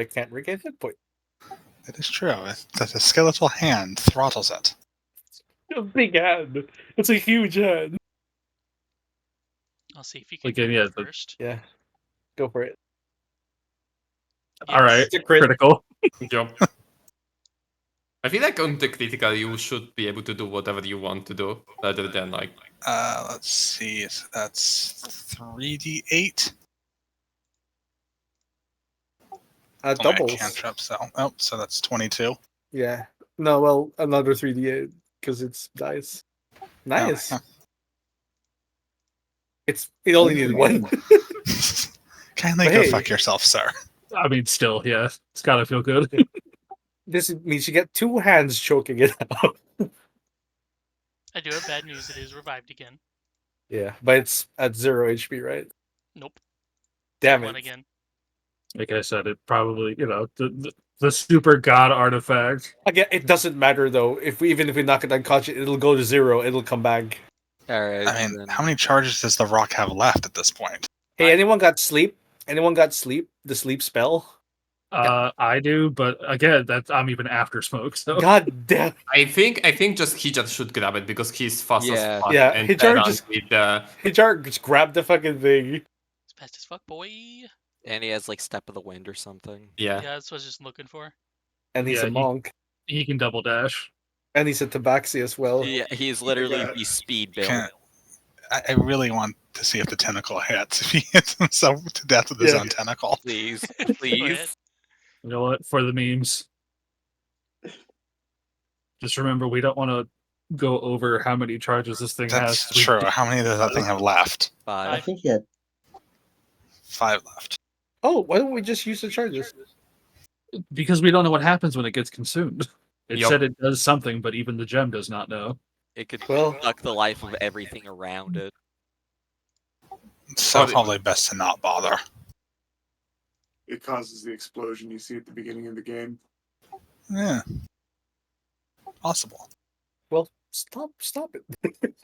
I can't regain hit point. It is true. That a skeletal hand throttles it. A big hand. It's a huge hand. I'll see if you can Again, do yeah, it the- first. Yeah. Go for it. All right, It's a crit. critical. Jump. I feel like on the critical you should be able to do whatever you want to do, rather than like Let's see. So that's 3d8. Only a Doubles. cantrip, so that's 22. Yeah. No, well, another 3d8 because it's dice. Nice. Oh, It only needed one. Kindly But go hey. fuck yourself, sir. I mean, still, yeah, it's gotta feel good. This means you get 2 hands choking it out. I do have bad news. It is revived again. Yeah, but it's at 0 HP, right? Nope. Damn One it. again. Like I said, it probably the super god artifact. Again, it doesn't matter though. Even if we knock it unconscious, it'll go to 0. It'll come back. Alright. I mean, then- how many charges does the rock have left at this point? Hey, anyone got sleep? Anyone got sleep? The sleep spell? I do, but again, I'm even after smoke. So God damn. I think just Hijar should grab it because he's fast Yeah. as fuck. Yeah, and Hijar then just- with Hijar just grabbed the fucking thing. It's fast as fuck, boy. And he has like Step of the Wind or something. yeah. Yeah, that's what I was just looking for. And he's Yeah, a monk. he can double dash. And he's a tabaxi as well. Yeah, he's literally the speed build. Can- I really want to see if the tentacle hits. If he hits himself to death with his Yeah. own tentacle. Please, Go ahead. please. You know what? For the memes. Just remember, we don't want to go over how many charges this thing That's has. We- true. How many does that thing have left? I 5. think he had 5 left. Oh, why don't we just use the charges? Because we don't know what happens when it gets consumed. It Yup. said it does something, but even the gem does not know. It could Well- suck the life of everything around it. So Oh, probably best to not bother. It causes the explosion you see at the beginning of the game. Yeah. Possible. Well, stop it.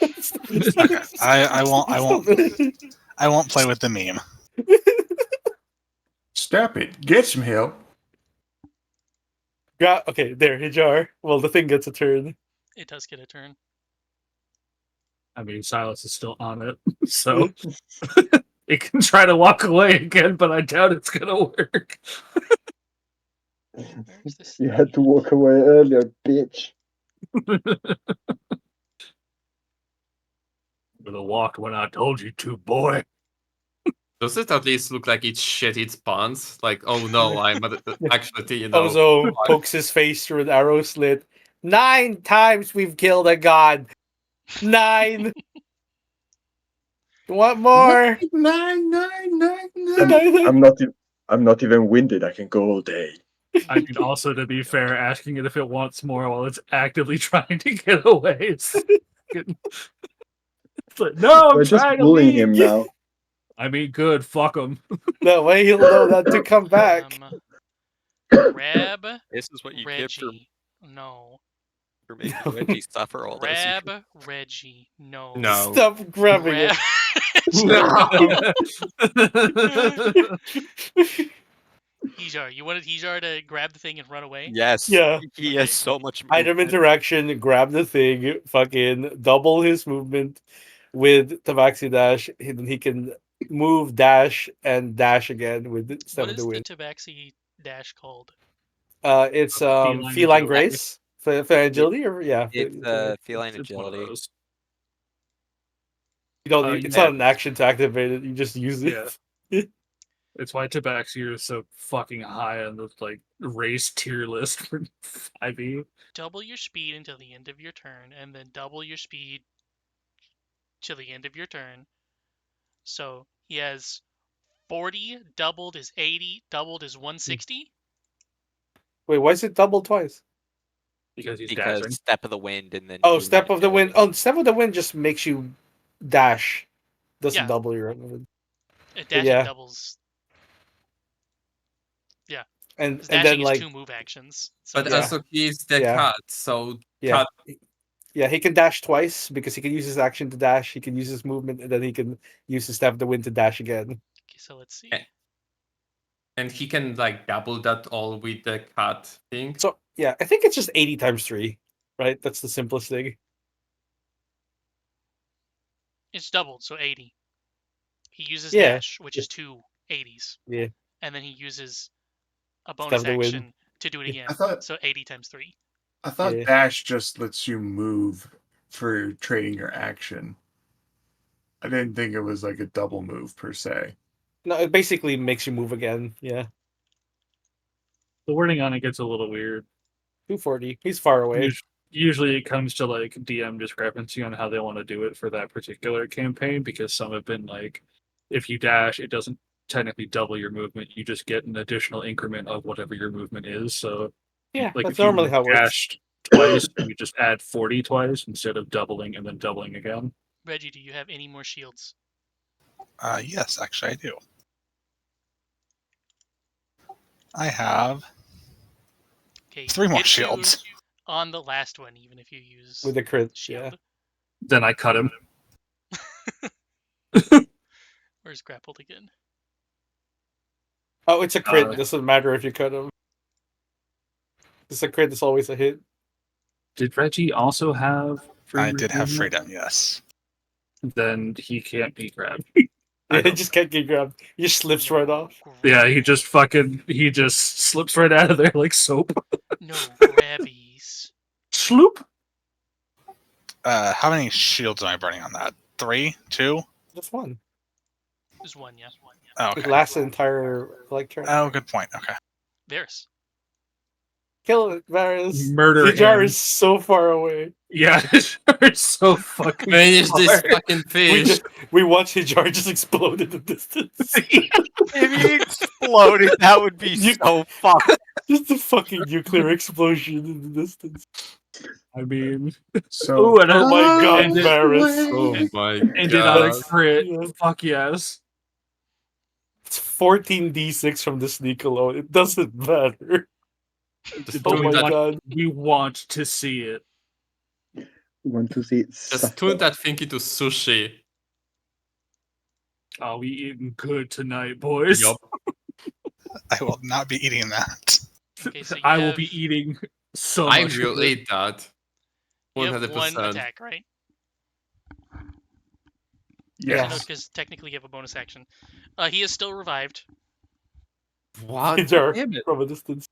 Okay. I won't Stop I won't play with the meme. Stop it. Get some help. Okay, there, Hijar. Well, the thing gets a turn. It does get a turn. I mean, Silas is still on it, so it can try to walk away again, but I doubt it's gonna work. Where's this? You had to walk away earlier, bitch. Would have walked when I told you to, boy. Does it at least look like it shit its pants? Like, oh no, I'm actually, you know. Ozo pokes his face through an arrow slit. 9 times we've killed a god. 9. Want more? 9, 9, 9, 9. I'm not even winded. I can go all day. I mean, also to be fair, asking it if it wants more while it's actively trying to get away is it's like, no, I'm We're just trying to bullying leave. him now. I mean, good, fuck him. That way he'll know not to come back. Grab This is what you get Reggie. No. for making Reggie suffer all those years. Grab Reggie. No. No. Stop grabbing Grab. Hijar, you wanted Hijar to grab the thing and run away? Yes. Yeah. He Okay. has so much Item movement. interaction, grab the thing, fucking double his movement with Tabaxi Dash, and then he can move, dash, and dash again with Step What of is the the Wind. Tabaxi dash called? It's Feline Feline agility. Grace? For agility? Or yeah. It's feline It's one of agility. those. You don't, you it's have- not an action to activate it, you just use it. Yeah. It's why Tabaxi is so fucking high on the like race tier list for 5e. Double your speed until the end of your turn, and then double your speed to the end of your turn. So he has 40, doubled is 80, doubled is 160. Wait, why is it double twice? Because he's Because dashing. Step of the Wind and then. Oh, feline Step of the Wind. agility. Oh, Step of the Wind just makes you dash. Doesn't Yeah. double your movement. Dashing yeah. And doubles. and Dashing then is like 2 move actions. So But Yeah. also he's the Yeah. cat, so yeah. cat Yeah, he can dash twice because he can use his action to dash. He can use his movement, and then he can use his Step of the Wind to dash again. Okay, so let's see. and he can like double that all with the cat thing. So yeah, I think it's just 80 times 3, right? That's the simplest thing. It's doubled, so 80. He uses Yeah. dash, which is 2 80s. Yeah. And then he uses a Step bonus of the Wind. action to do it Yeah. again. So 80 times 3. I thought Yeah. dash just lets you move for trading your action. I didn't think it was like a double move per se. No, it basically makes you move again. Yeah. The wording on it gets a little weird. 240. He's far away. Usually it comes to like DM discrepancy on how they want to do it for that particular campaign, because some have been like, if you dash, it doesn't technically double your movement. You just get an additional increment of whatever your movement is. So Yeah, like that's if you normally how it works. dashed twice, you just add 40 twice instead of doubling and then doubling again. Reggie, do you have any more shields? Yes, actually, I do. I have Okay, 3 more hit you shields. on the last one, even if you use With the crit. shield. Yeah. Then I cut him. Where's grappled again? Oh, it's a crit. Uh, It doesn't matter if you cut him. It's a crit. It's always a hit. Did Reggie also have free I did have movement? freedom, yes. Then he can't be grabbed. Yeah, he just can't get grabbed. He just slips right off. Yeah, he just slips right out of there like soap. No grabbies. Sloop. How many shields am I burning on that? 3? 2? Just one. There's one, yeah. Oh, It okay. lasts the entire like turn. Oh, good point. Okay. Varys. Kill it, Varys. Murder Hijar him. is so far away. Yeah, it's so fucking Finish this far. fucking fish. We watched Hijar just explode in the distance. If he exploded, that would be You- so fucked. Just a fucking nuclear explosion in the distance. I mean, So ooh, and Oh my god, and it- Varys. Oh my ended on a god. crit. Yeah. Fuck yes. It's 14d6 from the sneak alone. It doesn't matter. Just Oh tune my that, god. We want to see it. Want to see it just suffer. tune that thing into sushi. Oh, we eating good tonight, boys. Yup. I will not be eating that. Okay, so you I will have- be eating so I much. will of it. eat that. You have 100%. one attack, right? Yeah. Because technically you have a bonus action. He is still revived. What? Hijar Damn it. from a distance.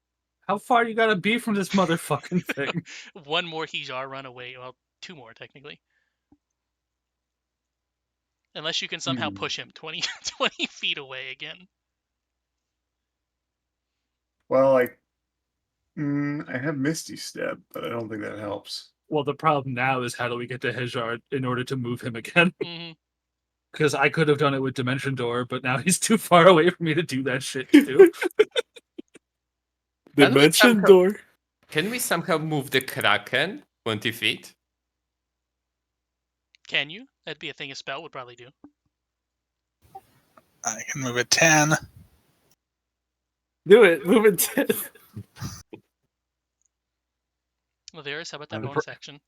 How far you gotta be from this motherfucking thing? One more Hijar run away. Well, 2 more, technically. Unless you can somehow push him 20 feet away again. well, like I have Misty Step, but I don't think that helps. Well, the problem now is how do we get to Hejard in order to move him again? hmm Because I could have done it with Dimension Door, but now he's too far away for me to do that shit too. Dimension door. Can we somehow move the Kraken 20 feet? Can you? That'd be a thing a spell would probably do. I can move it 10. Do it. Move it. 10. Well, there is. How about that And the bonus action?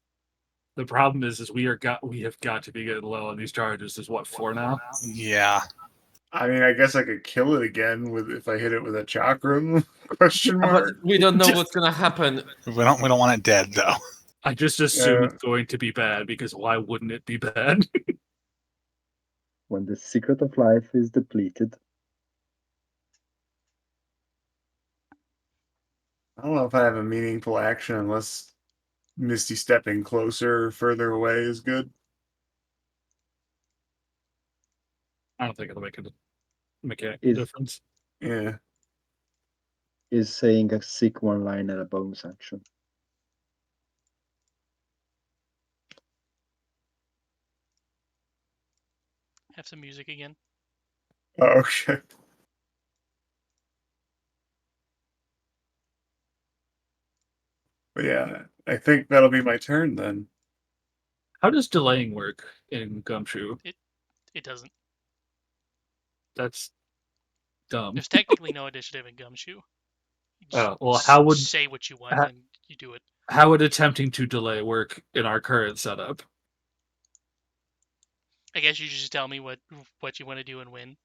The problem is we have got to be getting low on these charges. Is what 4 now? Yeah. I mean, I guess I could kill it again with if I hit it with a chakram question But mark. we don't know what's gonna happen. We don't want it dead though. I just assume Yeah. it's going to be bad because why wouldn't it be bad? When the secret of life is depleted, I don't know if I have a meaningful action unless Misty stepping closer or further away is good. I don't think it'll make a mechanical Is- difference. Yeah. is saying a sick one line and a bonus action. Have some music again. Oh, okay. But yeah, I think that'll be my turn then. How does delaying work in Gumshoe? It doesn't. That's dumb. There's technically no initiative in Gumshoe. You just Oh, well, how would say what you want ha- and you do it. how would attempting to delay work in our current setup? I guess you should just tell me what you want to do and when.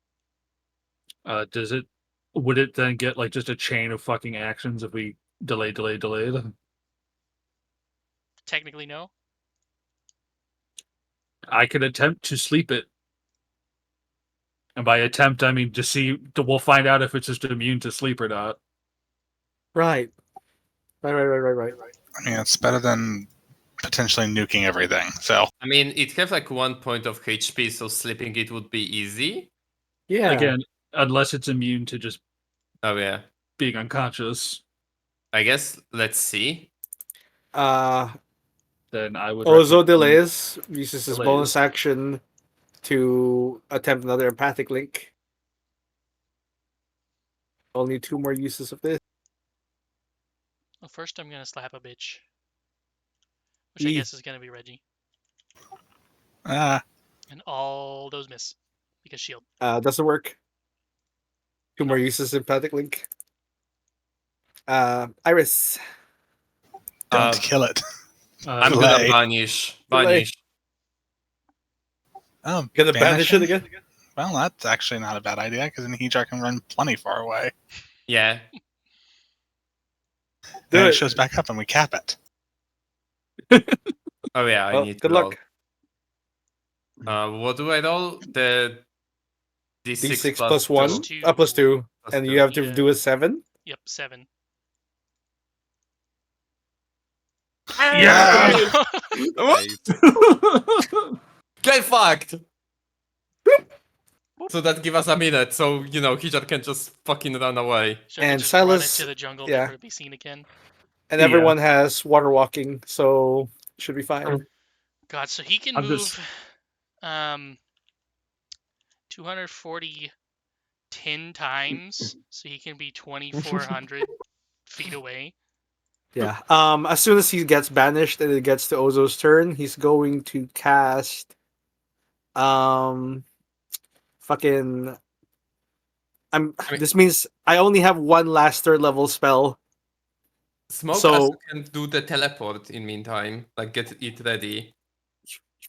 Does it? Would it then get like just a chain of fucking actions if we delayed? Technically, no. I could attempt to sleep it, and by attempt I mean to see. We'll find out if it's just immune to sleep or not. Right. Right. I mean, it's better than potentially nuking everything. So I mean, it has like 1 point of HP, so sleeping it would be easy. Yeah. Again, unless it's immune to just Oh yeah. being unconscious, I guess let's see. then I would. Ozo recommend- delays uses his Delays. bonus action to attempt another empathic link. Only 2 more uses of this. Well, first I'm gonna slap a bitch, which I Eee. guess is gonna be Reggie, ah, and all those miss because shield. Doesn't work. 2 more uses of empathic link. Iris. don't Uh, kill it. I'm Delay. gonna banish. Banish. Oh, Gonna banish it him? again? Well, that's actually not a bad idea because then Hejar can run plenty far away. Yeah. Then Do it it. shows back up and we cap it. Oh yeah, I Well, need good to luck. roll. What do I roll? The D6, D6 plus plus 1. two. Two. Plus 2. Plus And two. you have to Yeah. do a 7. Yep, 7. Yeah! What? Get fucked! So that give us a minute, so Hijar can just fucking run away. So I can And just run Silas- into the jungle, yeah. never be seen again. And Yeah. everyone has water walking, so should be fine. God, so he can I'm move just- 240 10 times, so he can be 2,400 feet away. Yeah. As soon as he gets banished and it gets to Ozo's turn, he's going to cast fucking this means I only have 1 last 3rd level spell. Smoke So- also can do the teleport in meantime, like get it ready.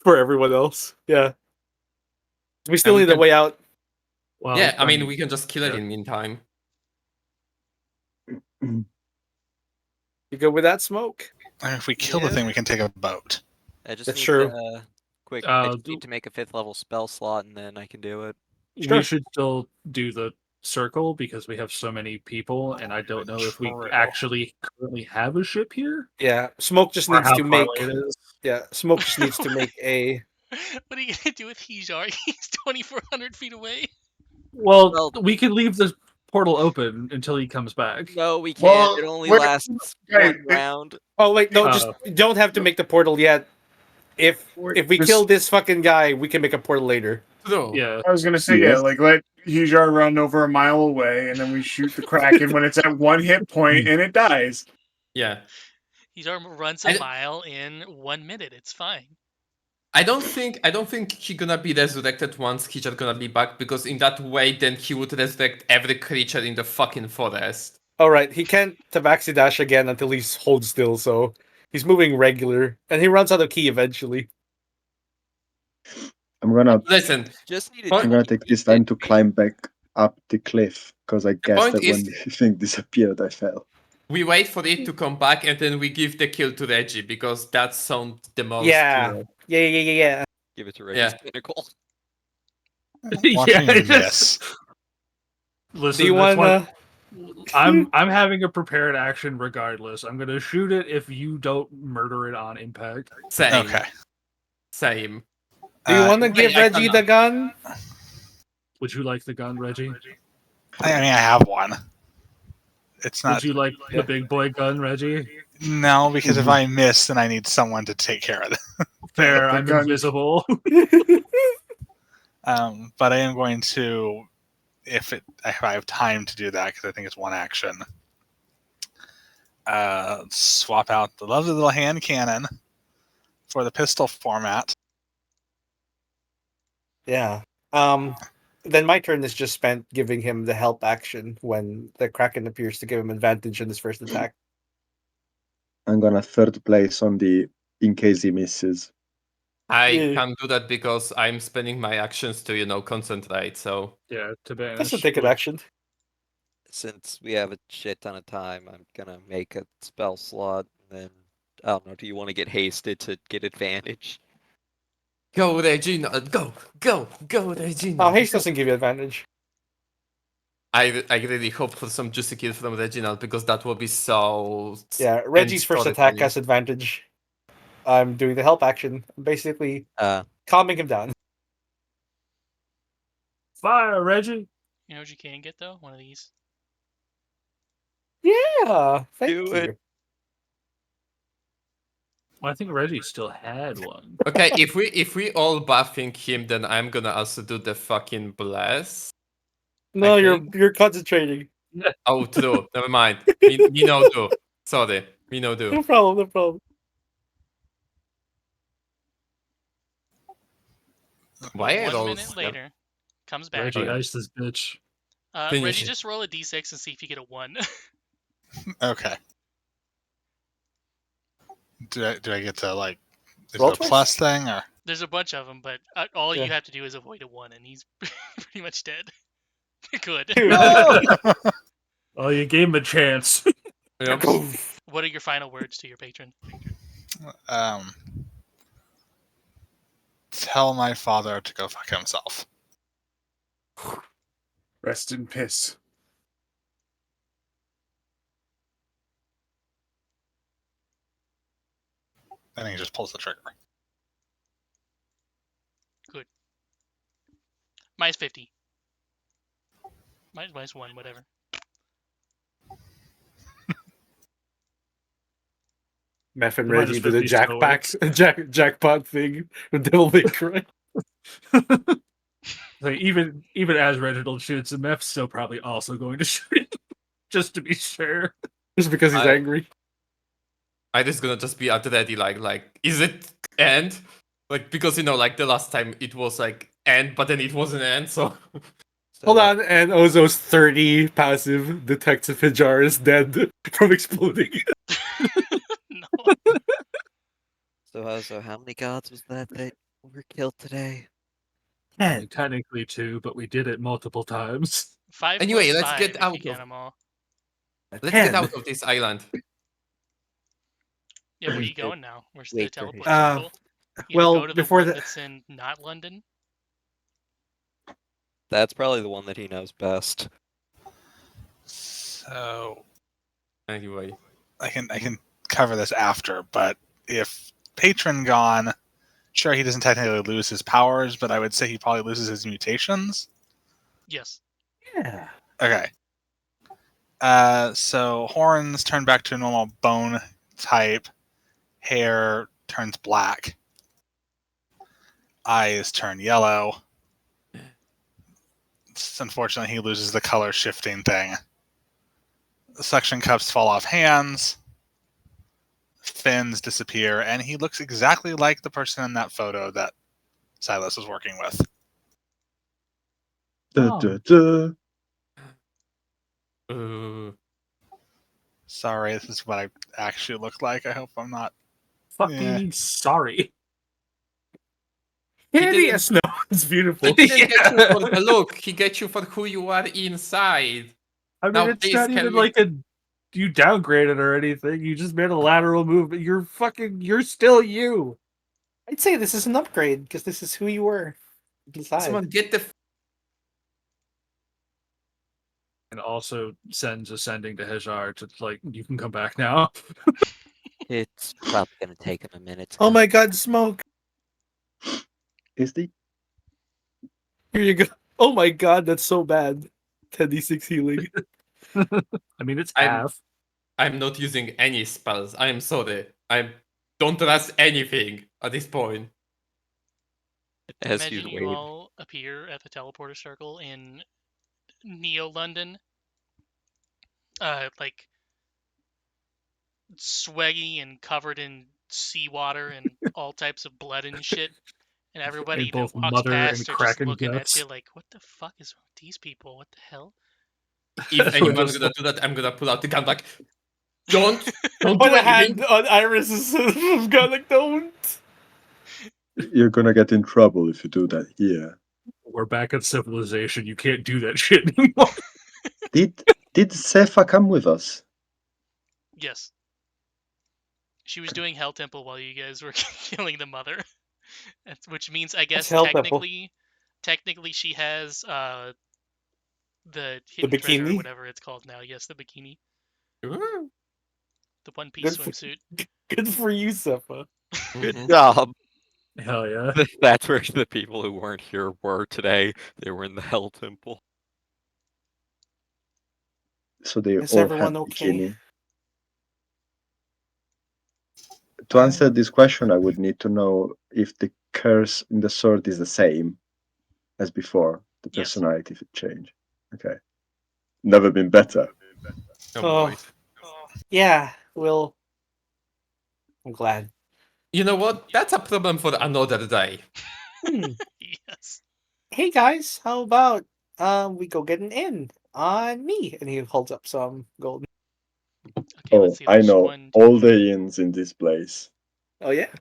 For everyone else. Yeah. We still And we need a can- way out. Well, Yeah, I mean we can just kill it yeah. in meantime. You go with that smoke? I mean, if we kill the Yeah. thing, we can take a boat. I just That's need true. To, quick. I just do- need to make a 5th level spell slot, and then I can do it. Sure. we should still do the circle because we have so many people, and I don't know if we True. actually currently have a ship here. Yeah. Smoke just Or needs how to far make away it is. Yeah, Smoke just needs to make a What are you gonna do with Hejar? He's 2,400 feet away. Well, Well- we can leave the portal open until he comes back. No, we can't. Well, it only wait, lasts wait, one round. Oh wait, no, just Oh. don't have to make the portal yet. If we Just- kill this fucking guy, we can make a portal later. True. Yeah. I was gonna say, Yes. yeah, like let Hijar run over a mile away, and then we shoot the Kraken when it's at 1 hit point and it dies. Yeah. He runs I a d- mile in 1 minute. It's fine. I don't think he gonna be resurrected once he's just gonna be back, because in that way then he would resurrect every creature in the fucking forest. All right, he can't tabaxi dash again until he's hold still, so he's moving regular, and he runs out of ki eventually. I'm gonna Listen, Just need Point- I'm gonna take this time to climb back up the cliff because I guess point that when is- the thing disappeared, I fell. we wait for it to come back and then we give the kill to Reggie, because that sounds the most Yeah. Yeah. give it to Reggie's Yeah. pinnacle. Watch Yeah, me it miss. just- Listen, Do you that's want why I'm having a prepared action regardless. I'm gonna shoot it if you don't murder it on impact. Same. Okay. Same. Do you want to wait, give I Reggie cannot. the gun? Would you like the gun, Reggie? I mean, I have one. It's not. Would you like the big boy gun, Reggie? No, because if I miss, then I need someone to take care of it. Fair, The I'm gun- invisible. But I am going to, if I have time to do that, because I think it's one action. Swap out the lovely little hand cannon for the pistol format. Yeah. Then my turn is just spent giving him the help action when the Kraken appears to give him advantage in his first attack. I'm gonna third place on the in case he misses. I Yeah. can't do that because I'm spending my actions to, concentrate, so Yeah, to banish. That's a take an which- action. Since we have a shit ton of time, I'm gonna make a spell slot. And then I don't know. Do you want to get hasted to get advantage? go Regina, go, Regina. Oh, haste doesn't give you advantage. I really hope for some juicy kill from Reginald, because that will be so. Yeah, Reggie's first attack storytelling. has advantage. I'm doing the help action. I'm basically calming him down. Fire, Reggie. You know what you can get though? One of these. Yeah, thank Do you. it. Well, I think Reggie still had one. Okay, if we all buffing him, then I'm gonna also do the fucking bless. No, I you're concentrating. Oh, true. Never mind. Me no do. Sorry, me no do. No problem. Why are 1 those? minute later, comes back. Reggie, Okay. ice this bitch. Finish Reggie, it. just roll a d6 and see if you get a 1. Okay. Do I get to is Roll it a twice? plus thing or? There's a bunch of them, but all Yeah. you have to do is avoid a 1, and he's pretty much dead. Good. Oh, you gave him a chance. Yep. Go. What are your final words to your patron? Tell my father to go fuck himself. Rest in piss. And he just pulls the trigger. Minus 50. Minus 1, whatever. Meth and Minus Reggie do the 50 still jackpot thing with Devil May Cry. Like even as Reginald shoots him, Mep's still probably also going to shoot him, just to be sure. Just because he's I- angry. I just gonna just be at ready, like, is it end? Like, because the last time it was like end, but then it wasn't end, so. Hold on, and Ozo's 30 passive detects if Hijar is dead from exploding. No. So how many gods was that were killed today? Technically 2, but we did it multiple times. 5 Anyway, plus let's 5 get if out you count of- them all. Let's get out of this island. Yeah, where are you going now? Where's the Wait for teleport Uh, circle? You well, go to the before one the- that's in not London. That's probably the one that he knows best. So Anyway. I can cover this after, but if patron gone, sure he doesn't technically lose his powers, but I would say he probably loses his mutations. Yes. Yeah. Okay. So horns turn back to normal bone type. Hair turns black. Eyes turn yellow. Unfortunately, he loses the color shifting thing. The suction cups fall off hands. Fins disappear, and he looks exactly like the person in that photo that Silas was working with. Da, da, da. Sorry, this is what I actually look like. I hope I'm not. Fucking sorry. Hideous. No, it's beautiful. He didn't get you for the look. He get you for who you are inside. I mean, Now, it's please, not can even we- like you downgraded or anything. You just made a lateral movement. You're still you. I'd say this is an upgrade because this is who you were inside. Someone get the And also sends ascending to Hajar to like, you can come back now. It's probably gonna take him a minute. To Oh come my god, smoke! Is the Here you go. Oh my god, that's so bad. 10d6 healing. I mean, it's half. I'm not using any spells. I am sorry. I don't trust anything at this point. as Imagine you you wait. all appear at the teleporter circle in Neo-London. Like swaggy and covered in seawater and all types of blood and shit. And everybody And that both walks mother and past are just Kraken looking guts. at you like, what the fuck is wrong with these people? What the hell? If We're anyone's just gonna do that, I'm gonna pull out the gun like, don't Put do a anything. hand on Iris's gun, like, don't. you're gonna get in trouble if you do that here. We're back at civilization. You can't do that shit anymore. Did Sefa come with us? Yes. She was doing Hell Temple while you guys were killing the mother. Which means, I guess, Hell Temple? technically she has the hidden treasure or bikini? whatever it's called now. Yes, the bikini. Ooh. The One Piece Good for- swimsuit. Good for you, Sefa. Good Mhm. job. Hell yeah. That's where the people who weren't here were today. They were in the Hell Temple. So they Is all everyone have okay? bikini. To answer this question, I would need to know if the curse in the sword is the same as before. The Yes. personality change. Okay. Never been better. Oh Oh. boy. Yeah, well, I'm glad. You know what? That's a problem for another day. Yes. Hey guys, how about we go get an inn on me? And he holds up some gold. Okay, Oh, let's see. I There's know 1, 2, all the inns in this place. Oh yeah,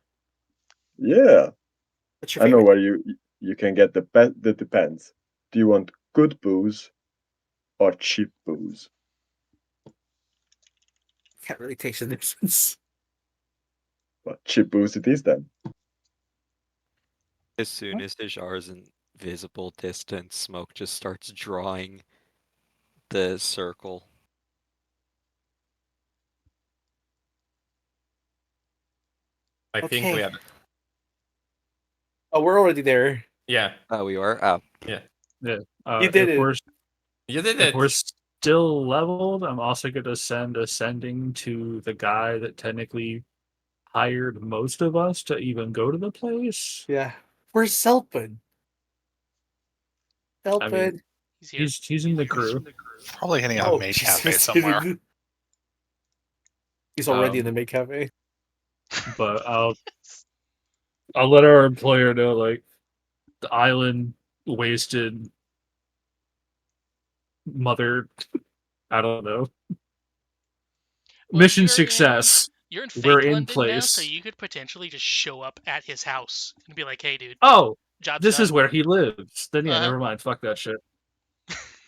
Yeah, what's your I know favorite? where you can get the best. That depends. Do you want good booze or cheap booze? Can't really taste the difference. Well, cheap booze it is then. As soon as Hajar's in visible distance, Smoke just starts drawing the circle. I think Okay. we are. Oh, we're already there. Yeah, Oh, we are? Oh. You did if it. you did If it. we're still leveled, I'm also going to send ascending to the guy that technically hired most of us to even go to the place. Yeah, where's Selpin? Selpin. He's here. He's in the crew, Probably hitting a maid cafe Jesus. somewhere. He's already in the maid cafe. but I'll let our employer know like the island wasted mother. I don't know. Well, Mission you're success. You're in fake We're in London now, so place. you could potentially just show up at his house and be like, "Hey, dude, Oh, job's this done." is where he lives. Then yeah, Uh-huh. never mind. Fuck that shit.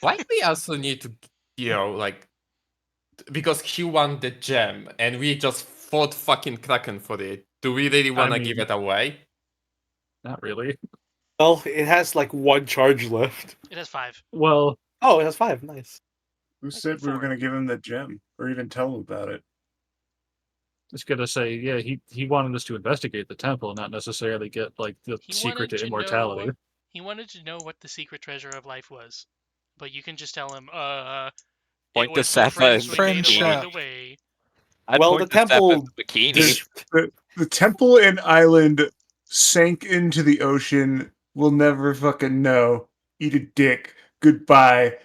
Why we also need to, like, because he won the gem and we just fought fucking Kraken for it. Do we really want to give mean- it away? Not really. Well, it has like one charge left. It has 5. Well, Oh, it has 5. Nice. Who Like said we were before. going to give him the gem or even tell him about it? just gonna say, yeah, he wanted us to investigate the temple, not necessarily get like the He secret wanted to to immortality. know. He wanted to know what the secret treasure of life was, but you can just tell him, point it to was the Setha friends in we the made Friendship. along bikini. the way. I'd Well, point the to Setha in temple the bikini. dis- The temple and island sank into the ocean. We'll never fucking know. Eat a dick. Goodbye.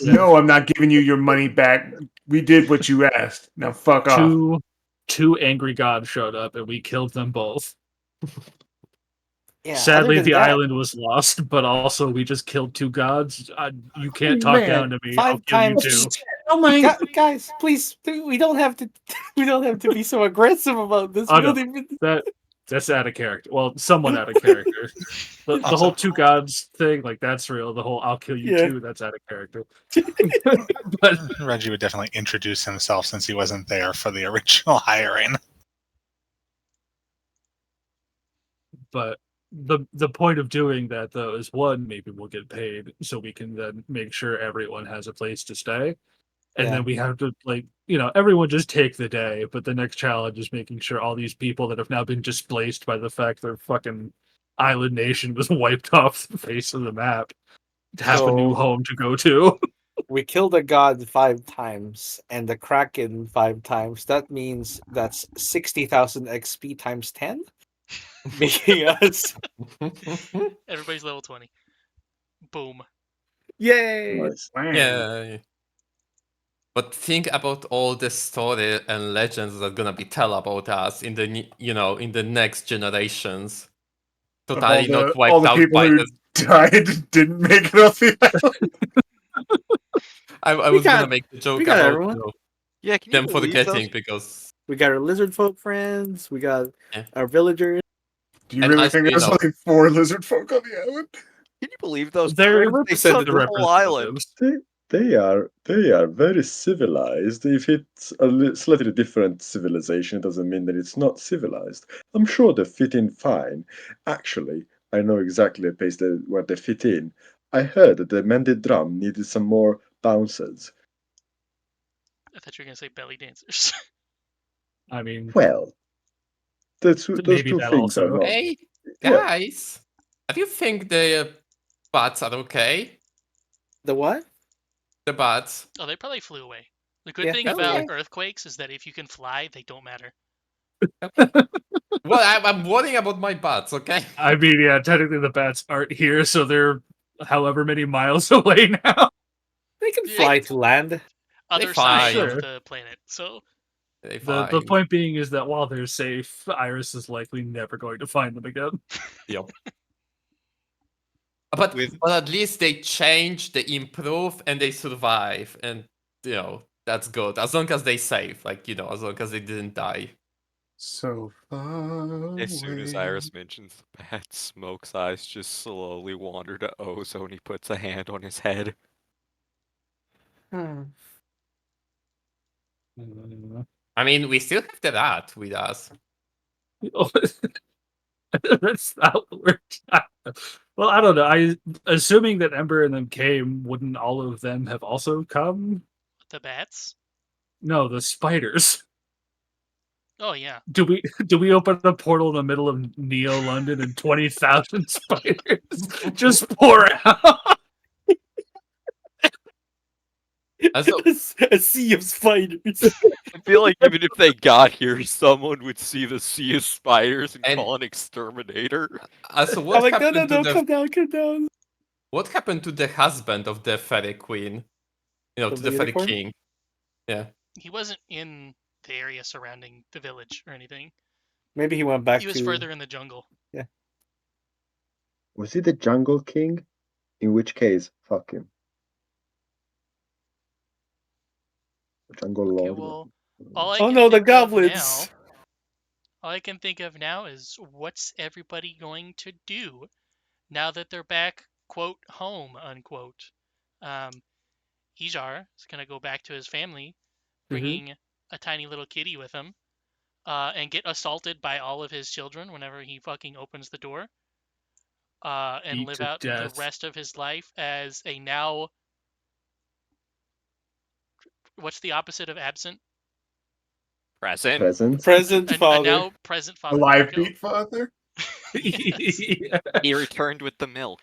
No, I'm not giving you your money back. We did what you asked. Now fuck off. Two angry gods showed up, and we killed them both. yeah. Sadly, other than the that, island was lost, but also we just killed two gods. You can't talk Man, down to me. I'll 5 kill you times. too. Oh my! Guys, please, we don't have to. We don't have to be so aggressive about this. Oh, We no. don't even. That's out of character. Well, somewhat out of character. The whole two gods thing, like that's real. The whole "I'll kill you Yeah. too," that's out of character. But Reggie would definitely introduce himself since he wasn't there for the original hiring. But the point of doing that though is one, maybe we'll get paid so we can then make sure everyone has a place to stay. And Yeah. then we have to everyone just take the day, but the next challenge is making sure all these people that have now been displaced by the fact their fucking island nation was wiped off the face of the map have a new So- home to go to. We killed a god 5 times and the Kraken 5 times. That means that's 60,000 XP times 10, making us Everybody's level 20. Boom. yay. Nice. Yeah. But think about all the story and legends that are gonna be tell about us in in the next generations. Of Totally not all wiped the out people by who the. died didn't make it off the island. I We was gonna got- make the joke we got about everyone. Yeah, can you them believe forgetting because. We got our lizard folk friends. We got Yeah. our villagers. Do you And really us, think you there's know. only 4 lizard folk on the island? Can you believe those? They're pricks? They took the the whole island. representatives. They are very civilized. If it's a slightly different civilization, it doesn't mean that it's not civilized. I'm sure they fit in fine. Actually, I know exactly the place where they fit in. I heard that the mended drum needed some more bouncers. I thought you were going to say belly dancers. I mean, Well, those maybe two that things are also. not. Hey Yeah. guys, do you think the bats are okay? The what? The bats. Oh, they probably flew away. The good Yeah. thing Oh, about yeah. earthquakes is that if you can fly, they don't matter. Well, I'm worrying about my bats. Okay. I mean, yeah, technically the bats aren't here, so they're however many miles away now. They can Yeah. fly to land. Other fly. side Sure. of the planet. So They The fine. point being is that while they're safe, Iris is likely never going to find them again. Yep. But With- but at least they change, they improve, and they survive, and that's good. As long as they save, as long as they didn't die. So far As soon as away. Iris mentions the bat, Smoke's eyes just slowly wander to Ozo and he puts a hand on his head. Hmm. I mean, we still have the rat with us. That's not weird. Well, I don't know. Assuming that Ember and them came, wouldn't all of them have also come? the bats. No, the spiders. Oh yeah. Do we open a portal in the middle of Neo London and 20,000 spiders just pour out? Also, A sea of spiders. I feel like even if they got here, someone would see the sea of spiders and And- call an exterminator. also I'm what like, no, happened no, to come down, come down. what happened to the husband of the fairy queen? To Of the the fairy unicorn? king. He wasn't in the area surrounding the village or anything. Maybe he went back He was to. further in the jungle. Was he the Jungle King? In which case, fuck him. Jungle Okay, Lord. well, all I Oh can no, the think of goblins. now- all I can think of now is what's everybody going to do now that they're back, quote, home, unquote. Ijar is going to go back to his family, bringing a tiny little kitty with him, and get assaulted by all of his children whenever he fucking opens the door, and Beat live to out death. the rest of his life as a now. What's the opposite of absent? Present. Present. Present A father. now present father. A There live we go. beat father? Yes. Yeah. He returned with the milk.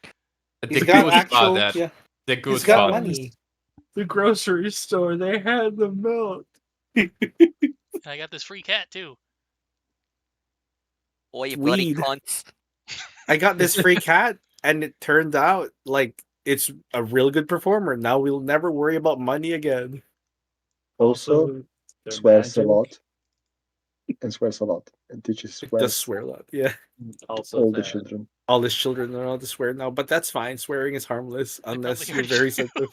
The He's got good actual. father. Yeah, The good he's got father. money. The grocery store, they had the milk. And I got this free cat too. Oi, bloody Weed. cunts. I got this free cat, and it turned out like it's a real good performer. Now we'll never worry about money again. Also, they're swears a magic. lot. And swears a lot. And teaches It does swears swear a lot. Yeah, Also, all the that. children. all his children are allowed to swear now, but that's fine. Swearing is harmless unless probably you're already very do. sensitive.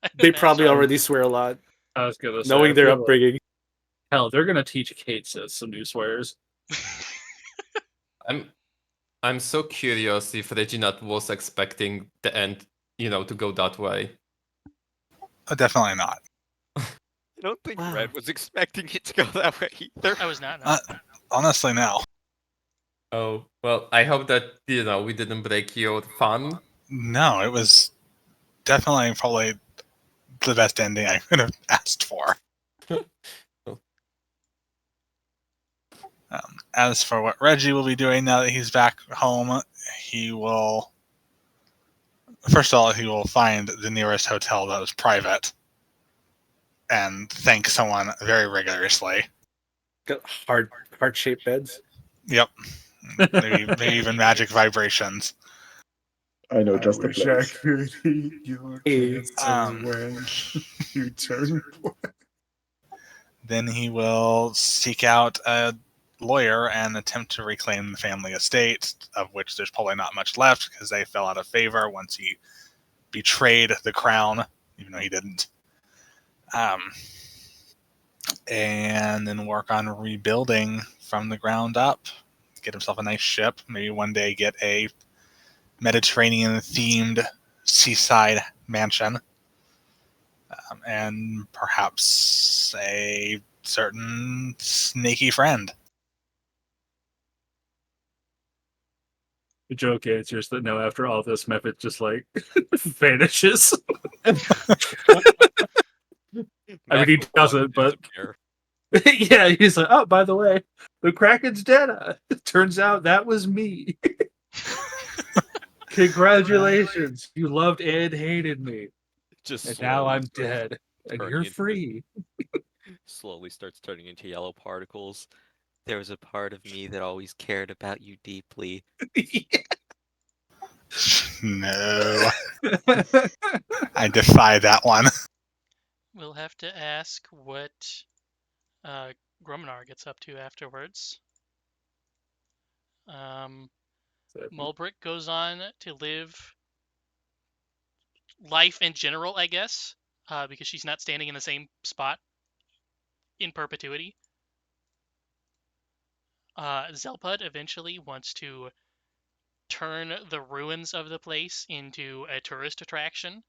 I They imagine. probably already swear a lot, I was gonna say, knowing I their feel like- upbringing. hell, they're gonna teach Kate some new swears. I'm so curious if Reginald was expecting the end, to go that way. Definitely not. I don't think Wow. Red was expecting it to go that way either. I was not. No. Honestly, no. Oh, well, I hope that, we didn't break your fun. No, it was definitely probably the best ending I could have asked for. As for what Reggie will be doing now that he's back home, he will. First of all, he will find the nearest hotel that is private and thank someone very rigorously. Got heart-shaped beds. Yep. Maybe even magic vibrations. I know I just the wish I place. could eat your It's, cancer when you turn black. Then he will seek out a lawyer and attempt to reclaim the family estate, of which there's probably not much left because they fell out of favor once he betrayed the crown, even though he didn't. And then work on rebuilding from the ground up. Get himself a nice ship. Maybe one day get a Mediterranean-themed seaside mansion. And perhaps a certain snaky friend. The joke answers that no, after all this, Method just like vanishes. I mean, he doesn't, but yeah, he's like, oh, by the way, the Kraken's dead. It turns out that was me. Congratulations, you loved and hated me, Just and now slowly I'm starts dead, and turning you're into- free. Slowly starts turning into yellow particles. There was a part of me that always cared about you deeply. No. I defy that one. We'll have to ask what Grumnar gets up to afterwards. Mulbrick goes on to live life in general, I guess, because she's not standing in the same spot in perpetuity. Zelpud eventually wants to turn the ruins of the place into a tourist attraction.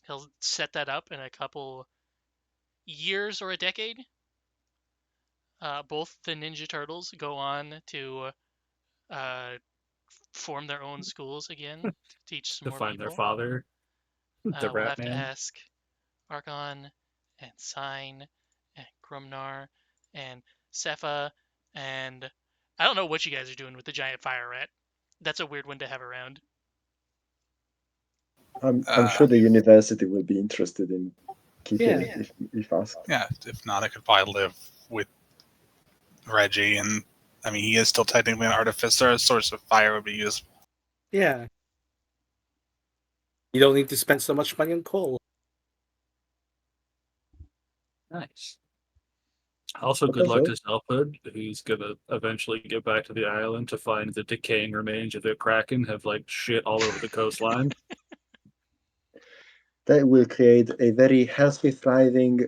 He'll set that up in a couple years or a decade. Both the Ninja Turtles go on to form their own schools again, to teach some To more find people. their father, the We'll Rat have to Man. ask Archon and Sign and Grumnar and Sepha and I don't know what you guys are doing with the giant fire rat. That's a weird one to have around. I'm sure the university will be interested in keeping Yeah. it if asked. Yeah, if not, I could probably live with Reggie. And I mean, he is still technically an artificer. A source of fire would be useful. Yeah. You don't need to spend so much money on coal. Nice. Also, good luck to Zelpud, who's gonna eventually get back to the island to find the decaying remains of the Kraken have like shit all over the coastline. That will create a very healthy, thriving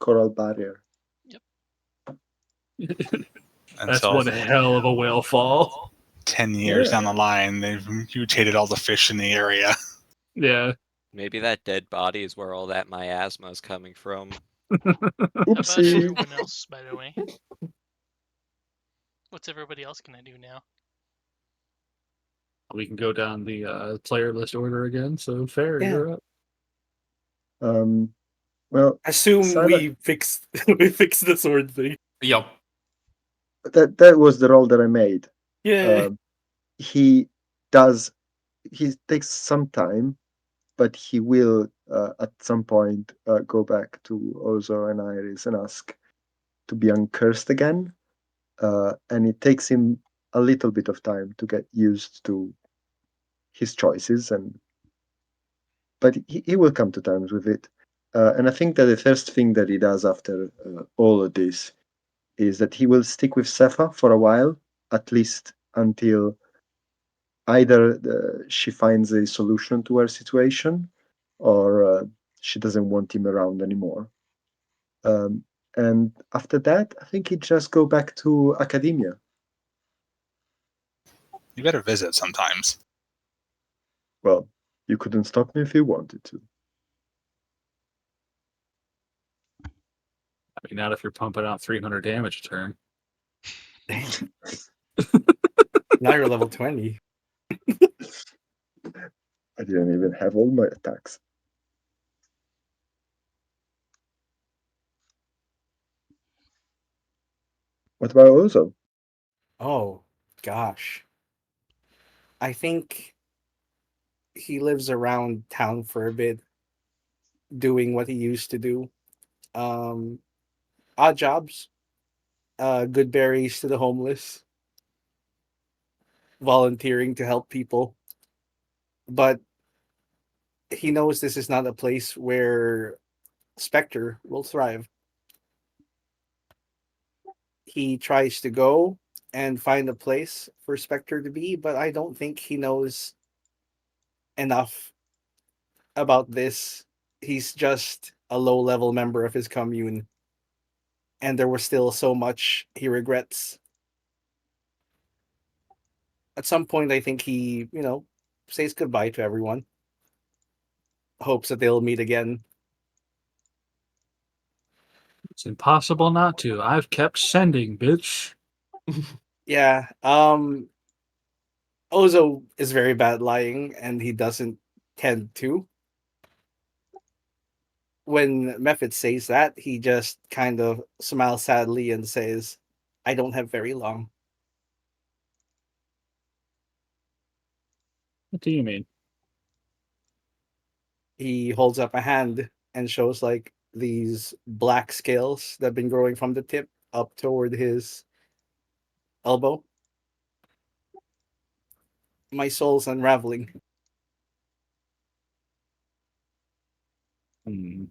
coral barrier. That's Until one hell of a whale fall. 10 years Yeah. down the line, they've mutated all the fish in the area. Yeah. Maybe that dead body is where all that miasma is coming from. How about Oopsie. everyone else, by the way? What's everybody else gonna do now? We can go down the player list order again. So, Fair, Yeah. you're up. Well, Assume Simon- we fix the sword thing. Yep. that was the role that I made. Yeah. He takes some time but he will at some point go back to Ozo and Iris and ask to be uncursed again. And it takes him a little bit of time to get used to his choices, but he will come to terms with it. And I think that the first thing that he does after all of this is that he will stick with Sepha for a while, at least until either she finds a solution to her situation or she doesn't want him around anymore. And after that, I think he'd just go back to academia. You better visit sometimes. Well, you couldn't stop me if you wanted to. I mean, not if you're pumping out 300 damage a turn. Now you're level 20. I didn't even have all my attacks. What about Ozo? Oh, gosh. I think he lives around town for a bit, doing what he used to do. Um, Odd jobs, good berries to the homeless, volunteering to help people. But he knows this is not a place where Spectre will thrive. He tries to go and find a place for Spectre to be, but I don't think he knows enough about this. He's just a low level member of his commune, and there was still so much he regrets. At some point, I think he, says goodbye to everyone, hopes that they'll meet again. It's impossible not to. I've kept sending, bitch. Yeah, Ozo is very bad lying, and he doesn't tend to. When Mephit says that, he just kind of smiles sadly and says, I don't have very long. What do you mean? He holds up a hand and shows like these black scales that have been growing from the tip up toward his elbow. My soul's unraveling. Hmm.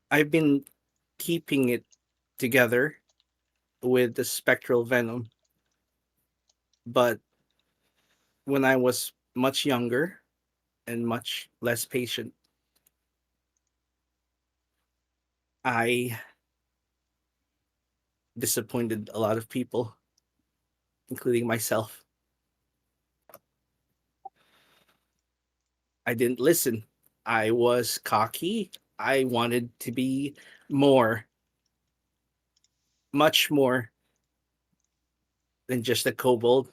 I've been keeping it together with the spectral venom, but when I was much younger and much less patient, I disappointed a lot of people, including myself. I didn't listen. I was cocky. I wanted to be more, much more than just a kobold.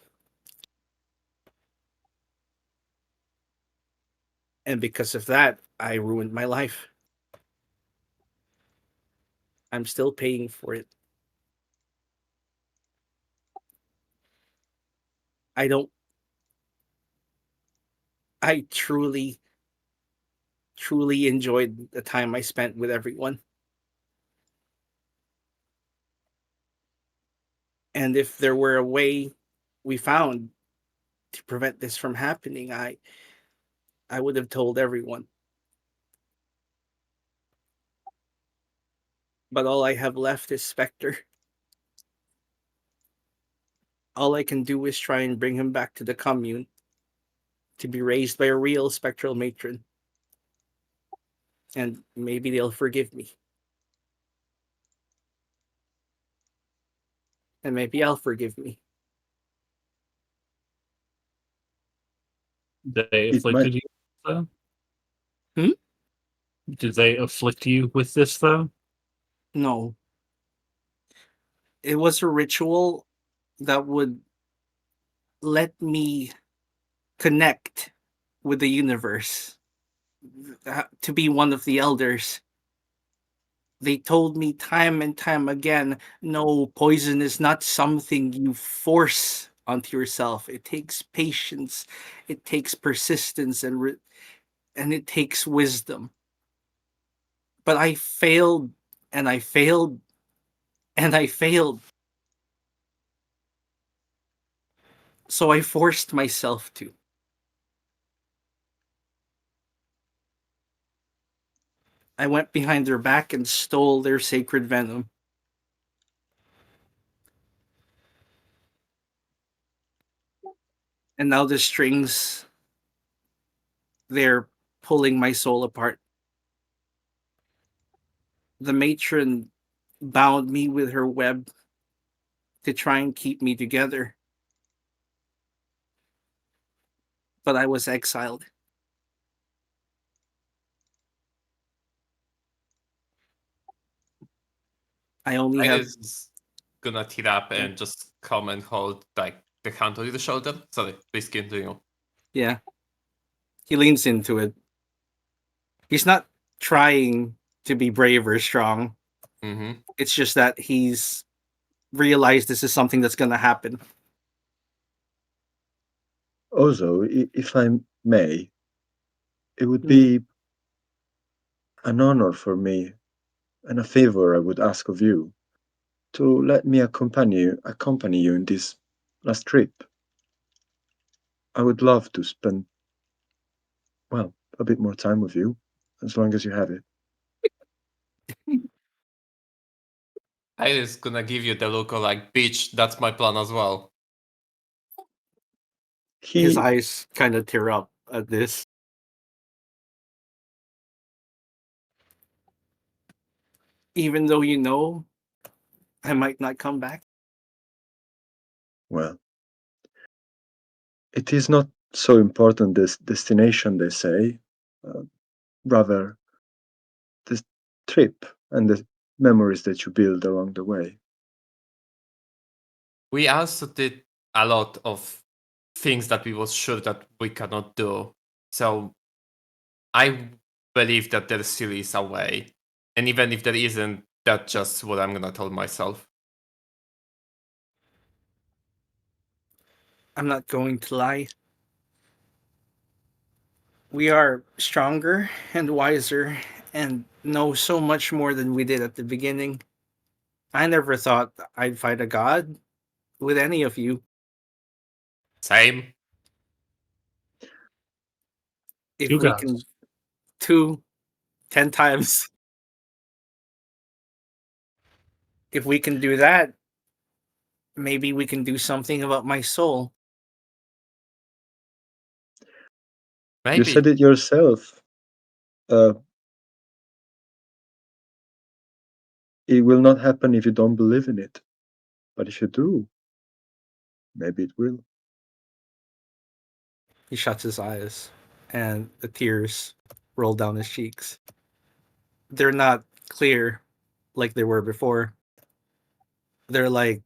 And because of that, I ruined my life. I'm still paying for it. I don't, I truly, truly enjoyed the time I spent with everyone. And if there were a way we found to prevent this from happening, I would have told everyone. But all I have left is Spectre. All I can do is try and bring him back to the commune to be raised by a real spectral matron. And maybe they'll forgive me. And maybe I'll forgive me. They It might. afflicted you, though? Hmm? Did they afflict you with this, though? No. It was a ritual that would let me connect with the universe, to be one of the elders. They told me time and time again, no, poison is not something you force onto yourself. It takes patience, it takes persistence, and and it takes wisdom. But I failed, and I failed, and I failed. So I forced myself to. I went behind their back and stole their sacred venom. And now the strings, they're pulling my soul apart. The matron bound me with her web to try and keep me together. But I was exiled. I only have. Is gonna tear up and just come and hold like the hand on your shoulder. Sorry, please continue. Yeah. He leans into it. He's not trying to be brave or strong. Mm-hmm. It's just that he's realized this is something that's going to happen. Also, if I may, it would be an honor for me and a favor I would ask of you to let me accompany you in this last trip. I would love to spend, well, a bit more time with you, as long as you have it. Iris gonna give you the look of like, bitch, that's my plan as well. His He, eyes kind of tear up at this. Even though you know I might not come back. well, it is not so important this destination, they say, rather this trip and the memories that you build along the way. We also did a lot of things that we was sure that we cannot do. So I believe that there still is a way. And even if there isn't, that's just what I'm gonna tell myself. I'm not going to lie. We are stronger and wiser and know so much more than we did at the beginning. I never thought I'd fight a god with any of you. Same. If You we guys. can 10 times. If we can do that, maybe we can do something about my soul. Maybe. You said it yourself. It will not happen if you don't believe in it. But if you do, maybe it will. He shuts his eyes, and the tears roll down his cheeks. They're not clear like they were before. They're like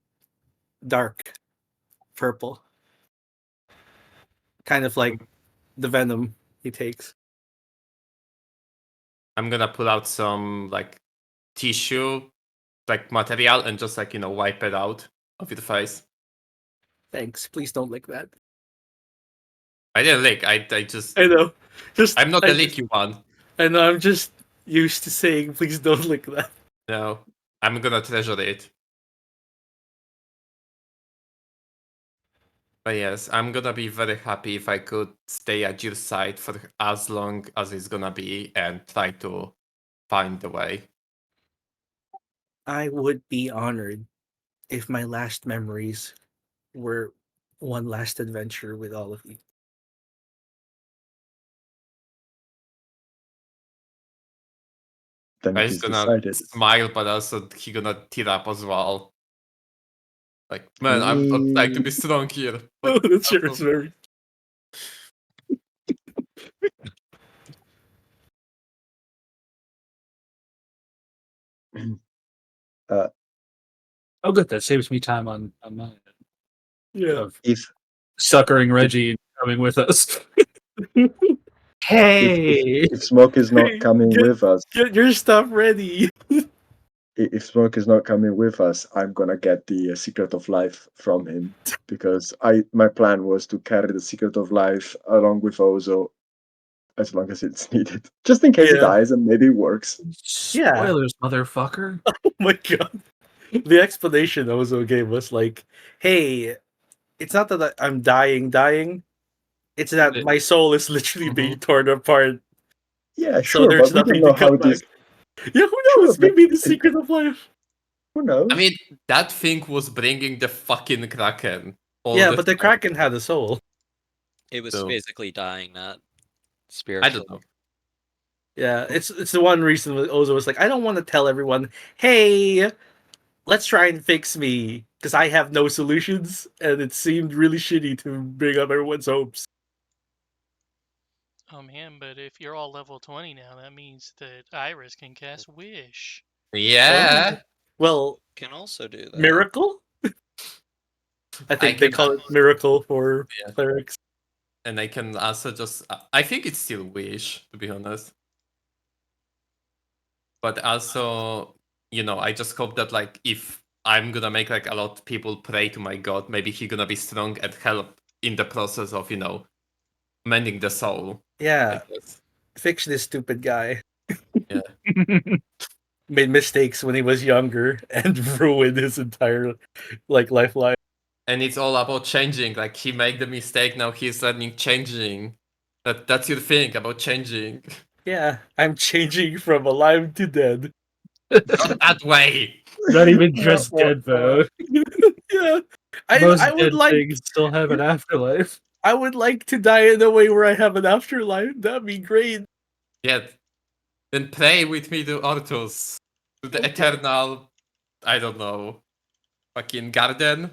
dark purple. Kind of like the venom he takes. I'm gonna pull out some like tissue, like material, and just like wipe it out of your face. Thanks. Please don't lick that. I didn't lick. I just. I know. I'm not the licky one. I know. I'm just used to saying, please don't lick that. No, I'm gonna treasure it. But yes, I'm gonna be very happy if I could stay at your side for as long as it's gonna be and try to find the way. I would be honored if my last memories were one last adventure with all of you. Then I'm it just is gonna decided. smile, but also he gonna tear up as well. Like, man, I'm trying to be strong here. Oh, But that's sure also- very. Oh, good. That saves me time on mine. Yeah. Of If suckering Reggie and coming with us. Hey, if Smoke is not Hey, coming with us, get your stuff ready. if Smoke is not coming with us, I'm gonna get the Secret of Life from him because my plan was to carry the Secret of Life along with Ozo as long as it's needed. Just in case it Yeah. dies and maybe it works. Yeah. Spoilers, motherfucker. Oh my god. The explanation Ozo gave was like, hey, it's not that I'm dying. It's that my soul is literally being torn apart. Yeah, So sure, there's but we don't nothing know to how come it back. is. Yeah, who Sure, knows? but Maybe the secret of life. Who knows? I mean, that thing was bringing the fucking Kraken. All Yeah, the but the time. Kraken had a soul. It was So- physically dying, not I spiritually. don't know. Yeah, it's the one reason that Ozo was like, I don't want to tell everyone, hey, let's try and fix me, because I have no solutions, and it seemed really shitty to bring up everyone's hopes. Oh man, but if you're all level 20 now, that means that Iris can cast Wish. Yeah. Well, Can also do that. Miracle? I think they can- call it Miracle for Yeah. clerics. And I can also just. I think it's still Wish, to be honest. But also, I just hope that like if I'm gonna make like a lot of people pray to my god, maybe he's gonna be strong and help in the process of mending the soul. I Yeah, guess. fix this stupid guy. Yeah. Made mistakes when he was younger and ruined his entire lifeline. And it's all about changing. Like he made the mistake, now he's learning changing. That's your thing about changing. Yeah, I'm changing from alive to dead. Not that way. Not even just dead though. Yeah, I Most would dead like things still have an afterlife. I would like to die in a way where I have an afterlife. That'd be great. Yeah. Then pray with me to Arthos. To the eternal, I don't know, fucking garden.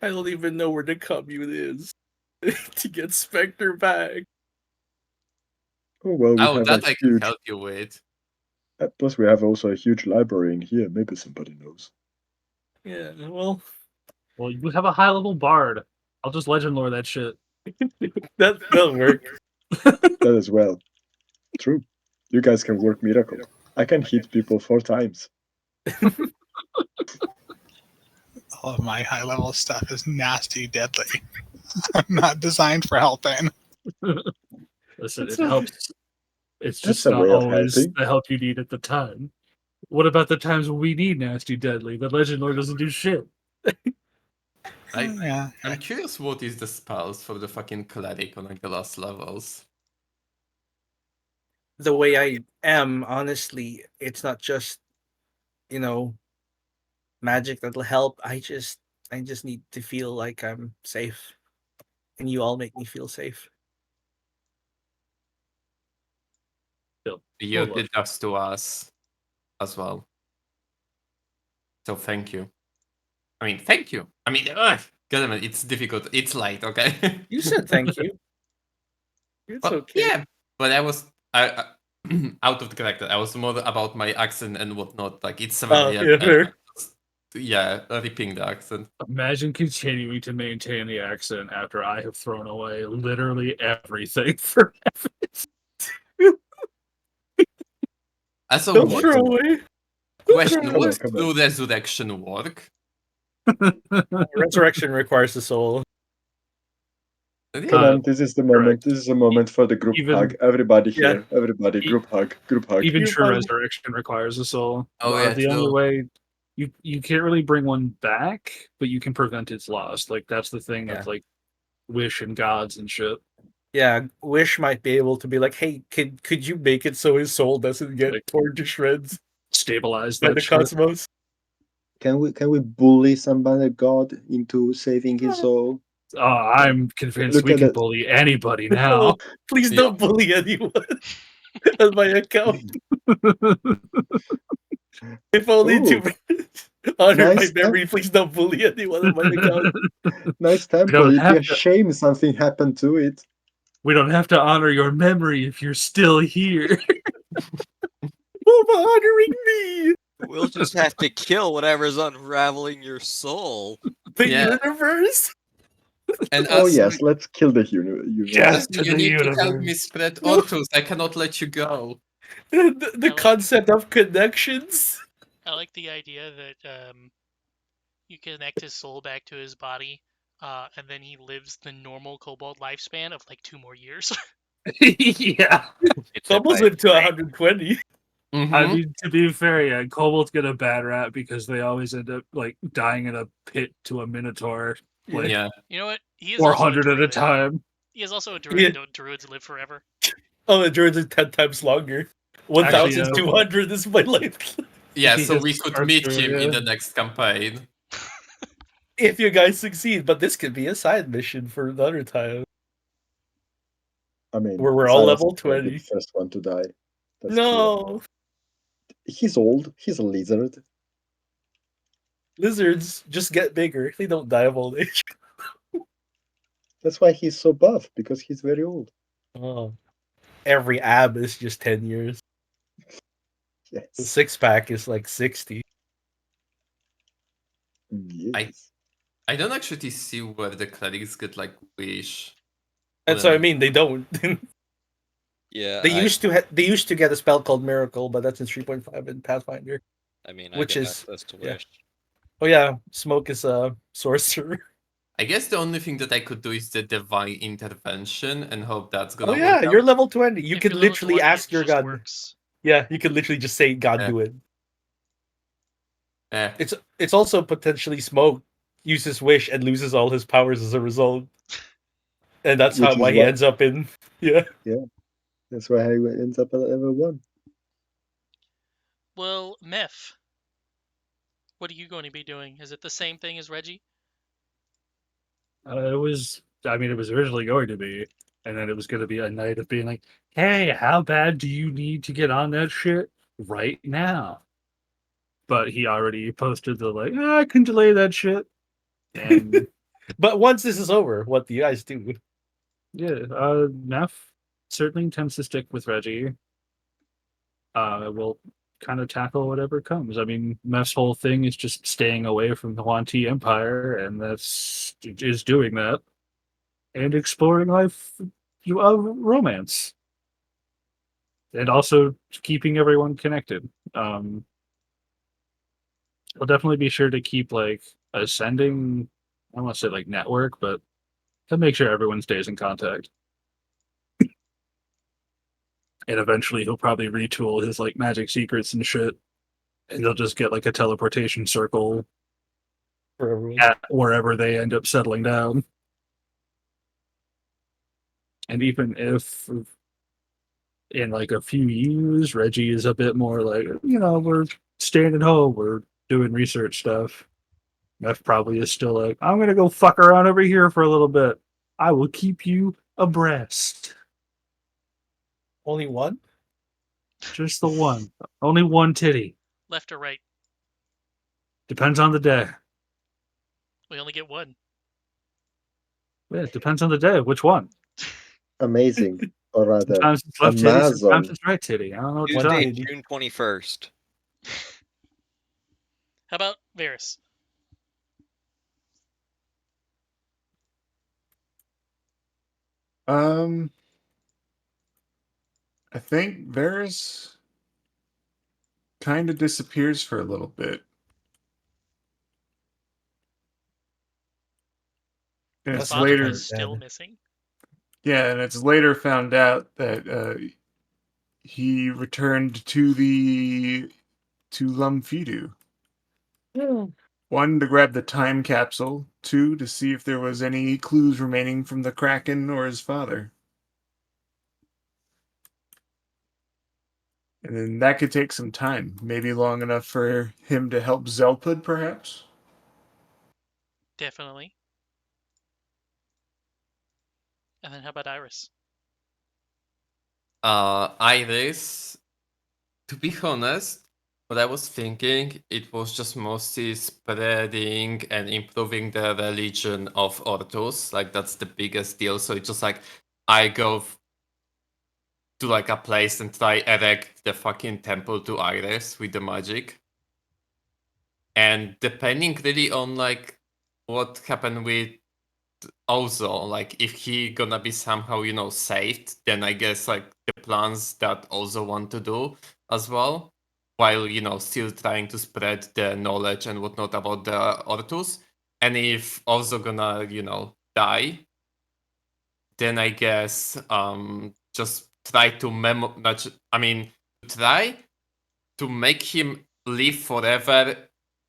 I don't even know where the commune is to get Spectre back. Oh well, we Oh, have that a I can huge. help you with. Plus, we have also a huge library in here. Maybe somebody knows. Yeah, well, Well, you have a high level bard. I'll just legend lore that shit. that'll work. That as well. True. You guys can work miracles. I can hit people 4 times. All of my high level stuff is nasty, deadly. I'm not designed for helping. Listen, It's it a- helps. It's That's just a not way of always helping. the help you need at the time. What about the times when we need nasty deadly? The legend lore doesn't do shit. Yeah. I'm curious what is the spells for the fucking cleric on like the last levels. The way I am, honestly, it's not just, magic that'll help. I just need to feel like I'm safe. And you all make me feel safe. You Well, did that to us as well. So thank you. I mean, thank you. I mean, goddammit, it's difficult. It's light, okay? You said thank you. It's Well, okay. yeah, but I was out of the character. I was more about my accent and whatnot. Like it's 7 Oh, a.m. yeah, and fair. I'm just, ripping the accent. Imagine continuing to maintain the accent after I have thrown away literally everything for Also, Don't what throw away. question? Come on, What come do resurrection work? Resurrection requires the soul. Come Yeah, on, this is the moment. This is a moment for the group Even- hug. Everybody Yeah. here. Everybody, E- group hug. Group hug. Even You're true fine. resurrection requires a soul. Oh, yeah, The only true. way you can't really bring one back, but you can prevent its loss. Like that's the thing Yeah. of like wish and gods and shit. Yeah, Wish might be able to be like, hey, could you make it so his soul doesn't get Like- torn to shreds Stabilize by that the shit. cosmos? Can we bully somebody god into saving his soul? Oh, I'm convinced Look we at can that. bully anybody now. Please don't bully anyone on my account. If only Ooh. to honor Nice my memory, please don't bully anyone on my account. Nice temple. don't It'd be a have to- shame something happened to it. We don't have to honor your memory if you're still here. Who's honoring me? We'll just have to kill whatever's unraveling your soul. The Yeah. universe? And Oh also, yes, let's kill the universe. Yes. also, you to the need to help universe. me spread Ortus. I cannot let you go. The concept of connections. I like the idea that you connect his soul back to his body, and then he lives the normal kobold lifespan of like 2 more years. Yeah. It's hit Kobolds by live to rain. 120. I mean, to be fair, yeah, kobolds get a bad rap because they always end up like dying in a pit to a minotaur, like Yeah. You know what? He is 400 also a at a druid. time. He is also a Yeah. druid. Don't druids live forever? Oh, the druids are 10 times longer. Actually, 1,200 is my life. Yeah, He so we is could our meet druid, him in yeah. the next campaign. If you guys succeed, but this could be a side mission for another time. I mean, Where we're all Silas level is gonna be 20. the first one to die. That's No, clear. He's old. He's a lizard. lizards just get bigger. They don't die of old age. That's why he's so buff, because he's very old. Oh. Every ab is just 10 years. The Yes. six pack is like 60. Yes. I don't actually see where the clerics get like wish. That's what I mean. They don't. Yeah, they used to get a spell called Miracle, but that's in 3.5 in Pathfinder. I mean, which I get is- access to yeah. wish. Oh yeah, Smoke is a sorcerer. I guess the only thing that I could do is the divine intervention and hope that's gonna Oh yeah, work out. you're level 20. You If could you're level literally 20, ask it your just god. Works. Yeah, you could literally just say God Yeah. do it. Eh, It's also potentially Smoke uses wish and loses all his powers as a result. And that's Which is why he why- ends up in That's why he ends up at level 1. Well, Meph, what are you going to be doing? Is it the same thing as Reggie? It was originally going to be, and then it was going to be a night of being like, hey, how bad do you need to get on that shit right now? But he already posted the like, I can delay that shit. And But once this is over, what do you guys do? yeah, Neff certainly intends to stick with Reggie. We'll kind of tackle whatever comes. I mean, Meff's whole thing is just staying away from the Wanti Empire, and that's is doing that. And exploring life romance. And also keeping everyone connected. I'll definitely be sure to keep like ascending, I don't want to say like network, but to make sure everyone stays in contact. And eventually he'll probably retool his like magic secrets and shit. And they'll just get like a teleportation circle For everyone? at wherever they end up settling down. And even if in like a few years Reggie is a bit more like, we're staying at home, we're doing research stuff, Meph probably is still like, I'm gonna go fuck around over here for a little bit. I will keep you abreast. Only one? Just the one. Only one titty. Left or right? Depends on the day. We only get one. Yeah, it depends on the day. Which one? Amazing. Or rather, Sometimes it's left titty, Amazon. sometimes it's right titty. I don't know what to One tell day. you. Tuesday, June 21st. How about Varys? I think Varys kind of disappears for a little bit. And That's it's Father later, is still Dead. missing. yeah, and it's later found out that he returned to Lum'Fidu. One, to grab the time capsule. Two, to see if there was any clues remaining from the Kraken or his father. And then that could take some time, maybe long enough for him to help Zelpud, perhaps? Definitely. And then how about Iris? Iris, to be honest, what I was thinking, it was just mostly spreading and improving the religion of Ortus. Like, that's the biggest deal. So it's just like, I go to like a place and try erect the fucking temple to Iris with the magic. And depending really on like what happened with Ozo, like if he gonna be somehow, saved, then I guess like the plans that Ozo want to do as well, while still trying to spread the knowledge and whatnot about the Ortus. And if Ozo gonna, die, then I guess just try to try to make him live forever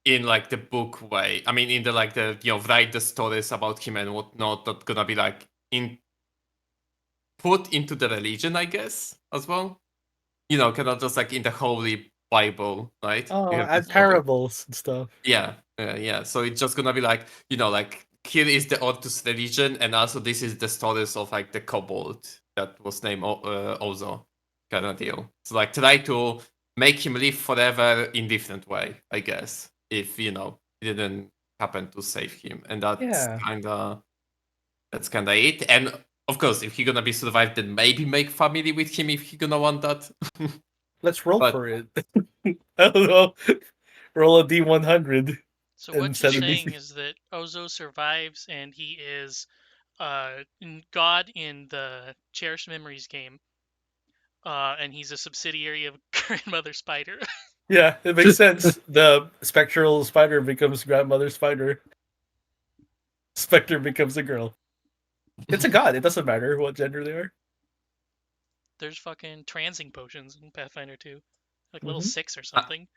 in like the book way. I mean, in the like the write the stories about him and whatnot that gonna be like put into the religion, I guess, as well. Kind of just like in the Holy Bible, right? Oh, You have add this sort of- parables and stuff. Yeah, yeah. So it's just gonna be like, like here is the Ortus religion, and also this is the stories of like the kobold that was named Ozo, kind of deal. So like try to make him live forever in different way, I guess. If it didn't happen to save him, and Yeah. that's kind of it. And of course, if he's gonna be survived, then maybe make family with him if he's gonna want that. Let's roll But- for it. I don't know. Roll a D100. So what Instead you're of saying these- is that Ozo survives and he is God in the Cherished Memories game. And he's a subsidiary of Grandmother Spider. Yeah, it makes sense. The spectral spider becomes grandmother spider. Spectre becomes a girl. It's a god. It doesn't matter what gender they are. There's fucking transing potions in Pathfinder 2. Like level Mhm. 6 or something.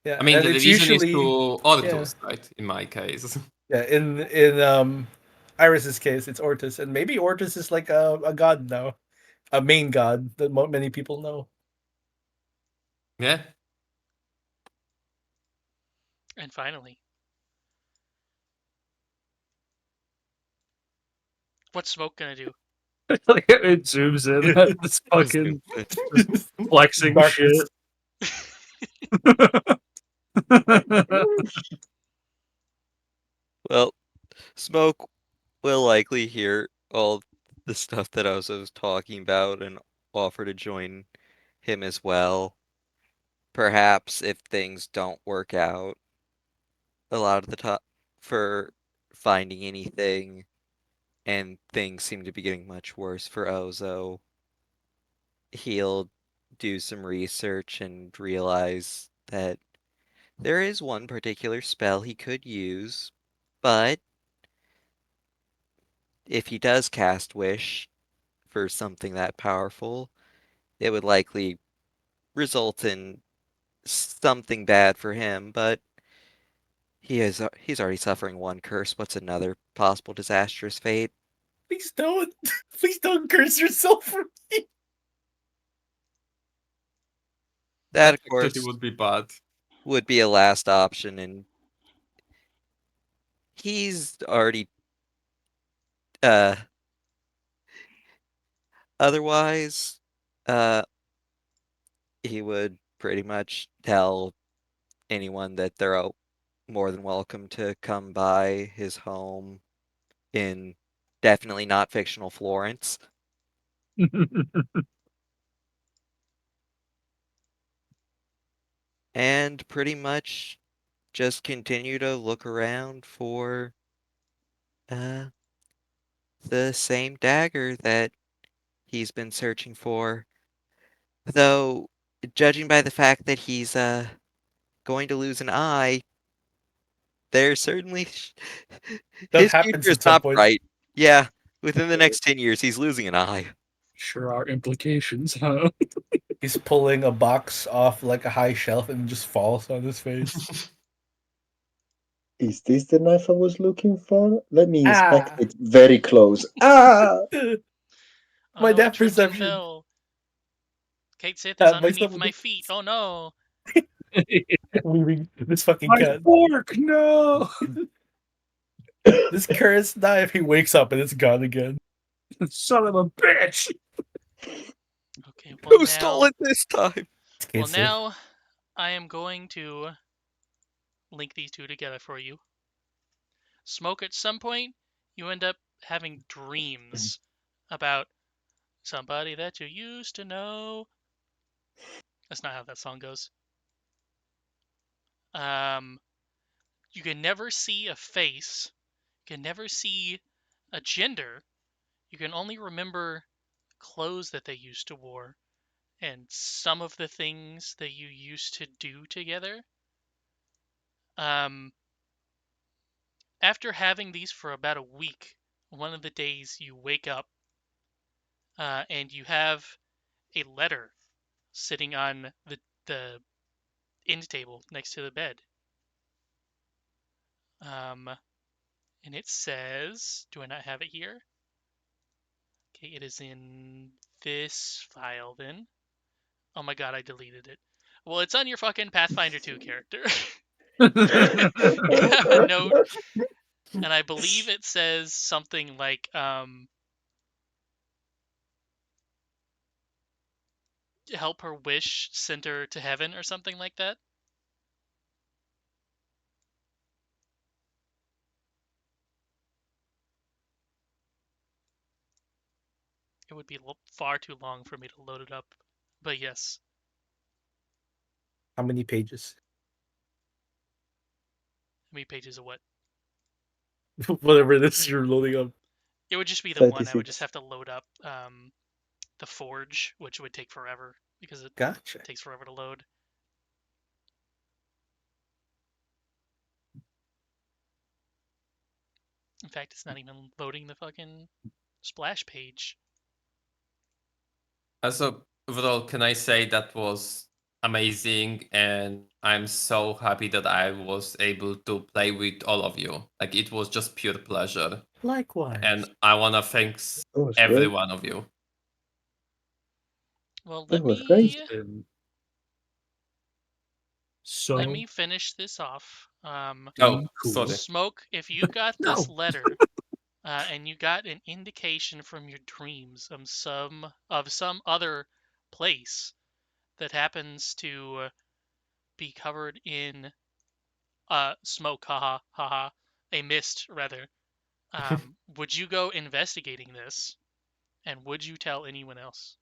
Yeah, I mean, and the it's religion is usually to Ortus, right? In my case. yeah. In Iris's case, it's Ortus, and maybe Ortus is like a god now, a main god that many people know. Yeah. And finally, what's Smoke gonna do? Like, it zooms in at this fucking flexing Darkness. shit. Well, Smoke will likely hear all the stuff that I was talking about and offer to join him as well. Perhaps if things don't work out a lot of the time for finding anything and things seem to be getting much worse for Ozo, he'll do some research and realize that there is one particular spell he could use, but if he does cast Wish for something that powerful, it would likely result in something bad for him, but he's already suffering one curse. What's another possible disastrous fate? Please don't. Please don't curse yourself for me. That, of Actually course, would be bad. would be a last option, and he's already uh otherwise he would pretty much tell anyone that they're more than welcome to come by his home in definitely not fictional Florence. And pretty much just continue to look around for the same dagger that he's been searching for. Though, judging by the fact that he's going to lose an eye, there's certainly That his happens future is at some not point. bright. Yeah, within the next 10 years, he's losing an eye. Sure are implications, huh? He's pulling a box off like a high shelf and it just falls on his face. Is this the knife I was looking for? Let me inspect Ah. it very close. Ah! Oh My no, depth I tripped and perception. fell. Kate Sith is Myself underneath with my the- feet. Oh no. Weaving this fucking My cat. fork, no! This cursed knife. He wakes up and it's gone again. Son of a bitch! Okay, well Who stole it this time? Well now I am going to link these two together for you. Smoke, at some point you end up having dreams about somebody that you used to know. That's not how that song goes. You can never see a face. You can never see a gender. You can only remember clothes that they used to wear and some of the things that you used to do together. After having these for about a week, one of the days you wake up and you have a letter sitting on the end table next to the bed. And it says, do I not have it here? Okay, it is in this file then. Oh my god, I deleted it. Well, it's on your fucking Pathfinder 2 character. You have a note, and I believe it says something like, help her wish sent her to heaven or something like that. It would be far too long for me to load it up, but yes. How many pages? How many pages of what? Whatever it is you're loading up. It would just be the one. I would 36. just have to load up the Forge, which would take forever because it Gotcha. takes forever to load. In fact, it's not even loading the fucking splash page. Also, overall, can I say that was amazing, and I'm so happy that I was able to play with all of you. Like, it was just pure pleasure, Likewise. and I wanna thank That was every great. one of you. Well, That was great. And so let me finish this off. Oh, cool. sorry. Smoke, if you got this No. letter, and you got an indication from your dreams of some other place that happens to be covered in smoke, haha, haha, a mist rather, would you go investigating this, and would you tell anyone else?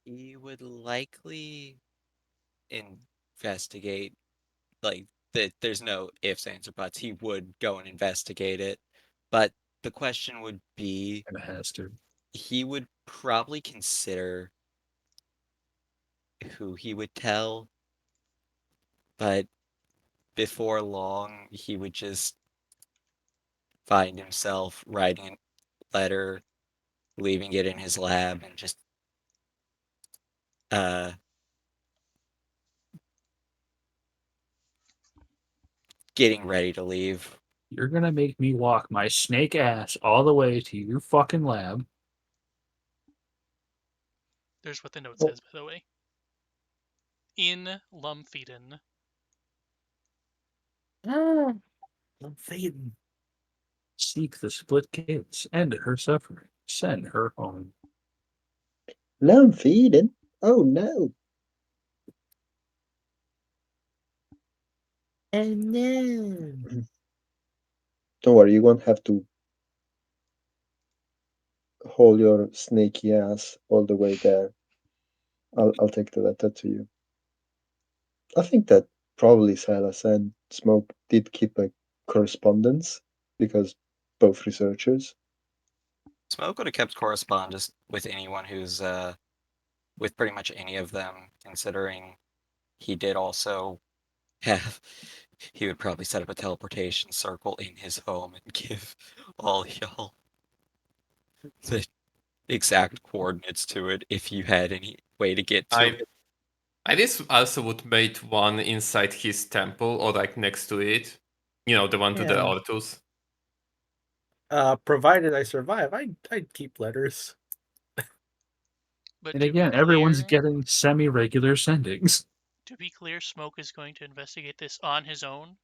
He would likely investigate, like, there's no ifs, ands, or buts. He would go and investigate it. But the question would be, and has to. he would probably consider who he would tell, but before long, he would just find himself writing a letter, leaving it in his lab, and just uh getting ready to leave. You're gonna make me walk my snake ass all the way to your fucking lab. There's what the note Oh. says, by the way. In Lum'Fidu. I'm fading. Seek the split gates, end her suffering, send her home. Lum'Fidu? Oh no. And then Don't worry, you won't have to hold your snaky ass all the way there. I'll take the letter to you. I think that probably Silas and Smoke did keep a correspondence because both researchers. Smoke would have kept correspondence with anyone who's with pretty much any of them, considering he did also have, he would probably set up a teleportation circle in his home and give all y'all the exact coordinates to it if you had any way to get to it. I just also would make one inside his temple or like next to it. You know, the one to the Yeah. Ortus. Provided I survive, I'd keep letters. But And to be again, everyone's clear, getting semi-regular sendings. Smoke is going to investigate this on his own?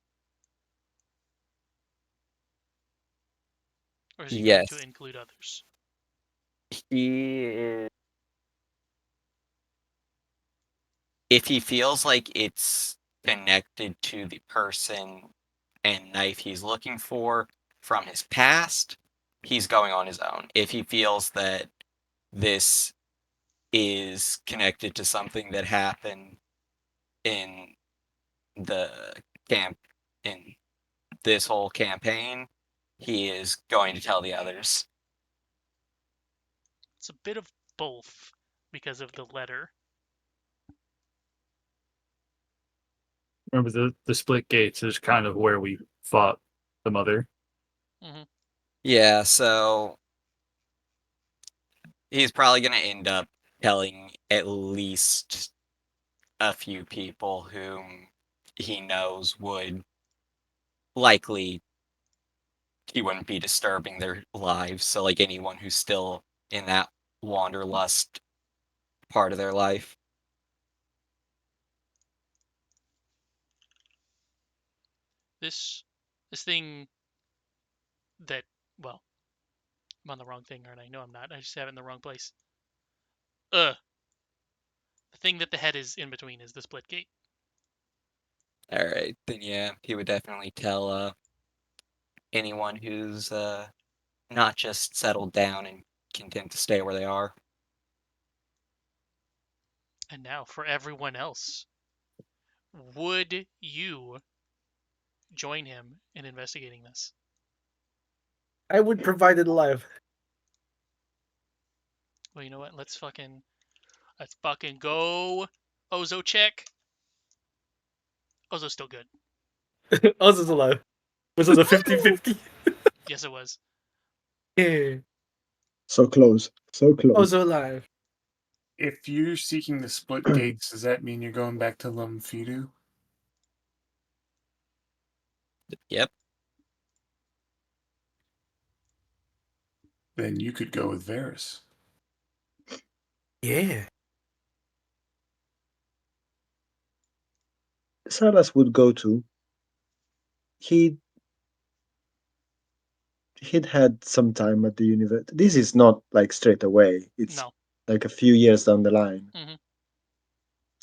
Or is he going to Yes. include others? He is. If he feels like it's connected to the person and knife he's looking for from his past, he's going on his own. If he feels that this is connected to something that happened in the camp, in this whole campaign, he is going to tell the others. It's a bit of both because of the letter. Remember, the split gates is kind of where we fought the mother. Mm-hmm. Yeah, so he's probably gonna end up telling at least a few people whom he knows would likely he wouldn't be disturbing their lives. So like anyone who's still in that wanderlust part of their life. This thing that, well, I'm on the wrong thing, aren't I? No, I'm not. I just have it in the wrong place. The thing that the head is in between is the split gate. All right, then yeah, he would definitely tell anyone who's not just settled down and content to stay where they are. And now for everyone else. Would you join him in investigating this? I would provide it alive. Well, you know what? Let's fucking go. Ozo check. Ozo's still good. Ozo's alive. Was it a 50-50? Yes, it was. Yeah. So close. So close. Ozo alive. If you're seeking the split gates, does that mean you're going back to Lum'Fidu? Yep. Then you could go with Varys. Yeah. Saras would go to. He'd had some time at the university. This is not like straight away. It's No. like a few years down the line. Mhm.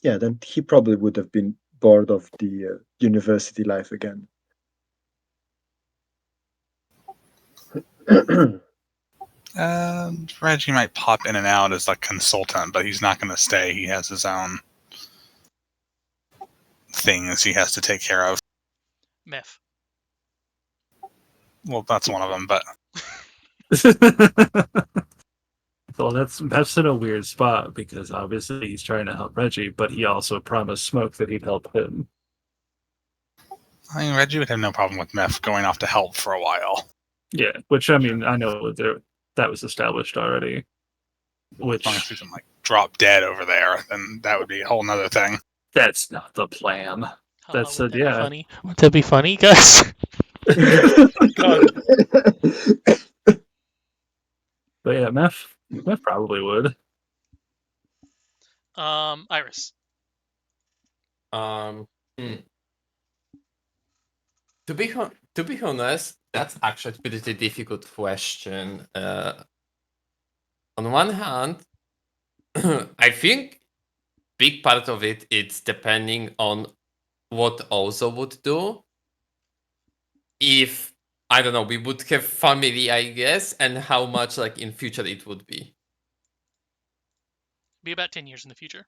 Yeah, then he probably would have been bored of the university life again. Reggie might pop in and out as a consultant, but he's not going to stay. He has his own things he has to take care of. Meth. Well, that's one of them, but Well, that's in a weird spot because obviously he's trying to help Reggie, but he also promised Smoke that he'd help him. I mean, Reggie would have no problem with Meth going off to help for a while. Yeah, which I mean, I know that was established already. Which As long as he doesn't like drop dead over there, then that would be a whole nother thing. that's not the plan. That's would that yeah. be funny? Would that be funny, guys? God. But yeah, Meth probably would. Iris. Hmm. To be honest, that's actually a pretty difficult question. On one hand, I think big part of it it's depending on what Ozo would do. If I don't know, we would have family, I guess, and how much like in future it would be. Be about 10 years in the future.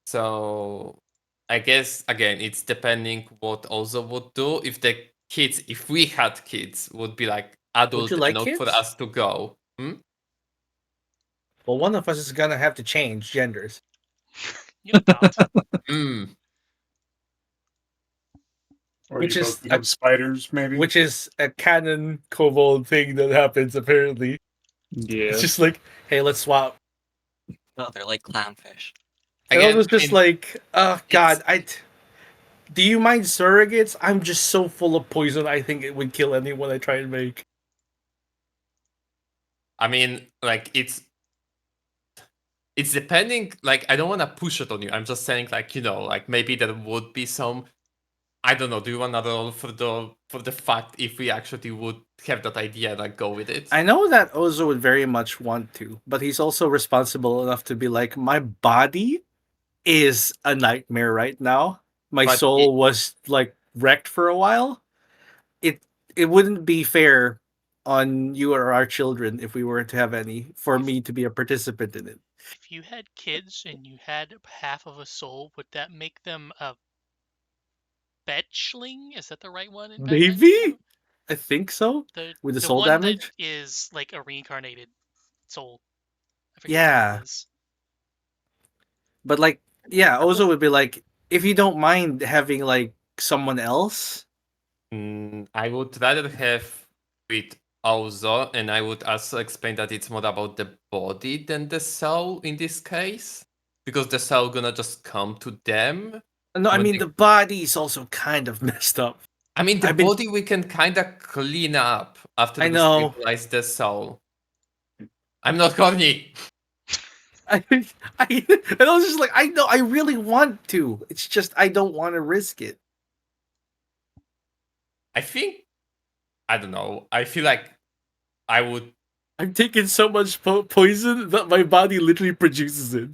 So I guess again, it's depending what Ozo would do. If the kids, if we had kids, would be like adult you like enough for kids? us to go. Well, one of us is gonna have to change genders. You adopt. Hmm. Or Which you is both become spiders, maybe? Which is a canon kobold thing that happens apparently. Yeah. It's just like, hey, let's swap. Oh, they're like clownfish. And Again, I was just I mean, like, oh god, do you mind surrogates? I'm just so full of poison. I think it would kill anyone I try and make. I mean, like it's depending. Like I don't want to push it on you. I'm just saying, like like maybe there would be some. I don't know. Do you want to roll for the fact if we actually would have that idea, like go with it? I know that Ozo would very much want to, but he's also responsible enough to be like, my body is a nightmare right now. My But soul was like wrecked for a while. It wouldn't be fair on you or our children if we were to have any for me to be a participant in it. If you had kids and you had half of a soul, would that make them a fetchling? Is that the right one? Maybe? I think so. With the soul one damage? that is like a reincarnated soul. I forget Yeah. what it is. But like, yeah, Ozo would be like, if you don't mind having like someone else, I would rather have with Ozo, and I would also explain that it's more about the body than the soul in this case, because the soul gonna just come to them. No, I When mean they- the body's also kind of messed up. I mean, the I've been- body we can kind of clean up after I we know. stabilize the soul. I'm not corny. And I was just like, I know, I really want to. It's just I don't want to risk it. I think, I don't know. I feel like I would. I'm taking so much poison that my body literally produces it.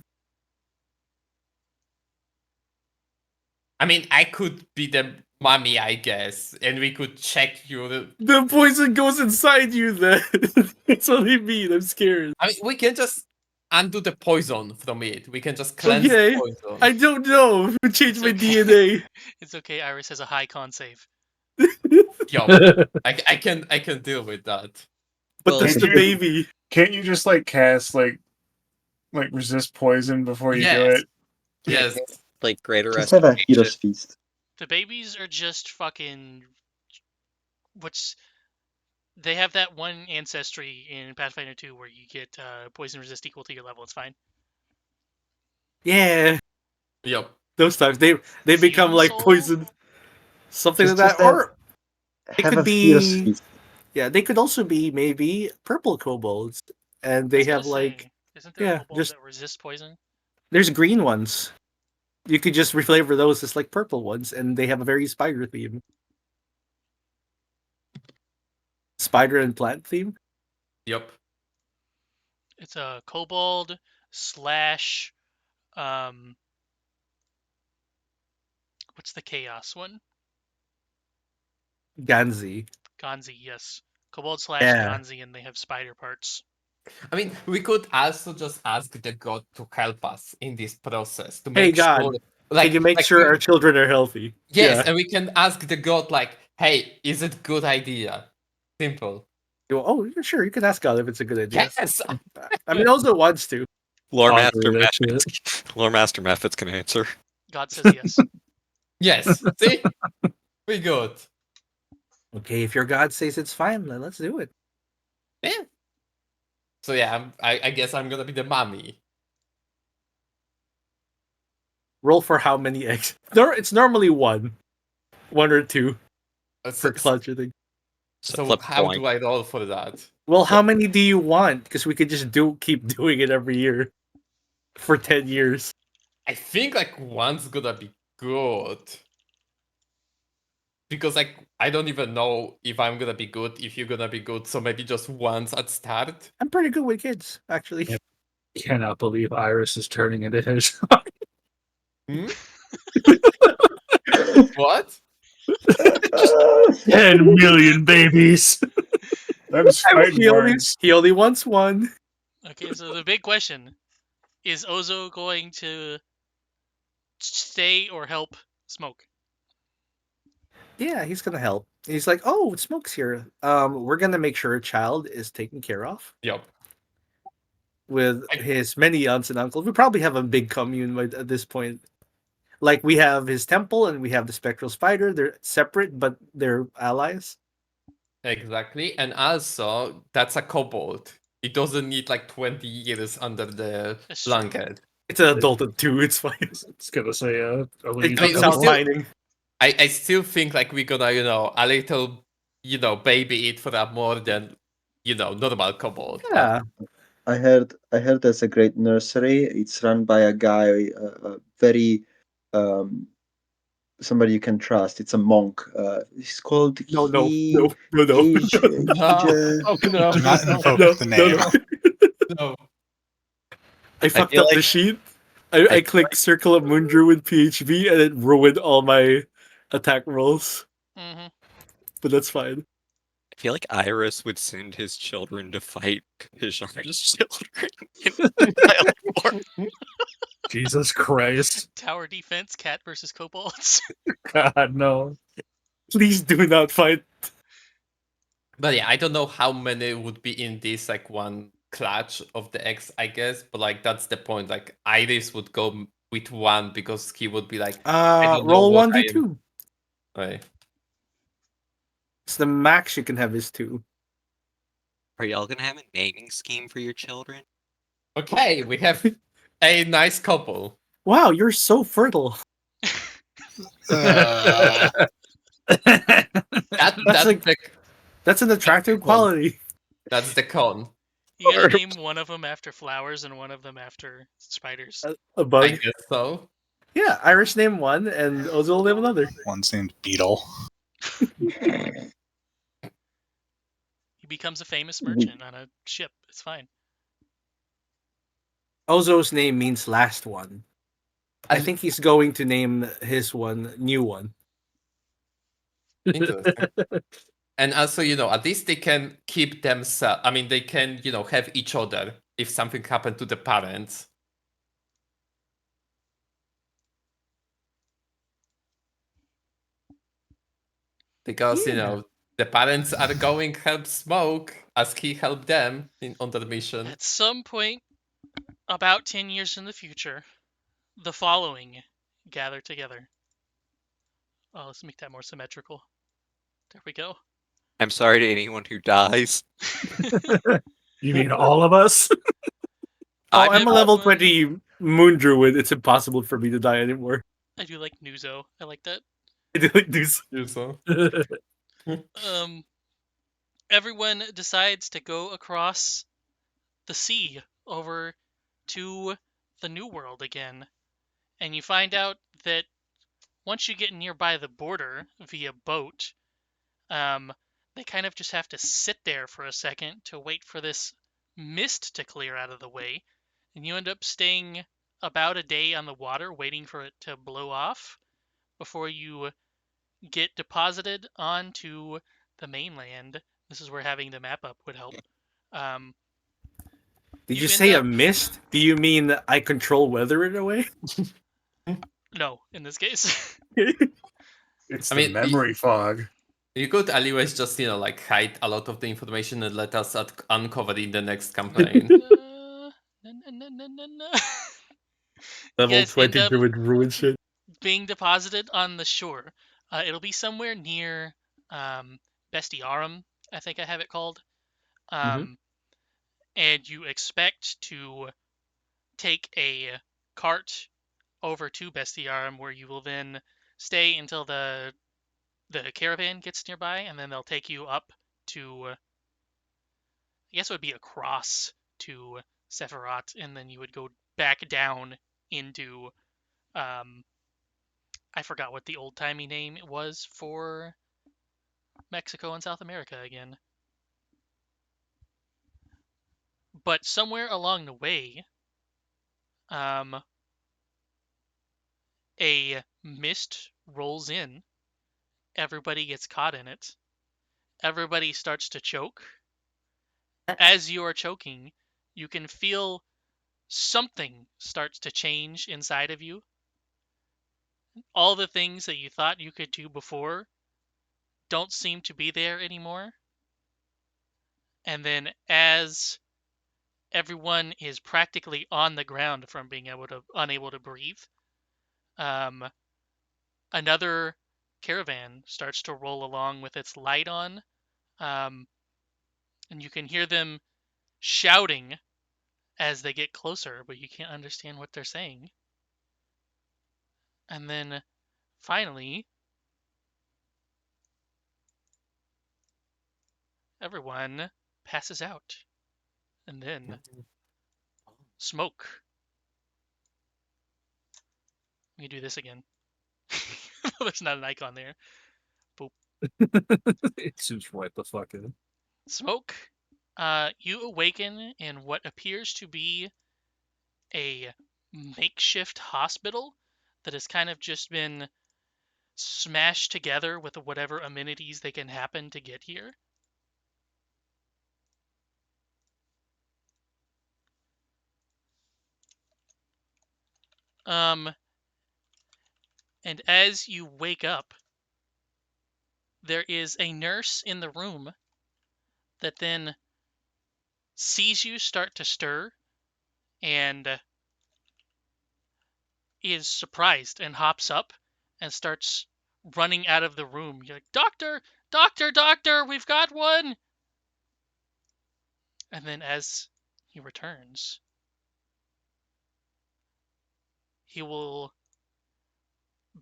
I mean, I could be the mummy, I guess, and we could check your. The poison goes inside you. Then that's what I mean. I'm scared. I mean, we can just undo the poison from it. We can just cleanse Okay. the poison. I don't know. Who changed my It's okay. DNA? It's okay. Iris has a high con save. Yo, I can deal with that. But Well, that's the Can't you- baby. Can't you just like cast like resist poison before you do Yes. it? Yes. like greater Just have a restoration. hero's feast. The babies are just fucking. They have that one ancestry in Pathfinder 2 where you get poison resist equal to your level. It's fine. Yeah, Yep. those times they become like Fume soul? poison, something Just- like just that. have- Or Have could a hero's be- feast. yeah, they could also be maybe purple kobolds, and they I was have gonna like say, isn't there yeah, kobolds just- that resist poison? there's green ones. You could just reflavor those as like purple ones, and they have a very spider theme. Spider and plant theme. Yep. It's a kobold slash what's the chaos one? Ganzi. Ganzi, yes. Kobold slash Yeah. Ganzi, and they have spider parts. I mean, we could also just ask the god to help us in this process to Hey, make God, sure. Like, Can you make like sure we- our children are healthy? Yes, Yeah. and we can ask the god like, "Hey, is it good idea?" Simple. Oh, yeah, sure. You can ask God if it's a good idea. Yes. I mean, also wants to. Lore I'll Master agree with Methods. Lore Master Methods can answer. God says yes. Yes. See, we good. Okay, if your God says it's fine, then let's do it. Yeah. So yeah, I guess I'm gonna be the mummy. Roll for how many eggs? It's normally one or two So, for clutch, I think. So, so flip how coin. do I roll for that? Well, how many do you want? Because we could just keep doing it every year for 10 years. I think like one's gonna be good. Because like I don't even know if I'm gonna be good, if you're gonna be good, so maybe just once at start. I'm pretty good with kids, actually. Yep. Cannot believe Iris is turning into Hedgehog. Hmm? What? 10 million babies. Them's fighting words. He only wants one. Okay, so the big question is Ozo going to stay or help Smoke? Yeah, he's gonna help. He's like, oh, Smoke's here. We're gonna make sure a child is taken care of Yep. with his many aunts and uncles. We probably have a big commune at this point. Like we have his temple and we have the spectral spider. They're separate, but they're allies. Exactly. And also that's a kobold. It doesn't need like 20 years under the That's true. blanket. It's an adult at 2. It's fine. It's gonna say, are we It mean, comes so out still- mining. I still think like we're gonna, a little, baby it for that more than, normal kobold. But Yeah. I heard there's a great nursery. It's run by a guy, very somebody you can trust. It's a monk. He's called No. Hij- Oh, no. Do not invoke No, the no, name. No. I fucked feel up the like- sheet. I clicked Circle of Moon Druid PHB and it ruined all my attack rolls. Mm-hmm. But that's fine. I feel like Iris would send his children to fight Pishon's children in Wild War. Jesus Christ. Tower defense, cat versus kobolds. God, no. Please do not fight. But yeah, I don't know how many would be in this like one clutch of the X, I guess. But like that's the point. Like Iris would go with one because he would be like, don't know Roll what 1d2. right. It's the max you can have is 2. Are y'all gonna have a naming scheme for your children? Okay, we have a nice couple. Wow, you're so fertile. Uh, That's like- the That's an attractive quality. that's the con. You gotta Or- name one of them after flowers and one of them after spiders. A I bug. guess so. Yeah, Irish name one, and Ozil name another. one's named Beetle. He becomes a famous merchant on a ship. It's fine. Ozo's name means last one. I And- think he's going to name his one new one. Interesting. And also, at least they can keep themselves. I mean, they can, have each other if something happened to the parents. Because, Yeah. the parents are going help Smoke as he helped them on the mission. At some point, about 10 years in the future, the following gather together. Oh, let's make that more symmetrical. There we go. I'm sorry to anyone who dies. You mean all of us? Oh, I'm I'm a level everyone- 20 moon druid. It's impossible for me to die anymore. I do like Nuzo. I like that. I do like this. So. Everyone decides to go across the sea over to the New World again. And you find out that once you get nearby the border via boat, they kind of just have to sit there for a second to wait for this mist to clear out of the way. And you end up staying about a day on the water waiting for it to blow off before you get deposited onto the mainland. This is where having the map up would help. Did You you end say a up- mist? Do you mean I control weather in a way? No, in this case. It's I the mean, memory fog. You could anyways just, hide a lot of the information and let us uncover it in the next campaign. No. Level guys end 20 up- druid ruin shit. Being deposited on the shore. It'll be somewhere near Bestiarum, I think I have it called. And you expect to take a cart over to Bestiarum, where you will then stay until the caravan gets nearby, and then they'll take you up to, I guess it would be across to Sephiroth, and then you would go back down into, I forgot what the old-timey name was for Mexico and South America again. But somewhere along the way, a mist rolls in. Everybody gets caught in it. Everybody starts to choke. As you are choking, you can feel something starts to change inside of you. All the things that you thought you could do before don't seem to be there anymore. And then as everyone is practically on the ground from being unable to breathe, another caravan starts to roll along with its light on, and you can hear them shouting as they get closer, but you can't understand what they're saying. And then finally, everyone passes out. And then smoke. Let me do this again. There's not an icon there. It's just right the fuck in. Smoke. You awaken in what appears to be a makeshift hospital that has kind of just been smashed together with whatever amenities they can happen to get here. And as you wake up, there is a nurse in the room that then sees you start to stir and is surprised and hops up and starts running out of the room. You're like, "Doctor, doctor, doctor, we've got one!" And then as he returns, he will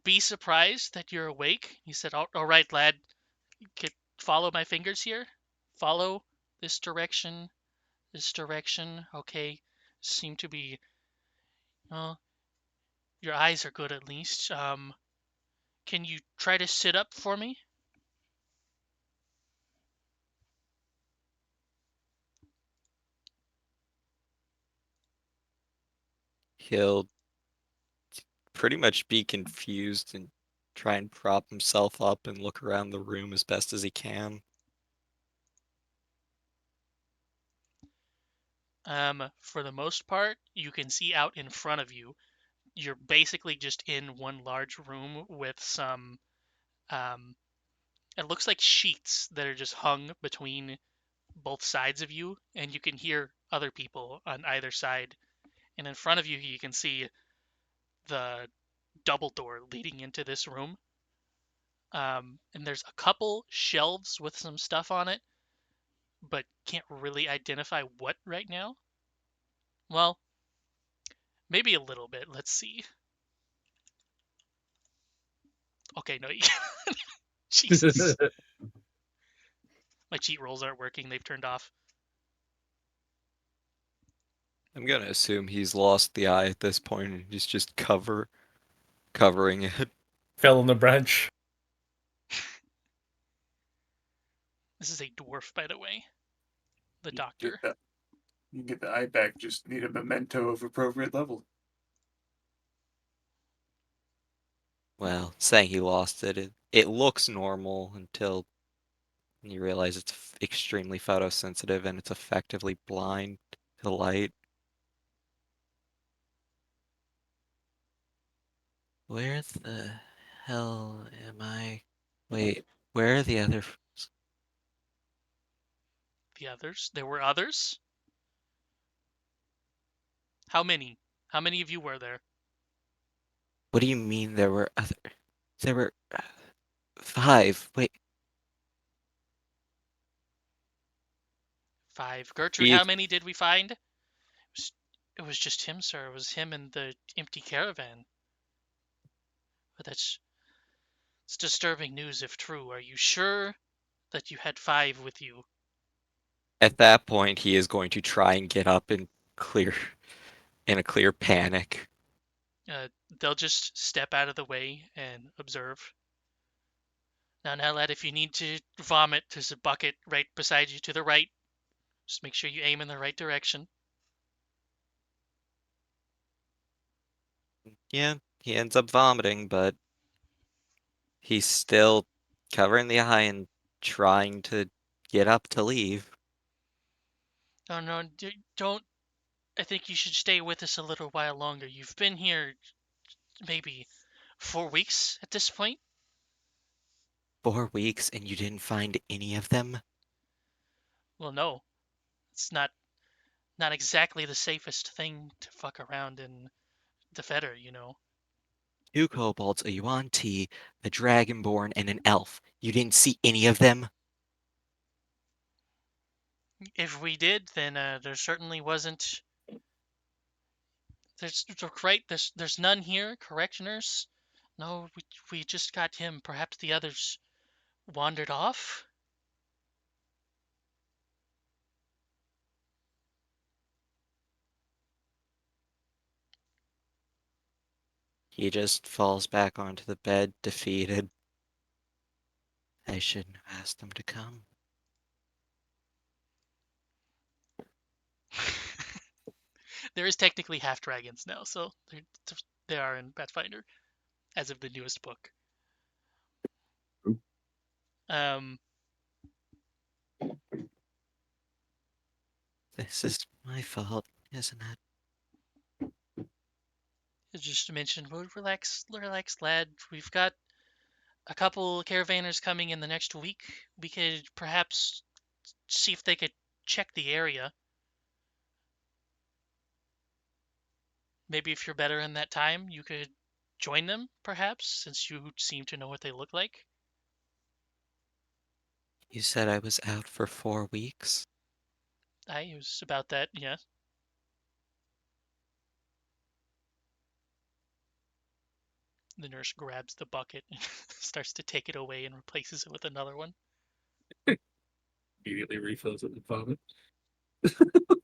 be surprised that you're awake. He said, all right, lad, follow my fingers here. Follow this direction, this direction. Okay, seem to be, well, your eyes are good at least. Can you try to sit up for me? He'll pretty much be confused and try and prop himself up and look around the room as best as he can. For the most part, you can see out in front of you. You're basically just in one large room with some, it looks like sheets that are just hung between both sides of you, and you can hear other people on either side. And in front of you, you can see the double door leading into this room. And there's a couple shelves with some stuff on it, but can't really identify what right now. Well, maybe a little bit. Let's see. Okay, no. Jesus. My cheat rolls aren't working. They've turned off. I'm gonna assume he's lost the eye at this point and he's just covering it. Fell on the branch. This is a dwarf, by the way. The You doctor. can get the eye back. Just need a memento of appropriate level. Well, saying he lost it looks normal until you realize it's extremely photosensitive and it's effectively blind to light. Where the hell am I? Wait, where are the other? The others? There were others? How many? How many of you were there? What do you mean there were other? There were 5. Wait, 5. Gertrude, Steve. how many did we find? It was just him, sir. It was him and the empty caravan. But it's disturbing news if true. Are you sure that you had 5 with you? At that point, he is going to try and get up and clear in a clear panic. They'll just step out of the way and observe. Now, lad, if you need to vomit, there's a bucket right beside you to the right. Just make sure you aim in the right direction. Yeah, he ends up vomiting, but he's still covering the eye and trying to get up to leave. Oh, no, don't. I think you should stay with us a little while longer. You've been here maybe 4 weeks at this point. 4 weeks and you didn't find any of them? Well, no, it's not exactly the safest thing to fuck around in the Fetter, you know. 2 kobolds, a yuan tea, a dragonborn, and an elf. You didn't see any of them? If we did, then there certainly wasn't. There's none here, correct, nurse? No, we just got him. Perhaps the others wandered off? He just falls back onto the bed, defeated. I shouldn't have asked them to come. There is technically half dragons now, so they are in Pathfinder as of the newest book. Um, This is my fault, isn't it? just to mention, well, relax, lad. We've got a couple caravanners coming in the next week. We could perhaps see if they could check the area. Maybe if you're better in that time, you could join them, perhaps, since you seem to know what they look like? You said I was out for 4 weeks? It was about that, yeah. The nurse grabs the bucket and starts to take it away and replaces it with another one. Immediately refills it with vomit.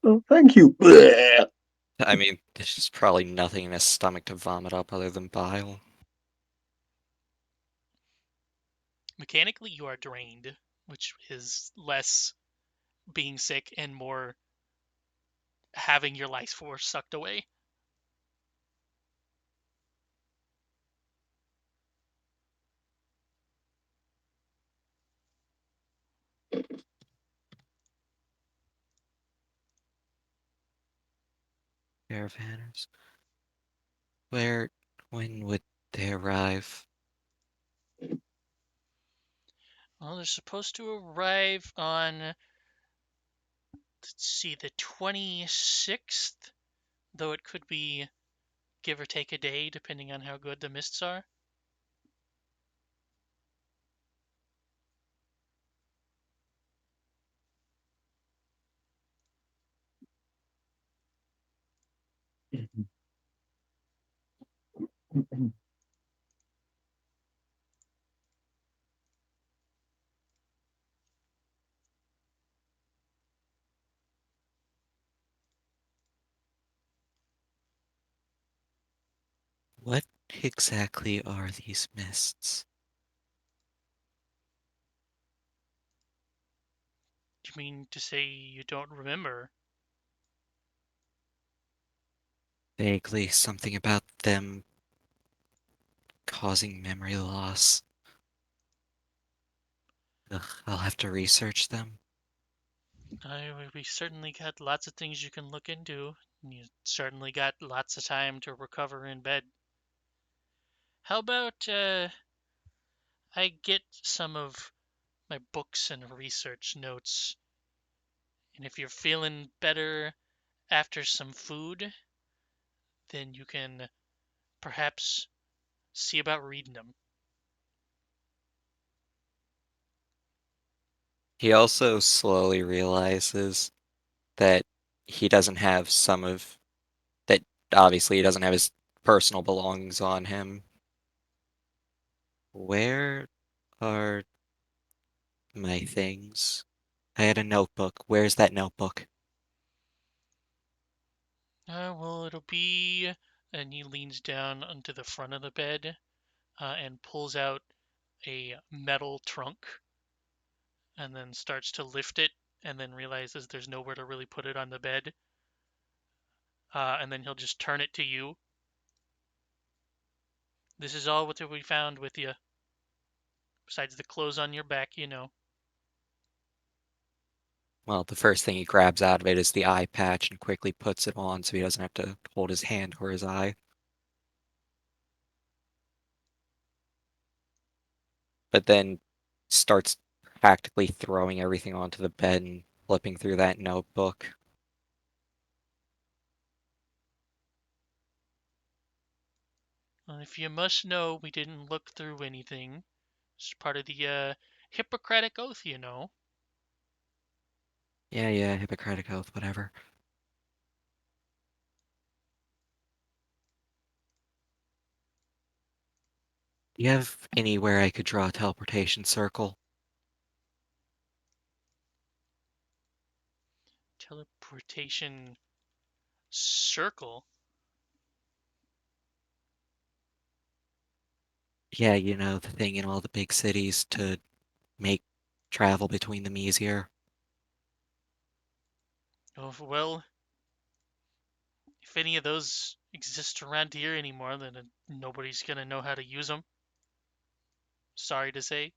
Oh, thank you. I mean, there's just probably nothing in his stomach to vomit up other than bile. Mechanically, you are drained, which is less being sick and more having your life force sucked away. Caravanners. When would they arrive? Well, they're supposed to arrive on, let's see, the 26th, though it could be give or take a day, depending on how good the mists are. What exactly are these mists? You mean to say you don't remember? Vaguely, something about them causing memory loss. Ugh, I'll have to research them. We certainly got lots of things you can look into. You certainly got lots of time to recover in bed. How about I get some of my books and research notes, and if you're feeling better after some food, then you can perhaps see about reading them. He also slowly realizes that he doesn't have some of that obviously he doesn't have his personal belongings on him. Where are my things? I had a notebook. Where's that notebook? Well, it'll be. And he leans down onto the front of the bed and pulls out a metal trunk and then starts to lift it and then realizes there's nowhere to really put it on the bed. And then he'll just turn it to you. This is all what we found with you. Besides the clothes on your back, you know. Well, the first thing he grabs out of it is the eye patch and quickly puts it on so he doesn't have to hold his hand over his eye. But then starts practically throwing everything onto the bed and flipping through that notebook. If you must know, we didn't look through anything. It's part of the Hippocratic Oath, you know. Yeah, Hippocratic Oath, whatever. Do you have anywhere I could draw a teleportation circle? Teleportation circle. Yeah, you know, the thing in all the big cities to make travel between them easier. Oh, well, if any of those exist around here anymore, then nobody's gonna know how to use them. Sorry to say.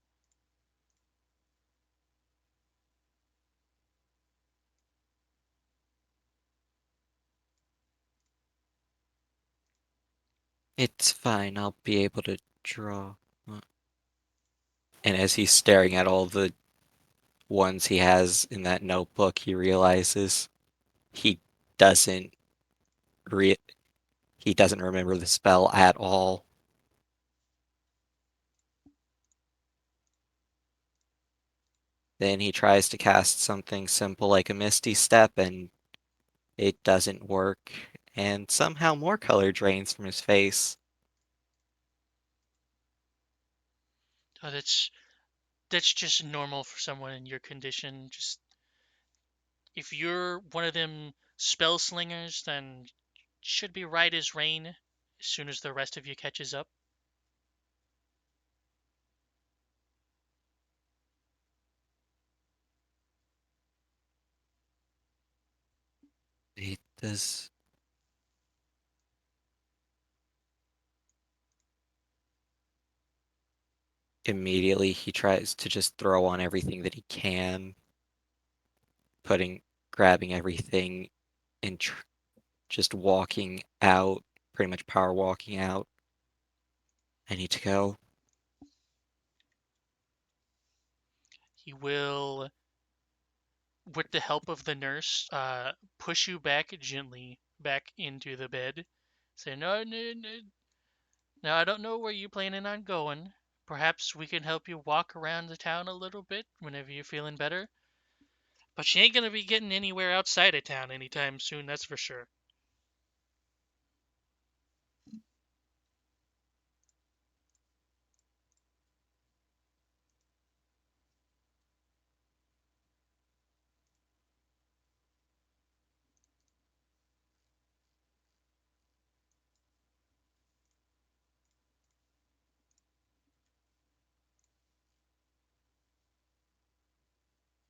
It's fine, I'll be able to draw. And as he's staring at all the ones he has in that notebook, he realizes he doesn't re he doesn't remember the spell at all. Then he tries to cast something simple like a Misty Step, and it doesn't work, and somehow more color drains from his face. Oh, that's just normal for someone in your condition. Just if you're one of them spell slingers, then should be right as rain as soon as the rest of you catches up. Wait, does... Immediately, he tries to just throw on everything that he can, grabbing everything and just walking out, pretty much power walking out. I need to go. He will, with the help of the nurse, push you back gently back into the bed. Say, no, no, no. Now, I don't know where you're planning on going. Perhaps we can help you walk around the town a little bit whenever you're feeling better. But you ain't gonna be getting anywhere outside of town anytime soon, that's for sure.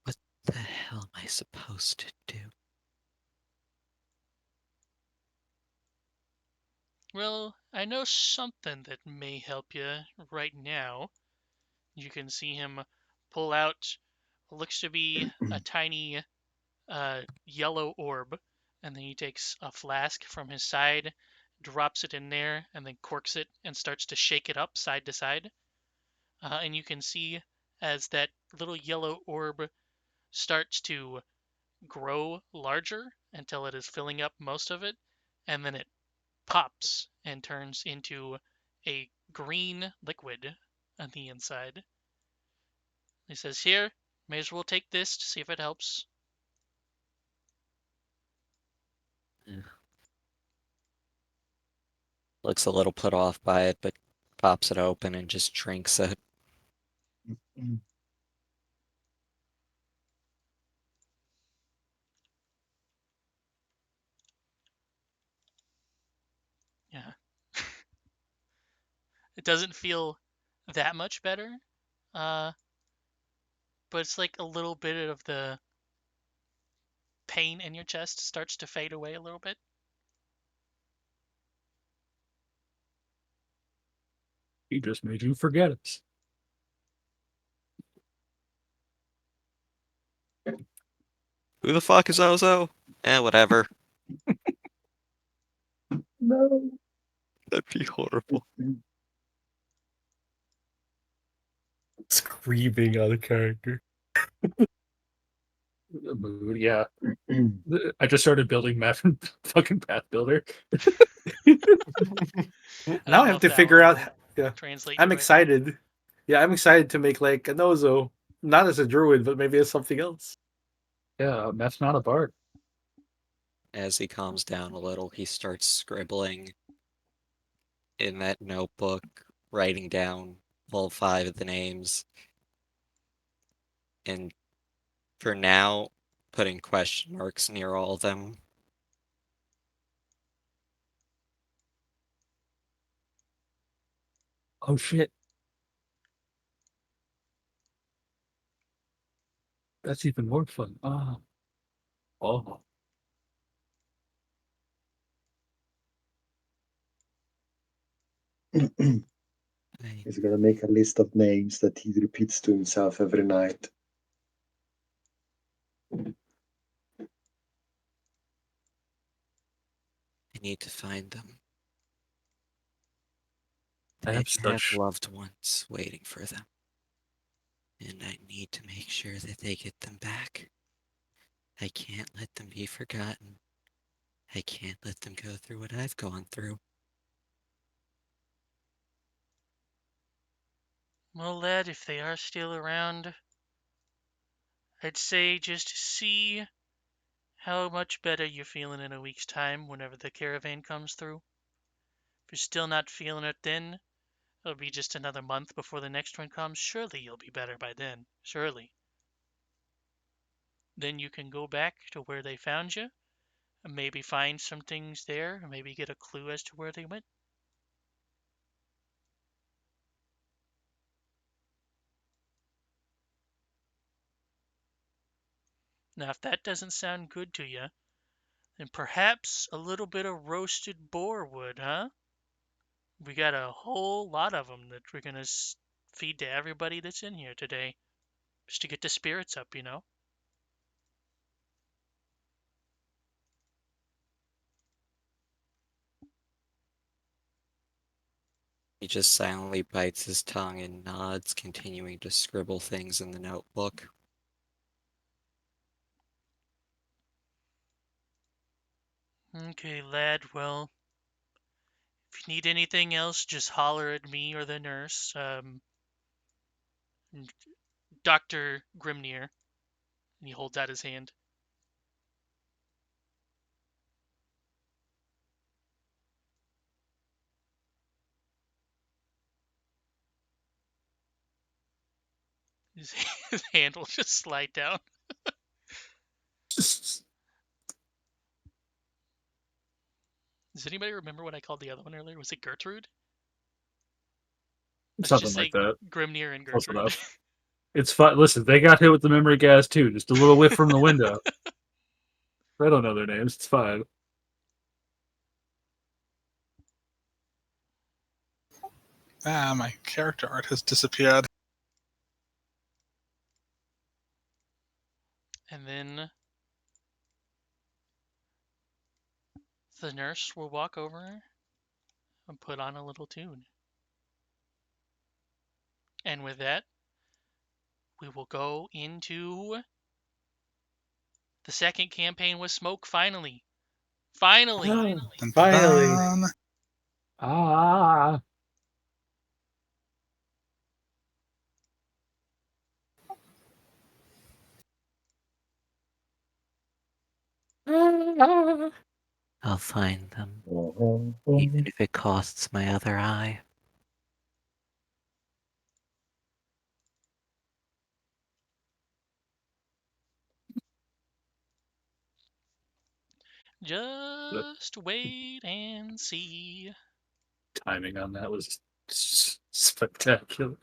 What the hell am I supposed to do? Well, I know something that may help you right now. You can see him pull out what looks to be a tiny yellow orb, and then he takes a flask from his side, drops it in there, and then corks it and starts to shake it up side to side. And you can see as that little yellow orb starts to grow larger until it is filling up most of it, and then it pops and turns into a green liquid on the inside. He says, "Here, may as well take this to see if it helps." Looks a little put off by it, but pops it open and just drinks it. Yeah. It doesn't feel that much better, uh, but it's like a little bit of the pain in your chest starts to fade away a little bit. He just made you forget it. Who the fuck is Ozo? Whatever. No. That'd be horrible. Screaming out of character. The mood, yeah. I just started building map fucking path builder. Now I know have if to that figure one out. will Yeah, translate I'm right. excited. Yeah, I'm excited to make like an Ozo, not as a druid, but maybe as something else. Yeah, that's not a bard. As he calms down a little, he starts scribbling in that notebook, writing down all 5 of the names. And for now, putting question marks near all of them. Oh shit. That's even more fun. Oh. Oh. He's gonna make a list of names that he repeats to himself every night. I need to find them. I They have have such loved ones waiting for them. And I need to make sure that they get them back. I can't let them be forgotten. I can't let them go through what I've gone through. Well, lad, if they are still around, I'd say just see how much better you're feeling in a week's time whenever the caravan comes through. If you're still not feeling it then, it'll be just another month before the next one comes. Surely you'll be better by then. Surely. Then you can go back to where they found you and maybe find some things there, and maybe get a clue as to where they went. Now, if that doesn't sound good to you, then perhaps a little bit of roasted boar would, huh? We got a whole lot of them that we're going to feed to everybody that's in here today, just to get the spirits up, you know? He just silently bites his tongue and nods, continuing to scribble things in the notebook. Okay, lad, well, if you need anything else, just holler at me or the nurse. Dr. Grimnir. And he holds out his hand. His hand will just slide down. Does anybody remember what I called the other one earlier? Was it Gertrude? Let's Something just like say that. Grimnir and Close Gertrude. enough. It's fun. Listen, they got hit with the memory gas too. Just a little whiff from the window. I don't know their names. It's fine. My character art has disappeared. And then the nurse will walk over and put on a little tune. And with that, we will go into the second campaign with Smoke finally. Finally! Dun, dun, Finally. dun. Ah. I'll find them, even if it costs my other eye. Just wait and see. Timing on that was spectacular.